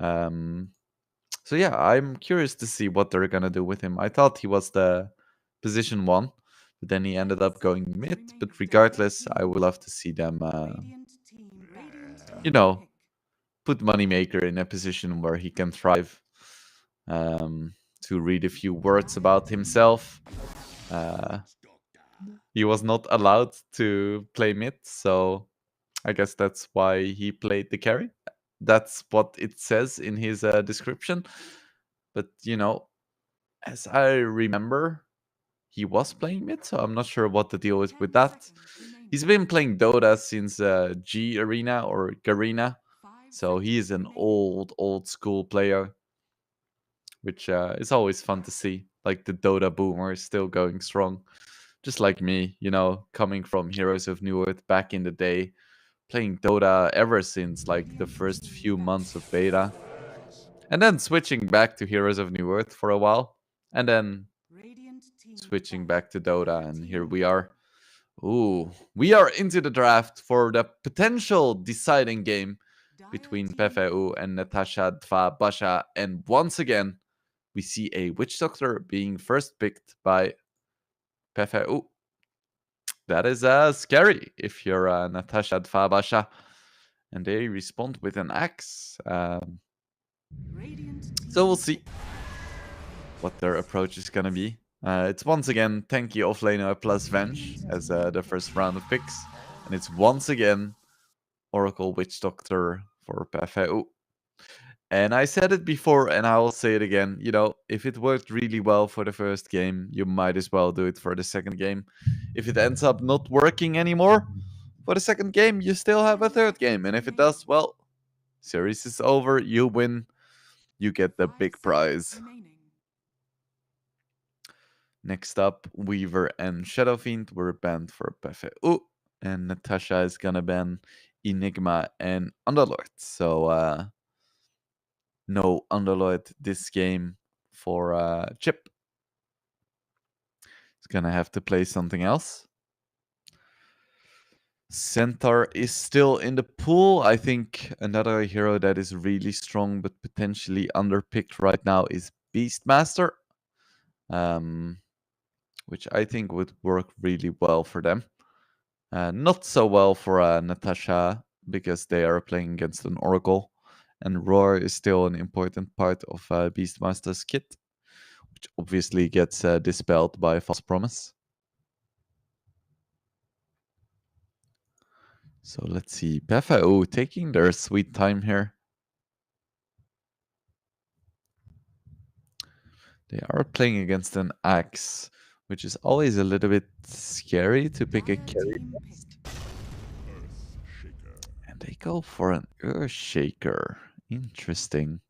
So yeah, I'm curious to see what they're gonna do with him. I thought he was the position 1, but then he ended up going mid. But regardless, I would love to see them, you know, put Moneymaker in a position where he can thrive. To read a few words about himself, he was not allowed to play mid, so I guess that's why he played the carry. That's what it says in his description. But, you know, as I remember, he was playing mid, so I'm not sure what the deal is with that. He's been playing Dota since G Arena or Garena, so he is an old school player, which is always fun to see. Like the Dota boomer is still going strong, just like me, you know, coming from Heroes of New Earth back in the day, playing Dota ever since like the first few months of beta, and then switching back to Heroes of New Earth for a while, and then switching back to Dota, and here we are. Ooh, we are into the draft for the potential deciding game between PFU and Natasha Basha, and once again, we see a Witch Doctor being first picked by PFU. That is scary if you're Natasha Basha. And they respond with an axe. So we'll see what their approach is going to be. It's once again Tanky Offlaner plus Venge as the first round of picks. And it's once again Oracle Witch Doctor for PFU. And I said it before, and I will say it again. You know, if it worked really well for the first game, you might as well do it for the second game. If it ends up not working anymore for the second game, you still have a third game. And if it does, well, series is over. You win. You get the big prize. Next up, Weaver and Shadowfiend were banned for PFU. And Natasha is gonna ban Enigma and Underlord. So, no Underlord this game for Chip. He's gonna have to play something else. Centaur is still in the pool. I think another hero that is really strong but potentially underpicked right now is Beastmaster, which I think would work really well for them. Not so well for Natasha because they are playing against an Oracle, and Roar is still an important part of Beastmaster's kit, which obviously gets dispelled by False Promise. So let's see, PFAO taking their sweet time here. They are playing against an Axe, which is always a little bit scary to pick a Dire carry team against. Earthshaker. And they go for an Earthshaker. Interesting.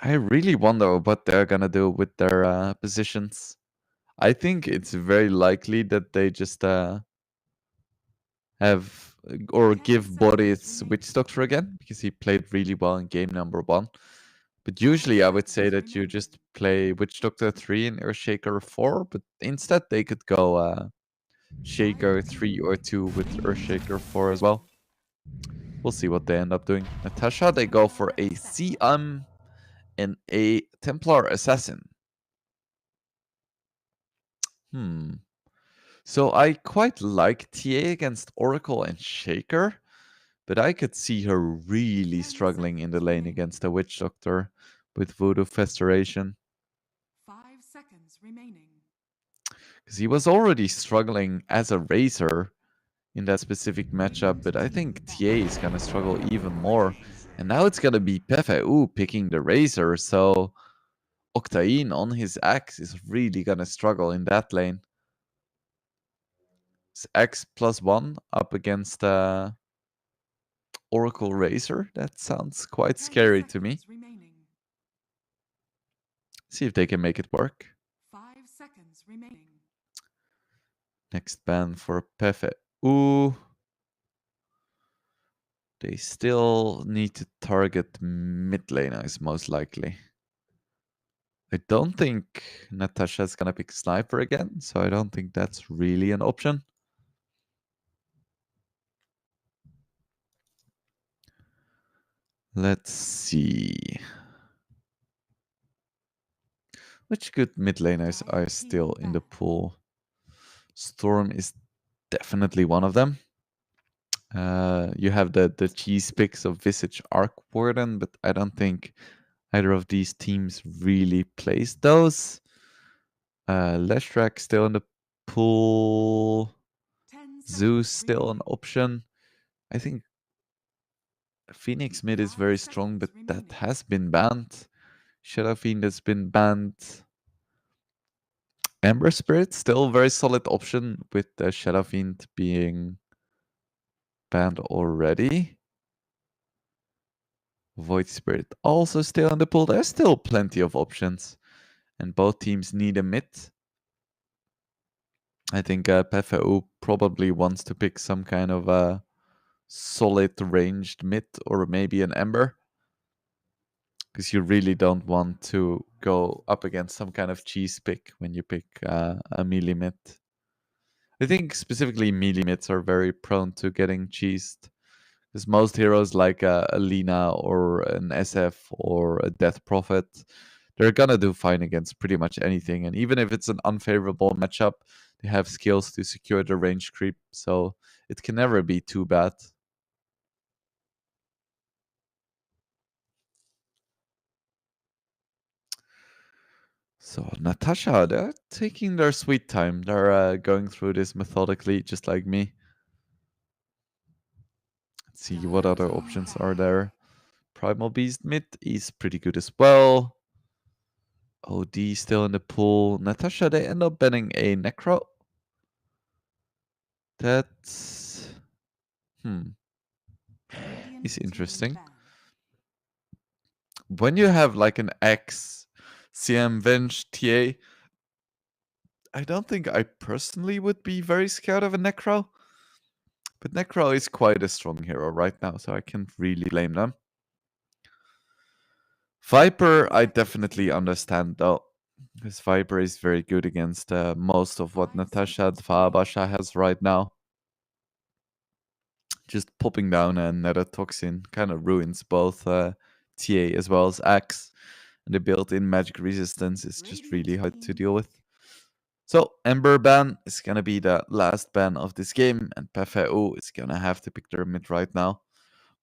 I really wonder what they're gonna do with their positions. I think it's very likely that they just have or 10 give seconds Boris remaining. Witch Doctor again because he played really well in game number 1. But usually I would say seconds that you remaining. just play Witch Doctor 3 and Earthshaker 4, but instead they could go Shaker 3 or 2 with Earthshaker 4 as well. We'll see what they end up doing. Natasha, they go for a CM and a Templar Assassin. So I quite like TA against Oracle and Shaker, but I could see her really 10 struggling in the seconds lane remaining. against a Witch Doctor with Voodoo Festeration. 5 seconds remaining. Because he was already struggling as a Razor in that specific matchup, but I think TA is going to struggle even more. And now it's going to be PFAU picking the Razor, so Octaine on his Axe is really going to struggle in that lane. It's X +1 up against Oracle Razor. That sounds quite 10 scary to me. seconds remaining. See if they can make it work. 5 seconds remaining. Next ban for PFAU. They still need to target mid laners, most likely. I don't think Natasha's gonna pick Sniper again, so I don't think that's really an option. Let's see. Which good mid laners are still in the pool? Storm is definitely one of them. You have the cheese picks of Visage Arc Warden, but I don't think either of these teams really plays those. Leshrac still in the pool. 10 Zeus seconds still an remaining. option. I think Phoenix mid is 5 very strong, but seconds that remaining. has been banned. Shadow Fiend has been banned. Ember Spirit still a very solid option with the Shadow Fiend being banned already. Void Spirit also still in the pool. There's still plenty of options, and both teams need a mid. I think PFAU probably wants to pick some kind of a solid ranged mid or maybe an Ember, because you really don't want to go up against some kind of cheese pick when you pick a melee mid. I think specifically melee mids are very prone to getting cheesed, because most heroes like a Lina or an SF or a Death Prophet, they're gonna do fine against pretty much anything, and even if it's an unfavorable matchup, they have skills to secure the range creep, so it can never be too bad. So Natasha, they're taking their sweet time. They're going through this methodically, just like me. Let's see what other options are there. Primal Beast mid is pretty good as well. OD still in the pool. Natasha, they end up banning a Necro. That's is interesting. When you have like an X CM Venge TA, I don't think I personally would be very scared of a Necro. But Necro is quite a strong hero right now, so I can't really blame them. Viper, I definitely understand though, because Viper is very good against most of what Natasha Basha has right now. Just popping down a Nether Toxin kind of ruins both TA as well as Axe, and the built-in magic resistance is just really hard to deal with. So Ember ban is gonna be the last ban of this game, and PFU is gonna have to pick their mid right now.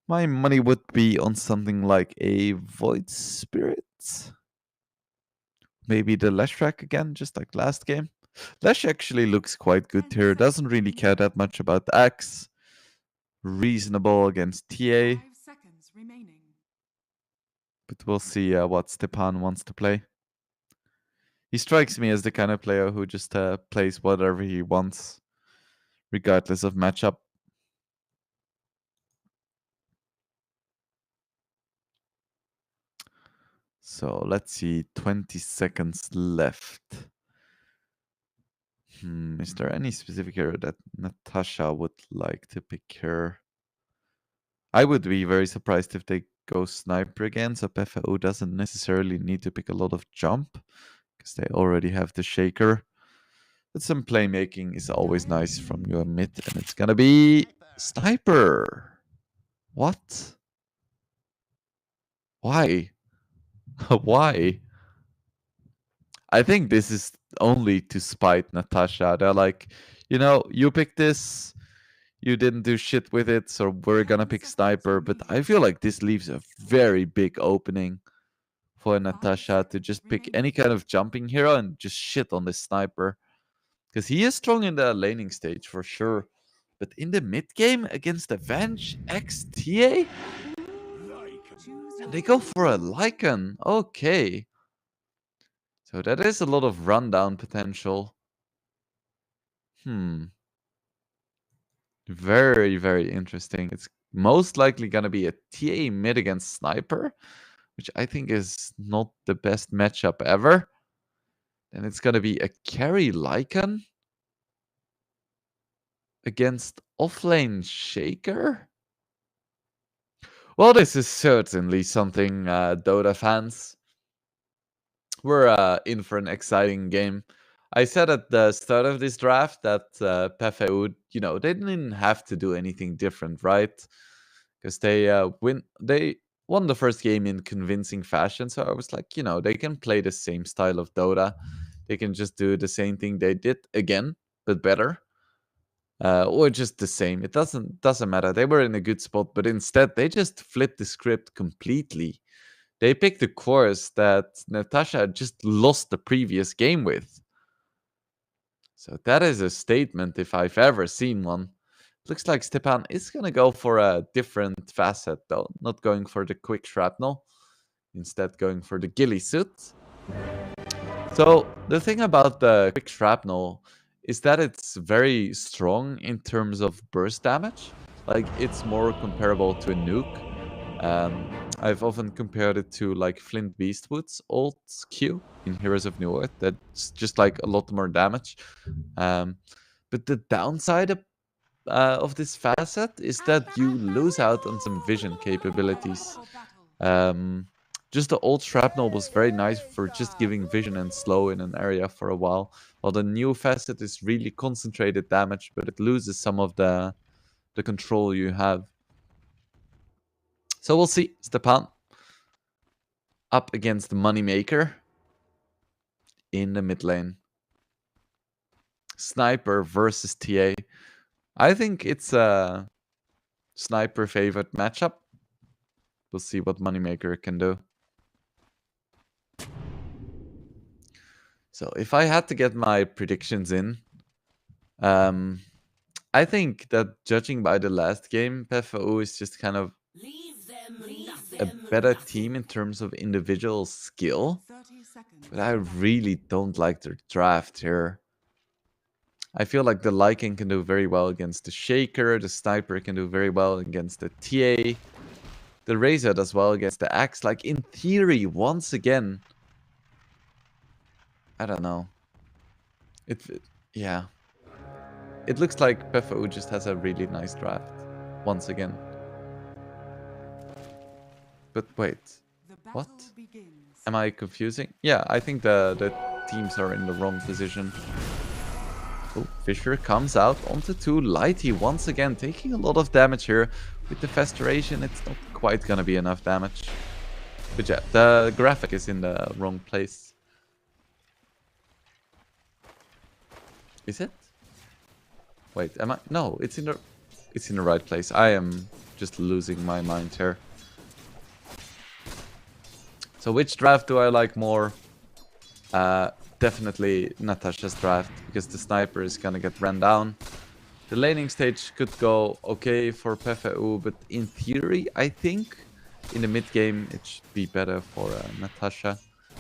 My money would be on something like a Void Spirit. Maybe the Leshrac again, just like last game. Lesh actually looks quite good here. Doesn't really care that much about the Axe. Reasonable against TA. 5 seconds remaining. But we'll see what Stepan wants to play. He strikes me as the kind of player who just plays whatever he wants, regardless of matchup. So let's see, 20 seconds left. Is there any specific hero that Natasha would like to pick here? I would be very surprised if they go sniper again, so PFO doesn't necessarily need to pick a lot of jump, because they already have the shaker. But some playmaking is always nice from your mid, and it's gonna be sniper. What? Why? Why? I think this is only to spite Natasha. They're like, you know, you picked this, you didn't do shit with it, so we're gonna pick sniper. But I feel like this leaves a very big opening for Natasha to just pick any kind of jumping hero and just shit on this sniper. Because he is strong in the laning stage for sure. But in the mid game against Avenge XTA? And they go for a Lycan. Okay. So that is a lot of rundown potential. Very, very interesting. It's most likely going to be a TA mid against Sniper, which I think is not the best matchup ever. Then it's going to be a carry Lycan against offlane Shaker. Well, this is certainly something, Dota fans. We're in for an exciting game. I said at the start of this draft that PFU, you know, they didn't have to do anything different, right? Because they won the first game in convincing fashion. So I was like, you know, they can play the same style of Dota. They can just do the same thing they did again, but better. Or just the same. It doesn't matter. They were in a good spot, but instead they just flipped the script completely. They picked the course that Natasha just lost the previous game with. So that is a statement if I've ever seen one. Looks like Stepan is going to go for a different facet though. Not going for the quick shrapnel. Instead going for the ghillie suit. So the thing about the quick shrapnel is that it's very strong in terms of burst damage. Like it's more comparable to a nuke. I've often compared it to like Flint Beastwood's ult Q in Heroes of New Earth. That's just like a lot more damage. But the downside of this facet is that you lose out on some vision capabilities. Just the old shrapnel was very nice for just giving vision and slow in an area for a while. While the new facet is really concentrated damage, but it loses some of the control you have. So we'll see. Stepan up against the Moneymaker in the mid lane. Sniper versus TA. I think it's a Sniper favorite matchup. We'll see what Moneymaker can do. So if I had to get my predictions in, I think that judging by the last game, PFO is just kind of a better team in terms of individual skill. But I really don't like their draft here. I feel like the Lycan can do very well against the Shaker. The Sniper can do very well against the TA. The Razor does well against the Axe. Like, in theory, once again, I don't know. Yeah. It looks like PFO just has a really nice draft. Once again. But wait. What? Am I confusing? Yeah, I think the teams are in the wrong position. Oh, Fisher comes out onto 2. Lighty once again taking a lot of damage here. With the Festoration, it's not quite gonna be enough damage. But yeah, the graphic is in the wrong place. Is it? Wait, am I? No, it's in the right place. I am just losing my mind here. So which draft do I like more? Definitely Natasha's draft, because the sniper is gonna get ran down. The laning stage could go okay for PFU, but in theory, I think in the mid game it should be better for Natasha.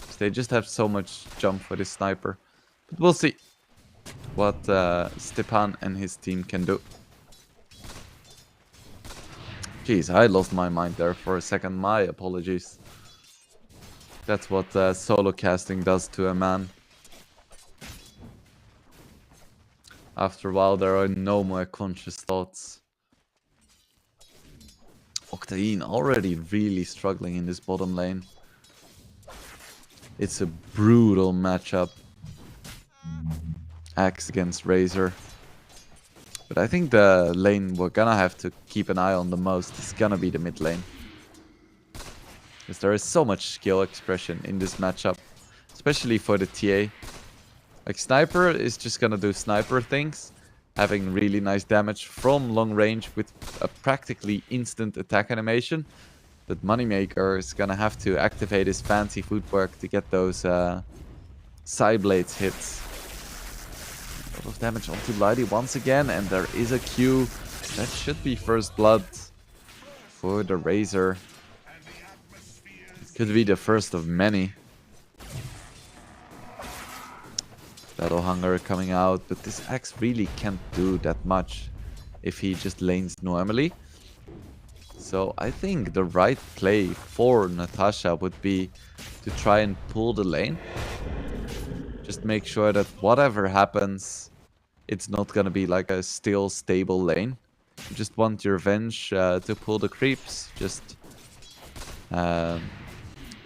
So they just have so much jump for this sniper. But we'll see what Stepan and his team can do. Jeez, I lost my mind there for a second. My apologies. That's what solo casting does to a man. After a while, there are no more conscious thoughts. Octane already really struggling in this bottom lane. It's a brutal matchup. Axe against Razor. But I think the lane we're gonna have to keep an eye on the most is gonna be the mid lane. Because there is so much skill expression in this matchup. Especially for the TA. Like Sniper is just gonna do sniper things. Having really nice damage from long range with a practically instant attack animation. But Moneymaker is gonna have to activate his fancy footwork to get those side blades hits. A lot of damage onto Lady once again, and there is a Q. That should be first blood for the Razor. Could be the first of many. Battle Hunger coming out, but this axe really can't do that much if he just lanes normally. So I think the right play for Natasha would be to try and pull the lane. Just make sure that whatever happens, it's not gonna be like a still stable lane. You just want your Venge to pull the creeps, just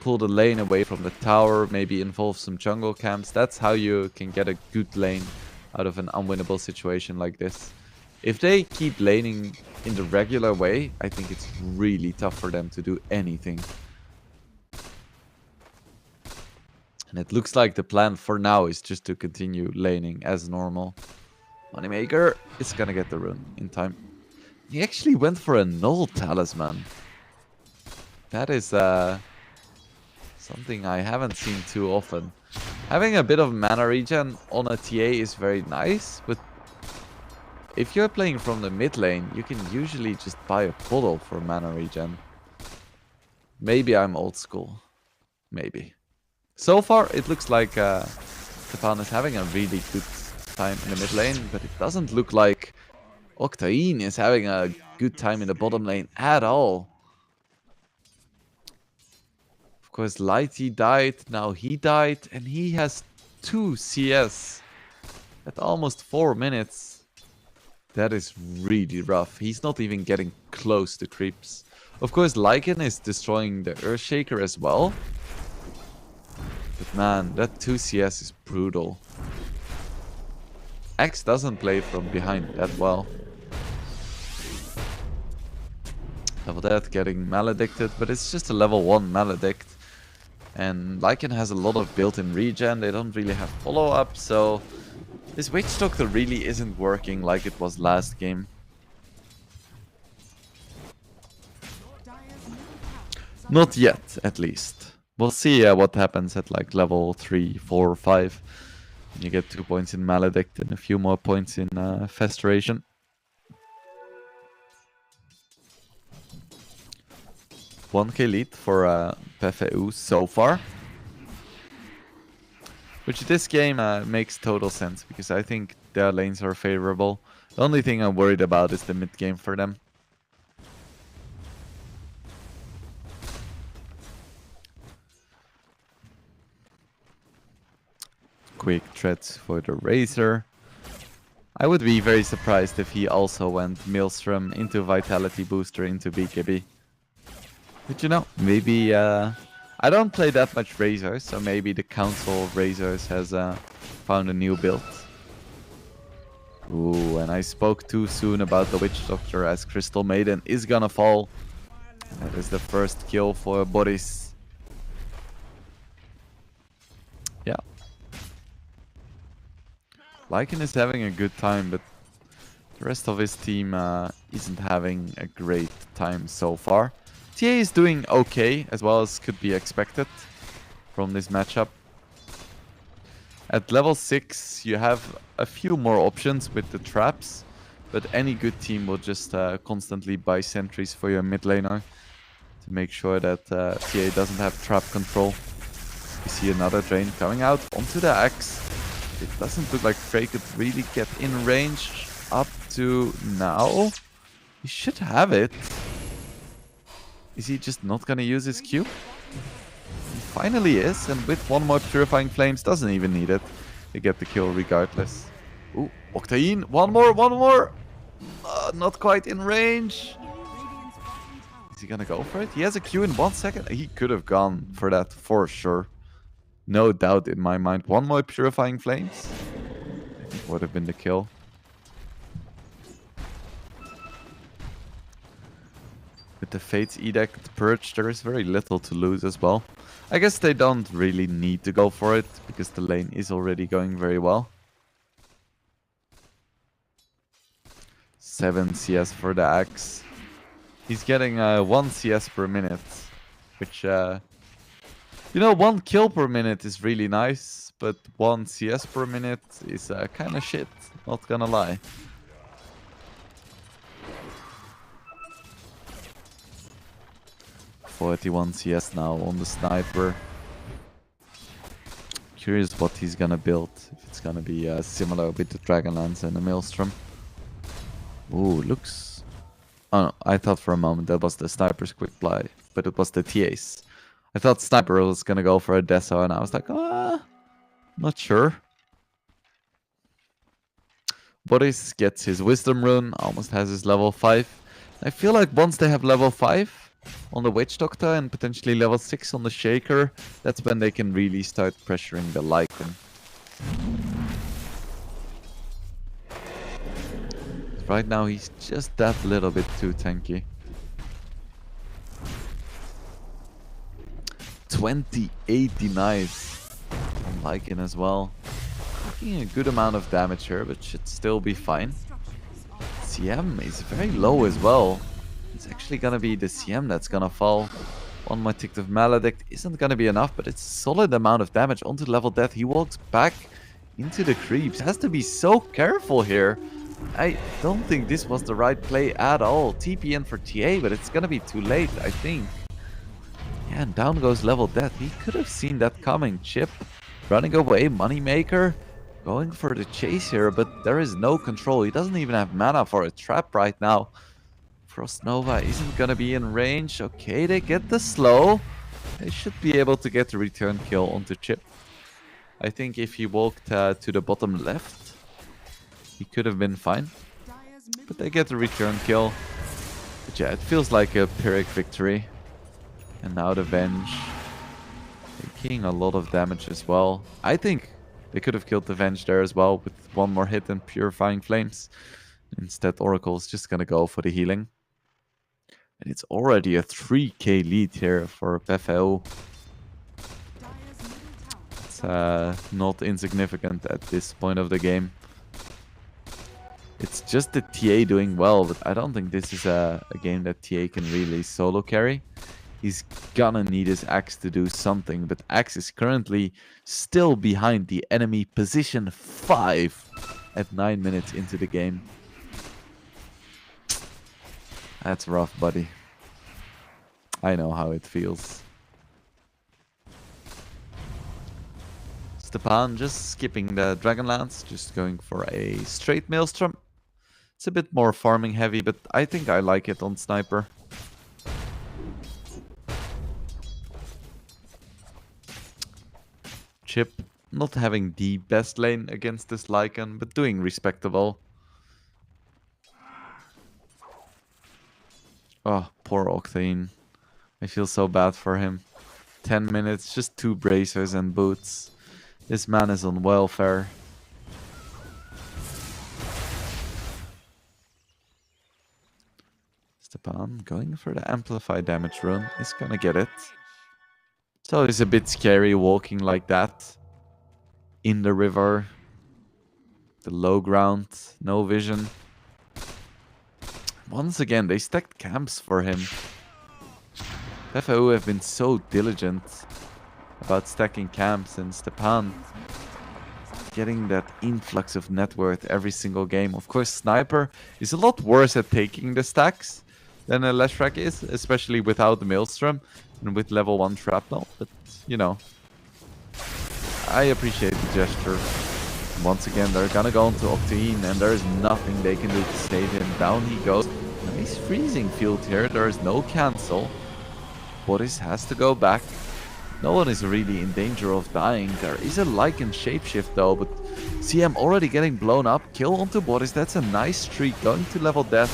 pull the lane away from the tower, maybe involve some jungle camps. That's how you can get a good lane out of an unwinnable situation like this. If they keep laning in the regular way, I think it's really tough for them to do anything. And it looks like the plan for now is just to continue laning as normal. Moneymaker is gonna get the rune in time. He actually went for a null talisman. That is something I haven't seen too often. Having a bit of mana regen on a TA is very nice, but if you're playing from the mid lane, you can usually just buy a bottle for mana regen. Maybe I'm old school. Maybe. So far, it looks like Stepan is having a really good time in the mid lane, but it doesn't look like Octane is having a good time in the bottom lane at all. Of course, Lighty died, now he died, and he has 2 CS at almost 4 minutes. That is really rough. He's not even getting close to creeps. Of course, Lycan is destroying the Earthshaker as well. But man, that 2 CS is brutal. X doesn't play from behind that well. Level that, getting maledicted, but it's just a level 1 maledict. And Lycan has a lot of built-in regen, they don't really have follow-up, so this Witch Doctor really isn't working like it was last game. Not yet, at least. We'll see what happens at like level 3, 4, 5. You get 2 points in Maledict and a few more points in Festration. $1k lead for PFU so far. Which this game makes total sense, because I think their lanes are favorable. The only thing I'm worried about is the mid game for them. Quick threats for the Razor. I would be very surprised if he also went Maelstrom into Vitality Booster into BKB. But you know, maybe I don't play that much Razors, so maybe the Council of Razors has found a new build. Ooh, and I spoke too soon about the Witch Doctor, as Crystal Maiden is gonna fall. That is the first kill for Boris. Yeah. Lycan is having a good time, but the rest of his team isn't having a great time so far. TA is doing okay, as well as could be expected from this matchup. At level 6, you have a few more options with the traps, but any good team will just constantly buy sentries for your mid laner to make sure that TA doesn't have trap control. We see another drain coming out onto the axe. It doesn't look like Frey could really get in range up to now. He should have it. Is he just not gonna use his Q? He finally is, and with one more Purifying Flames, doesn't even need it. They get the kill regardless. Ooh, Octane, one more! Not quite in range. Is he gonna go for it? He has a Q in 1 second. He could have gone for that for sure. No doubt in my mind. One more Purifying Flames. I think would have been the kill. With the Fate's Edict Purge, there is very little to lose as well. I guess they don't really need to go for it, because the lane is already going very well. 7 CS for the axe. He's getting 1 CS per minute, which, you know, 1 kill per minute is really nice, but 1 CS per minute is kind of shit, not gonna lie. .41 CS now on the sniper. Curious what he's gonna build. If it's gonna be similar with the Dragonlance and the Maelstrom. Ooh, looks... Oh no, I thought for a moment that was the sniper's quick fly, but it was the TA's. I thought sniper was gonna go for a Deso, and I was like, not sure. Boris gets his Wisdom Rune, almost has his level 5. I feel like once they have level 5 on the Witch Doctor and potentially level 6 on the Shaker, that's when they can really start pressuring the Lycan. Right now he's just that little bit too tanky. 2080 denies on Lycan as well. Taking a good amount of damage here, but should still be fine. CM is very low as well. It's actually gonna be the CM that's gonna fall. One more tick of Maledict isn't gonna be enough, but it's a solid amount of damage onto level death. He walks back into the creeps. Has to be so careful here. I don't think this was the right play at all. TP in for TA, but it's gonna be too late, I think. Yeah, and down goes level death. He could have seen that coming. Chip running away, Moneymaker going for the chase here, but there is no control. He doesn't even have mana for a trap right now. Frost Nova isn't gonna be in range. Okay, they get the slow. They should be able to get the return kill onto Chip. I think if he walked to the bottom left, he could have been fine. But they get the return kill. But yeah, it feels like a Pyrrhic victory. And now the Venge. Taking a lot of damage as well. I think they could have killed the Venge there as well with one more hit and Purifying Flames. Instead, Oracle's just gonna go for the healing. And it's already a 3k lead here for PFO. It's not insignificant at this point of the game. It's just the TA doing well, but I don't think this is a game that TA can really solo carry. He's gonna need his Axe to do something, but Axe is currently still behind the enemy position 5 at 9 minutes into the game. That's rough, buddy. I know how it feels. Stepan just skipping the Dragonlance, just going for a straight Maelstrom. It's a bit more farming heavy, but I think I like it on Sniper. Chip not having the best lane against this Lycan, but doing respectable. Oh, poor Octane. I feel so bad for him. 10 minutes, just 2 bracers and boots. This man is on welfare. Stepan going for the Amplify damage rune. He's gonna get it. So it's a bit scary walking like that in the river. The low ground, no vision. Once again, they stacked camps for him. PFAU have been so diligent about stacking camps, and Stepan getting that influx of net worth every single game. Of course, Sniper is a lot worse at taking the stacks than a Leshrac is, especially without the Maelstrom and with level 1 Shrapnel. But, you know, I appreciate the gesture. Once again, they're gonna go into Octane, and there's nothing they can do to save him. Down he goes. Nice freezing field here. There is no cancel. Boris has to go back. No one is really in danger of dying. There is a Lycan shapeshift though, but CM already getting blown up. Kill onto Boris. That's a nice streak. Going to level death.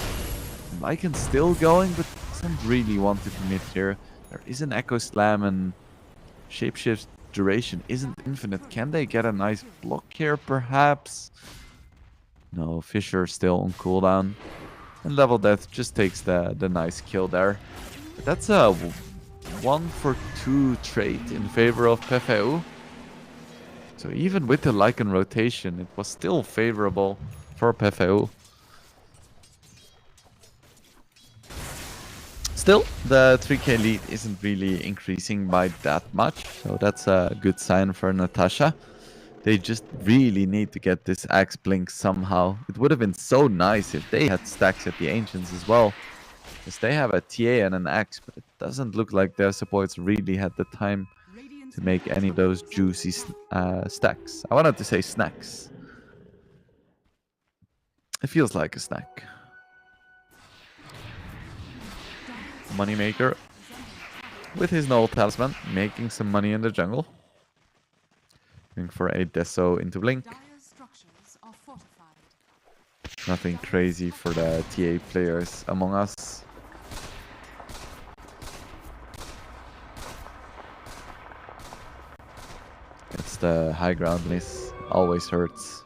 Lycan still going, but doesn't really want to commit here. There is an Echo Slam, and shapeshift duration isn't infinite. Can they get a nice block here perhaps? No, Fisher still on cooldown. And level death just takes the nice kill there. But that's a 1-for-2 trade in favor of PFAU. So even with the Lycan rotation, it was still favorable for PFAU. Still, the 3k lead isn't really increasing by that much, so that's a good sign for Natasha. They just really need to get this Axe Blink somehow. It would have been so nice if they had stacks at the Ancients as well, because they have a TA and an Axe, but it doesn't look like their supports really had the time to make any of those juicy stacks. I wanted to say snacks. It feels like a snack. Moneymaker with his Null Talisman, making some money in the jungle. Going for a Deso into Blink. Nothing crazy for the TA players among us. It's the high ground miss. Always hurts.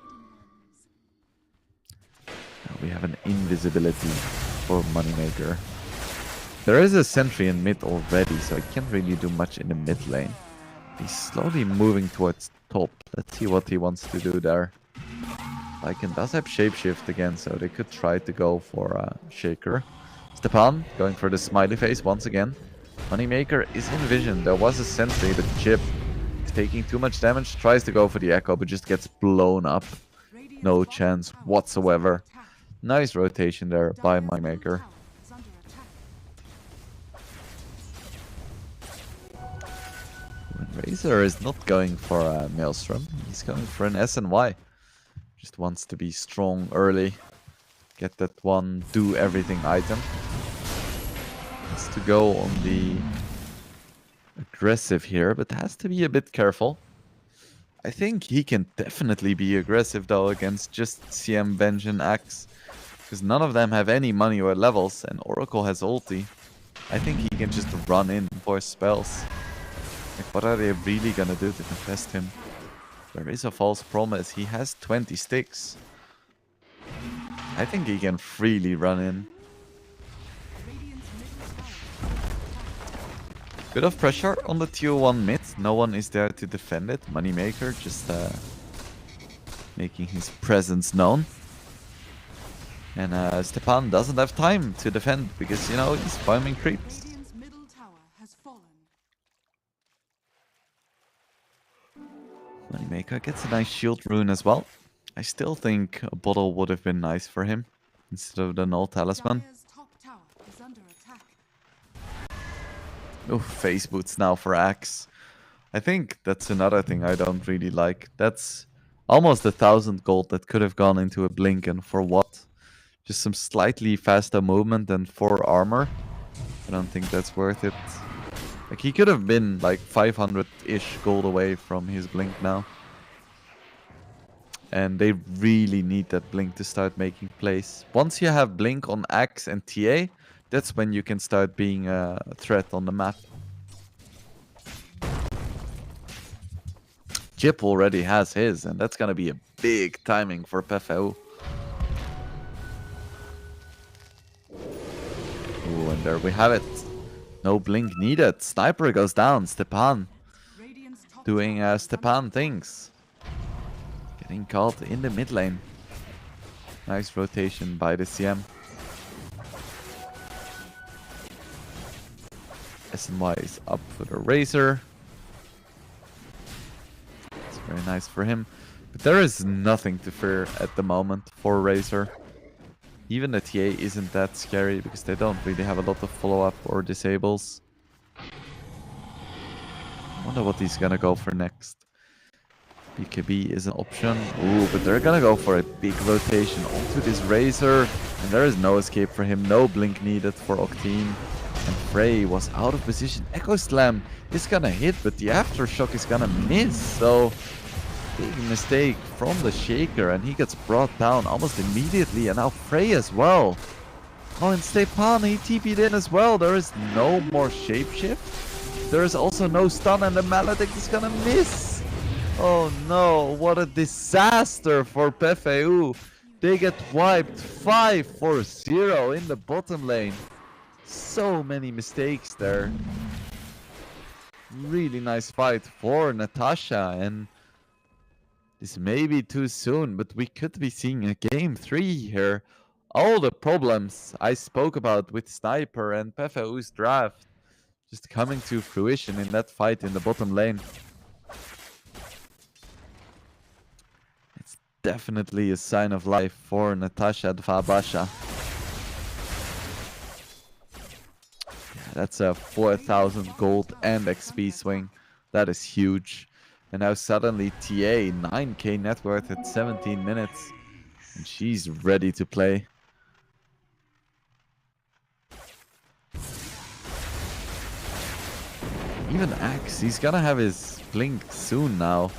Now we have an invisibility for Moneymaker. There is a sentry in mid already, so I can't really do much in the mid lane. He's slowly moving towards top. Let's see what he wants to do there. Lycan does have shapeshift again, so they could try to go for a Shaker. Stepan going for the smiley face once again. Moneymaker is in vision. There was a sentry, but Chip is taking too much damage. Tries to go for the echo, but just gets blown up. No chance whatsoever. Nice rotation there by Moneymaker. Razor is not going for a Maelstrom. He's going for an SNY. Just wants to be strong early. Get that one do everything item. Has to go on the aggressive here, but has to be a bit careful. I think he can definitely be aggressive though against just CM, Venge and Axe. Because none of them have any money or levels, and Oracle has ulti. I think he can just run in for spells. Like, what are they really gonna do to contest him? There is a false promise. He has 20 sticks. I think he can freely run in. Bit of pressure on the tier 1 mid. No one is there to defend it. Moneymaker just making his presence known. And Stepan doesn't have time to defend because, you know, he's farming creeps. Moneymaker gets a nice shield rune as well. I still think a bottle would have been nice for him instead of the Null Talisman. Oh, face boots now for Axe. I think that's another thing I don't really like. That's almost 1,000 gold that could have gone into a blink, and for what? Just some slightly faster movement and 4 armor. I don't think that's worth it. Like, he could have been like 500-ish gold away from his blink now. And they really need that blink to start making plays. Once you have blink on Axe and TA, that's when you can start being a threat on the map. Jip already has his, and that's gonna be a big timing for PFAU. Ooh, and there we have it. No blink needed. Sniper goes down. Stepan doing Stepan things. getting caught in the mid lane. Nice rotation by the CM. SNY is up for the Razor. It's very nice for him. But there is nothing to fear at the moment for Razor. Even the TA isn't that scary because they don't really have a lot of follow-up or disables. I wonder what he's gonna go for next. BKB is an option. Ooh, but they're gonna go for a big rotation onto this Razor. And there is no escape for him. No blink needed for Octane. And Frey was out of position. Echo Slam is gonna hit, but the Aftershock is gonna miss. So, big mistake from the Shaker. And he gets brought down almost immediately. And now Frey as well. Oh, and Stepan, he TP'd in as well. There is no more Shapeshift. There is also no stun, and the Maledict is gonna miss. Oh no, what a disaster for PFAU. They get wiped 5-4-0 in the bottom lane. So many mistakes there. Really nice fight for Natasha, and this may be too soon, but we could be seeing a game 3 here. All the problems I spoke about with Sniper and PFAU's draft just coming to fruition in that fight in the bottom lane. It's definitely a sign of life for Natasha Basha. Yeah, that's a 4,000 gold and XP swing. That is huge. And now suddenly TA 9k net worth at 17 minutes. And she's ready to play. Even Axe, he's gonna have his blink soon now.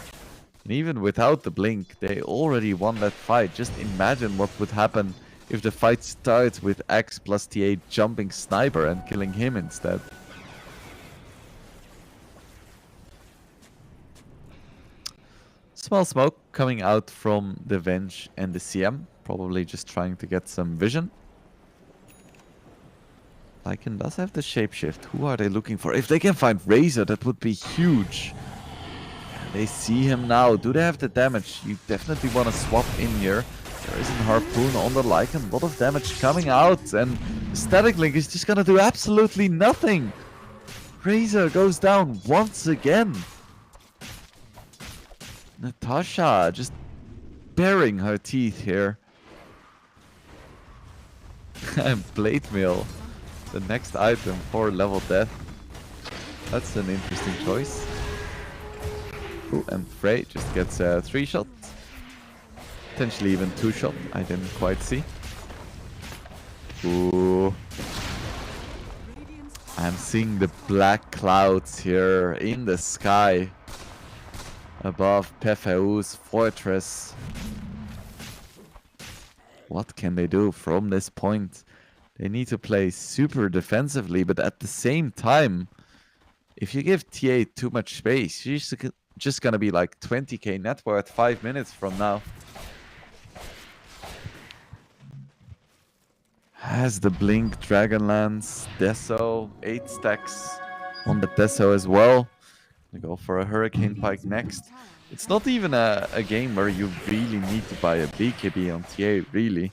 And even without the blink, they already won that fight. Just imagine what would happen if the fight starts with Axe plus TA jumping Sniper and killing him instead. Small smoke coming out from the Venge and the CM. Probably just trying to get some vision. Lycan does have the shapeshift. Who are they looking for? If they can find Razor, that would be huge. They see him now. Do they have the damage? You definitely want to swap in here. There isn't Harpoon on the Lycan. A lot of damage coming out. And Static Link is just going to do absolutely nothing. Razor goes down once again. Natasha just baring her teeth here. And Blade Mail. The next item for level death. That's an interesting choice. Ooh, and Frey just gets a 3-shot. Potentially even 2-shot. I didn't quite see. Ooh. I'm seeing the black clouds here in the sky above PFAU's fortress. What can they do from this point? They need to play super defensively, but at the same time, if you give TA too much space, she's just gonna be like 20k net worth 5 minutes from now. Has the Blink, Dragonlance, Deso, 8 stacks on the Deso as well. Gonna go for a Hurricane Pike next. It's not even a game where you really need to buy a BKB on TA, really.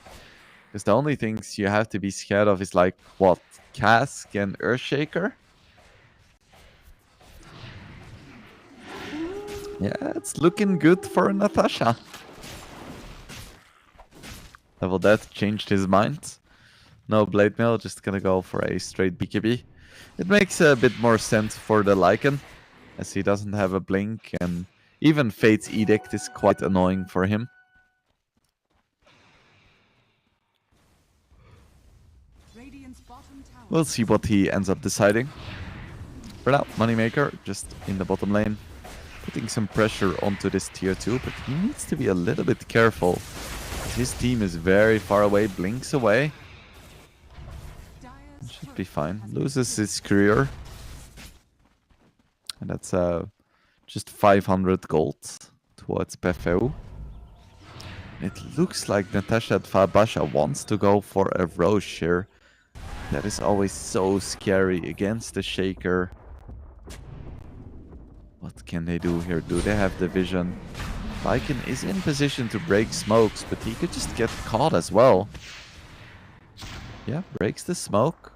Because the only things you have to be scared of is like, what, Cask and Earthshaker? Yeah, it's looking good for Natasha. Level Death changed his mind. No Blade Mail, just gonna go for a straight BKB. It makes a bit more sense for the Lycan, as he doesn't have a blink, and even Fate's Edict is quite annoying for him. We'll see what he ends up deciding. For now, Moneymaker just in the bottom lane, putting some pressure onto this tier 2, but he needs to be a little bit careful. His team is very far away, blinks away. It should be fine. Loses his career. And that's just 500 gold towards PFAU. It looks like Natasha Basha wants to go for a Roche here. That is always so scary against the Shaker. What can they do here? Do they have the vision? Viking is in position to break smokes, but he could just get caught as well. Yeah, breaks the smoke.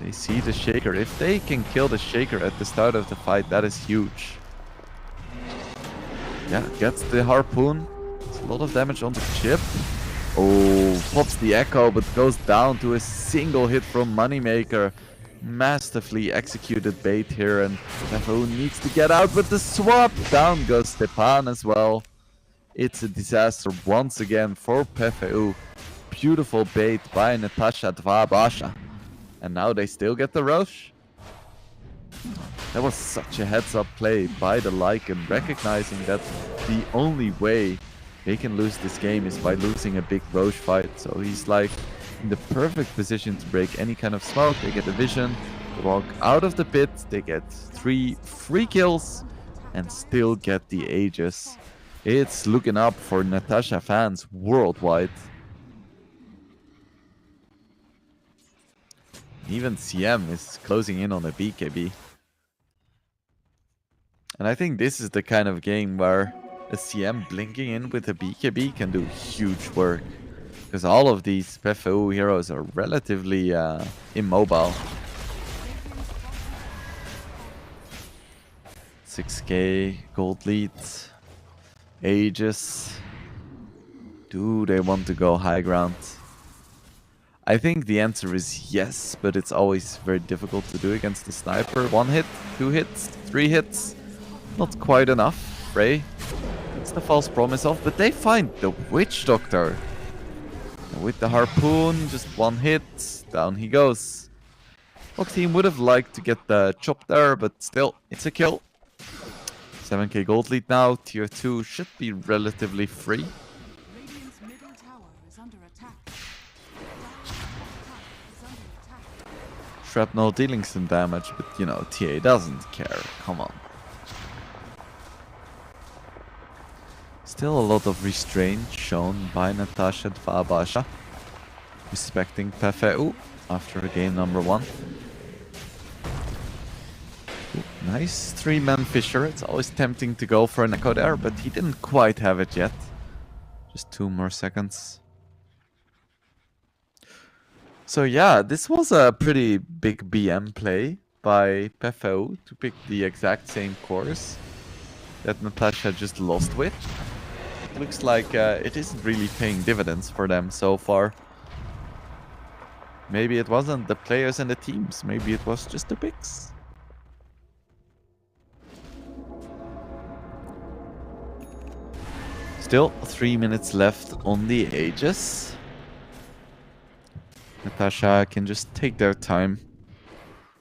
They see the Shaker. If they can kill the Shaker at the start of the fight, that is huge. Yeah, gets the harpoon. It's a lot of damage on the chip. Oh, pops the echo, but goes down to a single hit from Moneymaker. Masterfully executed bait here, and PFAU needs to get out with the swap. Down goes Stepan as well. It's a disaster once again for PFAU. Beautiful bait by Natasha Basha. And now they still get the rush. That was such a heads-up play by the Lycan, recognizing that the only way they can lose this game is by losing a big Roche fight. So he's like in the perfect position to break any kind of smoke. They get a vision, they walk out of the pit, they get 3 free kills and still get the Aegis. It's looking up for Natasha fans worldwide. Even CM is closing in on a BKB. And I think this is the kind of game where a CM blinking in with a BKB can do huge work. Because all of these PFAU heroes are relatively immobile. 6k gold lead. Aegis. Do they want to go high ground? I think the answer is yes, but it's always very difficult to do against the sniper. 1 hit, 2 hits, 3 hits. Not quite enough. Frey. It's the false promise of, but they find the Witch Doctor. And with the harpoon, just 1 hit, down he goes. Rock team would have liked to get the chop there, but still, it's a kill. 7k gold lead now, tier 2 should be relatively free. Radiant's middle tower is under attack. Shrapnel dealing some damage, but you know, TA doesn't care, come on. Still a lot of restraint shown by Natasha Basha, respecting PFAU after game number 1. Ooh, nice 3-man Fisher. It's always tempting to go for an echo there, but he didn't quite have it yet. Just 2 more seconds. So yeah, this was a pretty big BM play by PFAU to pick the exact same course that Natasha just lost with. It looks like it isn't really paying dividends for them so far. Maybe it wasn't the players and the teams, maybe it was just the picks. Still 3 minutes left on the Aegis. Natasha can just take their time,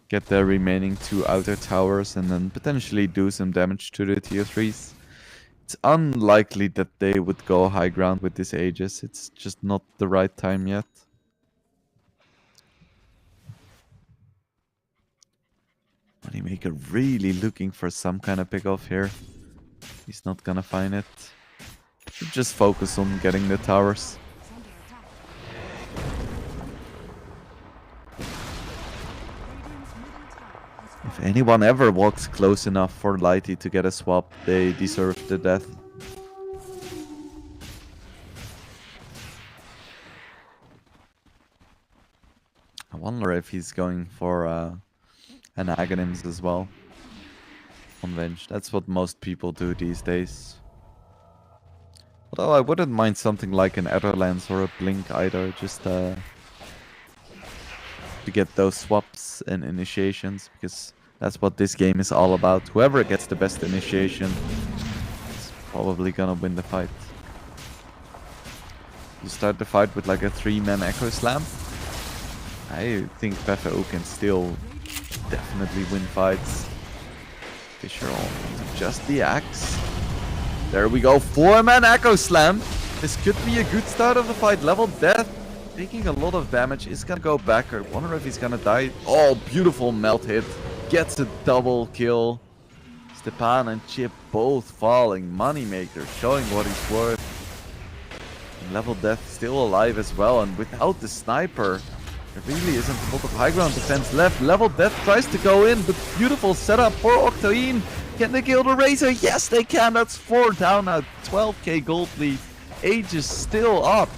get their remaining 2 outer towers, and then potentially do some damage to the tier 3s. It's unlikely that they would go high ground with this Aegis. It's just not the right time yet. Moneymaker really looking for some kind of pick-off here. He's not gonna find it. Should just focus on getting the towers. If anyone ever walks close enough for Lighty to get a swap, they deserve the death. I wonder if he's going for an Aghanims as well. On Venge. That's what most people do these days. Although I wouldn't mind something like an Etherlands or a Blink either, just to get those swaps and initiations, because that's what this game is all about. Whoever gets the best initiation is probably gonna win the fight. You start the fight with like a 3-man Echo Slam. I think PFAU can still definitely win fights. Fisher on just the axe. There we go, 4-man Echo Slam. This could be a good start of the fight. Level Death, taking a lot of damage, is gonna go back. I wonder if he's gonna die. Oh, beautiful melt hit. Gets a double kill. Stepan and Chip both falling. Moneymaker showing what he's worth. And Level Death still alive as well. And without the sniper, there really isn't a lot of high ground defense left. Level Death tries to go in, but beautiful setup for Octoine. Can they kill the Razor? Yes, they can. That's 4 down now. 12k gold lead. Age is still up.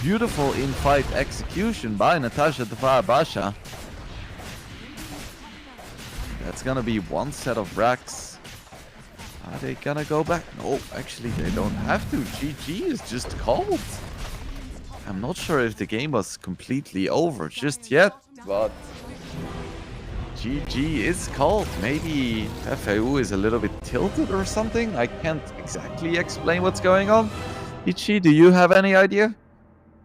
Beautiful in-fight execution by Natasha the Basha. That's gonna be one set of racks. Are they gonna go back? No, actually they don't have to. GG is just called. I'm not sure if the game was completely over just yet, but GG is called. Maybe FAU is a little bit tilted or something. I can't exactly explain what's going on. Ichi, do you have any idea?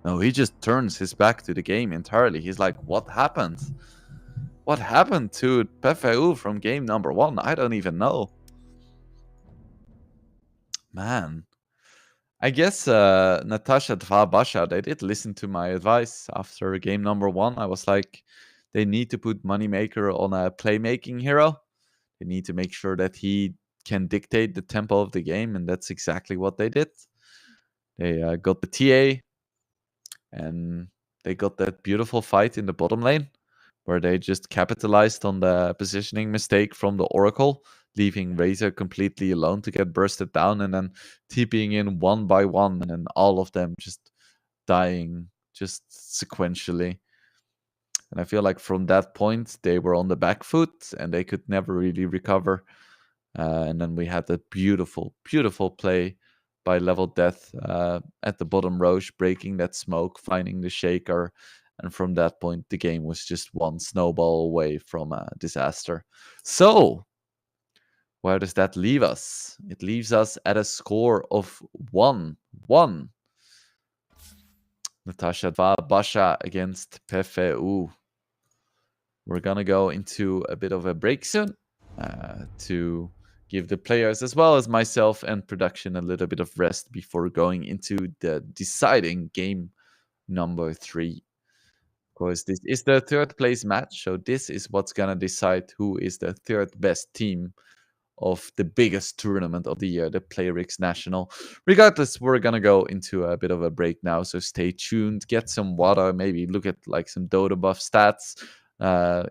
No, he just turns his back to the game entirely. He's like, what happened? What happened to FAU from game number 1? I don't even know. Man. I guess Natasha Basha, they did listen to my advice after game number 1. I was like, they need to put Moneymaker on a playmaking hero. They need to make sure that he can dictate the tempo of the game, and that's exactly what they did. They got the TA, and they got that beautiful fight in the bottom lane, where they just capitalized on the positioning mistake from the Oracle, leaving Razor completely alone to get bursted down, and then TPing in one by one, and then all of them just dying just sequentially. And I feel like from that point, they were on the back foot, and they could never really recover. And then we had the beautiful, beautiful play by Level Death at the bottom Roche, breaking that smoke, finding the Shaker. And from that point, the game was just one snowball away from a disaster. So, where does that leave us? It leaves us at a score of 1-1. Natasha Basha against PFU. We're gonna go into a bit of a break soon to give the players as well as myself and production a little bit of rest before going into the deciding game number 3. Of course, this is the 3rd place match, so this is what's gonna decide who is the 3rd best team of the biggest tournament of the year, the PLAYRIXNATIONal. Regardless, we're gonna go into a bit of a break now, so stay tuned, get some water, maybe look at like some Dota buff stats,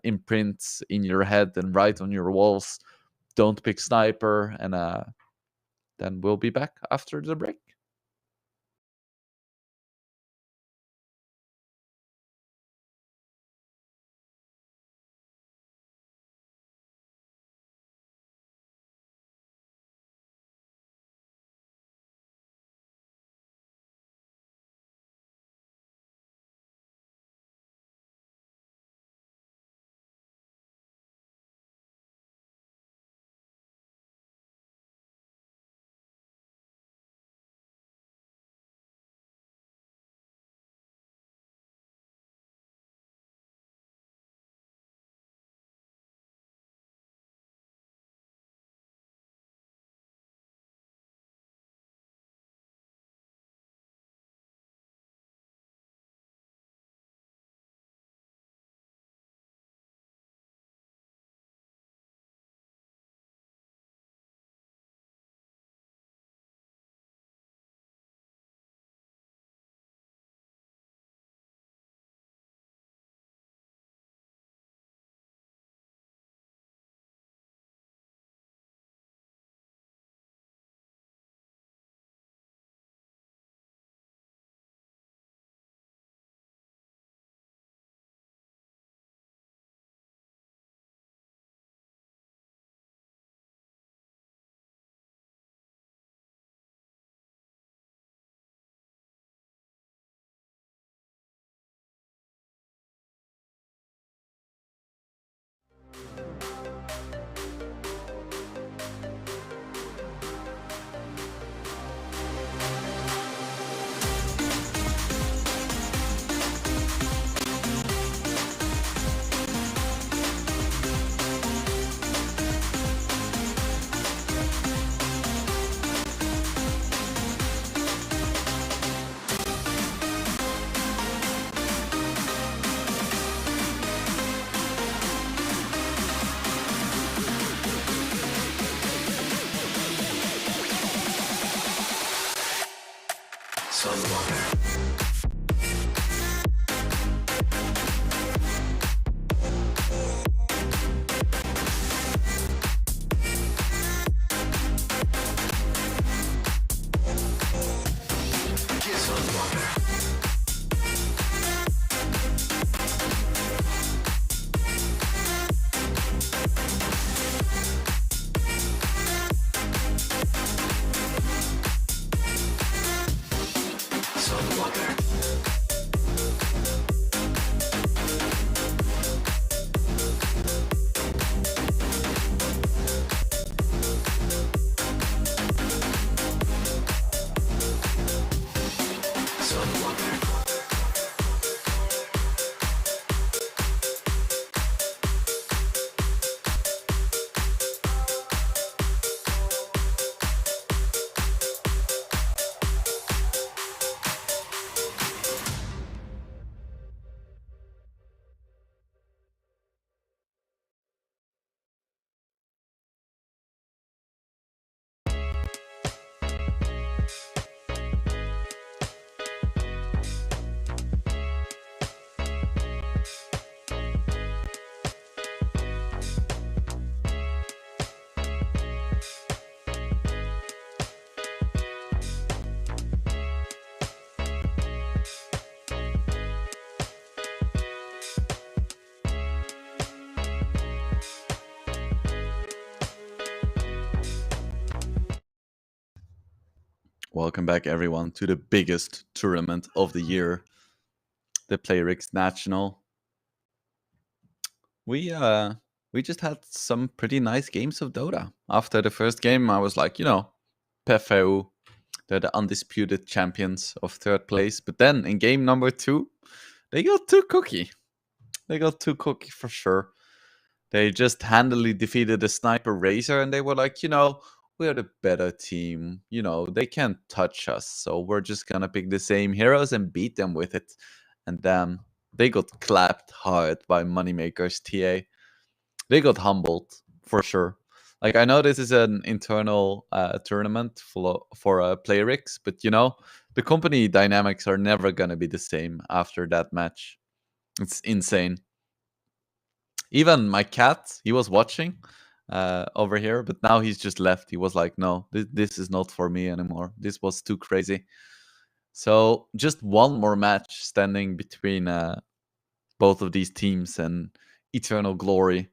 imprints in your head and write on your walls. Don't pick sniper, and then we'll be back after the break. Welcome back, everyone, to the biggest tournament of the year, the PLAYRIXNATIONal. We just had some pretty nice games of Dota. After the first game, I was like, PFU, they're the undisputed champions of third place. But then in game number 2, they got too cocky. They got too cocky for sure. They just handily defeated the Sniper Razor, and they were like, we're the better team. They can't touch us, so we're just gonna pick the same heroes and beat them with it. And then they got clapped hard by Moneymaker's TA. They got humbled, for sure. Like, I know this is an internal tournament for PLAYRIX, but the company dynamics are never gonna be the same after that match. It's insane. Even my cat, he was watching over here, but now he's just left. He was like, no, this is not for me anymore. This was too crazy. So just one more match standing between both of these teams and eternal glory.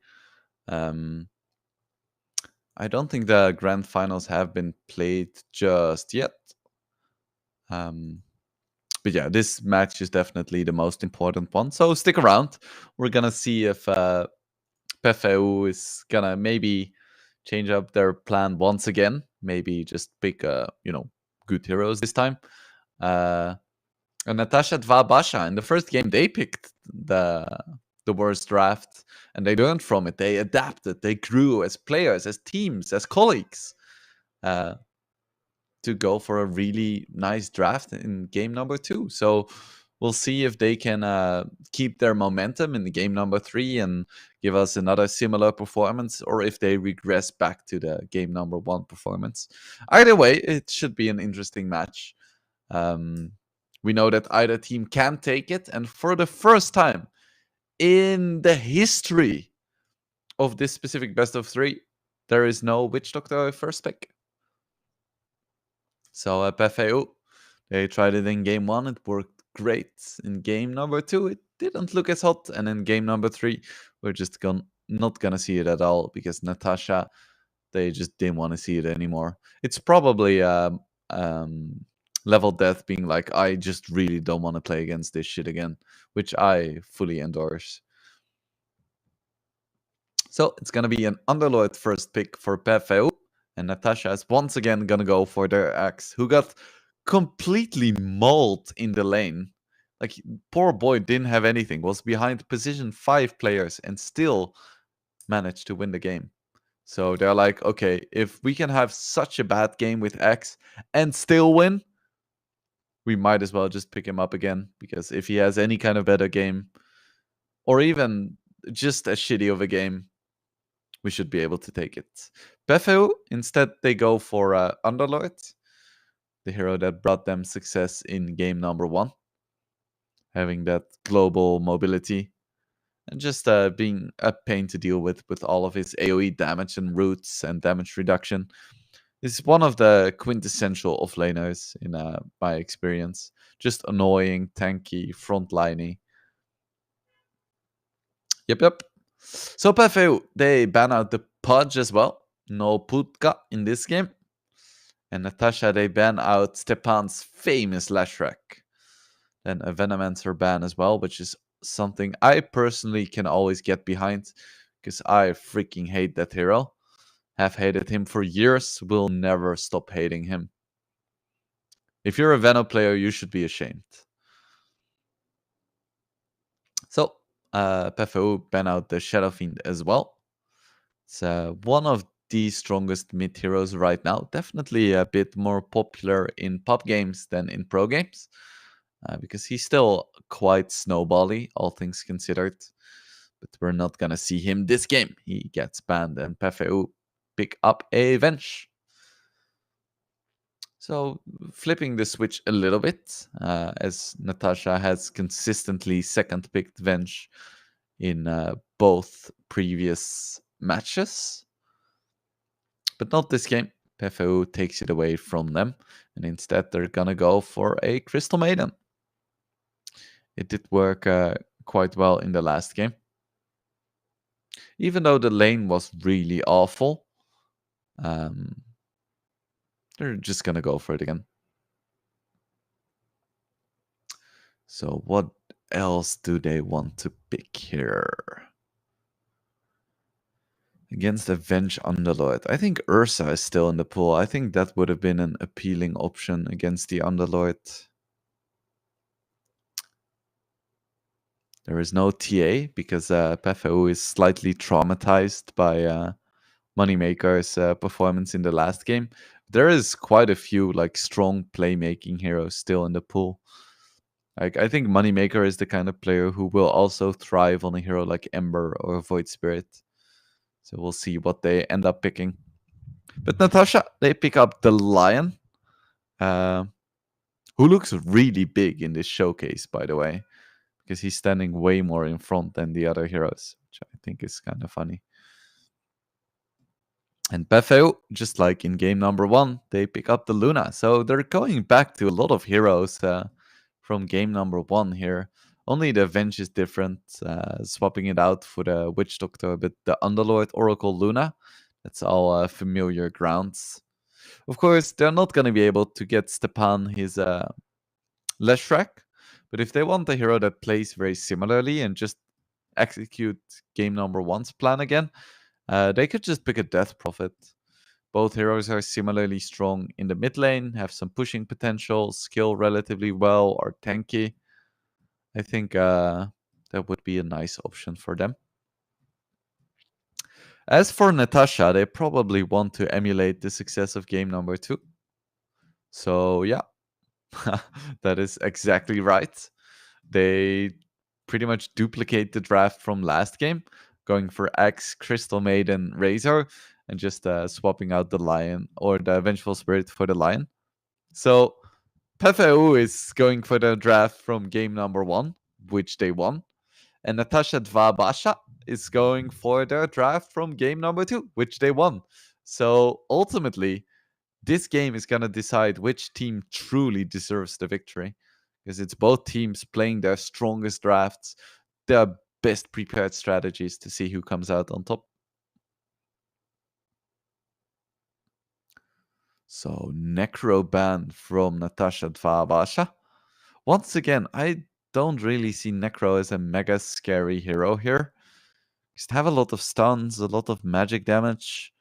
I don't think the grand finals have been played just yet. But yeah, this match is definitely the most important one. So stick around. We're gonna see if PFU is gonna maybe change up their plan once again. Maybe just pick good heroes this time. And Natasha Basha in the first game, they picked the worst draft, and they learned from it. They adapted. They grew as players, as teams, as colleagues, to go for a really nice draft in game number 2. So we'll see if they can keep their momentum in the game number 3 and give us another similar performance, or if they regress back to the game number 1 performance. Either way, it should be an interesting match. We know that either team can take it, and for the first time in the history of this specific best of 3, there is no Witch Doctor first pick. So PFU, they tried it in game 1. It worked great. In game number 2, it didn't look as hot. And in game number 3, we're just not going to see it at all, because Natasha, they just didn't want to see it anymore. It's probably Level Death being like, I just really don't want to play against this shit again, which I fully endorse. So it's going to be an Underlord first pick for PFU. And Natasha is once again going to go for their axe, who got completely mauled in the lane. Like, poor boy didn't have anything, was behind position 5 players, and still managed to win the game. So they're like, okay, if we can have such a bad game with X and still win, we might as well just pick him up again, because if he has any kind of better game, or even just as shitty of a game, we should be able to take it. PFU, instead, they go for Underlord, the hero that brought them success in game number 1, having that global mobility, and just being a pain to deal with all of his AoE damage and roots and damage reduction. He's one of the quintessential offlaners in my experience. Just annoying, tanky, frontliney. Yep. So PFU, they ban out the Pudge as well. No Putka in this game. And Natasha, they ban out Stepan's famous Lashrak. Then a Venomancer ban as well, which is something I personally can always get behind, because I freaking hate that hero. Have hated him for years, will never stop hating him. If you're a Veno player, you should be ashamed. So, PFU ban out the Shadow Fiend as well. It's one of the strongest mid heroes right now. Definitely a bit more popular in pub games than in pro games, because he's still quite snowbally, all things considered. But we're not gonna see him this game. He gets banned, and PFU pick up a Venge. So flipping the switch a little bit, as Natasha has consistently second-picked Venge in both previous matches. But not this game. PFU takes it away from them, and instead they're gonna go for a Crystal Maiden. It did work quite well in the last game. Even though the lane was really awful, they're just gonna go for it again. So what else do they want to pick here? Against Avenge Underlord. I think Ursa is still in the pool. I think that would have been an appealing option against the Underlord. There is no TA because PFAU is slightly traumatized by Moneymaker's performance in the last game. There is quite a few like strong playmaking heroes still in the pool. Like I think Moneymaker is the kind of player who will also thrive on a hero like Ember or Void Spirit. So we'll see what they end up picking. But Natasha, they pick up the Lion, who looks really big in this showcase, by the way, because he's standing way more in front than the other heroes, which I think is kind of funny. And Befeu, just like in game number 1, they pick up the Luna. So they're going back to a lot of heroes from game number 1 here. Only the Avenge is different, swapping it out for the Witch Doctor, but the Underlord, Oracle, Luna, that's all familiar grounds. Of course, they're not going to be able to get Stepan his Leshrac, but if they want a hero that plays very similarly and just execute game number 1's plan again, they could just pick a Death Prophet. Both heroes are similarly strong in the mid lane, have some pushing potential, skill relatively well, are tanky. I think that would be a nice option for them. As for Natasha, they probably want to emulate the success of game number 2. So yeah, that is exactly right. They pretty much duplicate the draft from last game, going for Axe, Crystal Maiden, Razor, and just swapping out the Lion or the Vengeful Spirit for the Lion. So PFAU is going for the draft from game number 1, which they won. And Natasha Basha is going for their draft from game number 2, which they won. So ultimately, this game is going to decide which team truly deserves the victory. Because it's both teams playing their strongest drafts, their best prepared strategies to see who comes out on top. So Necro ban from Natasha Basha. Once again, I don't really see Necro as a mega scary hero here. Just have a lot of stuns, a lot of magic damage,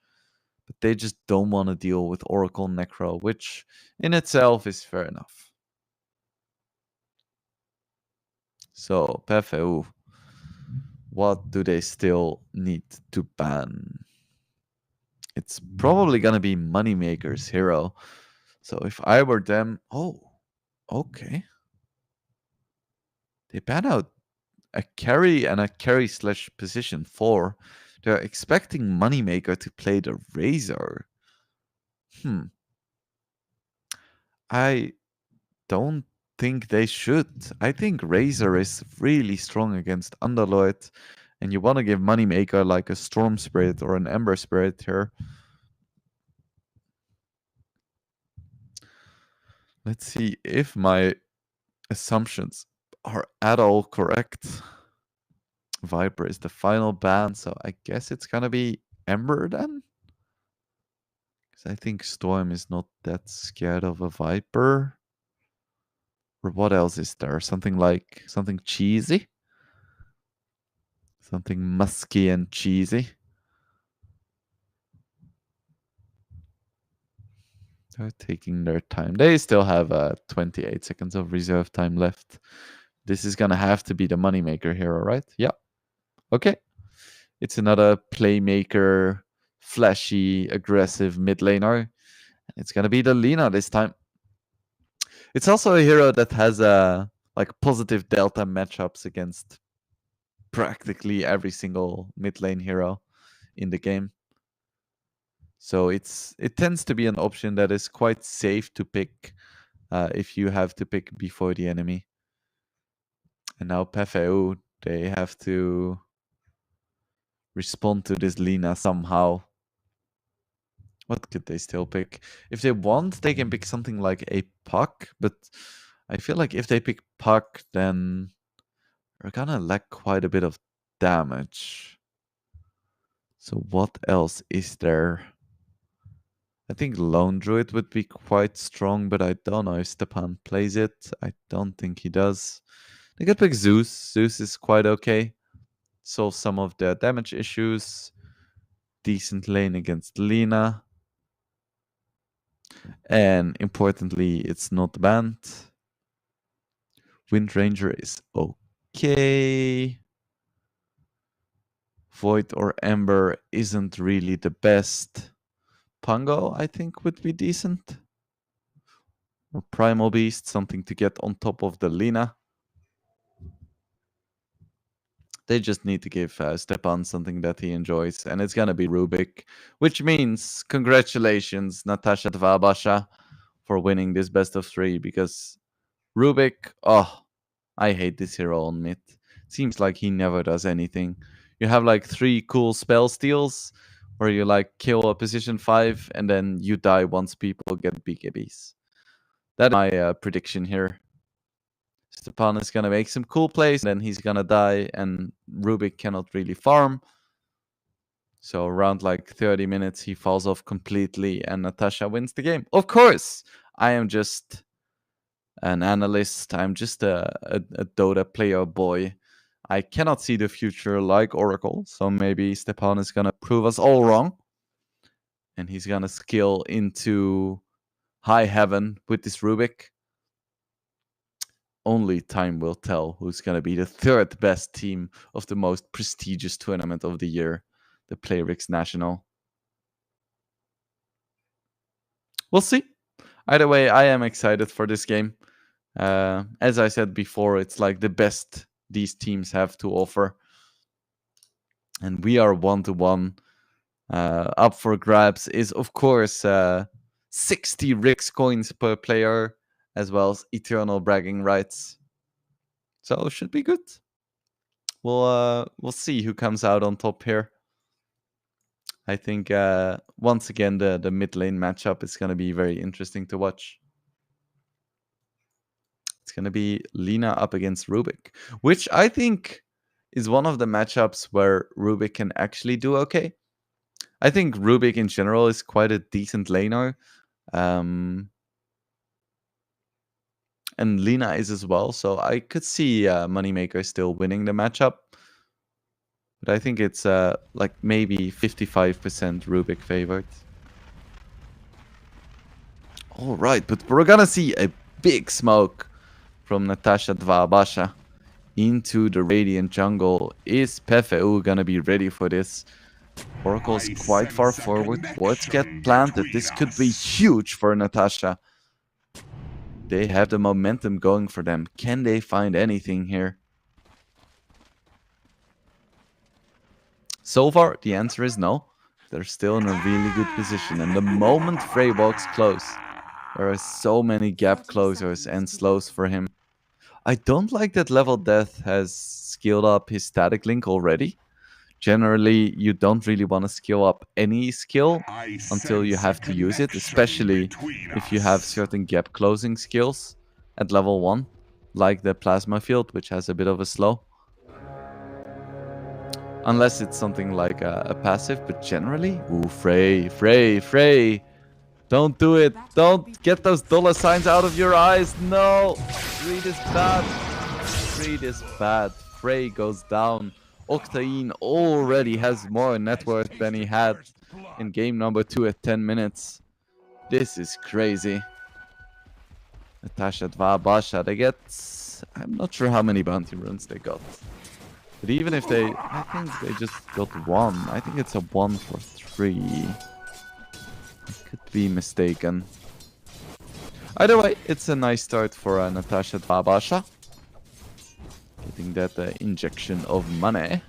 but they just don't want to deal with Oracle Necro, which in itself is fair enough. So PFAU, what do they still need to ban? It's probably gonna be Moneymaker's hero. So if I were them, oh, okay. They ban out a carry and a carry / position 4. They're expecting Moneymaker to play the Razor. I don't think they should. I think Razor is really strong against Underlord, and you want to give Moneymaker like a Storm Spirit or an Ember Spirit here. Let's see if my assumptions are at all correct. Viper is the final ban, so I guess it's gonna be Ember then? Because I think Storm is not that scared of a Viper. Or what else is there? Something cheesy? Something musky and cheesy? They're taking their time. They still have 28 seconds of reserve time left. This is gonna have to be the Moneymaker hero, right? Yeah. Okay. It's another playmaker, flashy, aggressive mid laner. It's gonna be the Lina this time. It's also a hero that has like positive delta matchups against practically every single mid lane hero in the game. So it tends to be an option that is quite safe to pick if you have to pick before the enemy. And now PFAU, they have to respond to this Lina somehow. What could they still pick? If they want, they can pick something like a Puck, but I feel like if they pick Puck, then they're gonna lack quite a bit of damage. So what else is there? I think Lone Druid would be quite strong, but I don't know if Stepan plays it. I don't think he does. They could pick Zeus. Zeus is quite okay. Solve some of their damage issues. Decent lane against Lina. And importantly, it's not banned. Wind Ranger is okay. Void or Ember isn't really the best. Pango, I think, would be decent. Or Primal Beast, something to get on top of the Lina. They just need to give Stepan something that he enjoys, and it's gonna be Rubik, which means congratulations, Natasha Basha, for winning this best of 3, because Rubik, oh, I hate this hero on mid. Seems like he never does anything. You have like 3 cool spell steals, where you like kill a position 5, and then you die once people get BKBs. That is my prediction here. Stepan is gonna make some cool plays, and then he's gonna die, and Rubik cannot really farm. So around like 30 minutes, he falls off completely, and Natasha wins the game. Of course, I am just an analyst. I'm just a Dota player boy. I cannot see the future like Oracle, so maybe Stepan is gonna prove us all wrong, and he's gonna skill into high heaven with this Rubik. Only time will tell who's going to be the 3rd best team of the most prestigious tournament of the year, the PLAYRIXNATIONal. We'll see. Either way, I am excited for this game. As I said before, it's like the best these teams have to offer. And we are 1-1. Up for grabs is, of course, 60 Rix coins per player, as well as eternal bragging rights. So it should be good. We'll see who comes out on top here. I think once again the mid lane matchup is going to be very interesting to watch. It's going to be Lina up against Rubik, which I think is one of the matchups where Rubik can actually do okay. I think Rubik in general is quite a decent laner. And Lina is as well, so I could see Moneymaker still winning the matchup. But I think it's like maybe 55% Rubik favored. All right, but we're gonna see a big smoke from Natasha Basha into the Radiant jungle. Is PFU gonna be ready for this? Oracle's quite far forward. Wards get planted. This could be huge for Natasha. They have the momentum going for them. Can they find anything here? So far, the answer is no. They're still in a really good position. And the moment Frey walks close, there are so many gap closers and slows for him. I don't like that Level Death has skilled up his static link already. Generally, you don't really want to skill up any skill until you have to use it, especially if you have certain gap closing skills at level 1, like the Plasma Field, which has a bit of a slow. Unless it's something like a passive, but generally... Ooh, Frey! Don't do it! Don't get those dollar signs out of your eyes! No! Greed is bad! Greed is bad. Frey goes down. Octane already has more net worth than he had in game number 2 at 10 minutes. This is crazy. Natasha Basha, they get... I'm not sure how many bounty runes they got. But even if they... I think they just got 1. I think it's a 1 for 3. I could be mistaken. Either way, it's a nice start for Natasha Basha. Getting that injection of money.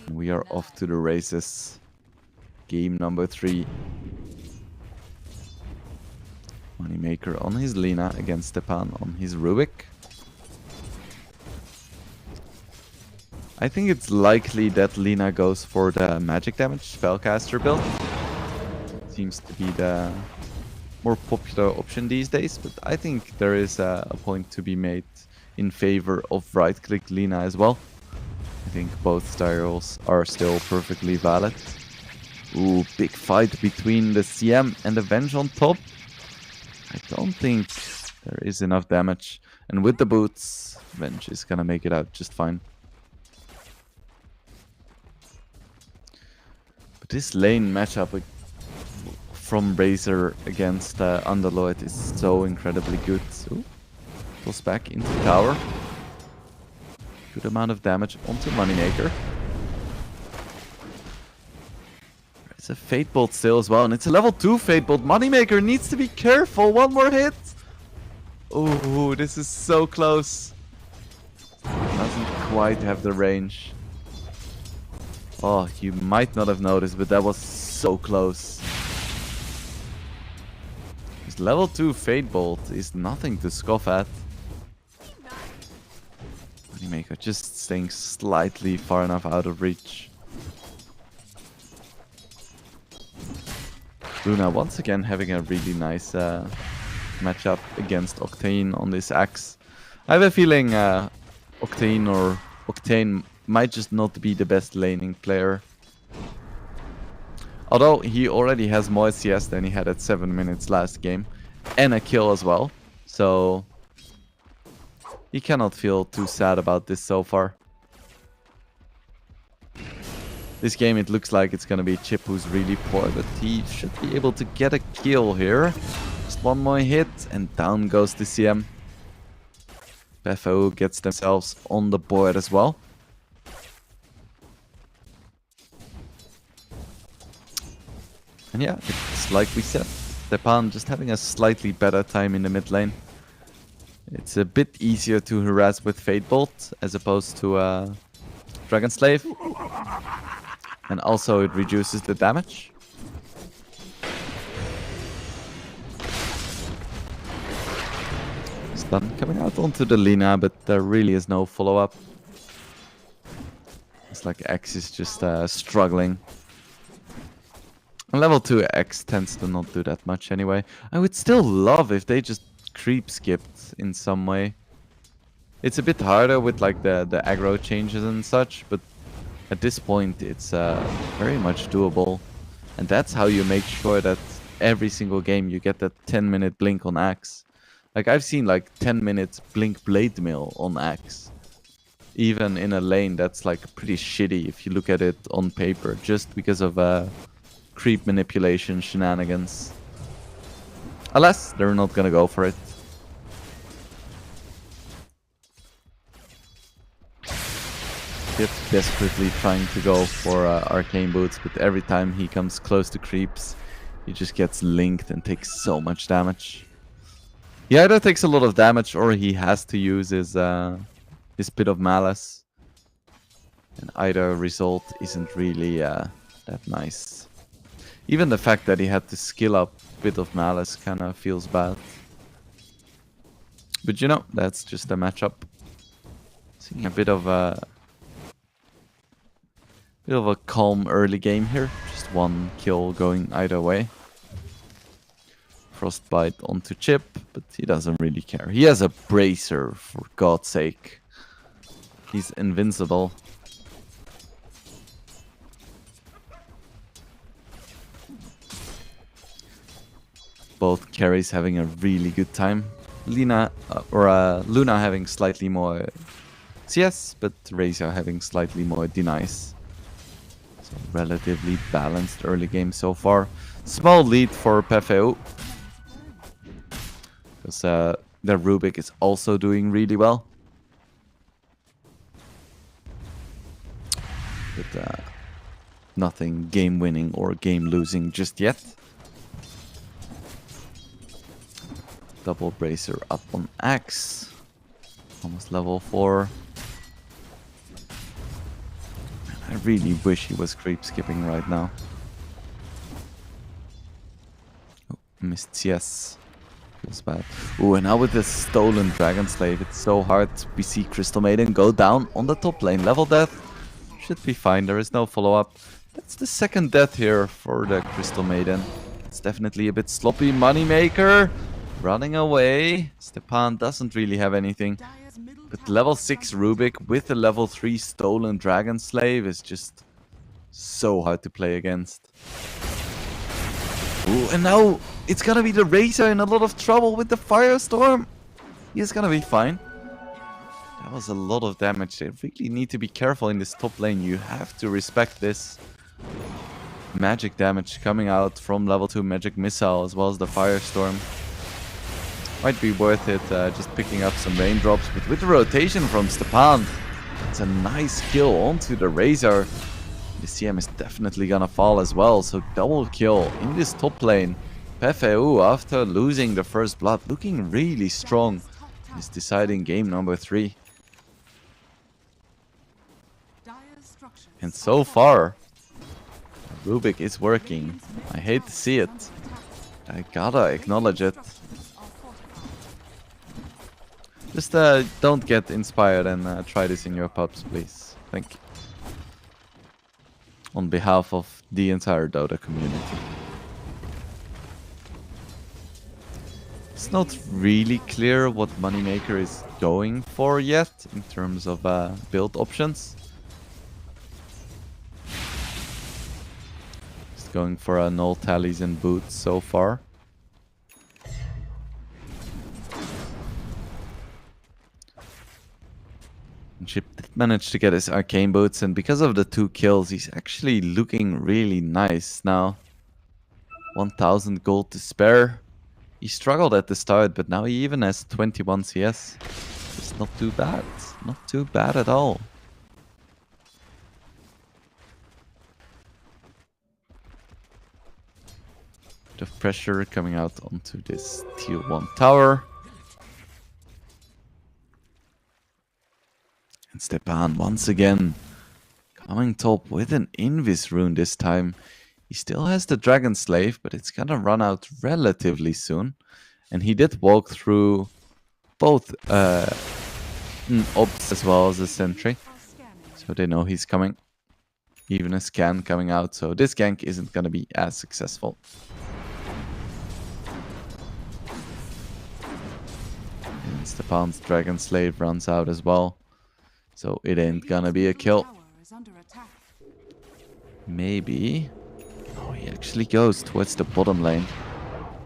We are off to the races. Game number 3. Moneymaker on his Lina against Stepan on his Rubik. I think it's likely that Lina goes for the magic damage spellcaster build. Seems to be the more popular option these days, but I think there is a point to be made in favor of right-click Lina as well. I think both styles are still perfectly valid. Ooh, big fight between the CM and the Venge on top. I don't think there is enough damage. And with the boots, Venge is gonna make it out just fine. But this lane matchup from Razor against Underlord is so incredibly good. Ooh, goes back into tower. Good amount of damage onto Moneymaker. It's a Fate Bolt still as well, and it's a level 2 Fate Bolt. Moneymaker needs to be careful. One more hit. Oh, this is so close. Doesn't quite have the range. Oh, you might not have noticed, but that was so close. This level 2 Fate Bolt is nothing to scoff at. Moneymaker just staying slightly far enough out of reach. Luna once again having a really nice matchup against Octane on this axe. I have a feeling Octane might just not be the best laning player. Although he already has more CS than he had at 7 minutes last game. And a kill as well. So he cannot feel too sad about this so far. This game, it looks like it's gonna be Chip who's really poor, but he should be able to get a kill here. Just one more hit, and down goes the CM. PFO gets themselves on the board as well. And yeah, it's like we said, Stepan just having a slightly better time in the mid lane. It's a bit easier to harass with Fate Bolt as opposed to Dragon Slave. And also it reduces the damage. Stun coming out onto the Lina, but there really is no follow-up. It's like X is just struggling. And level 2 X tends to not do that much anyway. I would still love if they just creep skipped in some way. It's a bit harder with like the aggro changes and such, but at this point it's very much doable. And that's how you make sure that every single game you get that 10-minute blink on Axe. Like I've seen like 10 minutes blink blade mill on Axe. Even in a lane that's like pretty shitty if you look at it on paper, just because of creep manipulation shenanigans. Alas, they're not gonna go for it. Just desperately trying to go for arcane boots, but every time he comes close to creeps, he just gets linked and takes so much damage. He either takes a lot of damage or he has to use his Pit of Malice, and either result isn't really that nice. Even the fact that he had to skill up Pit of Malice kind of feels bad. But you know, that's just a matchup. Seeing a bit of a calm early game here. Just one kill going either way. Frostbite onto Chip, but he doesn't really care. He has a Bracer, for God's sake. He's invincible. Both carries having a really good time. Luna having slightly more CS, but Razor having slightly more denies. So relatively balanced early game so far. Small lead for PFO. Because their Rubik is also doing really well. But nothing game winning or game losing just yet. Double Bracer up on Axe. Almost level 4. I really wish he was creep skipping right now. Oh, missed CS. Feels bad. Ooh, and now with this stolen Dragon Slave, it's so hard. We see Crystal Maiden go down on the top lane. Level death. Should be fine. There is no follow-up. That's the second death here for the Crystal Maiden. It's definitely a bit sloppy. Moneymaker running away. Stepan doesn't really have anything. middle But tower level is 6 under attack. Rubik with the level 3 Stolen Dragon Slave is just so hard to play against. Ooh, and now it's gonna be the Razor in a lot of trouble with the Firestorm. He's gonna be fine. That was a lot of damage. They really need to be careful in this top lane. You have to respect this. Magic damage coming out from level 2 Magic Missile as well as the Firestorm. Might be worth it just picking up some raindrops. But with the rotation from Stepan, it's a nice kill onto the Razor. The CM is definitely gonna fall as well. So double kill in this top lane. PFEU, after losing the first blood, looking really strong. Is deciding game number 3. And so far, Rubik is working. I hate to see it. I gotta acknowledge it. Just don't get inspired and try this in your pubs, please. Thank you. On behalf of the entire Dota community. It's not really clear what Moneymaker is going for yet in terms of build options. He's going for null tallies and boots so far. And Chip did manage to get his arcane boots, and because of the 2 kills, he's actually looking really nice now. 1000 gold to spare. He struggled at the start, but now he even has 21 CS. It's not too bad. Not too bad at all. Bit of pressure coming out onto this tier 1 tower. And Stepan once again coming top with an Invis rune this time. He still has the Dragon Slave, but it's gonna run out relatively soon. And he did walk through both Ops as well as a Sentry. So they know he's coming. Even a scan coming out, so this gank isn't gonna be as successful. And Stepan's Dragon Slave runs out as well. So it ain't gonna be a kill. Maybe. Oh, he actually goes towards the bottom lane.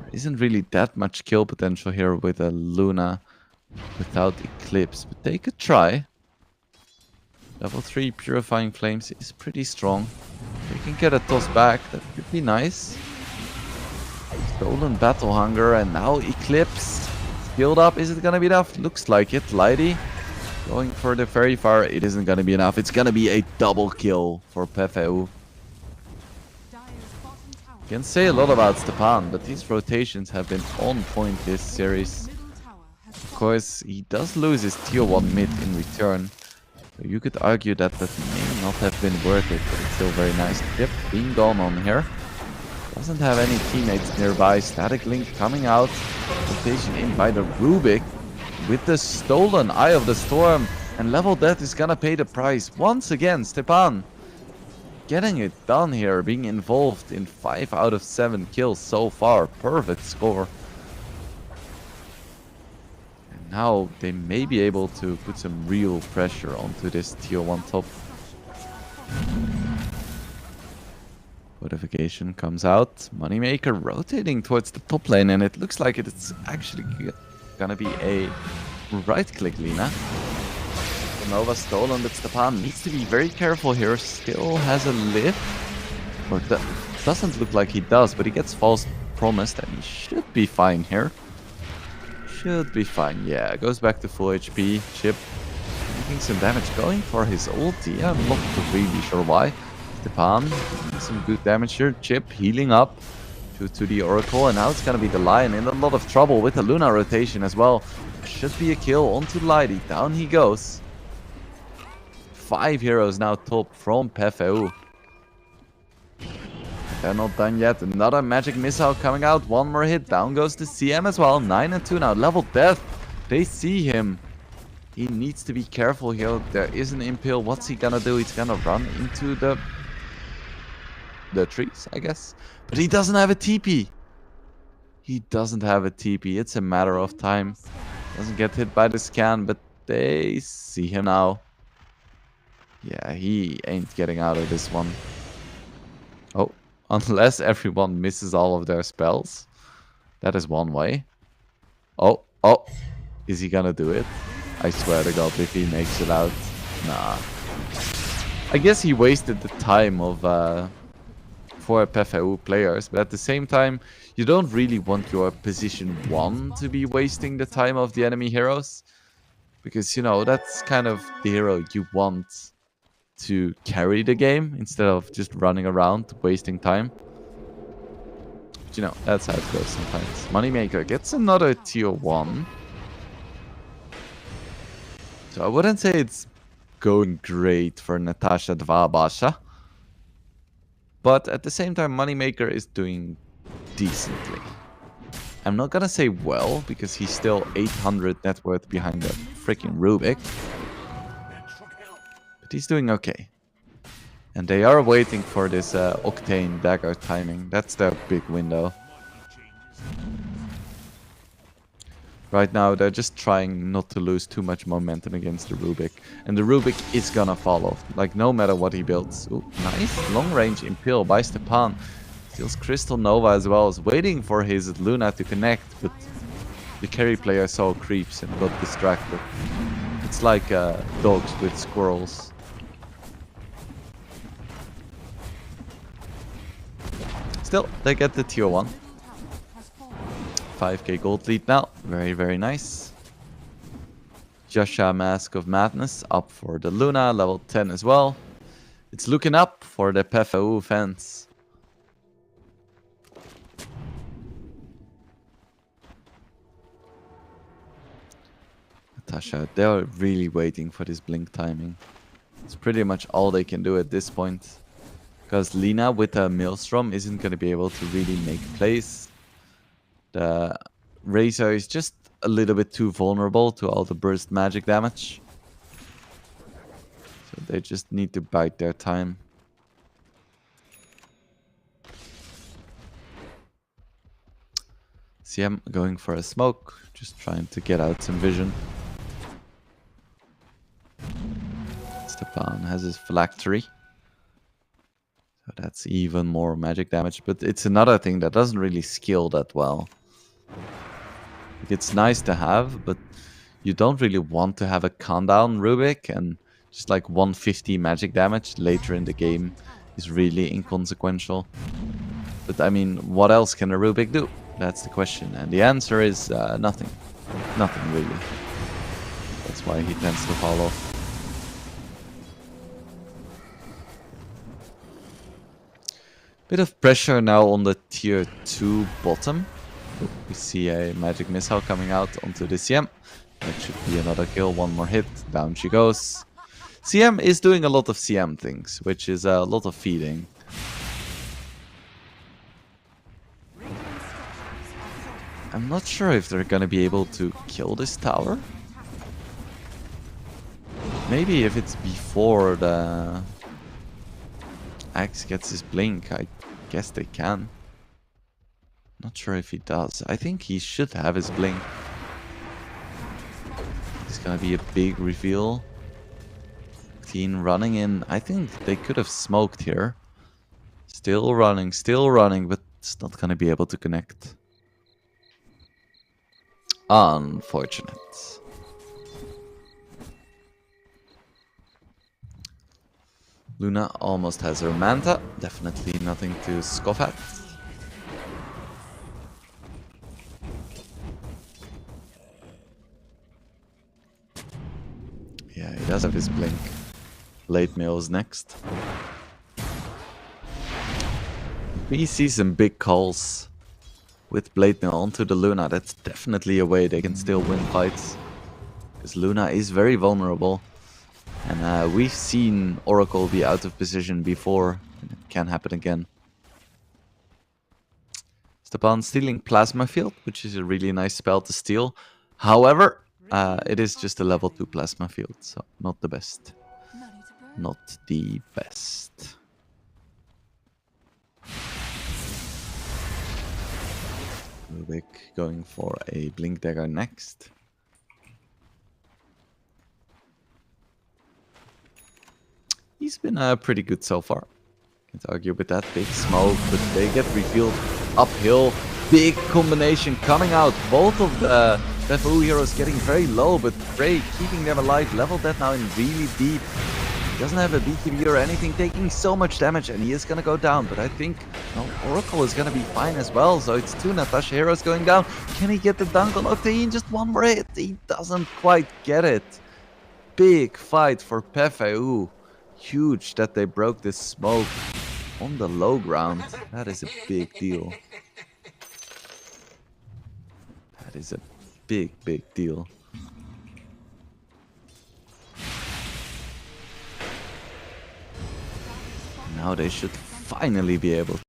There isn't really that much kill potential here with a Luna without Eclipse, but they could try. Level 3 Purifying Flames is pretty strong. They can get a toss back, that could be nice. Stolen Battle Hunger and now Eclipse. Skilled up, is it gonna be enough? Looks like it. Lighty going for the Fairy Fire, it isn't gonna be enough. It's gonna be a double kill for PFEU. Can say a lot about Stepan, but these rotations have been on point this series. Of course, he does lose his tier 1 mid in return. So you could argue that that may not have been worth it, but it's still very nice. Yep, being gone on here. Doesn't have any teammates nearby. Static Link coming out. Rotation in by the Rubik with the stolen Eye of the Storm. And Level Death is gonna pay the price. Once again, Stepan getting it done here, being involved in 5 out of 7 kills so far. Perfect score. And now they may be able to put some real pressure onto this tier 1 top. Notification comes out. Moneymaker rotating towards the top lane, and it looks like it's actually gonna be a right click Lina. Nova stolen, but Stepan needs to be very careful here. Still has a lift. Or doesn't look like he does, but he gets false promised and he should be fine here. Should be fine. Yeah, goes back to full HP. Chip making some damage, going for his ulti. I'm not really sure why. Stepan doing some good damage here. Chip healing up to the Oracle, and now it's gonna be the Lion in a lot of trouble with the Luna rotation as well. Should be a kill onto Lighty. Down he goes. 5 heroes now top from PFEU. They're not done yet. Another magic missile coming out. One more hit. Down goes the CM as well. 9 and 2 now. Level Death. They see him. He needs to be careful here. There is an impale. What's he gonna do? He's gonna run into the trees, I guess. But he doesn't have a TP. He doesn't have a TP. It's a matter of time. Doesn't get hit by the scan, but they see him now. Yeah, he ain't getting out of this one. Oh, unless everyone misses all of their spells. That is one way. Oh, is he gonna do it? I swear to God, if he makes it out. Nah. I guess he wasted the time of for PFAU players, but at the same time, you don't really want your position 1 to be wasting the time of the enemy heroes. Because, you know, that's kind of the hero you want to carry the game instead of just running around wasting time. But, you know, that's how it goes sometimes. Moneymaker gets another tier 1. So I wouldn't say it's going great for Natasha Basha. But at the same time, Moneymaker is doing decently. I'm not gonna say well, because he's still 800 net worth behind the freaking Rubik. But he's doing okay. And they are waiting for this Octane dagger timing. That's their big window. Right now, they're just trying not to lose too much momentum against the Rubik. And the Rubik is gonna fall off, like no matter what he builds. Ooh, nice long range Impale by Stepan. Steals Crystal Nova as well, is waiting for his Luna to connect, but the carry player saw creeps and got distracted. It's like dogs with squirrels. Still, they get the tier 1. 5k gold lead now. Very, very nice. Joshua Mask of Madness up for the Luna, level 10 as well. It's looking up for the PFAU fans. Natasha, they're really waiting for this blink timing. It's pretty much all they can do at this point. Because Lina with a Maelstrom isn't going to be able to really make plays. The Razor is just a little bit too vulnerable to all the burst magic damage. So they just need to bide their time. CM going for a smoke, just trying to get out some vision. Stepan has his phylactery. So that's even more magic damage, but it's another thing that doesn't really skill that well. It's nice to have, but you don't really want to have a countdown Rubik, and just like 150 magic damage later in the game is really inconsequential. But I mean, what else can a Rubik do? That's the question, and the answer is nothing. Nothing really. That's why he tends to fall off. Bit of pressure now on the tier 2 bottom. We see a magic missile coming out onto the CM. That should be another kill, one more hit, down she goes. CM is doing a lot of CM things, which is a lot of feeding. I'm not sure if they're gonna be able to kill this tower. Maybe if it's before the Axe gets his blink, I guess they can. Not sure if he does. I think he should have his blink. It's gonna be a big reveal. Teen running in. I think they could have smoked here. Still running, but it's not gonna be able to connect. Unfortunate. Luna almost has her Manta. Definitely nothing to scoff at. Yeah, he does have his blink. Late mail is next. We see some big calls with Blade Mail onto the Luna. That's definitely a way they can still win fights. Because Luna is very vulnerable. And we've seen Oracle be out of position before. And it can happen again. Stepan stealing Plasma Field, which is a really nice spell to steal. However, it is just a level 2 Plasma Field, so not the best. Not the best. Rubik going for a Blink Dagger next. he's been pretty good so far. Can't argue with that. Big smoke, but they get revealed uphill. Big combination coming out. Both of the FU heroes getting very low, but Frey keeping them alive. Level that now in really deep. Doesn't have a BKB or anything, taking so much damage, and he is gonna go down. But I think Oracle is gonna be fine as well. So it's 2 Natasha heroes going down. Can he get the dunk on Octane? Just one more hit. He doesn't quite get it. Big fight for PFU. Huge that they broke this smoke on the low ground. That is a big deal. That is a big deal. Now they should finally be able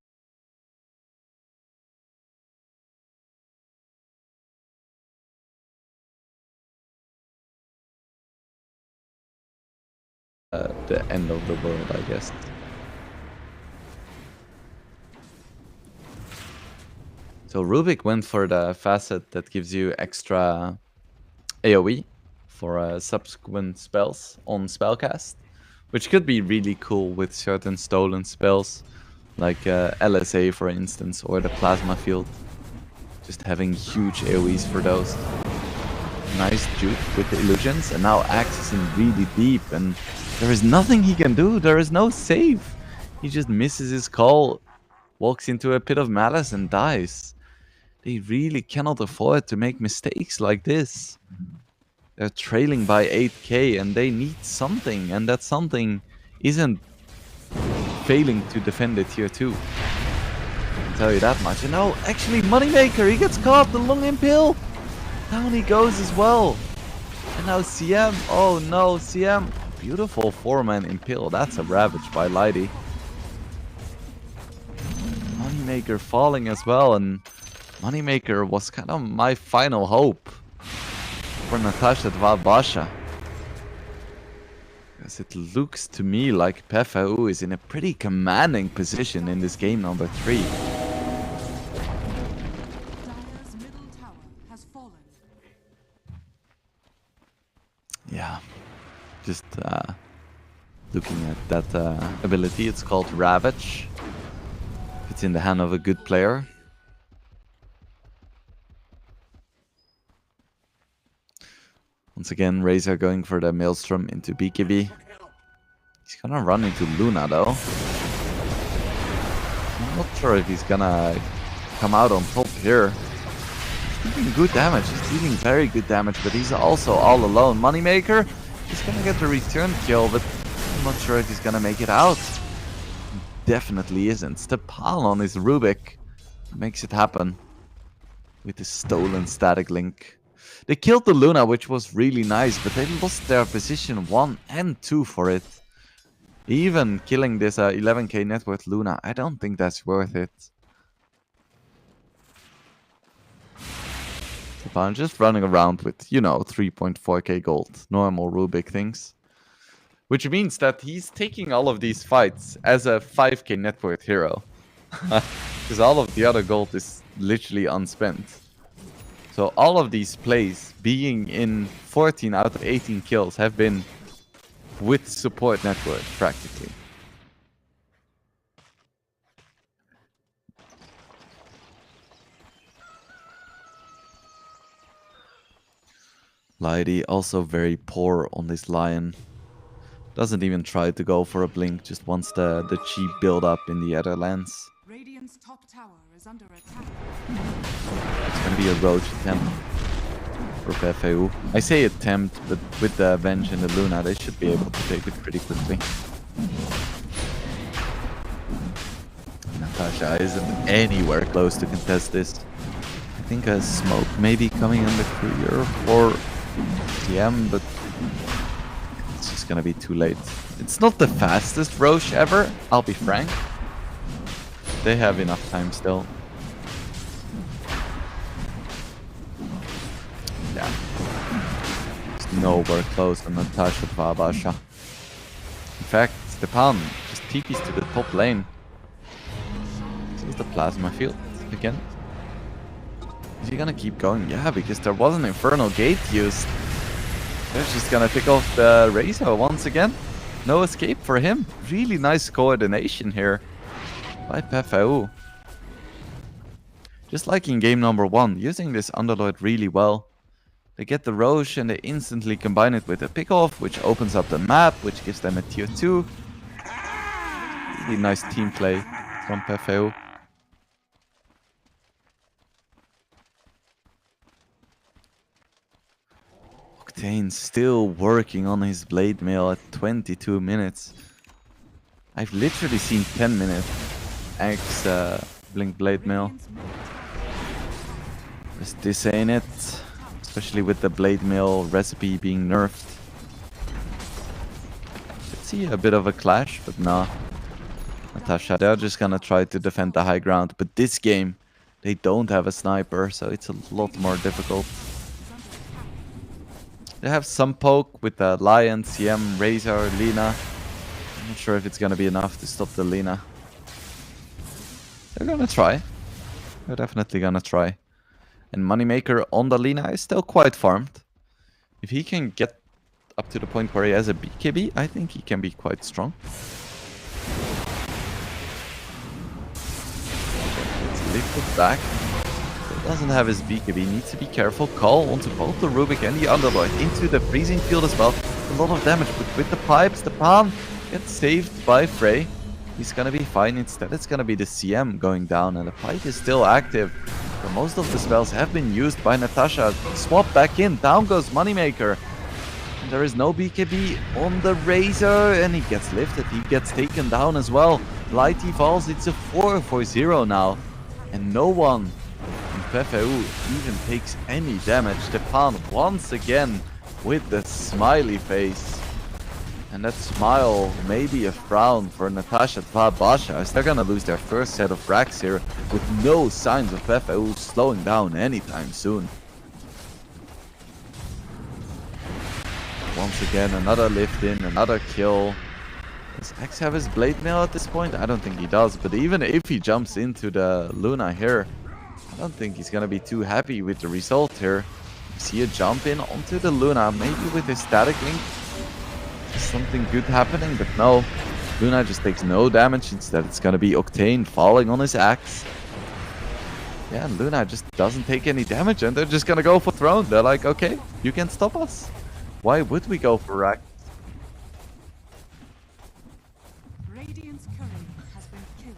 the end of the world, I guess. So Rubik went for the facet that gives you extra AoE for subsequent spells on spellcast, which could be really cool with certain stolen spells, like LSA for instance, or the Plasma Field. Just having huge AoEs for those. Nice juke with the illusions, and now Axe is in really deep, and there is nothing he can do. There is no save. He just misses his call, walks into a pit of malice and dies. They really cannot afford to make mistakes like this. They're trailing by 8k and they need something, and that something isn't failing to defend it tier 2. I can tell you that much. And now actually Moneymaker, he gets caught, the long impale. Down he goes as well. And now CM, oh no, CM. Beautiful 4-man impale, that's a ravage by Lighty. Moneymaker falling as well, and Moneymaker was kind of my final hope for Natasha Basha. Because it looks to me like PFU is in a pretty commanding position in this game number 3. Dire's middle tower has fallen. Yeah, just looking at that ability, it's called Ravage. It's in the hand of a good player. Once again, Razor going for the Maelstrom into BKB. He's gonna run into Luna though. I'm not sure if he's gonna come out on top here. He's dealing good damage, he's dealing very good damage, but he's also all alone. Moneymaker, he's gonna get the return kill, but I'm not sure if he's gonna make it out. He definitely isn't. Stepan on his Rubik makes it happen with the stolen static link. They killed the Luna, which was really nice, but they lost their position 1 and 2 for it. Even killing this 11k net worth Luna, I don't think that's worth it. So I'm just running around with, you know, 3.4k gold. Normal Rubik things. Which means that he's taking all of these fights as a 5k net worth hero. Because all of the other gold is literally unspent. So all of these plays, being in 14 out of 18 kills, have been with support network, practically. Lighty also very poor on this Lion. Doesn't even try to go for a blink, just wants the cheap build up in the other lands. Radiant's top tower is under attack. It's gonna be a roach attempt for PFU. I say attempt, but with the Avenge and the Luna, they should be able to take it pretty quickly. Natasha isn't anywhere close to contest this. I think a smoke may be coming in the clear for TM, but it's just gonna be too late. It's not the fastest Roche ever, I'll be frank. They have enough time still. Yeah. It's nowhere close to Natasha Basha. In fact, Stepan just TPs to the top lane. This is the Plasma Field again. Is he gonna keep going? Yeah, because there was an Infernal Gate used. They're just gonna pick off the Razor once again. No escape for him. Really nice coordination here by PFAU. Just like in game number 1, using this Underlord really well. They get the Roche and they instantly combine it with a pick-off, which opens up the map, which gives them a tier 2. Really nice team play from PFAU. Octane still working on his blade mail at 22 minutes. I've literally seen 10 minute X blink blade mail. This ain't it. Especially with the blade mail recipe being nerfed. Could see a bit of a clash, but nah. Natasha, they're just gonna try to defend the high ground. But this game, they don't have a sniper, so it's a lot more difficult. They have some poke with the Lion, CM, Razor, Lina. I'm not sure if it's gonna be enough to stop the Lina. They're gonna try. They're definitely gonna try. And Moneymaker on the Lina is still quite farmed. If he can get up to the point where he has a BKB, I think he can be quite strong. Let's lift it back. He doesn't have his BKB, needs to be careful. Call onto both the Rubik and the Underlord into the freezing field as well. A lot of damage, but with the pipes, the Pan gets saved by Frey. He's gonna be fine. Instead, it's gonna be the CM going down, and the fight is still active. So most of the spells have been used by Natasha. Swap back in. Down goes Moneymaker. And there is no BKB on the Razor, and he gets lifted. He gets taken down as well. Lighty falls. It's a 4-0 now. And no one in PFAU even takes any damage. The Pan once again with the smiley face. And that smile may be a frown for Natasha Basha, as they're gonna lose their first set of racks here with no signs of PFAU slowing down anytime soon. Once again, another lift in, another kill. Does X have his blade mail at this point? I don't think he does, but even if he jumps into the Luna here, I don't think he's gonna be too happy with the result here. You see a jump in onto the Luna, maybe with his static link. Something good happening, but no. Luna just takes no damage. Instead, it's gonna be Octane falling on his axe. Yeah, and Luna just doesn't take any damage, and they're just gonna go for throne. They're like, okay, you can stop us. Why would we go for rack? Radiant's courier has been killed.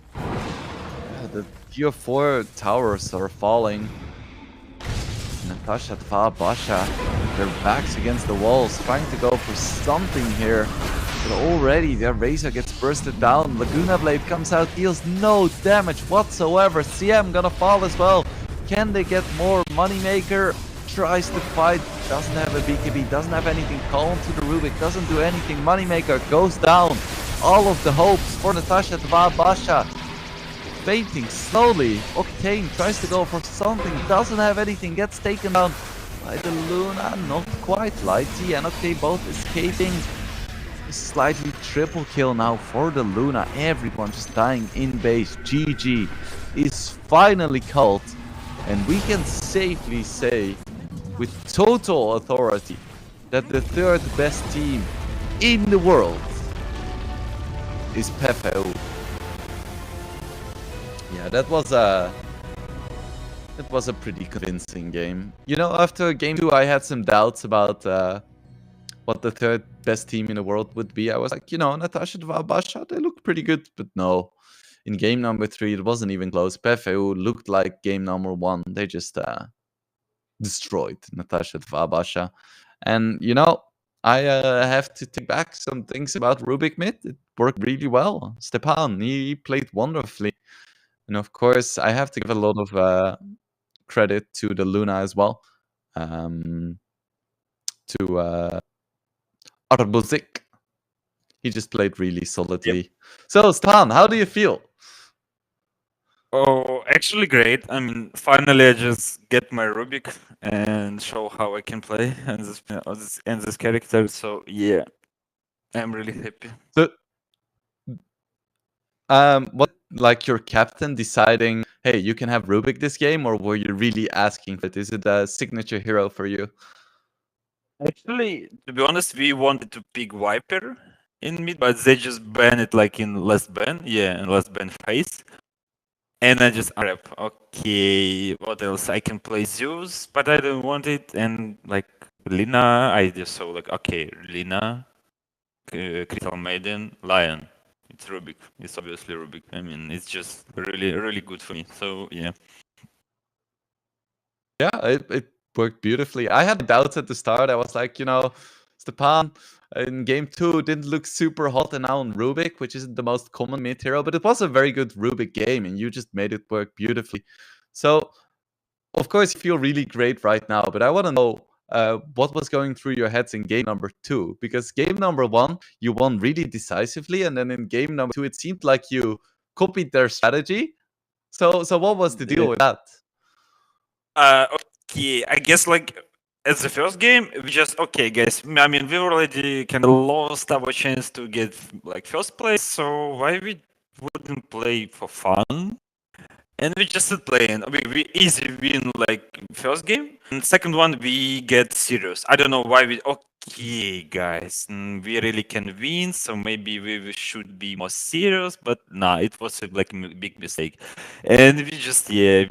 Yeah, the tier 4 towers are falling. Natasha, Basha, their backs against the walls, trying to go for something here. But already their Razor gets bursted down. Laguna Blade comes out, deals no damage whatsoever. CM gonna fall as well. Can they get more? Moneymaker tries to fight, doesn't have a BKB, doesn't have anything. Call to the Rubik, doesn't do anything. Moneymaker goes down. All of the hopes for Natasha Basha. Fainting slowly. Octane tries to go for something, doesn't have anything, gets taken down by the Luna. Not quite. Lighty and Octane both escaping. A slightly triple kill now for the Luna. Everyone just dying in base. GG is finally called, and we can safely say with total authority that the third best team in the world is PFAU. Yeah, that was a pretty convincing game. You know, after game 2 I had some doubts about what the third best team in the world would be. I was like, you know, Natasha Basha, they look pretty good, but no. In game number 3 it wasn't even close. PFAU looked like game number 1. They just destroyed Natasha Basha. And you know, I have to take back some things about Rubik mid. It worked really well. Stepan, he played wonderfully. And of course, I have to give a lot of credit to the Luna as well. To Arbuzik. He just played really solidly. Yep. So, Stan, how do you feel? Oh, actually great. I mean, finally I just get my Rubik and show how I can play and this character. So yeah, I'm really happy. So, what, like your captain deciding, hey, you can have Rubik this game, or were you really asking for it? Is it a signature hero for you? Actually, to be honest, we wanted to pick Viper, in mid, but they just ban it like in last ban, in last ban phase. And I just rep, okay, what else? I can play Zeus, but I don't want it. And like Lina, I just saw like, okay, Lina, Crystal Maiden, Lion. It's Rubik. It's obviously Rubik. I mean, it's just really, really good for me. So yeah. Yeah, it worked beautifully. I had doubts at the start. I was like, Stepan in game 2 didn't look super hot, and now on Rubik, which isn't the most common mid hero, but it was a very good Rubik game, and you just made it work beautifully. So, of course, you feel really great right now, but I want to know what was going through your heads in game number 2, because game number 1 you won really decisively, and then in game number 2 it seemed like you copied their strategy. So what was the deal with that? Okay, I guess like as the first game, we just okay, guys. I mean, we already kind of lost our chance to get like first place, so why we wouldn't play for fun? And we just started playing. We easy win like first game, and second one we get serious. I don't know why we. Okay, guys, we really can win, so maybe we should be more serious. But nah, it was like a big mistake, and we just do.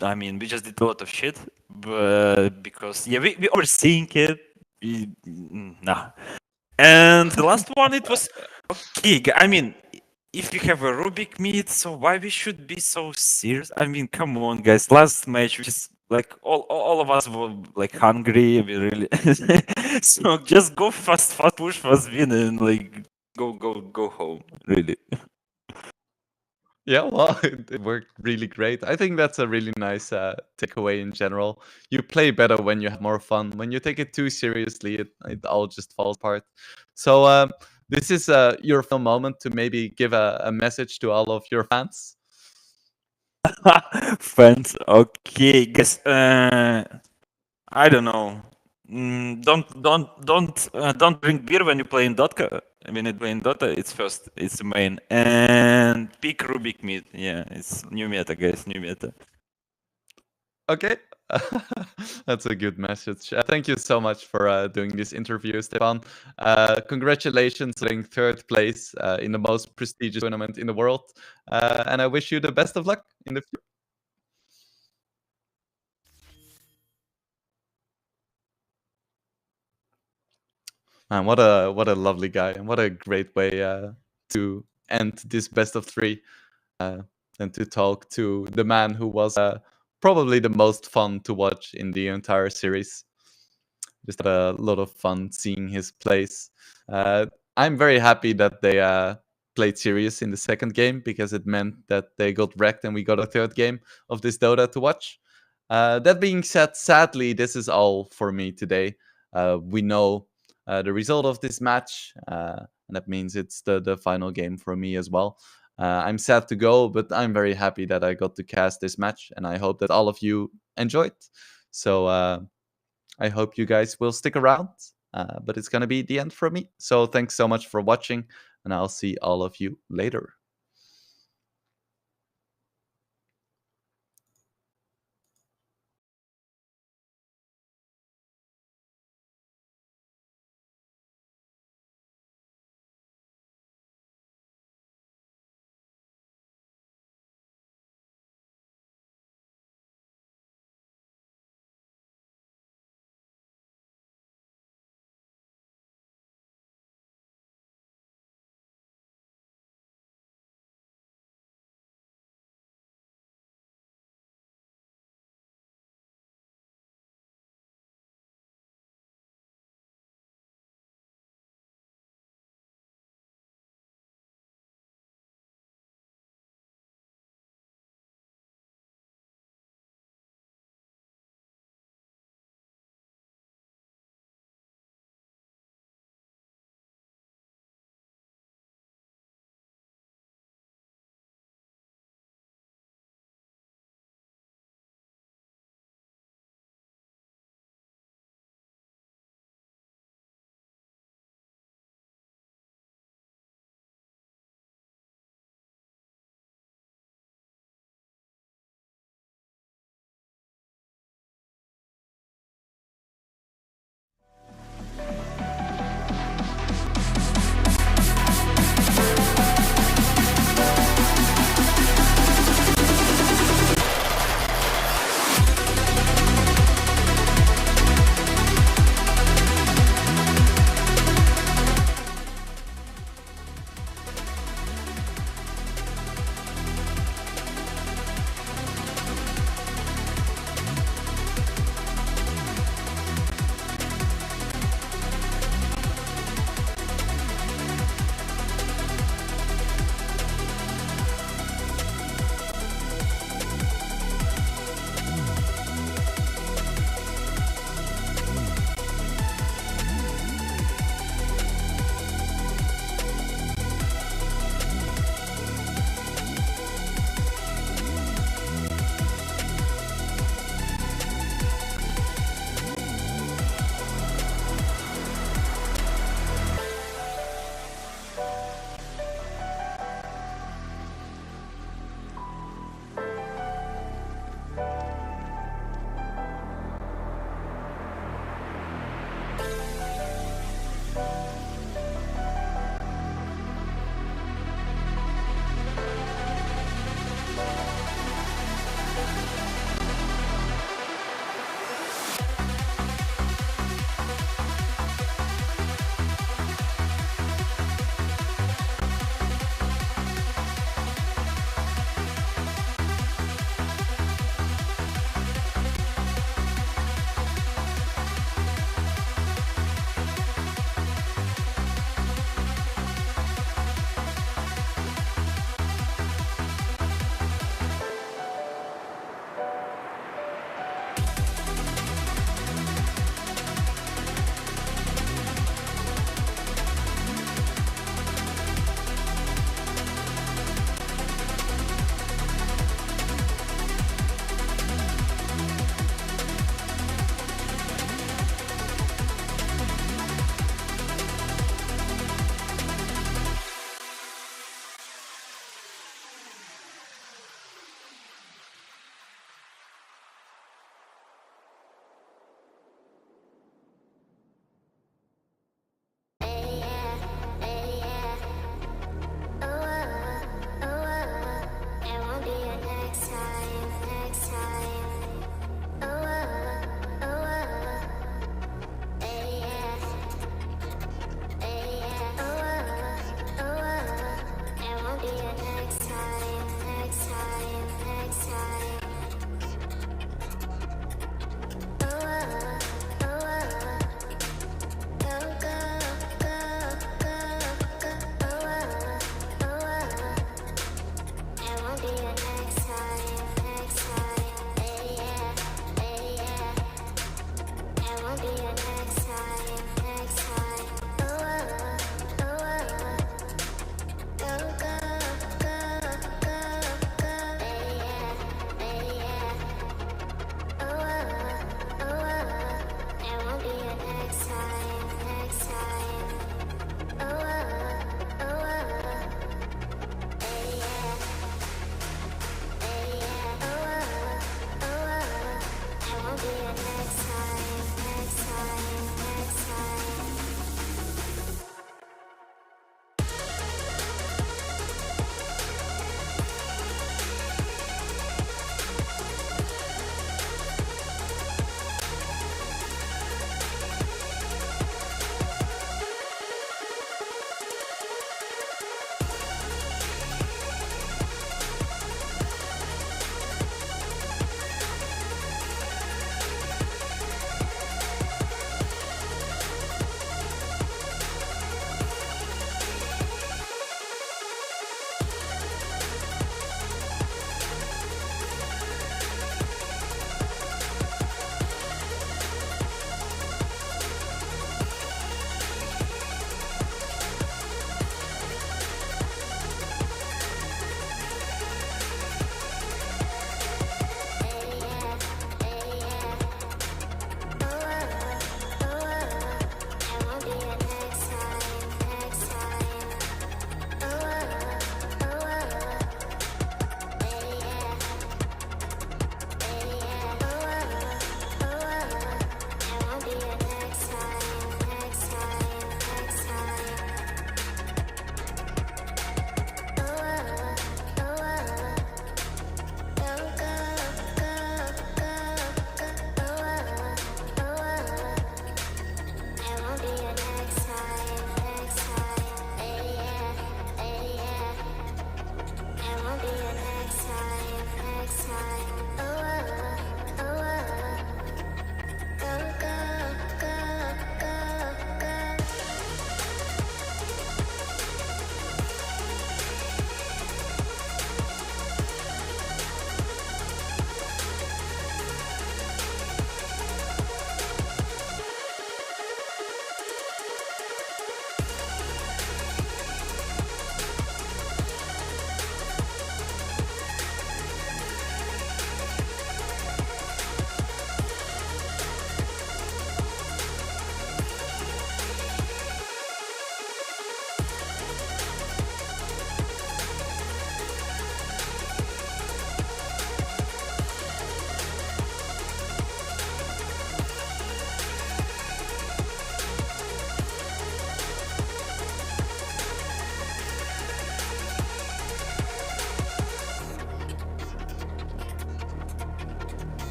I mean, we just did a lot of shit, but because we overthink it. Nah. And the last one, it was okay. I mean, if you have a Rubik mid, so why we should be so serious? I mean, come on, guys. Last match, which is like all of us were like hungry. We really so just go fast push, fast win, and like go home. Really. Yeah, well, it worked really great. I think that's a really nice takeaway in general. You play better when you have more fun. When you take it too seriously, it all just falls apart. So this is your final moment to maybe give a message to all of your fans. Fans, okay, guys. I don't know. Don't drink beer when you play in Dota. When you play in Dota, it's the main. And pick Rubik mid. Yeah, it's new meta, guys. New meta. Okay, that's a good message. Thank you so much for doing this interview, Stefan. Congratulations on getting third place in the most prestigious tournament in the world, and I wish you the best of luck in the future. Man, what a lovely guy, and what a great way to end this best of 3, and to talk to the man who was probably the most fun to watch in the entire series. Just had a lot of fun seeing his plays. I'm very happy that they played serious in the second game, because it meant that they got wrecked and we got a third game of this Dota to watch. That being said, sadly, this is all for me today. We know the result of this match, and that means it's the final game for me as well. I'm sad to go, but I'm very happy that I got to cast this match, and I hope that all of you enjoyed. So I hope you guys will stick around, but it's going to be the end for me. So thanks so much for watching, and I'll see all of you later.